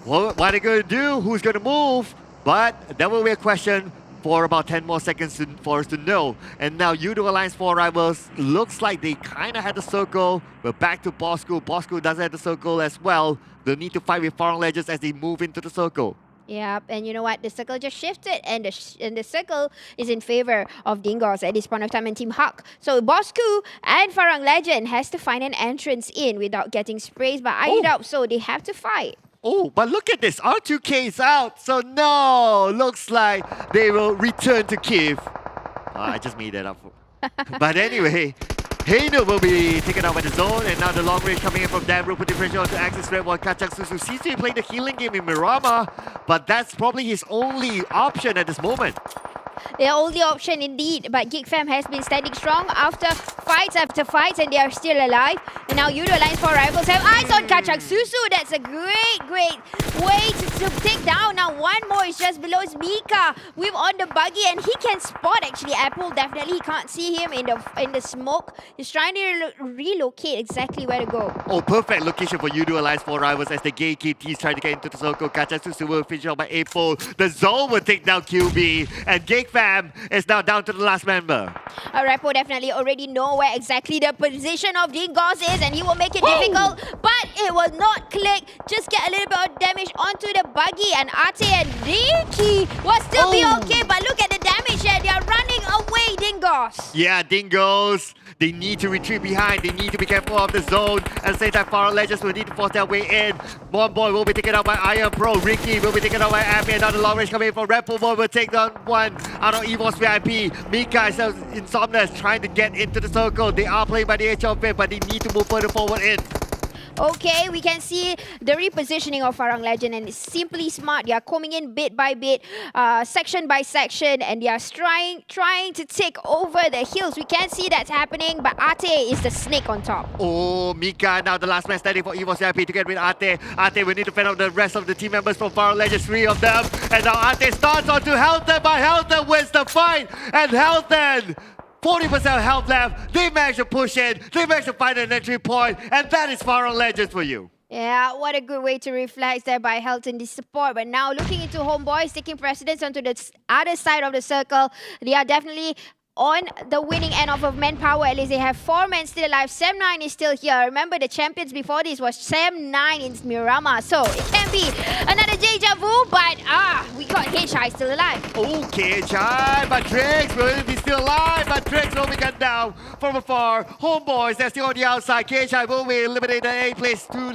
Well, what are they going to do? Who's going to move? But that will be a question for about 10 more seconds for us to know. And now Yoodo Alliance for Rivals looks like they kind of had the circle. We're back to Bosskur. Bosskur doesn't have the circle as well. They'll need to fight with Farang Legends as they move into the circle. Yep, and you know what? The circle just shifted, and the circle is in favor of Dingoz at this point of time and Team Hawk. So Bosskur and Farang Legend has to find an entrance in without getting sprays by IDOP, so they have to fight. Oh, but look at this. R2K is out. So no, looks like they will return to Kiev. I just made that up. But anyway, Heino will be taken out by the zone, and now the long range coming in from Damru, putting pressure onto Axis Red, while Kachang Susu seems to be playing the healing game in Mirama, but that's probably his only option at this moment. Their only option indeed, but Geek Fam has been standing strong after fights, and they are still alive. And now Yoodo Alliance for Rivals have eyes on Kachang Susu. That's a great way to take down. Now one more is just below is Mika with on the buggy, and he can spot actually Apple. Definitely he can't see him in the smoke. He's trying to relocate exactly where to go. Oh, perfect location for Yoodo Alliance for Rivals as the gatekeep teams trying to get into the circle. Kachang Susu will finish off by Apple. The zone will take down QB, and Geek fam is now down to the last member. Repo definitely already know where exactly the position of Dingoz is, and he will make it difficult, but it will not click. Just get a little bit of damage onto the buggy, and Ate and Dinky will still be okay, but look at the damage here. They are running away, Dingoz. Yeah, Dingoz. They need to retreat behind. They need to be careful of the zone. At the same time, Farang Legends will need to force their way in. Homebois will be taken out by Iron Pro. Ricky will be taken out by Abby. Another long range coming in from Repo Boy will take down one out of EVOS VIP. Mika is Insomnia is trying to get into the circle. They are playing by the edge of it, but they need to move further forward in. Okay, we can see the repositioning of Farang Legend, and it's simply smart. They are coming in bit by bit, section by section, and they are trying to take over the hills. We can see that's happening, but Ate is the snake on top. Oh, Mika now the last man standing for EVOS VIP to get with Ate. Ate will need to fend out the rest of the team members from Farang Legends, 3 of them. And now Ate starts on to Helton, but Helton wins the fight, and Helton 40% health left. They managed to push in. They managed to find an entry point, and that is Farang Legends for you. Yeah, what a good way to reflect there by Helton, this support. But now looking into Homebois, taking precedence onto the other side of the circle. They are definitely on the winning end of manpower. At least they have 4 men still alive. Sam9 is still here. Remember, the champions before this was Sam9 in Miramar. So it can be another deja vu, but we got HI still alive. Okay, HI, but Trix will be still alive, but Trix will be gunned down from afar. Homebois, they're still on the outside. KHI will be eliminated at 8 place, 2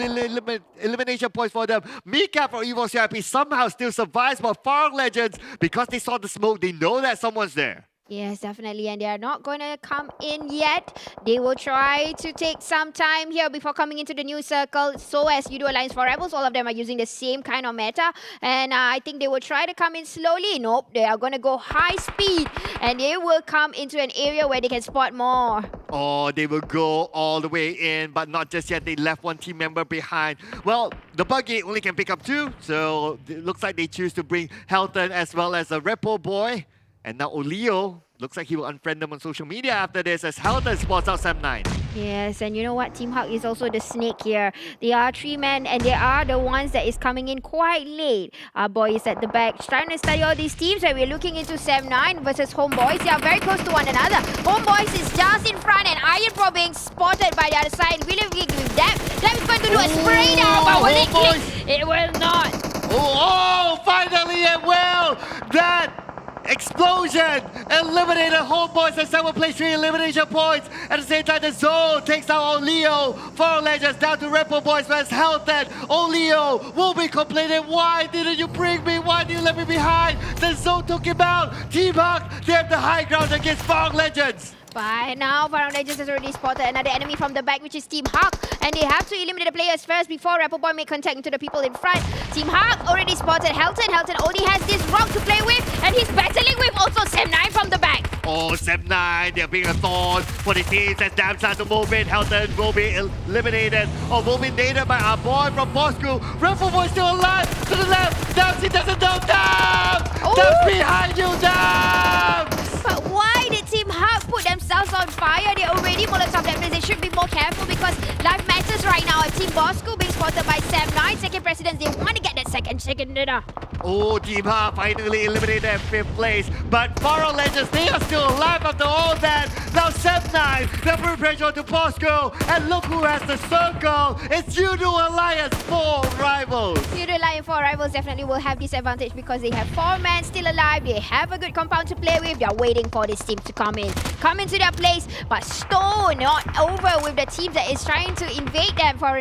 elimination points for them. Mika for EVOS VIP somehow still survives, but Farang Legends, because they saw the smoke, they know that someone's there. Yes, definitely, and they are not going to come in yet. They will try to take some time here before coming into the new circle. So as Yoodo Alliance for Rebels, all of them are using the same kind of meta, and I think they will try to come in slowly. Nope, they are going to go high speed, and they will come into an area where they can spot more. Oh, they will go all the way in, but not just yet. They left 1 team member behind. Well, the buggy only can pick up 2, so it looks like they choose to bring Helton as well as a Repo Boy. And now Oleo, looks like he will unfriend them on social media after this as Helton spots out Sam9. Yes, and you know what? Team Hug is also the snake here. They are 3 men, and they are the ones that is coming in quite late. Our boy is at the back, trying to study all these teams, and we're looking into Sam9 versus Homebois. They are very close to one another. Homebois is just in front, and Iron Pro being spotted by the other side. William Geek with that. That is going to do a spray down, but will it click? It will not. Oh, finally it will! That explosion eliminated Homebois and 7 place 3 elimination points. At the same time, the zone takes out Oleo. Farang Legends down to Repo Boys versus Helton. Oleo will be complaining, why didn't you bring me? Why did you let me behind? The zone took him out. Team Hug, they have the high ground against Farang Legends. By now, Farang Legends has already spotted another enemy from the back, which is Team Hug. And they have to eliminate the players first before Repo Boy make contact into the people in front. Team Hug already spotted Helton. Helton only has this rock to play with, and he's battling with also Sam9 from the back. Oh, Sam9, they're being a thorn for the teams as Damn starts to move in. Helton will be eliminated or will be nated by our boy from Bosskur. Repo Boy still alive to the left. Damn, he doesn't know Damn! Damn behind you, Damn! But why did Team Hug put themselves on fire? They already Molotov them. They should be more careful because life matters right now. Team Bosskur being spotted by Sam9, second precedence. They want to get that second dinner. Oh, Team Hug finally eliminated at 5th place. But Farang Legends, they are still alive after all that. Now Sam9, they're putting pressure to Bosskur. And look who has the circle. It's Yoodo Alliance 4 Rivals. Yoodo Alliance 4 Rivals definitely will have this advantage because they have 4 men still alive. They have a good compound to play with. They are waiting for this team to come into their place. But Stone not over with the team that is trying to invade them for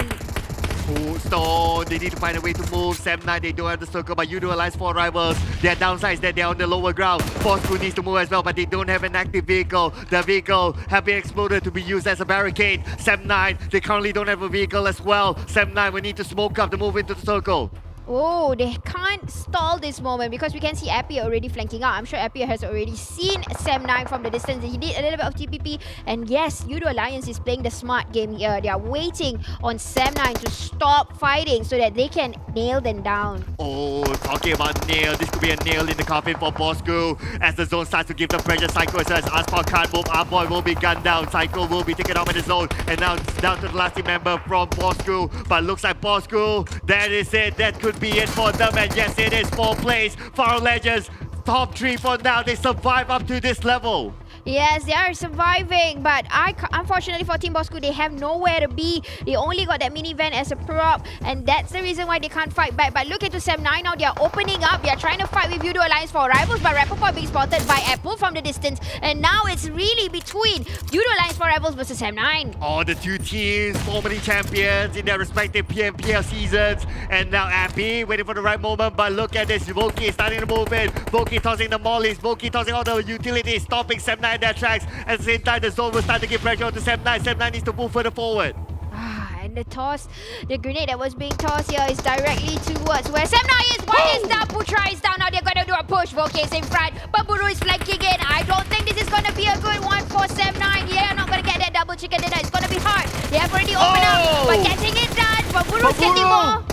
Oh, Stone, they need to find a way to move. Sam9, they don't have the circle, but Yoodo Alliance 4 Rivals. Their downside is that they're on the lower ground. Bosskur needs to move as well, but they don't have an active vehicle. The vehicle have been exploded to be used as a barricade. Sam9, they currently don't have a vehicle as well. Sam9 will need to smoke up to move into the circle. Oh, they can't stall this moment because we can see Appia already flanking out. I'm sure Appia has already seen Sam9 from the distance. He did a little bit of TPP. And yes, Yoodo Alliance is playing the smart game here. They are waiting on Sam9 to stop fighting so that they can nail them down. Oh, talking about nail. This could be a nail in the coffin for Bosskur. As the zone starts to give them pressure, Psycho as well as Aspar can't move. Our boy will be gunned down. Psycho will be taken out by the zone. And now it's down to the last team member from Bosskur. But looks like Bosskur, that is it. That could be it for them. And yes, it is 4 plays. Farang Legends top 3 for now. They survive up to this level. Yes, they are surviving, but unfortunately for Team Bosskur, they have nowhere to be. They only got that minivan as a prop, and that's the reason why they can't fight back. But look into Sem9 now, they are opening up. They are trying to fight with Yoodo Alliance for Rivals, but Rappaport being spotted by Apple from the distance. And now it's really between Yoodo Alliance for Rivals versus Sem9. Oh, the two teams, formerly champions in their respective PMPL seasons. And now Appy waiting for the right moment, but look at this. Voki is starting to move in. Voki tossing the mollies. Voki tossing all the utilities, stopping Sem9 in their tracks. At the same time, the zone will start to give pressure onto Sem9. Sem9 needs to move further forward. And the toss, the grenade that was being tossed here is directly towards where Sem9 is. One is down, Putra is down. Now they're going to do a push. Voki is in front, but Buru is flanking in. I don't think this is going to be a good one for Sem9. They're not going to get that double chicken dinner. It's going to be hard. They have already opened up, but getting it done. But Buru's getting more.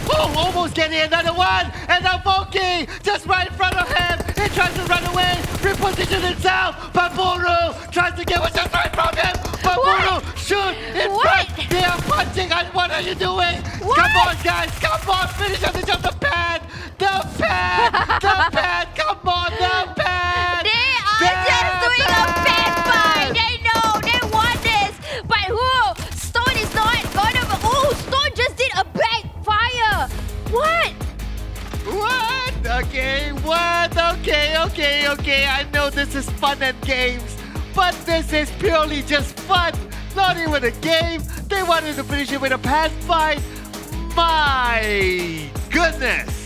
Oh, almost getting another one. And now Voki just right in front of him. He tries to run away, reposition himself. But Buru tries to get what's just right from him. But Buru shoot in front. They are punching. And what are you doing? Come on, guys. Come on. Finish up the pad. The pad. The pad. Come on, the pad. They are just doing a pad fight. They know. They want this. But who? Stone is not going to... Oh, Stone just did a backfire. What? What? Okay, what? Okay. I know this is fun and games, but this is purely just fun. Not even a game. They wanted to finish it with a pad fight. My goodness.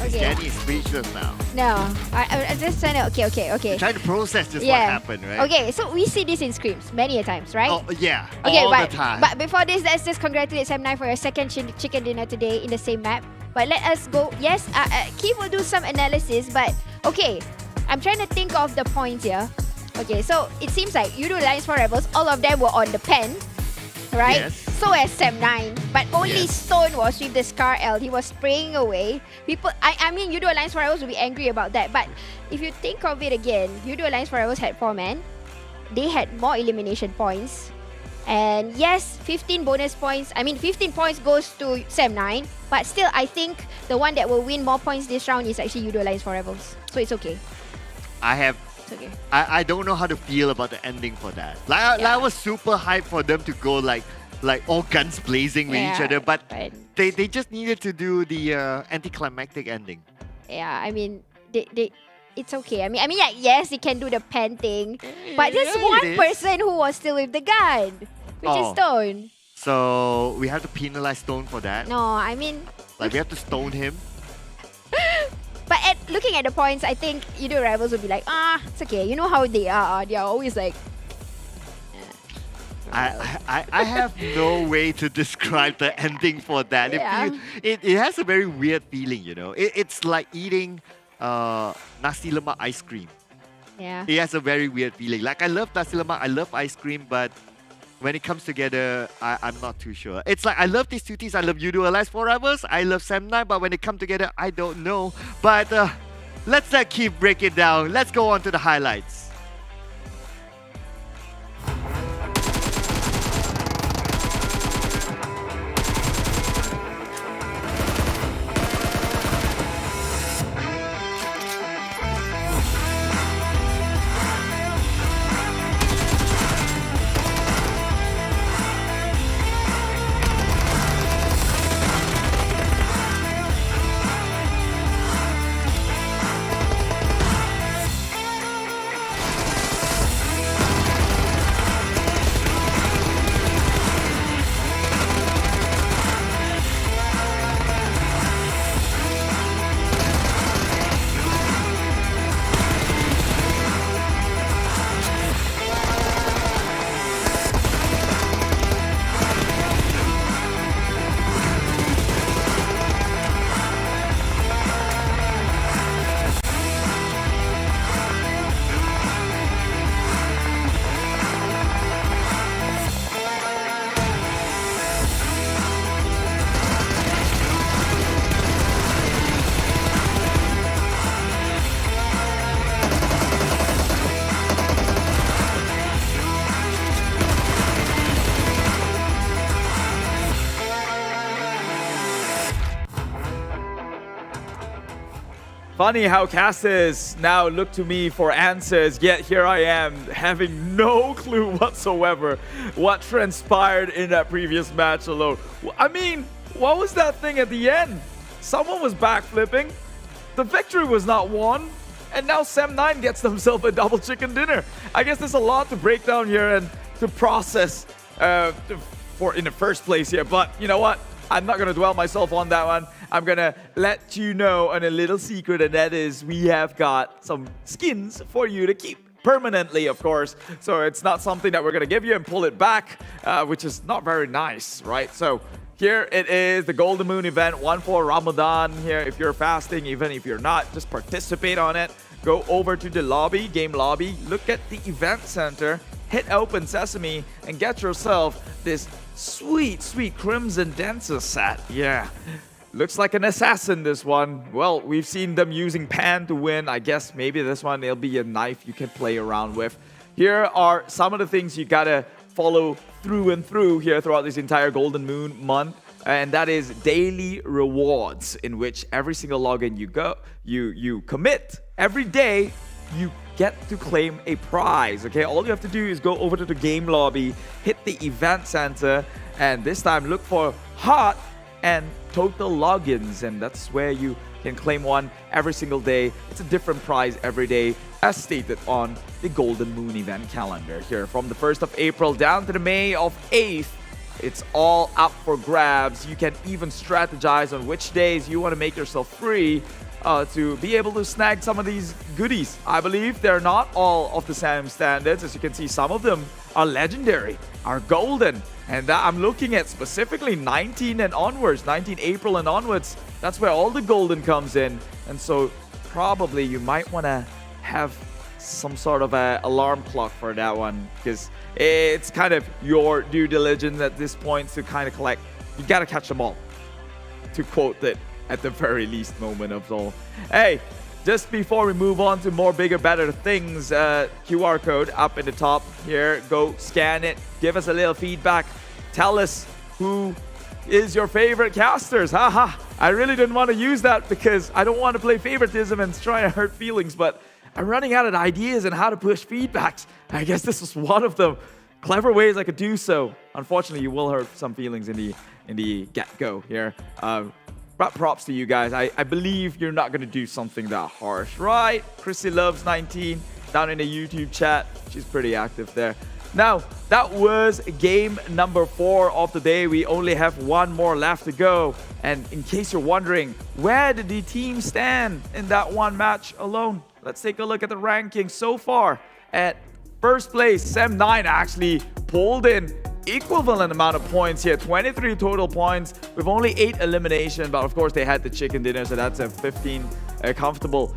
Okay. Danny is speechless now. No, I'm just trying to... Okay. Trying to process just what happened, right? Okay, so we see this in scrims many a times, right? Oh, yeah. Okay, all the time. But before this, let's just congratulate Sem9 for your second chicken dinner today in the same map. But let us go... Yes, Keith will do some analysis, but... Okay, I'm trying to think of the points here. Okay, so it seems like Yoodo Alliance for Rebels, all of them were on the pen, right? Yes. So as Sem9, but only Stone was with the Scar L. He was spraying away. People, I mean, Yoodo Alliance for Rebels will be angry about that. But if you think of it again, Yoodo Alliance for Rebels had 4 men. They had more elimination points. And yes, 15 bonus points. I mean, 15 points goes to Sem9. But still, I think the one that will win more points this round is actually Yoodo Alliance for Rebels. So it's okay. It's okay. I don't know how to feel about the ending for that. Like I was super hyped for them to go like all guns blazing with each other, but they just needed to do the anticlimactic ending. Yeah, I mean, it's okay. I mean, like, yes, they can do the pen thing, but just one person who was still with the gun, which is Stone. So we have to penalize Stone for that. No, I mean, like we have to stone him. But looking at the points, I think Yoodo Rivals would be like, it's okay. You know how they are. They are always like... I have no way to describe the ending for that. It has a very weird feeling, you know. It's like eating nasi lemak ice cream. Yeah. It has a very weird feeling. Like I love nasi lemak, I love ice cream, but when it comes together, I'm not too sure. It's like I love these two teams. I love Yoodo Alliance for Rivals. I love Sem9, but when they come together, I don't know. But let's keep breaking down. Let's go on to the highlights. Funny how casters now look to me for answers, yet here I am having no clue whatsoever what transpired in that previous match alone. I mean, what was that thing at the end? Someone was backflipping. The victory was not won. And now Sem9 gets themselves a double chicken dinner. I guess there's a lot to break down here and to process in the first place here. But you know what? I'm not going to dwell myself on that one. I'm going to let you know on a little secret, and that is we have got some skins for you to keep permanently, of course. So it's not something that we're going to give you and pull it back, which is not very nice, right? So here it is, the Golden Moon event, one for Ramadan here. If you're fasting, even if you're not, just participate on it. Go over to the lobby, game lobby, look at the event center, hit open sesame, and get yourself this sweet, sweet Crimson Dancer set. Yeah, looks like an assassin, this one. Well, we've seen them using pan to win. I guess maybe this one, it'll be a knife you can play around with. Here are some of the things you gotta follow through and through here throughout this entire Golden Moon month. And that is daily rewards, in which every single login you commit every day, you get to claim a prize. Okay, all you have to do is go over to the game lobby, hit the event center, and this time look for hot and total logins, and that's where you can claim one every single day. It's a different prize every day, as stated on the Golden Moon event calendar here. From the 1st of April down to the May of 8th, it's all up for grabs. You can even strategize on which days you want to make yourself free to be able to snag some of these goodies. I believe they're not all of the same standards. As you can see, some of them are legendary, are golden. And I'm looking at specifically 19 and onwards, 19 April and onwards. That's where all the golden comes in. And so probably you might want to have some sort of a alarm clock for that one, because it's kind of your due diligence at this point to kind of collect. You gotta catch them all, to quote it at the very least moment of all. Hey, just before we move on to more bigger, better things, QR code up in the top here. Go scan it. Give us a little feedback. Tell us who is your favorite casters. Haha. I really didn't want to use that because I don't want to play favoritism and try to hurt feelings, but I'm running out of ideas on how to push feedbacks. I guess this was one of the clever ways I could do so. Unfortunately, you will hurt some feelings in the get-go here. But props to you guys. I believe you're not going to do something that harsh, right? Chrissy Loves 19 down in the YouTube chat. She's pretty active there. Now, that was game number 4 of the day. We only have one more left to go. And in case you're wondering, where did the team stand in that one match alone? Let's take a look at the ranking so far. At first place, Sem9 actually pulled in equivalent amount of points here, 23 total points with only 8 elimination, but of course they had the chicken dinner, so that's a 15 comfortable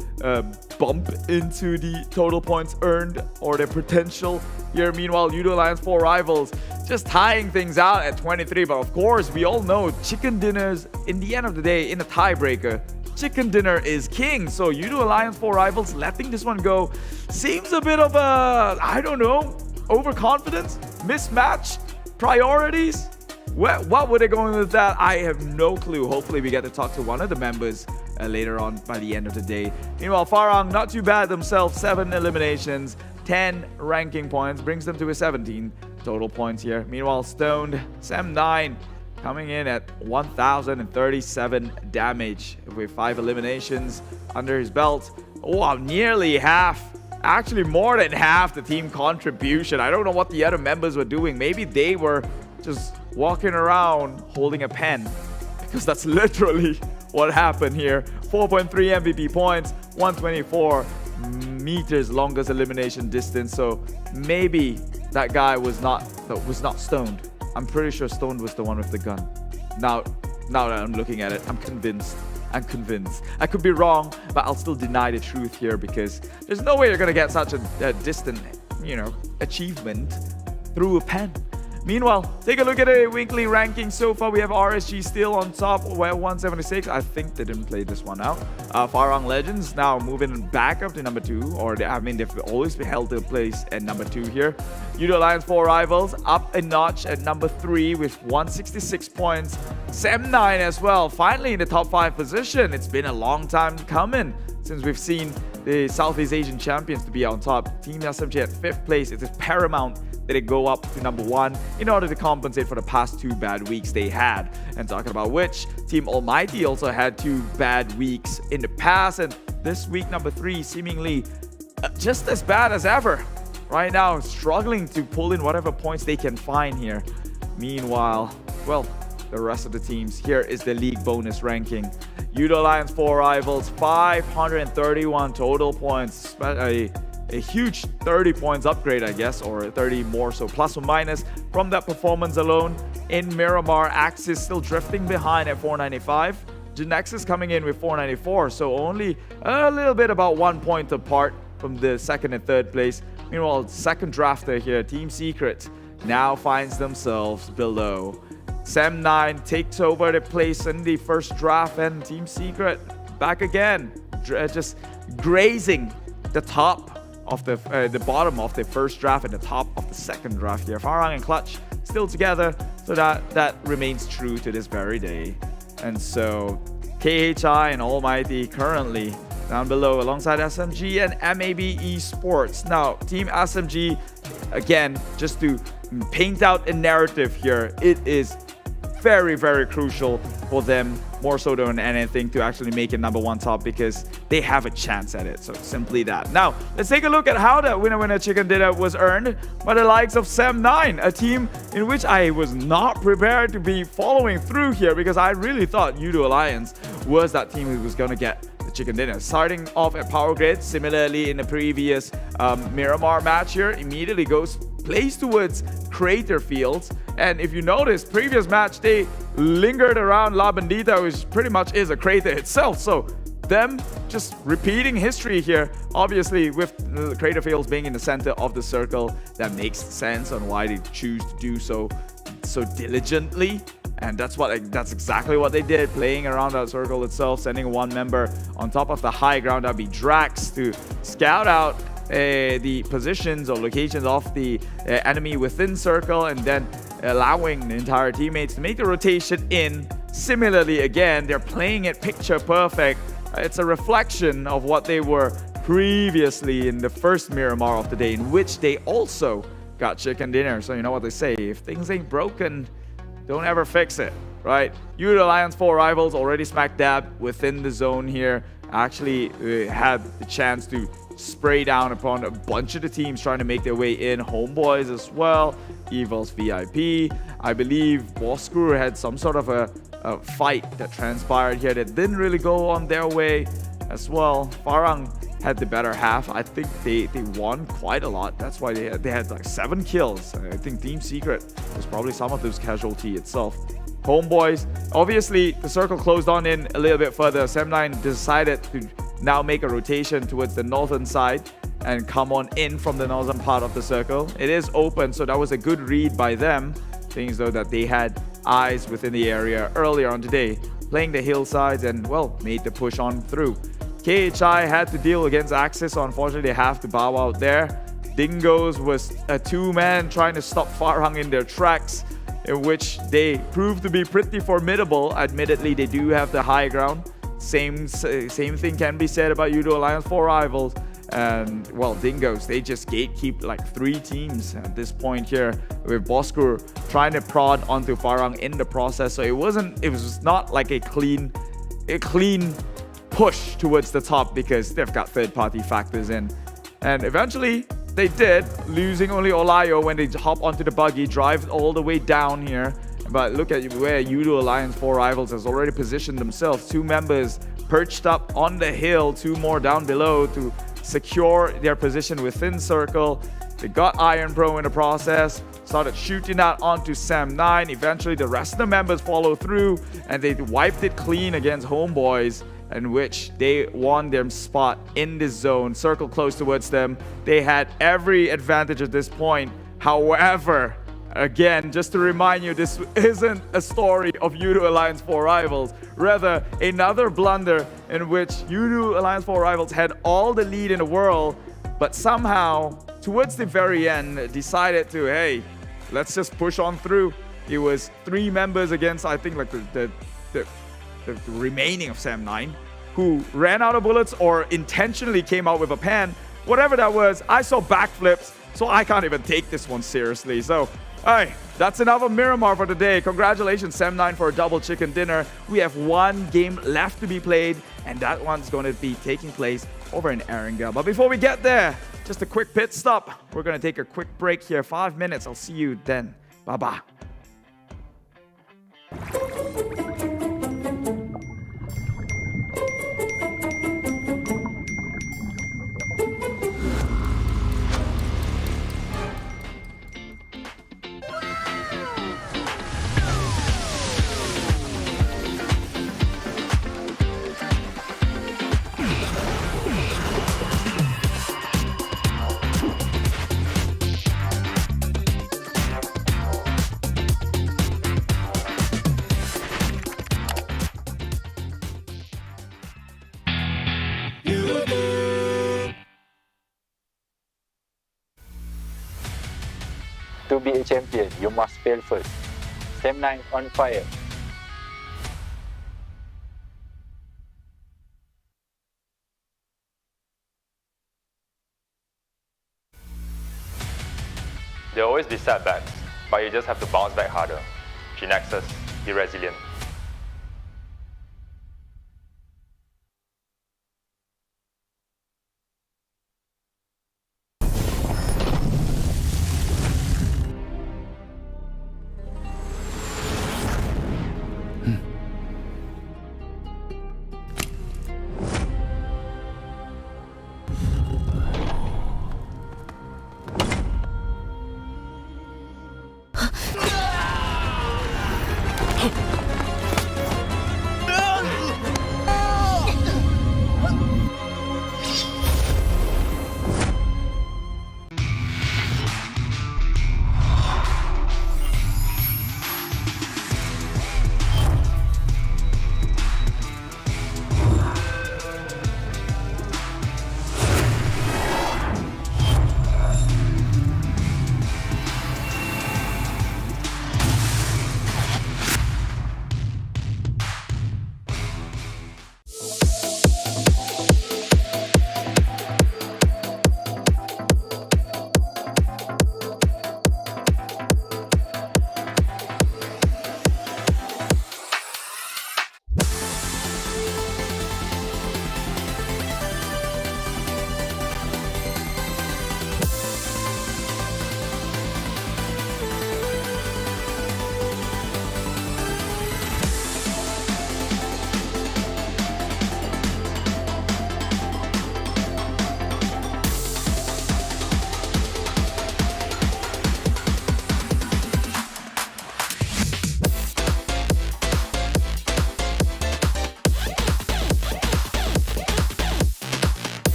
bump into the total points earned or the potential here. Meanwhile, Yoodo Alliance 4 rivals just tying things out at 23, but of course we all know chicken dinners in the end of the day, in a tiebreaker, chicken dinner is king. So Yoodo Alliance 4 rivals letting this one go seems a bit of a, I don't know, overconfidence, mismatch priorities. What were they going with that? I have no clue. Hopefully we get to talk to one of the members later on by the end of the day. Meanwhile, Farang, not too bad themselves. 7 eliminations, 10 ranking points, brings them to a 17 total points here. Meanwhile, Stoned, Sem9 coming in at 1,037 damage with 5 eliminations under his belt. Wow, nearly half. Actually, more than half the team contribution. I don't know what the other members were doing. Maybe they were just walking around holding a pen, because that's literally what happened here. 4.3 MVP points, 124 meters longest elimination distance. So maybe that guy was not Stoned. I'm pretty sure Stoned was the one with the gun. Now that I'm looking at it, I'm convinced. I could be wrong, but I'll still deny the truth here, because there's no way you're gonna get such a distant, achievement through a pen. Meanwhile, take a look at the weekly ranking so far. We have RSG still on top, where 176. I think they didn't play this one out. Farang Legends now moving back up to number 2, or they've always held their place at number 2 here. Yoodo Alliance 4 Rivals up a notch at number 3 with 166 points. Sem9 as well, finally in the top 5 position. It's been a long time coming since we've seen the Southeast Asian champions to be on top. Team SMG at 5th place. It is paramount that it go up to number 1 in order to compensate for the past 2 bad weeks they had. And talking about which, Team Almighty also had 2 bad weeks in the past, and this week number 3 seemingly just as bad as ever. Right now, struggling to pull in whatever points they can find here. Meanwhile, well, the rest of the teams, here is the league bonus ranking. Yoodo Alliance 4 Rivals, 531 total points. A huge 30 points upgrade, I guess, or 30 more, so plus or minus from that performance alone. In Miramar, Axis still drifting behind at 495. GENEXUS coming in with 494, so only a little bit about 1 point apart from the 2nd and 3rd place. Meanwhile, second drafter here, Team Secret, now finds themselves below. Sem9 takes over the place in the first draft, and Team Secret back again, just grazing the top of the bottom of the first draft and the top of the second draft here. Farang and Clutch still together, so that remains true to this very day. And so KHI and Almighty currently down below alongside SMG and MAB Esports. Now, Team SMG, again, just to paint out a narrative here, it is very, very crucial for them, more so than anything, to actually make it number 1 top, because they have a chance at it. So simply that. Now, let's take a look at how that winner chicken dinner was earned by the likes of Sem9, a team in which I was not prepared to be following through here, because I really thought Yoodo Alliance was that team who was going to get the chicken dinner. Starting off at Power Grid, similarly in the previous Miramar match here, immediately plays towards Crater Fields. And if you notice, previous match, they lingered around La Bandita, which pretty much is a crater itself. So them just repeating history here. Obviously, with the Crater Fields being in the center of the circle, that makes sense on why they choose to do so diligently. And that's exactly what they did, playing around that circle itself, sending 1 member on top of the high ground, that'd be Drax, to scout out the positions or locations of the enemy within circle, and then allowing the entire teammates to make the rotation in. Similarly, again, they're playing it picture perfect. It's a reflection of what they were previously in the first Miramar of the day, in which they also got chicken dinner. So you know what they say, if things ain't broken, don't ever fix it, right? Yoodo Alliance 4 Rivals already smack dab within the zone here. Actually had the chance to spray down upon a bunch of the teams trying to make their way in. Homebois as well, EVOS VIP. I believe Bosskur had some sort of a fight that transpired here that didn't really go on their way as well. Farang had the better half. I think they won quite a lot. That's why they had like 7 kills. I think Team Secret was probably some of those casualty itself. Homebois, obviously the circle closed on in a little bit further. Sem9 decided to now make a rotation towards the northern side and come on in from the northern part of the circle. It is open, so that was a good read by them. Things though that they had eyes within the area earlier on today, playing the hillsides and, well, made the push on through. KHI had to deal against Axis, so unfortunately they have to bow out there. Dingoz was a 2-man trying to stop Farang in their tracks, in which they proved to be pretty formidable. Admittedly, they do have the high ground. Same thing can be said about Yoodo Alliance 4 Rivals. And, well, Dingoz, they just gatekeep like 3 teams at this point here, with Bosskur trying to prod onto Farang in the process. So it was not like a clean push towards the top, because they've got third-party factors in. And eventually they did, losing only Olayo when they hop onto the buggy, drive all the way down here. But look at where Yoodo Alliance 4 Rivals has already positioned themselves. 2 members perched up on the hill, 2 more down below to secure their position within circle. They got Iron Pro in the process, started shooting out onto Sem9. Eventually the rest of the members follow through, and they wiped it clean against Homebois, in which they won their spot in this zone. Circle close towards them. They had every advantage at this point. However, Again, just to remind you, this isn't a story of Yoodo Alliance 4 rivals, rather another blunder in which Yoodo Alliance 4 rivals had all the lead in the world, but somehow, towards the very end, decided to, hey, let's just push on through. It was 3 members against, I think, like the remaining of Sam9, who ran out of bullets or intentionally came out with a pan. Whatever that was, I saw backflips, so I can't even take this one seriously. So, hey, that's enough of Miramar for today. Congratulations, Sam9, for a double chicken dinner. We have 1 game left to be played, and that one's going to be taking place over in Erangel. But before we get there, just a quick pit stop. We're going to take a quick break here, 5 minutes. I'll see you then. Bye-bye. To be a champion, you must fail first. Sam9 on fire. There will always be setbacks, but you just have to bounce back harder. GENEXUS, be resilient.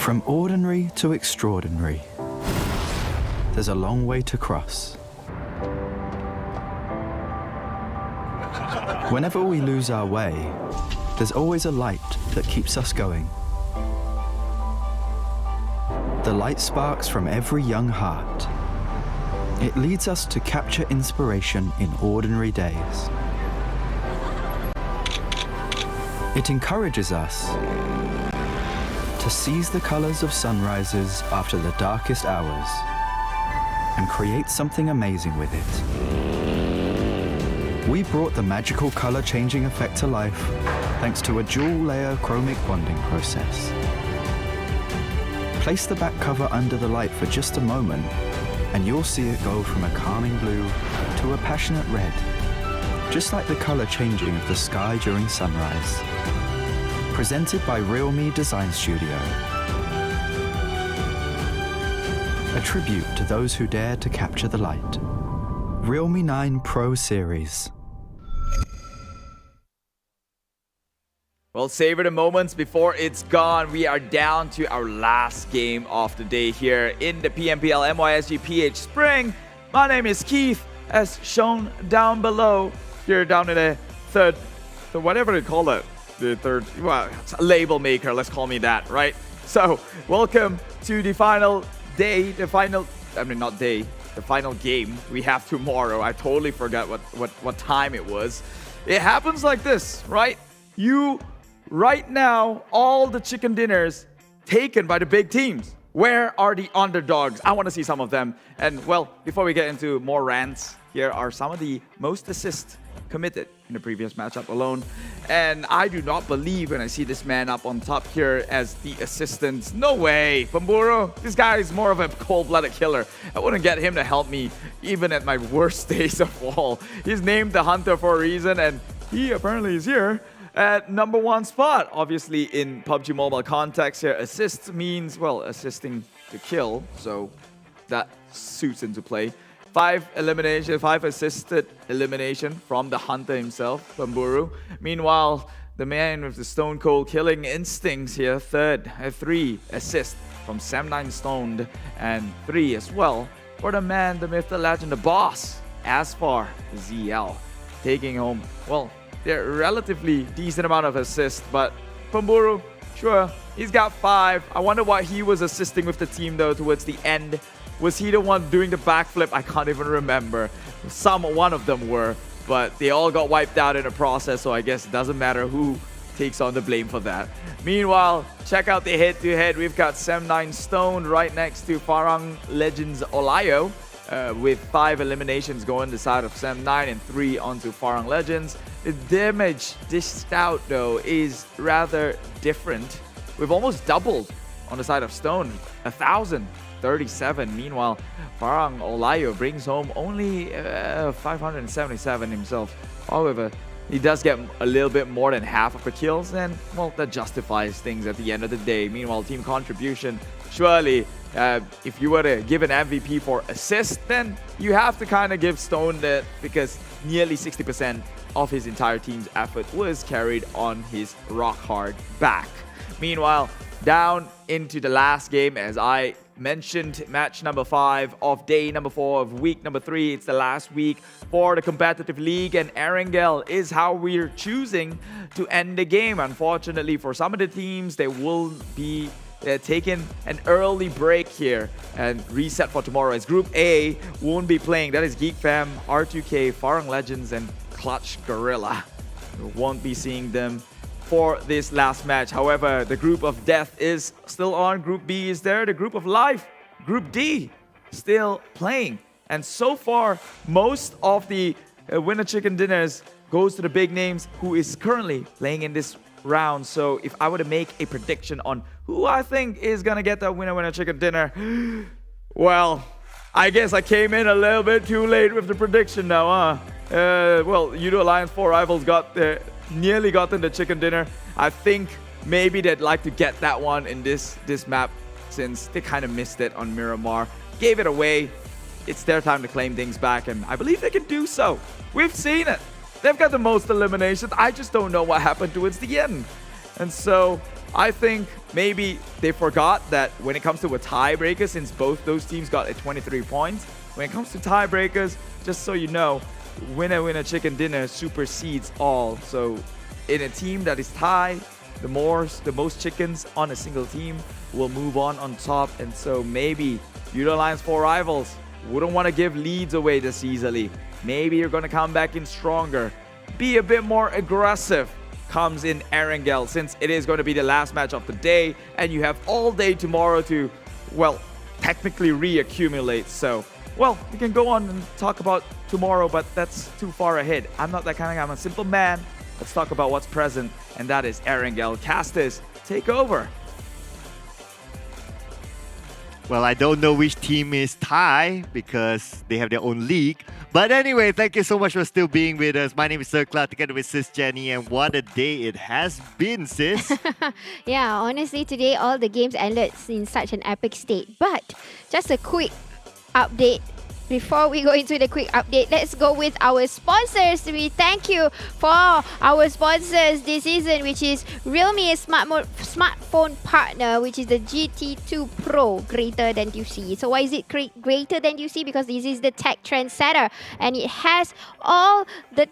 From ordinary to extraordinary, there's a long way to cross. Whenever we lose our way, there's always a light that keeps us going. The light sparks from every young heart. It leads us to capture inspiration in ordinary days. It encourages us to seize the colors of sunrises after the darkest hours and create something amazing with it. We brought the magical color changing effect to life thanks to a dual layer chromic bonding process. Place the back cover under the light for just a moment and you'll see it go from a calming blue to a passionate red, just like the color changing of the sky during sunrise. Presented by RealMe Design Studio. A tribute to those who dare to capture the light. Realme 9 Pro Series. Well, savor the moments before it's gone. We are down to our last game of the day here in the PMPL MYSGPH Spring. My name is Keith, as shown down below. Here down in the third, whatever they call it, the third, well, label maker, let's call me that, right? So, welcome to the final day, the final game we have tomorrow. I totally forgot what time it was. It happens like this, right? Right now, all the chicken dinners taken by the big teams. Where are the underdogs? I want to see some of them. And well, before we get into more rants, here are some of the most assists committed in the previous matchup alone. And I do not believe when I see this man up on top here as the assistant. No way, Pemburu. This guy is more of a cold-blooded killer. I wouldn't get him to help me even at my worst days of all. He's named the Hunter for a reason, and he apparently is here at #1 spot. Obviously, in PUBG Mobile context here, assists means, well, assisting to kill, so that suits into play. 5 assisted elimination from the Hunter himself, Pemburu. Meanwhile, the man with the stone cold killing instincts here, 3 assists from Sam9 Stoned, and 3 as well for the man, the myth, the legend, the boss, Asfar ZL, taking home, well, they're relatively decent amount of assists, but Pemburu, sure, he's got 5. I wonder what he was assisting with the team though towards the end. Was he the one doing the backflip? I can't even remember. One of them were, but they all got wiped out in the process, so I guess it doesn't matter who takes on the blame for that. Meanwhile, check out the head-to-head. We've got Sam9 Stone right next to Farang Legends Olayo, with 5 eliminations going the side of Sam9 and 3 onto Farang Legends. The damage dished out though is rather different. We've almost doubled on the side of Stone, 1,037. Meanwhile, Farang Olayo brings home only 577 himself. However, he does get a little bit more than half of the kills, and well, that justifies things at the end of the day. Meanwhile, team contribution, surely if you were to give an MVP for assist, then you have to kind of give Stone that, because nearly 60% of his entire team's effort was carried on his rock hard back. Meanwhile, down into the last game, as I mentioned, match number 5 of day number 4 of week number 3. It's the last week for the competitive league, and Erangel is how we're choosing to end the game. Unfortunately, for some of the teams, they will be taking an early break here and reset for tomorrow, as Group A won't be playing. That is Geek Fam, R2K, Farang Legends, and Clutch Guerilla. We won't be seeing them for this last match. However, the Group of Death is still on. Group B is there. The Group of Life, Group D, still playing. And so far, most of the winner chicken dinners goes to the big names who is currently playing in this round. So if I were to make a prediction on who I think is gonna get that winner chicken dinner, well, I guess I came in a little bit too late with the prediction now, huh? Well, Yoodo Alliance 4 Rivals nearly gotten the chicken dinner. I think maybe they'd like to get that one in this map, since they kind of missed it on Miramar. Gave it away. It's their time to claim things back, and I believe they can do so. We've seen it. They've got the most eliminations. I just don't know what happened towards the end. And so I think maybe they forgot that when it comes to a tiebreaker, since both those teams got a 23 points, when it comes to tiebreakers, just so you know, winner chicken dinner supersedes all. So in a team that is tied, the most chickens on a single team will move on top. And so maybe Yoodo Alliance 4 Rivals wouldn't want to give leads away this easily. Maybe you're going to come back in stronger, be a bit more aggressive, comes in Erangel, since it is going to be the last match of the day and you have all day tomorrow to, well, technically reaccumulate. So, well, we can go on and talk about tomorrow, but that's too far ahead. I'm not that kind of guy. I'm a simple man. Let's talk about what's present, and that is Erangel. Castus, take over. Well, I don't know which team is Thai because they have their own league. But anyway, thank you so much for still being with us. My name is Sir Cloud together with Sis Jenny, and what a day it has been, sis. Yeah, honestly, today all the games ended in such an epic state. But just a quick update. Before we go into the quick update, let's go with our sponsors. We thank you for our sponsors this season, which is Realme's smartphone partner, which is the GT2 Pro greater than you see. So why is it greater than you see? Because this is the tech trendsetter, and it has all the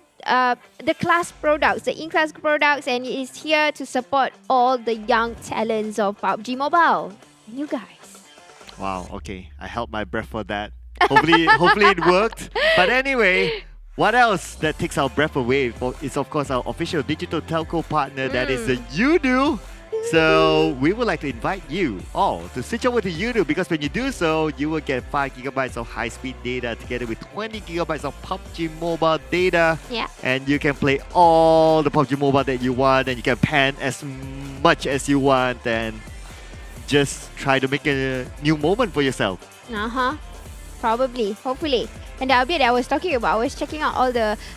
class products, the in-class products, and it is here to support all the young talents of PUBG Mobile. And you guys. Wow, okay. I held my breath for that. Hopefully it worked. But anyway, what else that takes our breath away is, of course, our official digital telco partner, that is the Yoodo. So we would like to invite you all to switch over to Yoodo, because when you do so, you will get 5 gigabytes of high-speed data together with 20 gigabytes of PUBG Mobile data. Yeah. And you can play all the PUBG Mobile that you want, and you can pan as much as you want, and just try to make a new moment for yourself. Probably, hopefully. And the update that I was talking about, I was checking out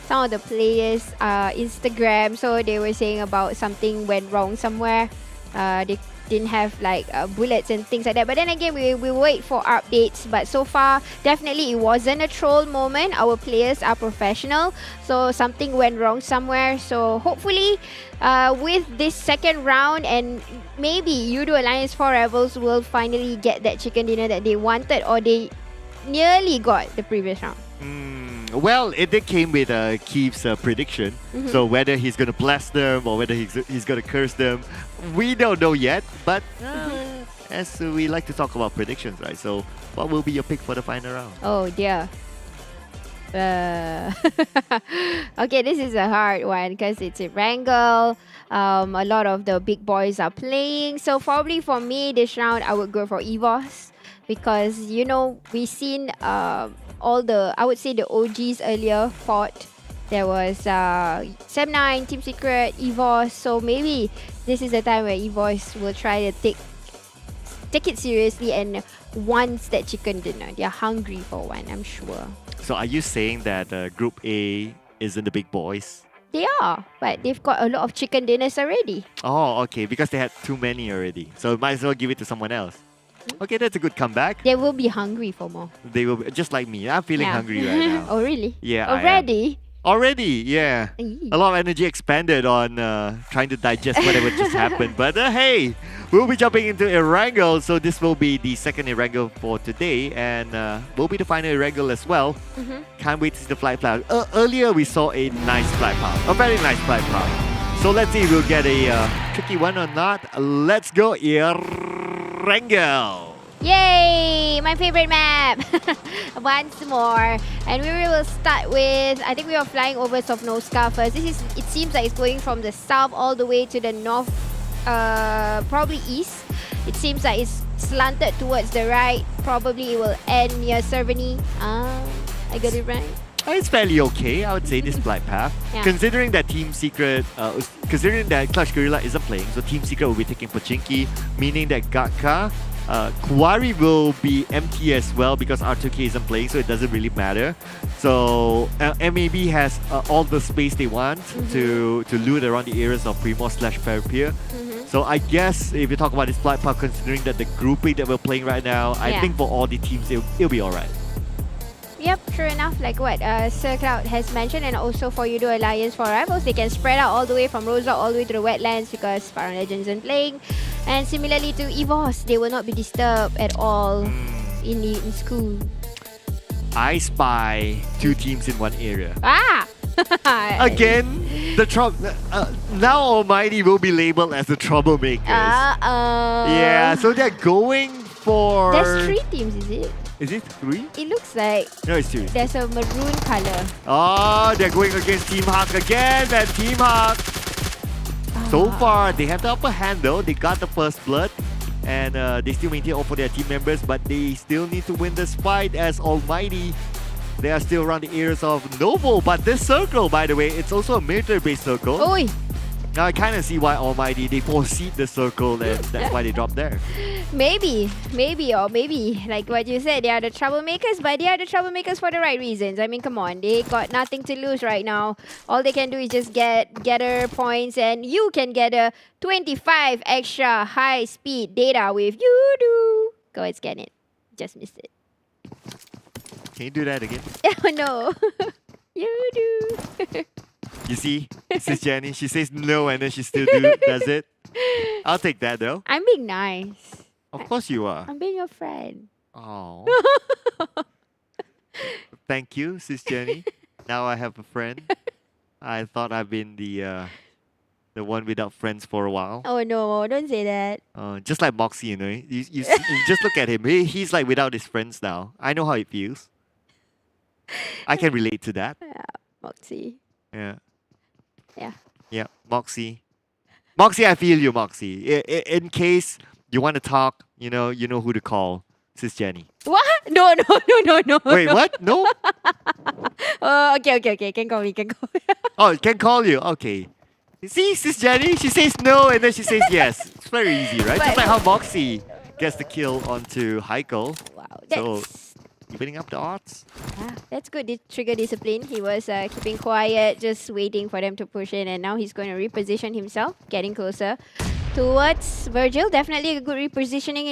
some of the players' Instagram. So they were saying about something went wrong somewhere. They didn't have like bullets and things like that. But then again, we wait for updates. But so far, definitely it wasn't a troll moment. Our players are professional. So something went wrong somewhere. So hopefully, with this second round, and maybe Yoodo Alliance 4 Rebels will finally get that chicken dinner that they wanted, or they nearly got the previous round. Well, it did came with Keith's prediction. So whether he's going to bless them or whether he's going to curse them, we don't know yet. But as we like to talk about predictions, right? So what will be your pick for the final round? Oh dear. Okay, this is a hard one because it's a wrangle. A lot of the big boys are playing. So probably for me, this round, I would go for EVOS. Because, you know, we've seen all the, I would say the OGs earlier fought. There was Sem9, Team Secret, EVOS. So maybe this is the time where EVOS will try to take it seriously and want that chicken dinner. They're hungry for one, I'm sure. So are you saying that Group A isn't the big boys? They are, but they've got a lot of chicken dinners already. Oh, okay, because they had too many already. So might as well give it to someone else. Okay, that's a good comeback. They will be hungry for more. They will be, just like me. I'm feeling hungry right now. Oh, really? Yeah. Already? Already, yeah. A lot of energy expended on trying to digest whatever just happened. But hey, we'll be jumping into Erangel. So this will be the second Erangel for today. And will be the final Erangel as well. Can't wait to see the flight path. Earlier, we saw a nice flight path. A very nice flight path. So let's see if we'll get a tricky one or not. Let's go Erangel. Yay! My favorite map! Once more. And we will start with, I think we are flying over Sovnoska first. It seems like it's going from the south all the way to the north, probably east. It seems like it's slanted towards the right. Probably it will end near Cerveny. I got it right? It's fairly okay, I would say, this flight path. Yeah. Considering that Team Secret, considering that Clutch Guerilla isn't playing, so Team Secret will be taking Pochinki, meaning that Gatka, Kuwari will be empty as well because R2K isn't playing, so it doesn't really matter. So MAB has all the space they want to loot around the areas of Primos/Peripia. So I guess if you talk about this flight path, considering that the grouping that we're playing right now, I think for all the teams, it'll be alright. Yep, sure enough, like what Sir Cloud has mentioned, and also for Yoodo Alliance 4 Rivals, they can spread out all the way from Rosa all the way to the wetlands because Farang Legend isn't playing. And similarly to EVOS, they will not be disturbed at all in school. I spy 2 teams in one area. Again, now Almighty will be labeled as the troublemakers. Yeah, so they're going for... There's 3 teams, is it? Is it 3? It looks like no, it's 2. There's a maroon color. Oh, they're going against Team Hawk again, and Team Hawk So far, they have the upper hand though. They got the first blood. And they still maintain all for their team members. But they still need to win this fight as Almighty. They are still around the ears of Novo. But this circle, by the way, it's also a military-based circle. Oi. Now I kind of see why Almighty, they foresee the circle and that's why they dropped there. Maybe, like what you said, they are the troublemakers, but they are the troublemakers for the right reasons. I mean, come on, they got nothing to lose right now. All they can do is just gather points, and you can get a 25 extra high-speed data with Yoodo. Go and scan it. Just missed it. Can you do that again? Oh no. Yoodo. You see, Sis Jenny, she says no and then she still does it. I'll take that though. I'm being nice. Of course you are. I'm being your friend. Oh. Thank you, Sis Jenny. Now I have a friend. I thought I've been the one without friends for a while. Oh no, don't say that. Just like Moxie, you know. You just look at him. He's like without his friends now. I know how it feels. I can relate to that. Yeah, Moxie. Yeah. Yeah. Yeah, Moxie. Moxie, I feel you, Moxie. In case you want to talk, you know who to call. Sis Jenny. What? No. Wait, what? No? Okay. Can call me. Oh, can call you. Okay. See, Sis Jenny, she says no and then she says yes. It's very easy, right? Just like how Moxie gets the kill onto Heiko. Wow, so evening up the odds. Yeah, that's good. Trigger discipline. He was keeping quiet, just waiting for them to push in, and now he's going to reposition himself, getting closer towards Virgil. Definitely a good repositioning.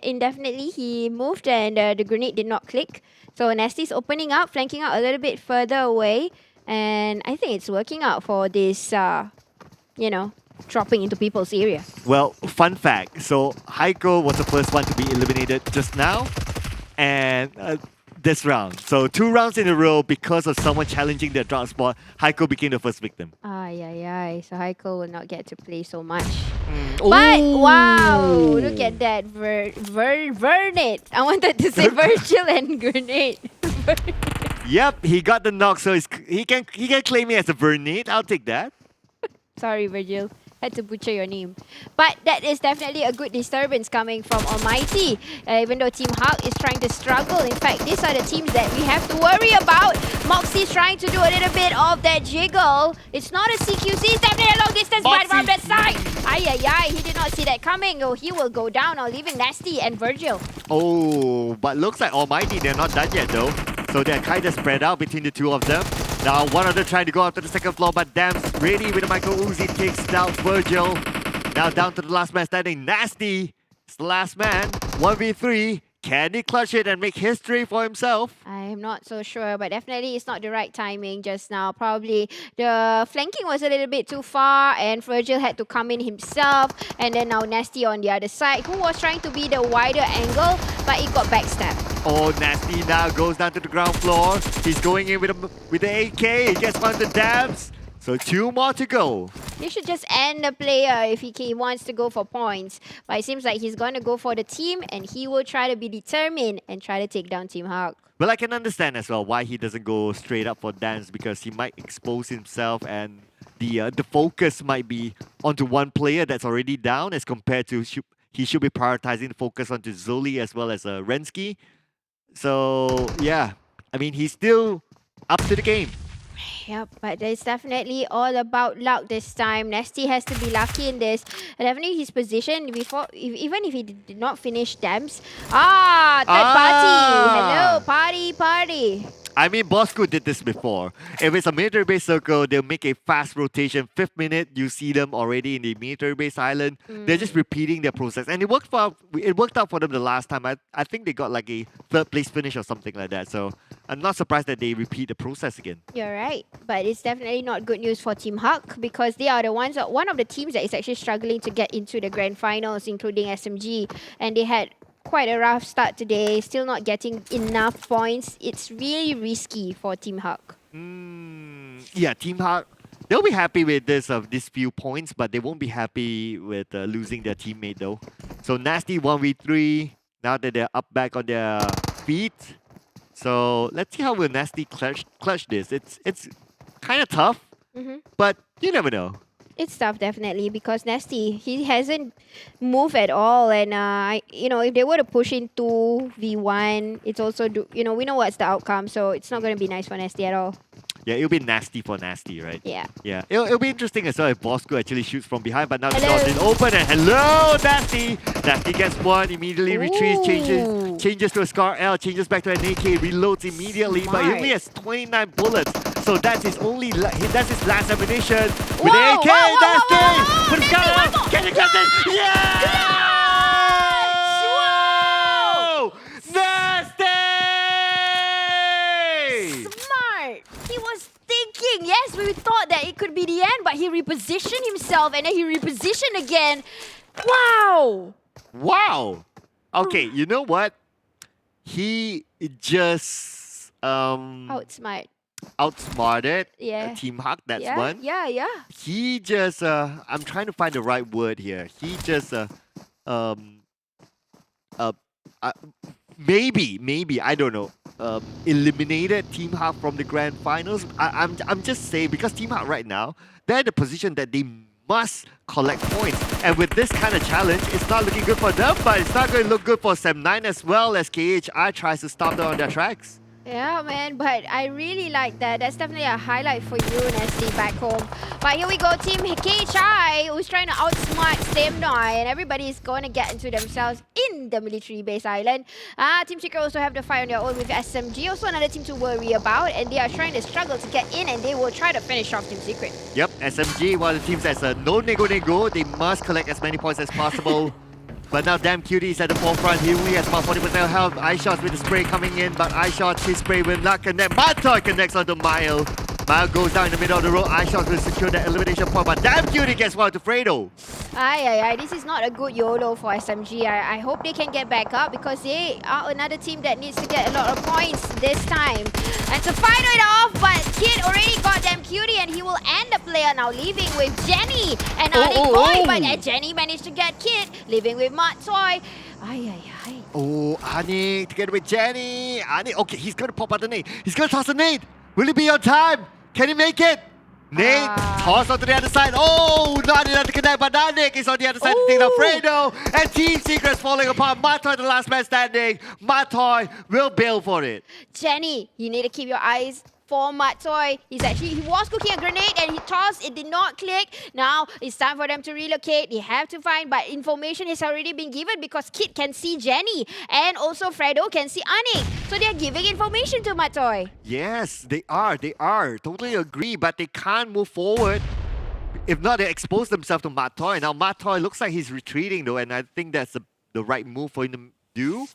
Indefinitely, he moved and the grenade did not click. So Nasty's opening up, flanking out a little bit further away, and I think it's working out for this, dropping into people's area. Well, fun fact. So Heiko was the first one to be eliminated just now. And this round. So 2 rounds in a row because of someone challenging their drop spot, Heiko became the first victim. Ay. So Heiko will not get to play so much. But wow, look at that. Vernate. I wanted to say Virgil and Grenade. Yep, he got the knock, so he can claim me as a Vernate. I'll take that. Sorry, Virgil. Had to butcher your name. But that is definitely a good disturbance coming from Almighty. Even though Team Hawk is trying to struggle. In fact, these are the teams that we have to worry about. Moxie's trying to do a little bit of that jiggle. It's not a CQC. It's definitely a long distance, but from the side. Ay. He did not see that coming. Oh, he will go down, leaving Nasty and Virgil. Oh, but looks like Almighty, they're not done yet though. So they're kind of spread out between the two of them. Now one of them trying to go up to the second floor, but Dam's ready with a micro Uzi, takes down Virgil. Now down to the last man standing, Nasty. It's the last man, 1v3. Can he clutch it and make history for himself? I'm not so sure, but definitely it's not the right timing just now. Probably the flanking was a little bit too far and Virgil had to come in himself. And then now Nasty on the other side, who was trying to be the wider angle, but it got backstabbed. Oh, Nasty now goes down to the ground floor. He's going in with the AK. He gets one of the dabs. So 2 more to go. They should just end the player if he wants to go for points. But it seems like he's going to go for the team and he will try to be determined and try to take down Team Hawk. Well, I can understand as well why he doesn't go straight up for dance, because he might expose himself and the focus might be onto one player that's already down as compared to he should be prioritizing the focus onto Zoli as well as Rensky. So, yeah. I mean, he's still up to the game. Yep, but it's definitely all about luck this time. Nasty has to be lucky in this. And definitely his position before, even if he did not finish dams. Third party. Hello, party. I mean, Bosskur did this before. If it's a military-based circle, they'll make a fast rotation. 5th minute, you see them already in the military-based island. They're just repeating their process. And it worked out for them the last time. I think they got like a 3rd place finish or something like that. So I'm not surprised that they repeat the process again. You're right. But it's definitely not good news for Team Hawk because they are one of the teams that is actually struggling to get into the grand finals, including SMG. And they had quite a rough start today, still not getting enough points. It's really risky for Team Hawk. Yeah, Team Hawk, they'll be happy with these few points, but they won't be happy with losing their teammate though. So Nasty 1v3, now that they're up back on their feet. So let's see how will Nasty clutch this. It's kind of tough, but you never know. It's tough, definitely, because Nasty, he hasn't moved at all. And, if they were to push in 2v1, it's also, we know what's the outcome. So it's not going to be nice for Nasty at all. Yeah, it'll be nasty for Nasty, right? Yeah. Yeah. It'll be interesting as well if Bosskur actually shoots from behind, but now the door's been open and hello, Nasty! Nasty gets one, immediately retreats, changes to a Scar L, changes back to an AK, reloads immediately, but he only has 29 bullets. So that's his last ammunition. With the AK, Nasty! Put his Scar L, can you get it? Yeah! Nasty! Smart! He was thinking, yes, we thought that it could be the end, but he repositioned himself and then he repositioned again. Wow! Wow! Okay, you know what? He just outsmarted Team Huck, that's one. Yeah. He just I'm trying to find the right word here. He just maybe I don't know, eliminated Team Huck from the grand finals. I'm just saying, because Team Huck right now, they're in the position that they must collect points, and with this kind of challenge, it's not looking good for them, but it's not going to look good for Sem9 as well, as KHI tries to stop them on their tracks. Yeah, man, but I really like that. That's definitely a highlight for you, Nasty, back home. But here we go, Team KHI, who's trying to outsmart Sem9, and everybody is going to get into themselves in the military base island. Team Secret also have the fight on their own with SMG, also another team to worry about, and they are trying to struggle to get in, and they will try to finish off Team Secret. Yep, SMG, one of the teams that's a no nego. They must collect as many points as possible. But now Damn Cutie is at the forefront. He only has about 40% health. iShots with the spray coming in, but iShots, his spray will not connect. Matoy connects onto Mile. Mile goes down in the middle of the road. iShots will secure the elimination point, but Damn Cutie gets one to Fredo. This is not a good YOLO for SMG. I hope they can get back up, because they are another team that needs to get a lot of points this time. And to fight it off, but Kid already got Damn Cutie, and he will end the player now, leaving with Jenny and Boy. But Jenny managed to get Kid, leaving with Matoy. Anik together with Jenny. Anik, okay, he's going to pop out the nade. He's going to toss a nade. Will it be on time? Can he make it? Nate, toss onto the other side. Oh, not enough to connect, but now Nick is on the other side to take down Fredo. And Team Secret's falling apart. Matoy, the last man standing. Matoy will bail for it. Jenny, you need to keep your eyes for Matoy. He was cooking a grenade and he tossed. It did not click. Now it's time for them to relocate. They have to find, but information has already been given because Kit can see Jenny and also Fredo can see Anik. So they're giving information to Matoy. Yes, they are. Totally agree, but they can't move forward. If not, they expose themselves to Matoy. Now Matoy looks like he's retreating though, and I think that's the right move for him to do.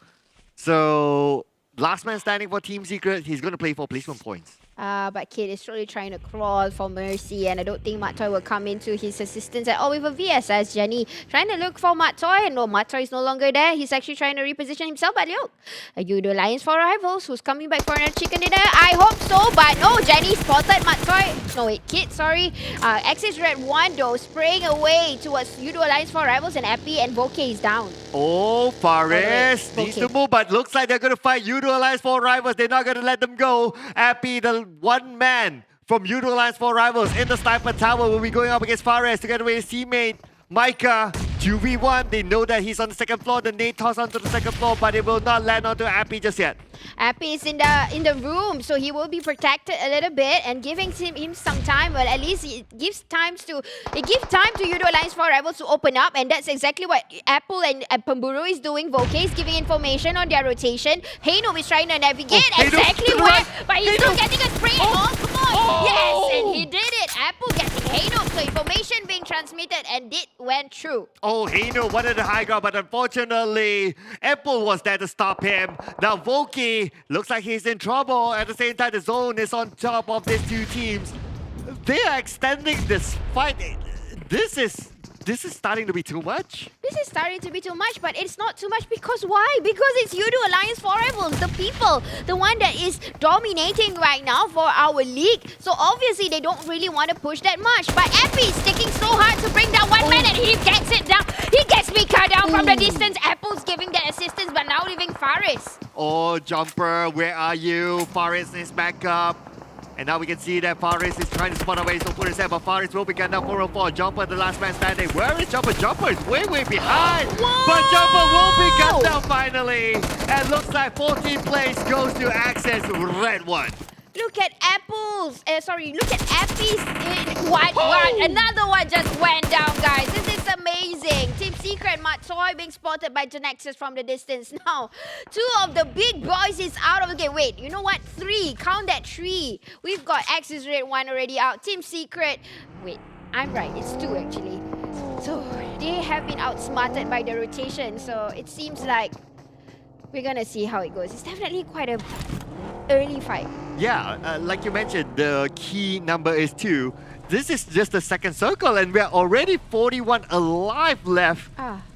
So last man standing for Team Secret. He's going to play for placement points. But Kid is slowly trying to crawl for mercy, and I don't think Matoy will come into his assistance at all with a VSS. Jenny trying to look for Matoy, and no, Matoy is no longer there. He's actually trying to reposition himself, but look, Yoodo Alliance for Rivals, who's coming back for another chicken dinner. I hope so, but no, Jenny spotted Matoy. No, wait, Kid, sorry. Axis Red 1 though, spraying away towards Yoodo Alliance for Rivals, and Epi and Voke is down. Oh, Fares needs to move, but looks like they're going to fight Yoodo Alliance for Rivals. They're not going to let them go. Epi, the one man from Yoodo Alliance for Rivals in the sniper tower, will be going up against Fares together with his teammate Micah. 2v1, they know that he's on the second floor. The nade toss onto the second floor, but it will not land onto Appy just yet. Appy is in the room, so he will be protected a little bit and giving him some time. Well, at least it gives time to Yoodo Alliance for Rivals to open up, and that's exactly what Apple and Pamburu is doing. Voke is giving information on their rotation. Heino is trying to navigate exactly where, but he's still getting a spray. Come on! Yes, and he did it. Apple getting Heino, so information being transmitted, and it went true. Oh, Heino wanted the high ground, but unfortunately, Apple was there to stop him. Now, Voki looks like he's in trouble. At the same time, the zone is on top of these two teams. They are extending this fight. This is starting to be too much. This is starting to be too much, but it's not too much because why? Because it's Yoodo Alliance for Rivals, the people, the one that is dominating right now for our league. So obviously they don't really want to push that much. But Epi is sticking so hard to bring down one man, and he gets it down. He gets Mika down from the distance. Apple's giving that assistance, but now leaving Faris. Oh, Jumper, where are you? Faris is back up. And now we can see that Faris is trying to spot away his opponent's head, but Faris will be gunned down 404. Jumper, the last man standing. Where is Jumper? Jumper is way behind. Whoa! But Jumper will be gunned down finally. And looks like 14th place goes to Access redONE. Look at Apples. Look at Appy's. What? Another one just went down, guys. This is amazing. Team Secret, Matsoy being spotted by GENEXUS from the distance. Now, 2 of the big boys is out of the game. Wait, you know what? 3. Count that 3. We've got Access redONE already out. Team Secret. Wait, I'm right. It's 2 actually. So they have been outsmarted by the rotation. So it seems like we're gonna see how it goes. It's definitely quite a early fight. Yeah, like you mentioned, the key number is 2. This is just the second circle and we are already 41 alive left.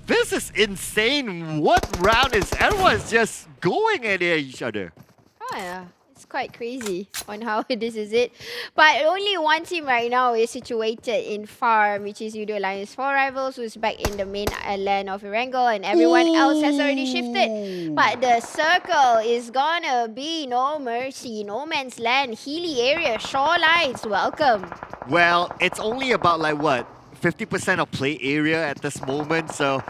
This is insane. What round is everyone's just going at each other? Oh yeah, it's quite crazy on how this is it. But only one team right now is situated in farm, which is Yoodo Alliance 4 Rivals, who's back in the main land of Erangel, and everyone else has already shifted. But the circle is gonna be No Mercy, No Man's Land, Healy area, Shorelines, welcome. Well, it's only about like what? 50% of play area at this moment, so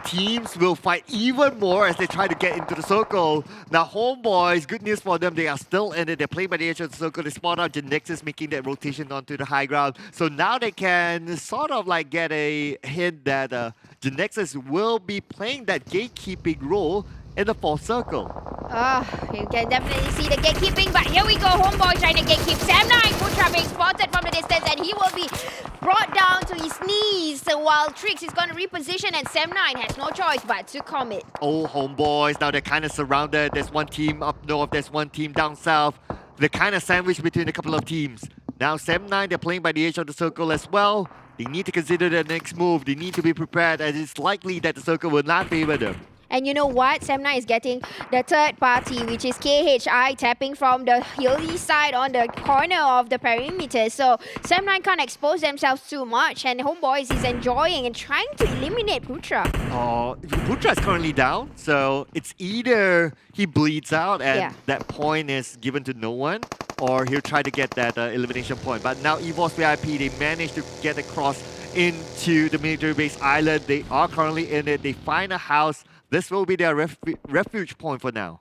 teams will fight even more as they try to get into the circle. Now, Homebois, good news for them, they are still in it. They're playing by the edge of the circle. They spot out GENEXUS making that rotation onto the high ground. So now they can sort of like get a hint that GENEXUS will be playing that gatekeeping role in the 4th circle. You can definitely see the gatekeeping, but here we go. Homebois trying to gatekeep. Sam9, Putra being spotted from the distance, and he will be brought down to his knees. So while Trix is going to reposition, and Sam9 has no choice but to commit. Oh, Homebois, now they're kind of surrounded. There's one team up north, there's one team down south. They're kind of sandwiched between a couple of teams. Now, Sam9, they're playing by the edge of the circle as well. They need to consider their next move. They need to be prepared, as it's likely that the circle will not favor them. And you know what? Sam9 is getting the third party, which is KHI tapping from the hilly side on the corner of the perimeter. So Sam9 can't expose themselves too much, and Homebois is enjoying and trying to eliminate Putra. Putra is currently down, so it's either he bleeds out and that point is given to no one, or he'll try to get that elimination point. But now EVOS VIP, they managed to get across into the military base island. They are currently in it. They find a house. This will be their refuge point for now.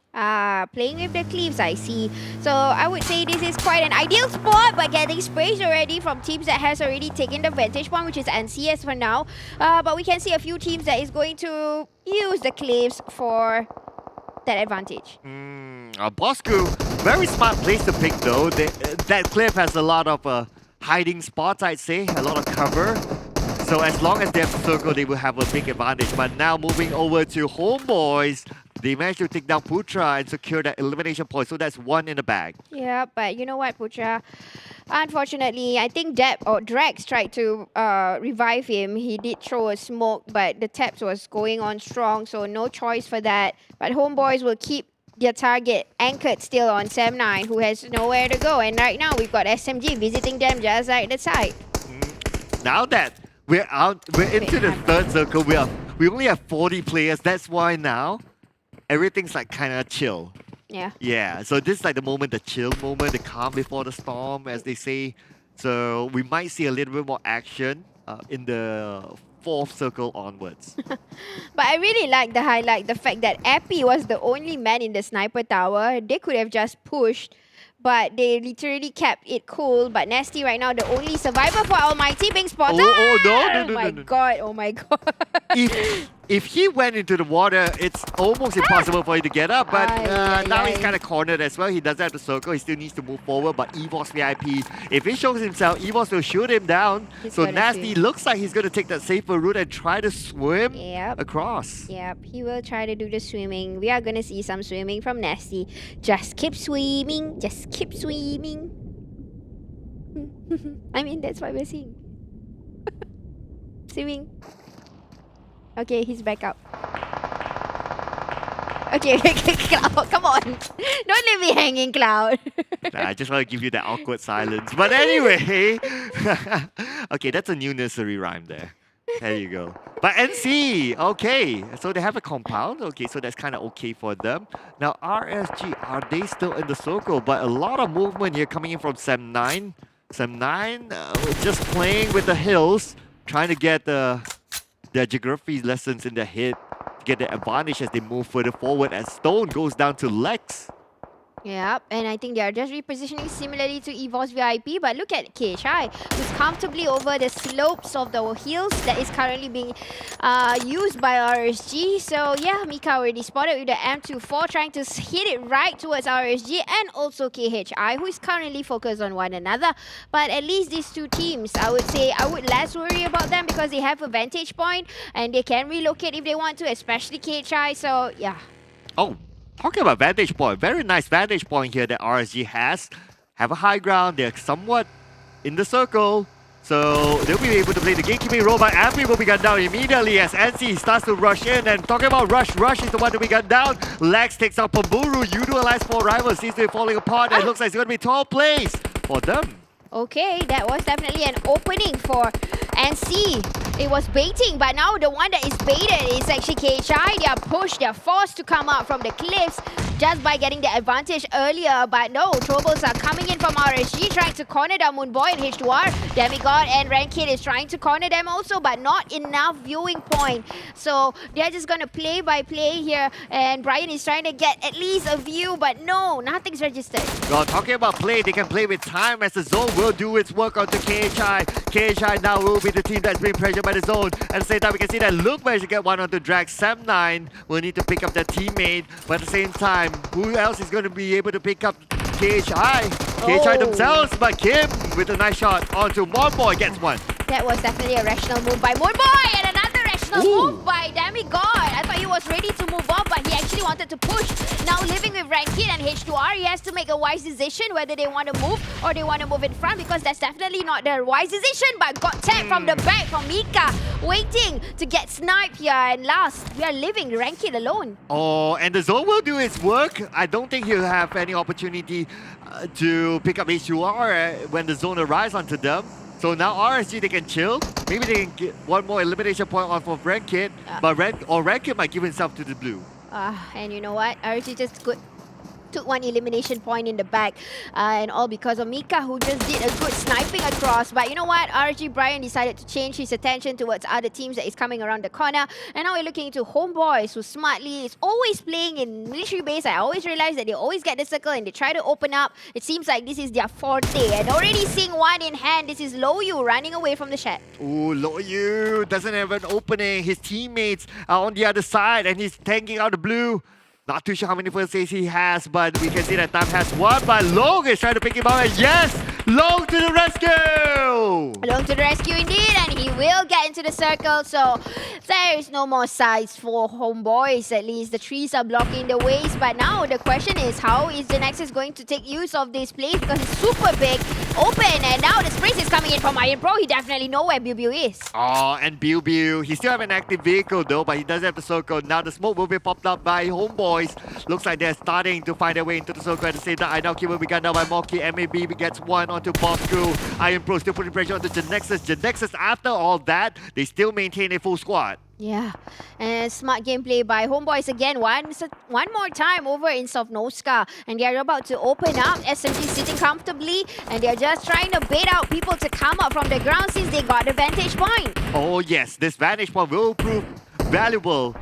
Playing with the cleaves, I see. So I would say this is quite an ideal spot, but getting sprays already from teams that has already taken the vantage point, which is NSEA for now. But we can see a few teams that is going to use the cleaves for that advantage. Bosskur, very smart place to pick though. That cliff has a lot of hiding spots, I'd say, a lot of cover. So as long as they have the circle, they will have a big advantage. But now moving over to Homebois, they managed to take down Putra and secure that elimination point. So that's 1 in the bag. Yeah, but you know what, Putra? Unfortunately, I think Drax tried to revive him. He did throw a smoke, but the taps was going on strong, so no choice for that. But Homebois will keep their target anchored still on Sam9, who has nowhere to go. And right now, we've got SMG visiting them just like the side. Now that we're into the 3rd circle, we only have 40 players. That's why now everything's like kind of chill. Yeah, so this is like the moment, the chill moment, the calm before the storm, as they say. So we might see a little bit more action in the 4th circle onwards. But I really like the highlight, the fact that Appy was the only man in the sniper tower. They could have just pushed, but they literally kept it cool. But Nasty right now, the only survivor for ALMGHTY being spotted. No. Oh my god. If he went into the water, it's almost impossible for him to get up. But now he's kind of cornered as well. He doesn't have the circle. He still needs to move forward. But EVOS VIP, if he shows himself, EVOS will shoot him down. So Nasty looks like he's going to take that safer route and try to swim across. Yep, he will try to do the swimming. We are going to see some swimming from Nasty. Just keep swimming. Just keep swimming. I mean, that's what we're seeing. Swimming. Okay, he's back up. Okay, Cloud, come on. Don't leave me hanging, Cloud. I just want to give you that awkward silence. But anyway, okay, that's a new nursery rhyme there. There you go. But NC, okay. So they have a compound. Okay, so that's kind of okay for them. Now, RSG, are they still in the circle? But a lot of movement here coming in from Sem9. Sem9 just playing with the hills, trying to get their geography lessons in their head to get the advantage as they move further forward as Stone goes down to Lex. Yep, and I think they are just repositioning similarly to EVOS VIP, but look at KHI, who's comfortably over the slopes of the hills that is currently being used by RSG. So yeah, Mika already spotted with the M24, trying to hit it right towards RSG and also KHI, who is currently focused on one another. But at least these two teams, I would say, I would less worry about them because they have a vantage point and they can relocate if they want to, especially KHI. So yeah. Oh. Talking about vantage point, very nice vantage point here that RSG has. Have a high ground, they're somewhat in the circle. So they'll be able to play the gatekeeping role, but Ampy will be gunned down immediately as NC starts to rush in. And talking about Rush is the one to be gunned down. Lex takes out Pamburu, Yoodo allies for rivals, seems to be falling apart. And it looks like it's going to be 12 plays for them. Okay, that was definitely an opening for NC. It was baiting, but now the one that is baited is actually KHI. They are pushed, they are forced to come out from the cliffs just by getting the advantage earlier. But no, troubles are coming in from RSG, trying to corner down Homebois and H2R. Demigod and Rankid is trying to corner them also, but not enough viewing point. So they're just going to play by play here. And Brian is trying to get at least a view, but no, nothing's registered. Well, talking about play, they can play with time as the zone will do its work onto KHI. KHI now will be the team that's being pressured by the zone. At the same time, we can see that Luke managed to get one onto Drag. Sem9 will need to pick up their teammate. But at the same time, who else is going to be able to pick up KHI? KHI themselves, but Kim with a nice shot onto Homebois gets one. That was definitely a rational move by Homebois and another rational move by Demigod. I thought he was ready to move on, but he actually wanted to push. Now living with Rankid and H2R, he has to make a wise decision whether they want to move or they want to move in front, because that's definitely not the wise decision, but got tagged from the back from Mika, waiting to get sniped here. And last, we are leaving Rankid alone. Oh, and the zone will do its work. I don't think he'll have any opportunity to pick up H2R when the zone arrives onto them. So now RSG, they can chill. Maybe they can get one more elimination point on for Rankid, but Rankid might give himself to the blue. And you know what? RSG just took one elimination point in the back, and all because of Mika, who just did a good sniping across. But you know what? RSG Brian decided to change his attention towards other teams that is coming around the corner, and now we're looking into Homebois, who smartly is always playing in military base. I always realize that they always get the circle and they try to open up. It seems like this is their forte, and already seeing one in hand. This is Loyu running away from the shed. Oh, Loyu doesn't have an opening. His teammates are on the other side, and he's tanking out the blue. Not too sure how many first aids he has, but we can see that Tam has one, but Long is trying to pick him up, and yes! Long to the rescue! Long to the rescue indeed, and he will get into the circle, so there is no more sides for Homebois. At least the trees are blocking the ways, but now the question is, how is GENEXUS going to take use of this place, because it's super big, open, and now the sprays is coming in from Iron Pro. He definitely knows where Biu is. Oh, and Biu, he still have an active vehicle though, but he doesn't have the circle. Now the smoke will be popped up by Homebois. Looks like they're starting to find their way into the circle at the same time. INLMGHTY will be gunned down by Moki. MAB gets one onto Bosskur. Iron Pro still putting pressure onto GENEXUS. GENEXUS, after all that, they still maintain a full squad. Yeah, and smart gameplay by Homebois again. One more time over in Sovnoska, and they are about to open up. SMG sitting comfortably, and they are just trying to bait out people to come up from the ground since they got the vantage point. Oh yes, this vantage point will prove valuable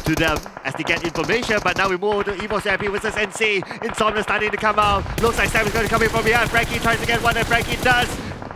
to them as they get information, but now we move to EVOS MP versus NC. Insomnia starting to come out. Looks like Sam is going to come in from behind. Frankie tries to get one, and Frankie does.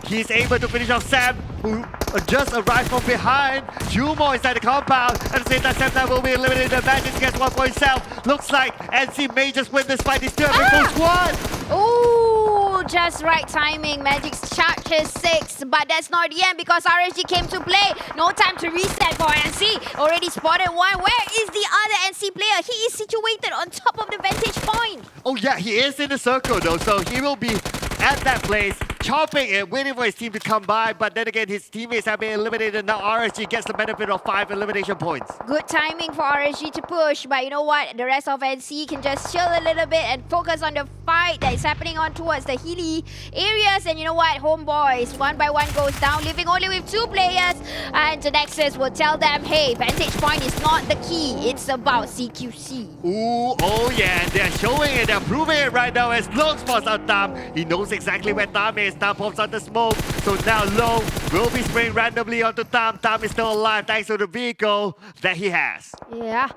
He's able to finish off Sam, who just arrived from behind. Jumo inside the compound. At the same time, Sam will be eliminated. The Magic gets one for himself. Looks like NC may just win this fight. He's still having full squad. Ooh, just right timing. Magic's charge is 6, but that's not the end because RSG came to play. No time to reset for NC. Already spotted one. Where is the other NC player? He is situated on top of the vantage point. Oh yeah, he is in the circle though, so he will be at that place, chopping it, waiting for his team to come by, but then again, his teammates have been eliminated. Now RSG gets the benefit of 5 elimination points. Good timing for RSG to push, but you know what? The rest of NC can just chill a little bit and focus on the fight that is happening on towards the hilly areas. And you know what? Homebois, 1 by 1 goes down, leaving only with 2 players. And GENEXUS will tell them, hey, vantage point is not the key. It's about CQC. Ooh, oh yeah, and they're showing it, they're proving it right now as Long spots out Tam. He knows exactly where Tam is. Tam pops out the smoke. So now Long will be spraying randomly onto Tam. Tam is still alive thanks to the vehicle that he has. Yeah,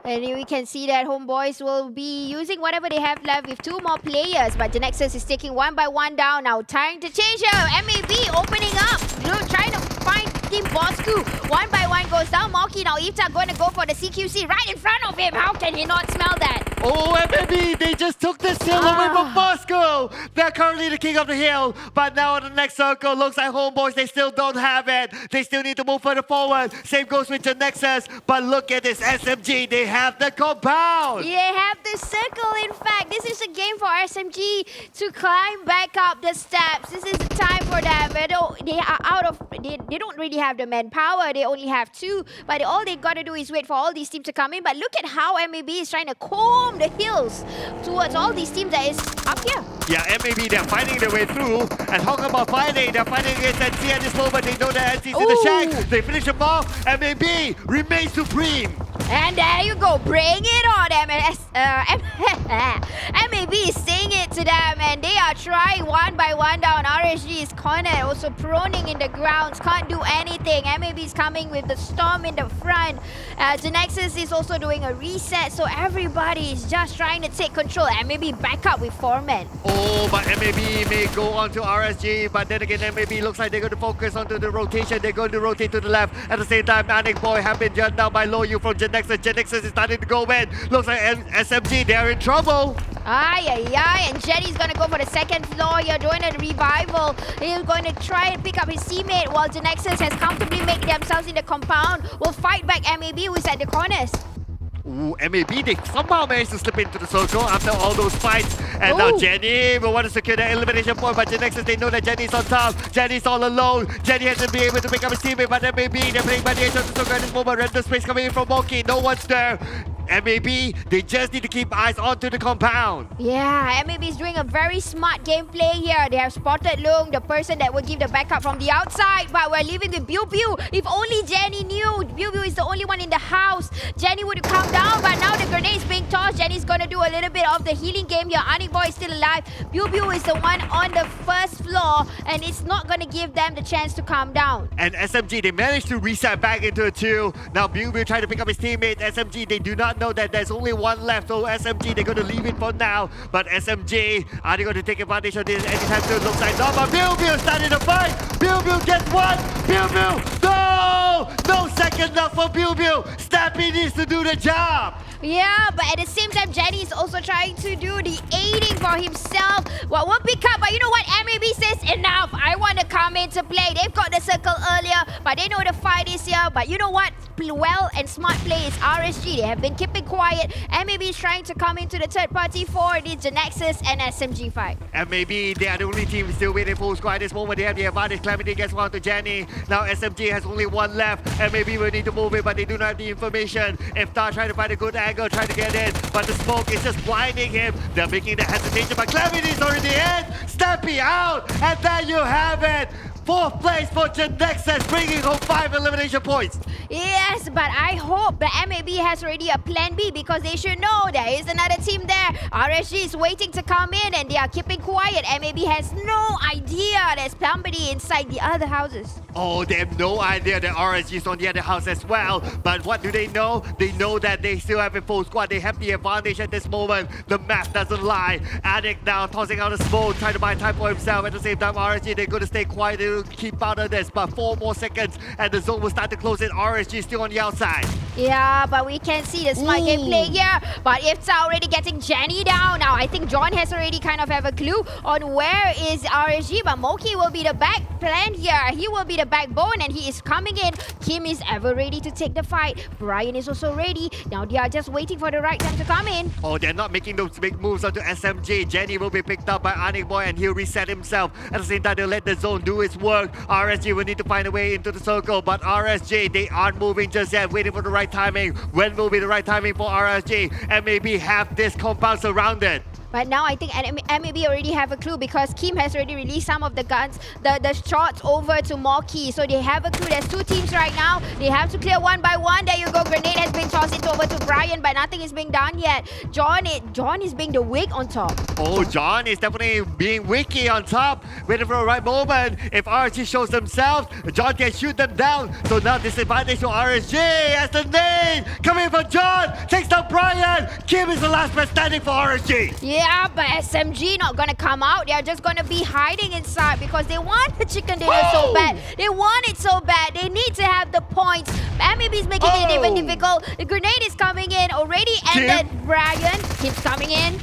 and we can see that Homebois will be using whatever they have left with 2 more players. But GENEXUS is taking 1 by 1 down now. Time to change her. MAB opening up. Trying to find Team Bosskur. 1 by 1 goes down. Moki now. Ifta going to go for the CQC right in front of him. How can he not smell that? Oh, MAB, they just took the hill away from Bosskur. They're currently the king of the hill, but now in the next circle, looks like Homebois, they still don't have it. They still need to move further forward. Same goes with GENEXUS, but look at this SMG, they have the compound. They have the circle, in fact. This is a game for SMG to climb back up the steps. This is the time for them. They are out of, they don't really have the manpower. They only have 2, but all they got to do is wait for all these teams to come in. But look at how MAB is trying to comb the hills towards all these teams that is up here. Yeah, MAB, they're finding their way through. And talking about fighting, they're fighting against NC at this moment. They know that NC's in the shack. They finish them off. MAB remains supreme. And there you go, bring it on, MAB is saying it to them, and they are trying 1 by 1 down. RSG is cornered, also proning in the grounds, can't do anything. MAB is coming with the storm in the front. GENEXUS is also doing a reset, so everybody is just trying to take control. MAB back up with 4 men. Oh, but MAB may go on to RSG, but then again, MAB looks like they're going to focus onto the rotation. They're going to rotate to the left. At the same time, Manic Boy have been jumped down by Loyu from GENEXUS. GENEXUS is starting to go in. Looks like SMG, they're in trouble. And Jenny's going to go for the 2nd floor here, doing a revival. He's going to try and pick up his teammate while GENEXUS has comfortably made themselves in the compound. Will fight back MAB, who's at the corners. Ooh, MAB, they somehow managed to slip into the circle after all those fights. And now Jenny will want to secure the elimination point, but GENEXUS, they know that Jenny's on top. Jenny's all alone. Jenny hasn't been able to pick up his teammate, but MAB, they're playing by the edge of the circle at this moment. Random space coming in from Moki. No one's there. MAB, they just need to keep eyes onto the compound. Yeah, MAB is doing a very smart gameplay here. They have spotted Lung, the person that will give the backup from the outside, but we're leaving with Biu Biu. If only Jenny knew. Biu Biu is the only one in the house. Jenny would have come down, but now the grenade is being tossed. Jenny's going to do a little bit of the healing game here. Anik Boy is still alive. Biu Biu is the one on the 1st floor, and it's not going to give them the chance to calm down. And SMG, they managed to reset back into a 2. Now Biu Biu trying to pick up his teammate. SMG, they do not know that there's only 1 left, so SMG, they're going to leave it for now. But SMG, are they going to take advantage of this anytime soon? Looks like no, but Biu Biu started to fight. Biu Biu gets 1. Biu Biu, no! No second left for Biu Biu. Snappy needs to do the job. Yeah, but at the same time, Jenny is also trying to do the aiding for himself. Well, we'll pick up, but you know what? MAB says enough. I want to come into play. They've got the circle earlier, but they know the fight is here. But you know what? Well and smart play is RSG. They have been keeping quiet. MAB is trying to come into the 3rd party for the GENEXUS and SMG fight. MAB, they are the only team still waiting for squad at this moment. They have the advantage. Calamity gets 1 to Jenny. Now SMG has only 1 left. MAB will need to move it, but they do not have the information. Iftar trying to find a good angle, trying to get in, but the smoke is just blinding him. They're making the hesitation, but Calamity is already in. Snappy out, and there you have it. 4th place for GENEXUS, bringing home 5 elimination points. Yes, but I hope the MAB has already a plan B, because they should know there is another team there. RSG is waiting to come in and they are keeping quiet. MAB has no idea there's somebody inside the other houses. Oh, they have no idea that RSG is on the other house as well. But what do they know? They know that they still have a full squad. They have the advantage at this moment. The map doesn't lie. Addict now tossing out a smoke, trying to buy time for himself. At the same time, RSG, they're going to stay quiet. They will keep out of this. But 4 more seconds and the zone will start to close in. RSG is still on the outside. Yeah, but we can see the smart gameplay here. But it's already getting Jenny down now. I think John has already kind of have a clue on where is RSG, but Moki will be the back plan here. He will be the backbone and he is coming in. Kim is ever ready to take the fight. Brian is also ready. Now they are just waiting for the right time to come in. Oh, they're not making those big moves onto SMG. Jenny will be picked up by Homebois and he'll reset himself. At the same time, they'll let the zone do its work. RSG will need to find a way into the circle, but RSG, they aren't moving just yet, waiting for the right timing. When will be the right timing for RSG? And maybe have this compound surrounded. But now I think MAB already have a clue because Kim has already released some of the guns, the shots over to Moki. So they have a clue. There's two teams right now. They have to clear one by one. There you go. Grenade has been tossed into over to Brian, but nothing is being done yet. John is being the wig on top. Oh, John is definitely being wiki on top, waiting for the right moment. If RSG shows themselves, John can shoot them down. So now disadvantage to RSG as the nade coming from John takes down Brian. Kim is the last man standing for RSG. Yeah, but SMG not gonna come out. They're just gonna be hiding inside because they want the chicken dinner so bad. They want it so bad. They need to have the points. MAB is making it even difficult. The grenade is coming in already ended. Brian keeps coming in.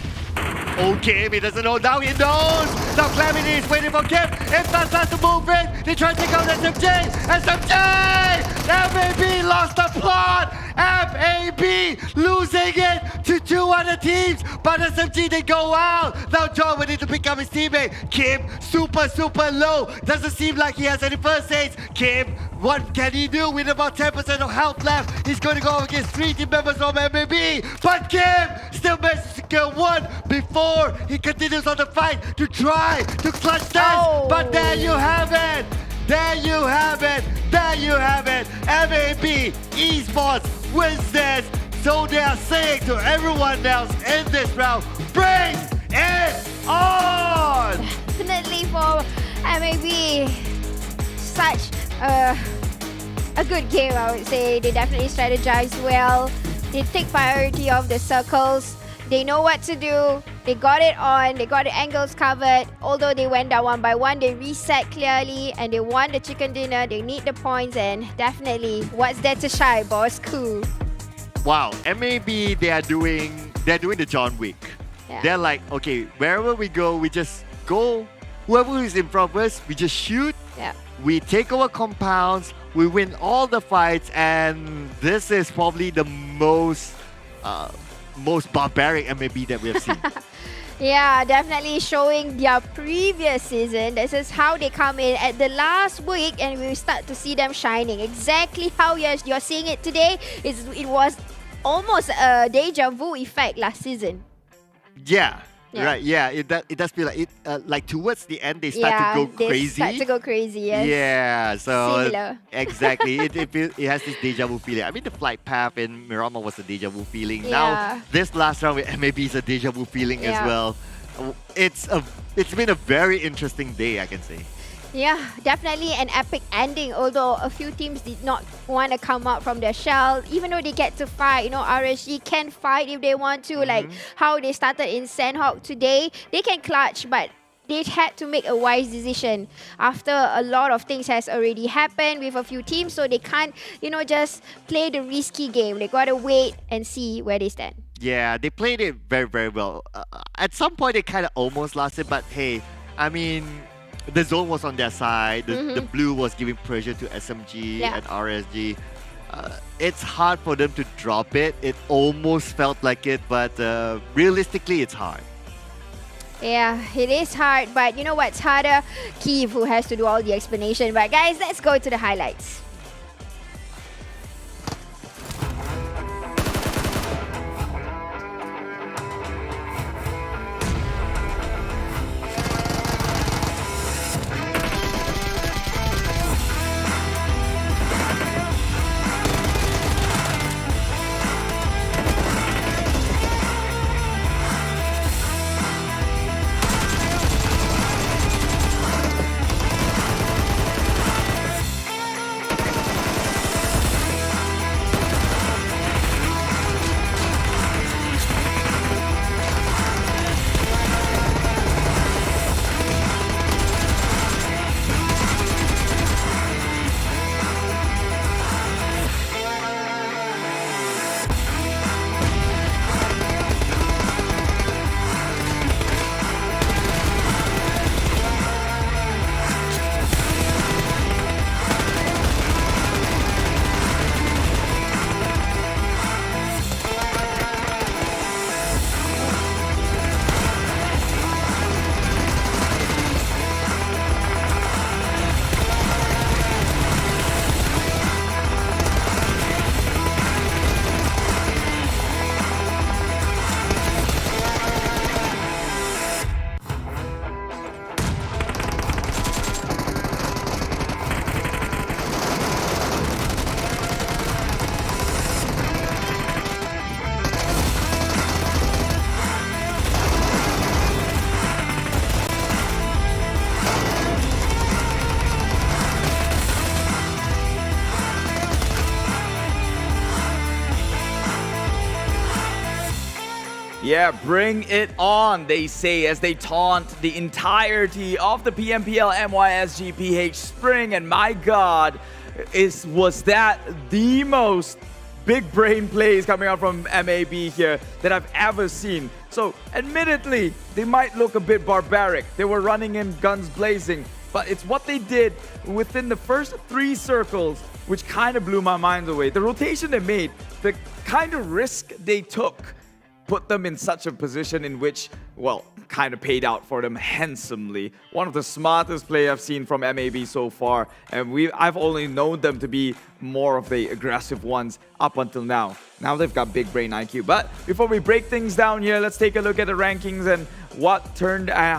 Okay, he doesn't know. Now he knows. Now Calamity is waiting for Kim. If that starts to move in, they try to take out SMJ. SMJ! MAB lost the plot. MAB losing it to two other teams. But SMG, they go out. Now John will need to pick up his teammate. Kim, super low. Doesn't seem like he has any first aids. Kim, what can he do with about 10% of health left? He's going to go against 3 team members from MAB. But Kim still manages to secure one before he continues on the fight to try to clutch that. But there you have it. There you have it. There you have it. MAB Esports wins this. So they are saying to everyone else in this round, bring it on! Definitely for MAB, such a good game, I would say. They definitely strategize well. They take priority of the circles. They know what to do. They got it on. They got the angles covered. Although they went down one by one, they reset clearly and they won the chicken dinner. They need the points and definitely, what's there to shy, Bosskur? Wow, MAB, they're doing the John Wick. Yeah. They're like, okay, wherever we go, we just go. Whoever is in front of us, we just shoot. Yeah. We take over compounds. We win all the fights, and this is probably the most barbaric MAB that we have seen. Yeah, definitely showing their previous season. This is how they come in at the last week and we start to see them shining. Exactly how you're seeing it today. It was almost a deja vu effect last season. Yeah. Right, yeah, it does feel like it. Like towards the end, they start to go crazy. They start to go crazy, yes. Yeah, so similar. Exactly. it has this deja vu feeling. I mean, the flight path in Miramar was a deja vu feeling. Yeah. Now this last round with MAB is a deja vu feeling as well. It's been a very interesting day, I can say. Yeah, definitely an epic ending, although a few teams did not want to come out from their shell. Even though they get to fight, you know, RSG can fight if they want to, like how they started in Sandhawk today. They can clutch, but they had to make a wise decision after a lot of things has already happened with a few teams, so they can't, you know, just play the risky game. They gotta wait and see where they stand. Yeah, they played it very well. At some point, they kind of almost lost it, but hey, I mean, the zone was on their side. The blue was giving pressure to SMG and RSG. It's hard for them to drop it. It almost felt like it, but realistically, it's hard. Yeah, it is hard, but you know what's harder? Keith, who has to do all the explanation. But guys, let's go to the highlights. Yeah, bring it on, they say, as they taunt the entirety of the PMPL MYSGPH Spring. And my God, was that the most big brain plays coming out from MAB here that I've ever seen. So, admittedly, they might look a bit barbaric. They were running in guns blazing, but it's what they did within the first 3 circles which kind of blew my mind away. The rotation they made, the kind of risk they took, put them in such a position in which, well, kind of paid out for them handsomely. One of the smartest play I've seen from MAB so far, and I've only known them to be more of the aggressive ones up until now. Now they've got big brain IQ. But before we break things down here, let's take a look at the rankings and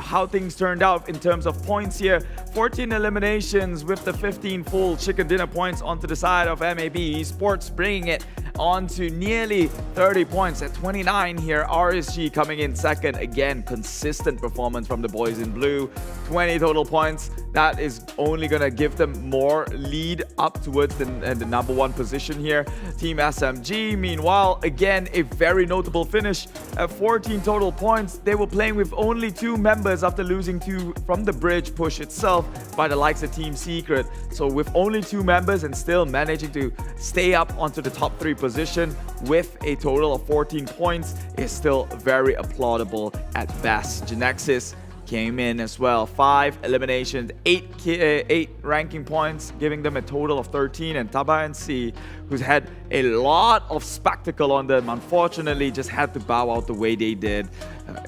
how things turned out in terms of points here. 14 eliminations with the 15 full chicken dinner points onto the side of MAB Esports, bringing it on to nearly 30 points at 29 here. RSG coming in second. Again, consistent performance from the boys in blue. 20 total points. That is only going to give them more lead up towards the number 1 position here. Team SMG, meanwhile, again, a very notable finish at 14 total points. They were playing with only 2 members after losing 2 from the bridge push itself by the likes of Team Secret. So with only 2 members and still managing to stay up onto the top 3 position with a total of 14 points is still very applaudable at best. GENEXUS came in as well. 5 eliminations, 8 ranking points, giving them a total of 13. And TABAH and C, who's had a lot of spectacle on them, unfortunately just had to bow out the way they did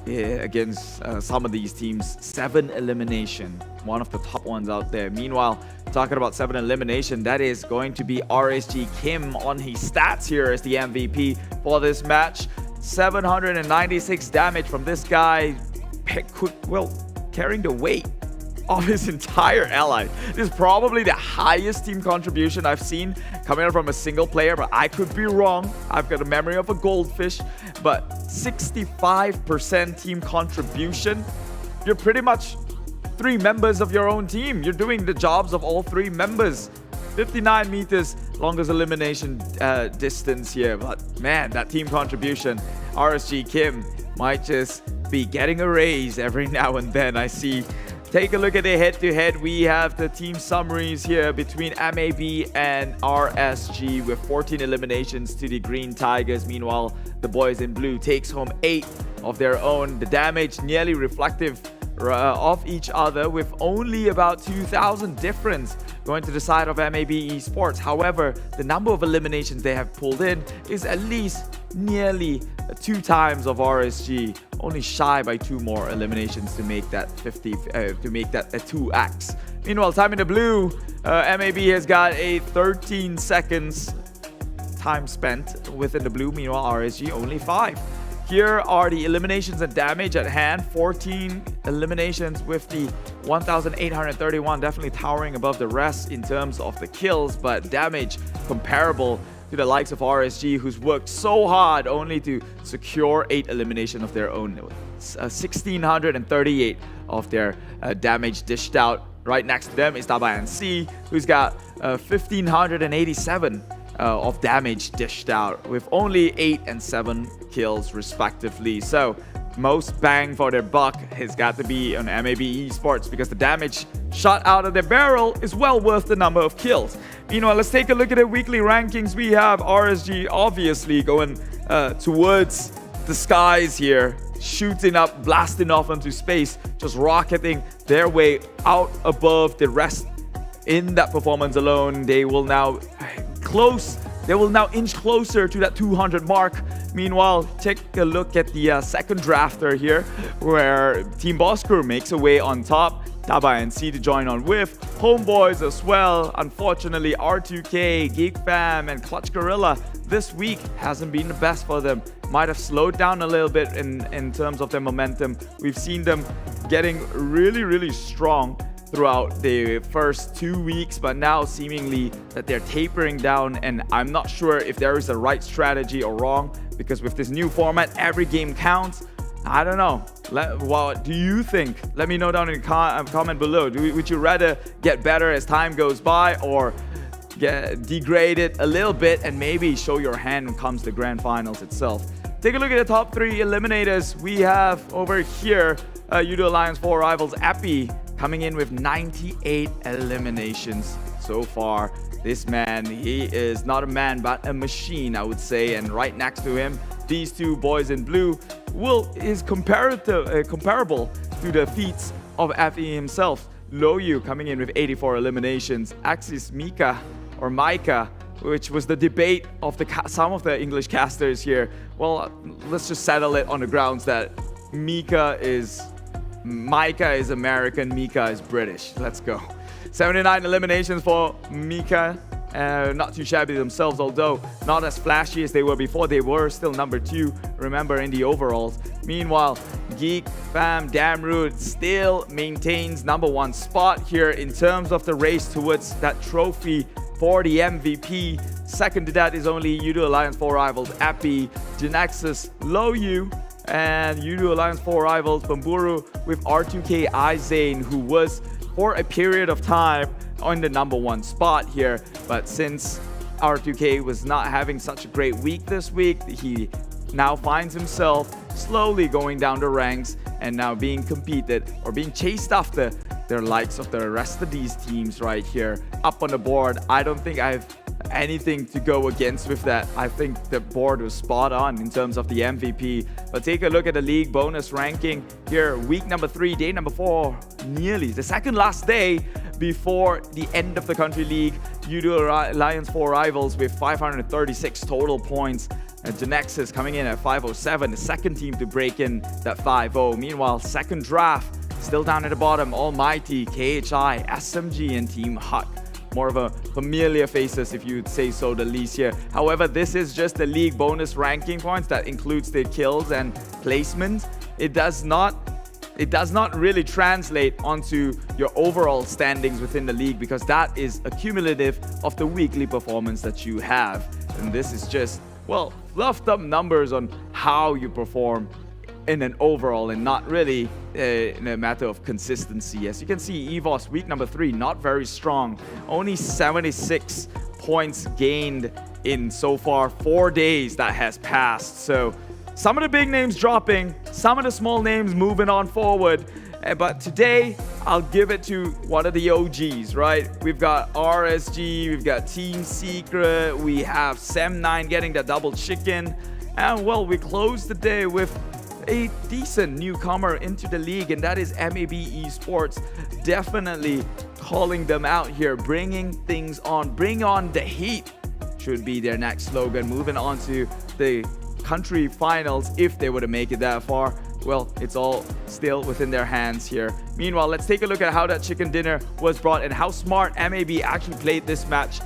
against some of these teams. 7 elimination, one of the top ones out there. Meanwhile, talking about 7 elimination, that is going to be RSG Kim on his stats here as the MVP for this match. 796 damage from this guy, carrying the weight of his entire ally. This is probably the highest team contribution I've seen coming out from a single player, but I could be wrong. I've got a memory of a goldfish, but 65% team contribution. You're pretty much 3 members of your own team. You're doing the jobs of all 3 members. 59 meters longest elimination distance here, but man, that team contribution, RSG Kim might just be getting a raise every now and then. I see. Take a look at the head-to-head. We have the team summaries here between MAB and RSG with 14 eliminations to the Green Tigers. Meanwhile, the boys in blue takes home 8 of their own. The damage nearly reflective of each other with only about 2,000 difference going to the side of MAB Esports. However, the number of eliminations they have pulled in is at least nearly 2 times of RSG, only shy by 2 more eliminations to make that 50 to make that a 2x. Meanwhile, time in the blue, MAB has got a 13 seconds time spent within the blue. Meanwhile, RSG only 5. Here are the eliminations and damage at hand. 14 eliminations with the 1,831, definitely towering above the rest in terms of the kills, but damage comparable to the likes of RSG, who's worked so hard only to secure 8 elimination of their own. 1,638 of their damage dished out. Right next to them is TABAH and C, who's got 1,587 of damage dished out with only 8 and 7 kills respectively. So most bang for their buck has got to be on MAB Esports because the damage shot out of their barrel is well worth the number of kills. Meanwhile, let's take a look at the weekly rankings. We have RSG obviously going towards the skies here, shooting up, blasting off into space, just rocketing their way out above the rest in that performance alone. They will now inch closer to that 200 mark. Meanwhile, take a look at the second drafter here, where Team Bosskur makes a way on top. TABAH and C to join on with. Homebois as well. Unfortunately, R2K, Geek Fam, and Clutch Guerilla this week hasn't been the best for them. Might have slowed down a little bit in terms of their momentum. We've seen them getting really, really strong throughout the first 2 weeks, but now seemingly that they're tapering down, and I'm not sure if there is a right strategy or wrong, because with this new format, every game counts. I don't know. What do you think? Let me know down in the comment below. Would you rather get better as time goes by, or degrade it a little bit and maybe show your hand when it comes to grand finals itself? take a look at the top 3 eliminators. We have over here Yoodo Alliance 4 rivals Appy coming in with 98 eliminations so far. This man, he is not a man but a machine, I would say. And right next to him, these two boys in blue is comparable to the feats of Appy himself. Loyu coming in with 84 eliminations. Axis Mika or Micah, which was the debate of some of the English casters here. Well, let's just settle it on the grounds that Micah is American, Mika is British. Let's go. 79 eliminations for Mika. Not too shabby themselves, although not as flashy as they were before. They were still number 2, remember, in the overalls. Meanwhile, Geek, Fam, Damroot still maintains number 1 spot here in terms of the race towards that trophy for the MVP. Second to that is only Yoodo Alliance 4 rivals Appy, GENEXUS, Loyu, and Yoodo Alliance 4 rivals Bamburu with R2K Izane, who was for a period of time on the number 1 spot here. But since R2K was not having such a great week this week, he now finds himself slowly going down the ranks and now being competed or being chased after their likes of the rest of these teams right here up on the board. I don't think I have anything to go against with that. I think the board was spot on in terms of the MVP. But take a look at the league bonus ranking here. Week number 3, day number 4, nearly the second last day before the end of the country league. Yoodo Alliance 4 rivals with 536 total points. And GENEXUS coming in at 507, the second team to break in that 5-0. Meanwhile, second draft, still down at the bottom, ALMGHTY, KHI, SMG, and Team Huck. More of a familiar faces, if you'd say so, the least here. However, this is just the league bonus ranking points that includes the kills and placements. It does not really translate onto your overall standings within the league, because that is accumulative of the weekly performance that you have. And this is just, well, fluffed up numbers on how you perform in an overall and not really in a matter of consistency. As you can see, EVOS week number 3, not very strong. Only 76 points gained in so far 4 days that has passed. So some of the big names dropping, some of the small names moving on forward. But today, I'll give it to one of the OGs, right? We've got RSG, we've got Team Secret, we have Sem9 getting the double chicken. And well, we close the day with a decent newcomer into the league, and that is MAB Esports. Definitely calling them out here, bringing things on, bring on the heat should be their next slogan. Moving on to the country finals, if they were to make it that far. Well, it's all still within their hands here. Meanwhile, let's take a look at how that chicken dinner was brought and how smart MAB actually played this match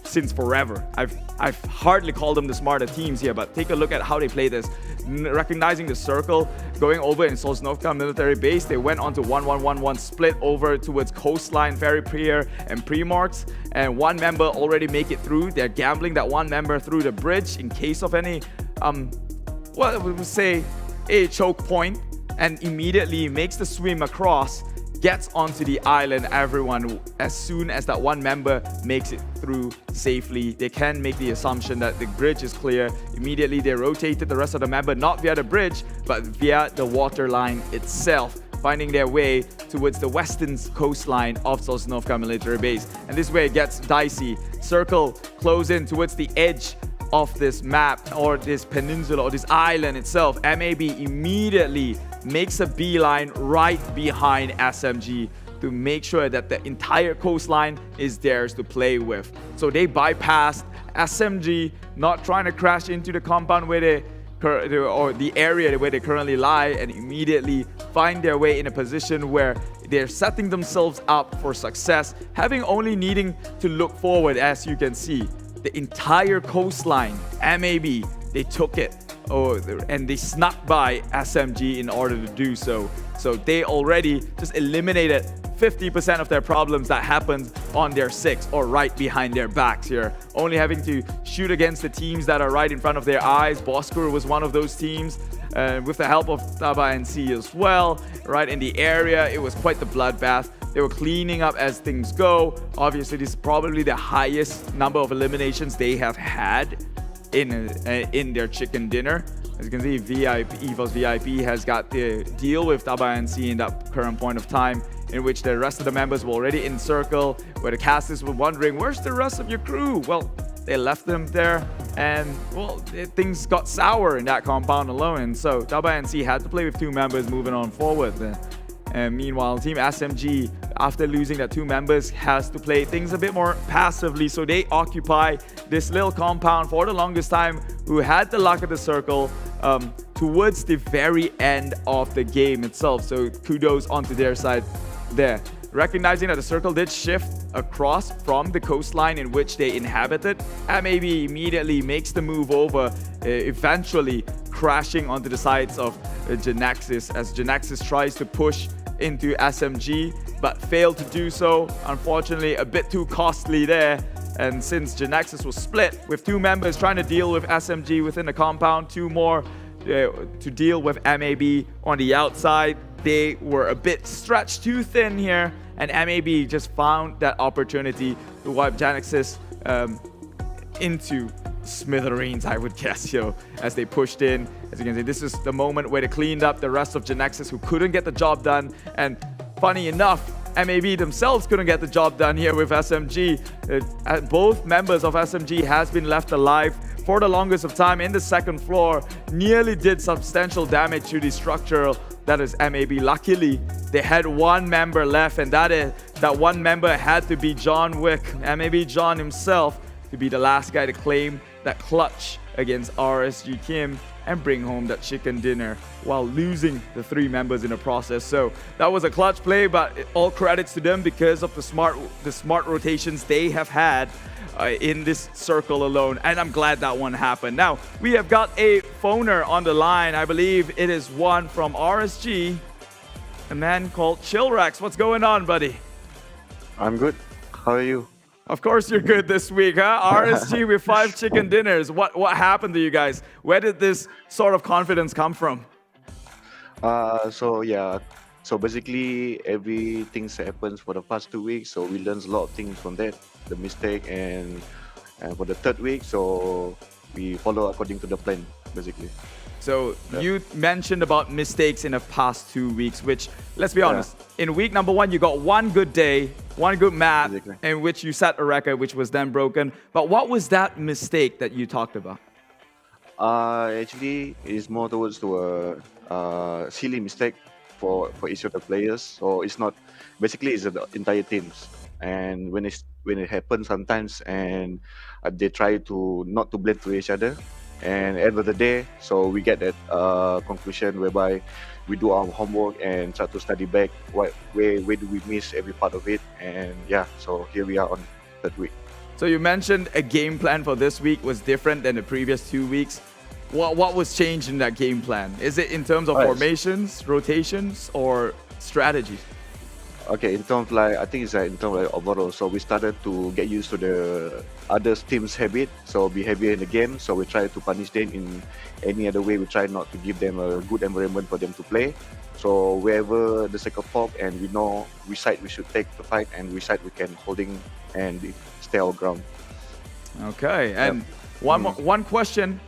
since forever. I've hardly called them the smarter teams here, but take a look at how they play this. Recognizing the circle, going over in Sosnovka military base, they went on to 1-1-1-1, split over towards coastline, Ferry Pier and Primorx, and one member already make it through. They're gambling that one member through the bridge in case of any, well, we would say a choke point, and immediately makes the swim across, gets onto the island. Everyone, as soon as that one member makes it through safely, they can make the assumption that the bridge is clear. Immediately they rotated the rest of the member, not via the bridge, but via the water line itself, finding their way towards the western coastline of Sosnovka military base. And this way it gets dicey. Circle close in towards the edge of this map, or this peninsula, or this island itself. MAB immediately makes a beeline right behind SMG to make sure that the entire coastline is theirs to play with. So they bypassed SMG, not trying to crash into the compound where they or the area where they currently lie, and immediately find their way in a position where they're setting themselves up for success, having only needing to look forward. As you can see, the entire coastline, MAB, they took it. And they snuck by SMG in order to do so. So they already just eliminated 50% of their problems that happened on their 6 or right behind their backs here. Only having to shoot against the teams that are right in front of their eyes. Bosskur was one of those teams, with the help of TABAH and NSEA as well. Right in the area, it was quite the bloodbath. They were cleaning up as things go. Obviously, this is probably the highest number of eliminations they have had in their chicken dinner. As you can see, EVOS VIP has got the deal with TABAH NC in that current point of time, in which the rest of the members were already in circle, where the casters were wondering, where's the rest of your crew? Well, they left them there, and well, things got sour in that compound alone, and so TABAH NC had to play with 2 members moving on forward. And meanwhile, Team SMG, after losing that 2 members, has to play things a bit more passively, so they occupy this little compound for the longest time, who had the luck of the circle towards the very end of the game itself. So kudos onto their side there. Recognizing that the circle did shift across from the coastline in which they inhabited, MAB immediately makes the move over, eventually crashing onto the sides of GENEXUS, as GENEXUS tries to push into SMG, but failed to do so. Unfortunately, a bit too costly there. And since GENEXUS was split, with 2 members trying to deal with SMG within the compound, 2 more to deal with MAB on the outside, they were a bit stretched too thin here, and MAB just found that opportunity to wipe GENEXUS into smithereens, I would guess, as they pushed in. As you can see, this is the moment where they cleaned up the rest of GENEXUS, who couldn't get the job done. And funny enough, MAB themselves couldn't get the job done here with SMG. Both members of SMG has been left alive for the longest of time in the second floor, nearly did substantial damage to the structure. That is MAB. Luckily, they had 1 member left, and that 1 member had to be John Wick, MAB John himself, to be the last guy to claim that clutch against RSG Kim and bring home that chicken dinner while losing the 3 members in the process. So that was a clutch play, but all credits to them because of the smart rotations they have had in this circle alone, and I'm glad that one happened. Now, we have got a phoner on the line. I believe it is one from RSG, a man called Chillrax. What's going on, buddy? I'm good. How are you? Of course you're good this week, huh? RSG with 5 chicken dinners. What happened to you guys? Where did this sort of confidence come from? So basically everything happens for the past 2 weeks. So we learned a lot of things from that, the mistake, and for the 3rd week, so we follow according to the plan, basically. So you mentioned about mistakes in the past 2 weeks, which, let's be honest, in week number 1, you got 1 good day, 1 good map, in which you set a record, which was then broken. But what was that mistake that you talked about? Actually, it's more towards to a silly mistake for each of the players. So it's not, basically it's the entire teams. And when it happens sometimes, and they try to not to blame to each other, and at the end of the day, so we get that conclusion whereby we do our homework and try to study back where do we miss every part of it, and yeah, so here we are on 3rd week. So you mentioned a game plan for this week was different than the previous 2 weeks. What was changed in that game plan? Is it in terms of formations, rotations, or strategies? Okay, in terms I think it's in terms of overall. So we started to get used to the other team's habit, so be heavier in the game. So we try to punish them in any other way. We try not to give them a good environment for them to play. So wherever the second pop, and we know which side we should take the fight and which side we can holding and stay our ground. Okay, and one question.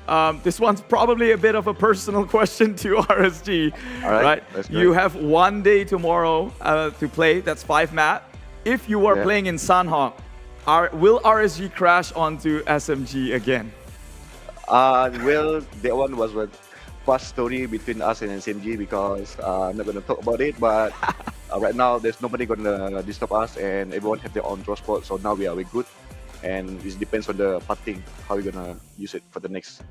This one's probably a bit of a personal question to RSG. All right? You have 1 day tomorrow to play. That's 5 map. If you are playing in Sanhok, will RSG crash onto SMG again? Well, that one was a past story between us and SMG, because I'm not going to talk about it, but right now there's nobody going to disturb us, and everyone have their own draw spot, so now we're good. And it depends on the putting, how we're gonna use it for the next.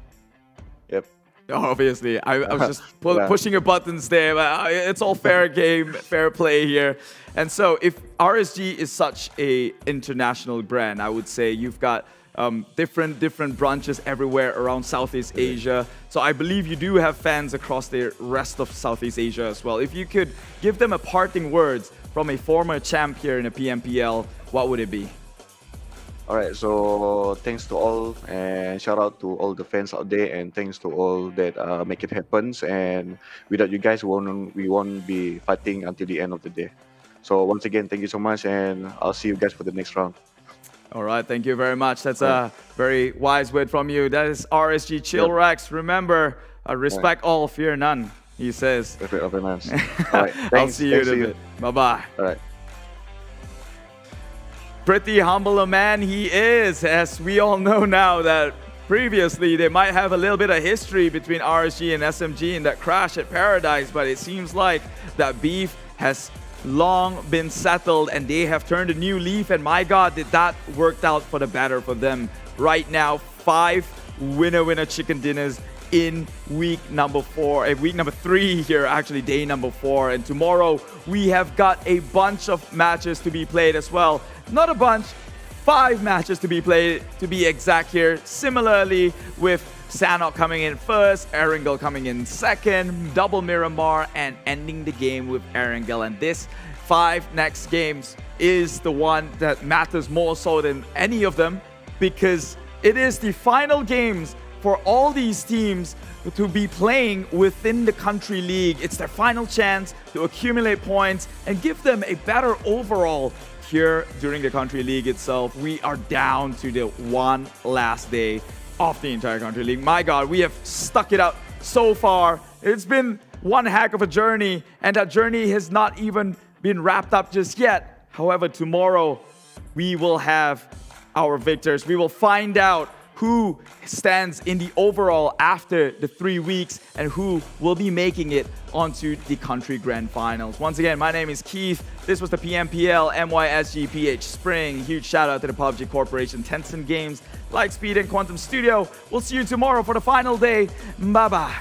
Yep. Obviously, I was just pushing your buttons there, but it's all fair game, fair play here. And so, if RSG is such a international brand, I would say you've got different branches everywhere around Southeast Asia. So I believe you do have fans across the rest of Southeast Asia as well. If you could give them a parting words from a former champ here in the PMPL, what would it be? Alright, so thanks to all, and shout out to all the fans out there, and thanks to all that make it happen. And without you guys, we won't be fighting until the end of the day. So once again, thank you so much, and I'll see you guys for the next round. All right, thank you very much. That's a very wise word from you. That is RSG Chillrex. Remember, respect all, fear none, he says. Respect all, fear none. All right, I'll see you in a bit. Bye-bye. All right. Pretty humble a man he is, as we all know now that previously they might have a little bit of history between RSG and SMG in that crash at Paradise, but it seems like that beef has long been settled and they have turned a new leaf, and my god, did that worked out for the better for them. Right now, 5 winner chicken dinners in week number 3 here, actually day number 4, and tomorrow we have got a bunch of matches to be played as well. Not a bunch, 5 matches to be played to be exact here, similarly with Sanok coming in first, Erangel coming in second, double Miramar, and ending the game with Erangel. And this 5 next games is the one that matters more so than any of them, because it is the final games for all these teams to be playing within the country league. It's their final chance to accumulate points and give them a better overall here during the country league itself. We are down to the one last day of the entire country league. My god, we have stuck it out so far. It's been one heck of a journey, and that journey has not even been wrapped up just yet. However, tomorrow we will have our victors. We will find out who stands in the overall after the 3 weeks and who will be making it onto the country grand finals. Once again, my name is Keith. This was the PMPL MYSGPH Spring. Huge shout out to the PUBG Corporation, Tencent Games, Lightspeed, and Quantum Studio. We'll see you tomorrow for the final day. Bye bye.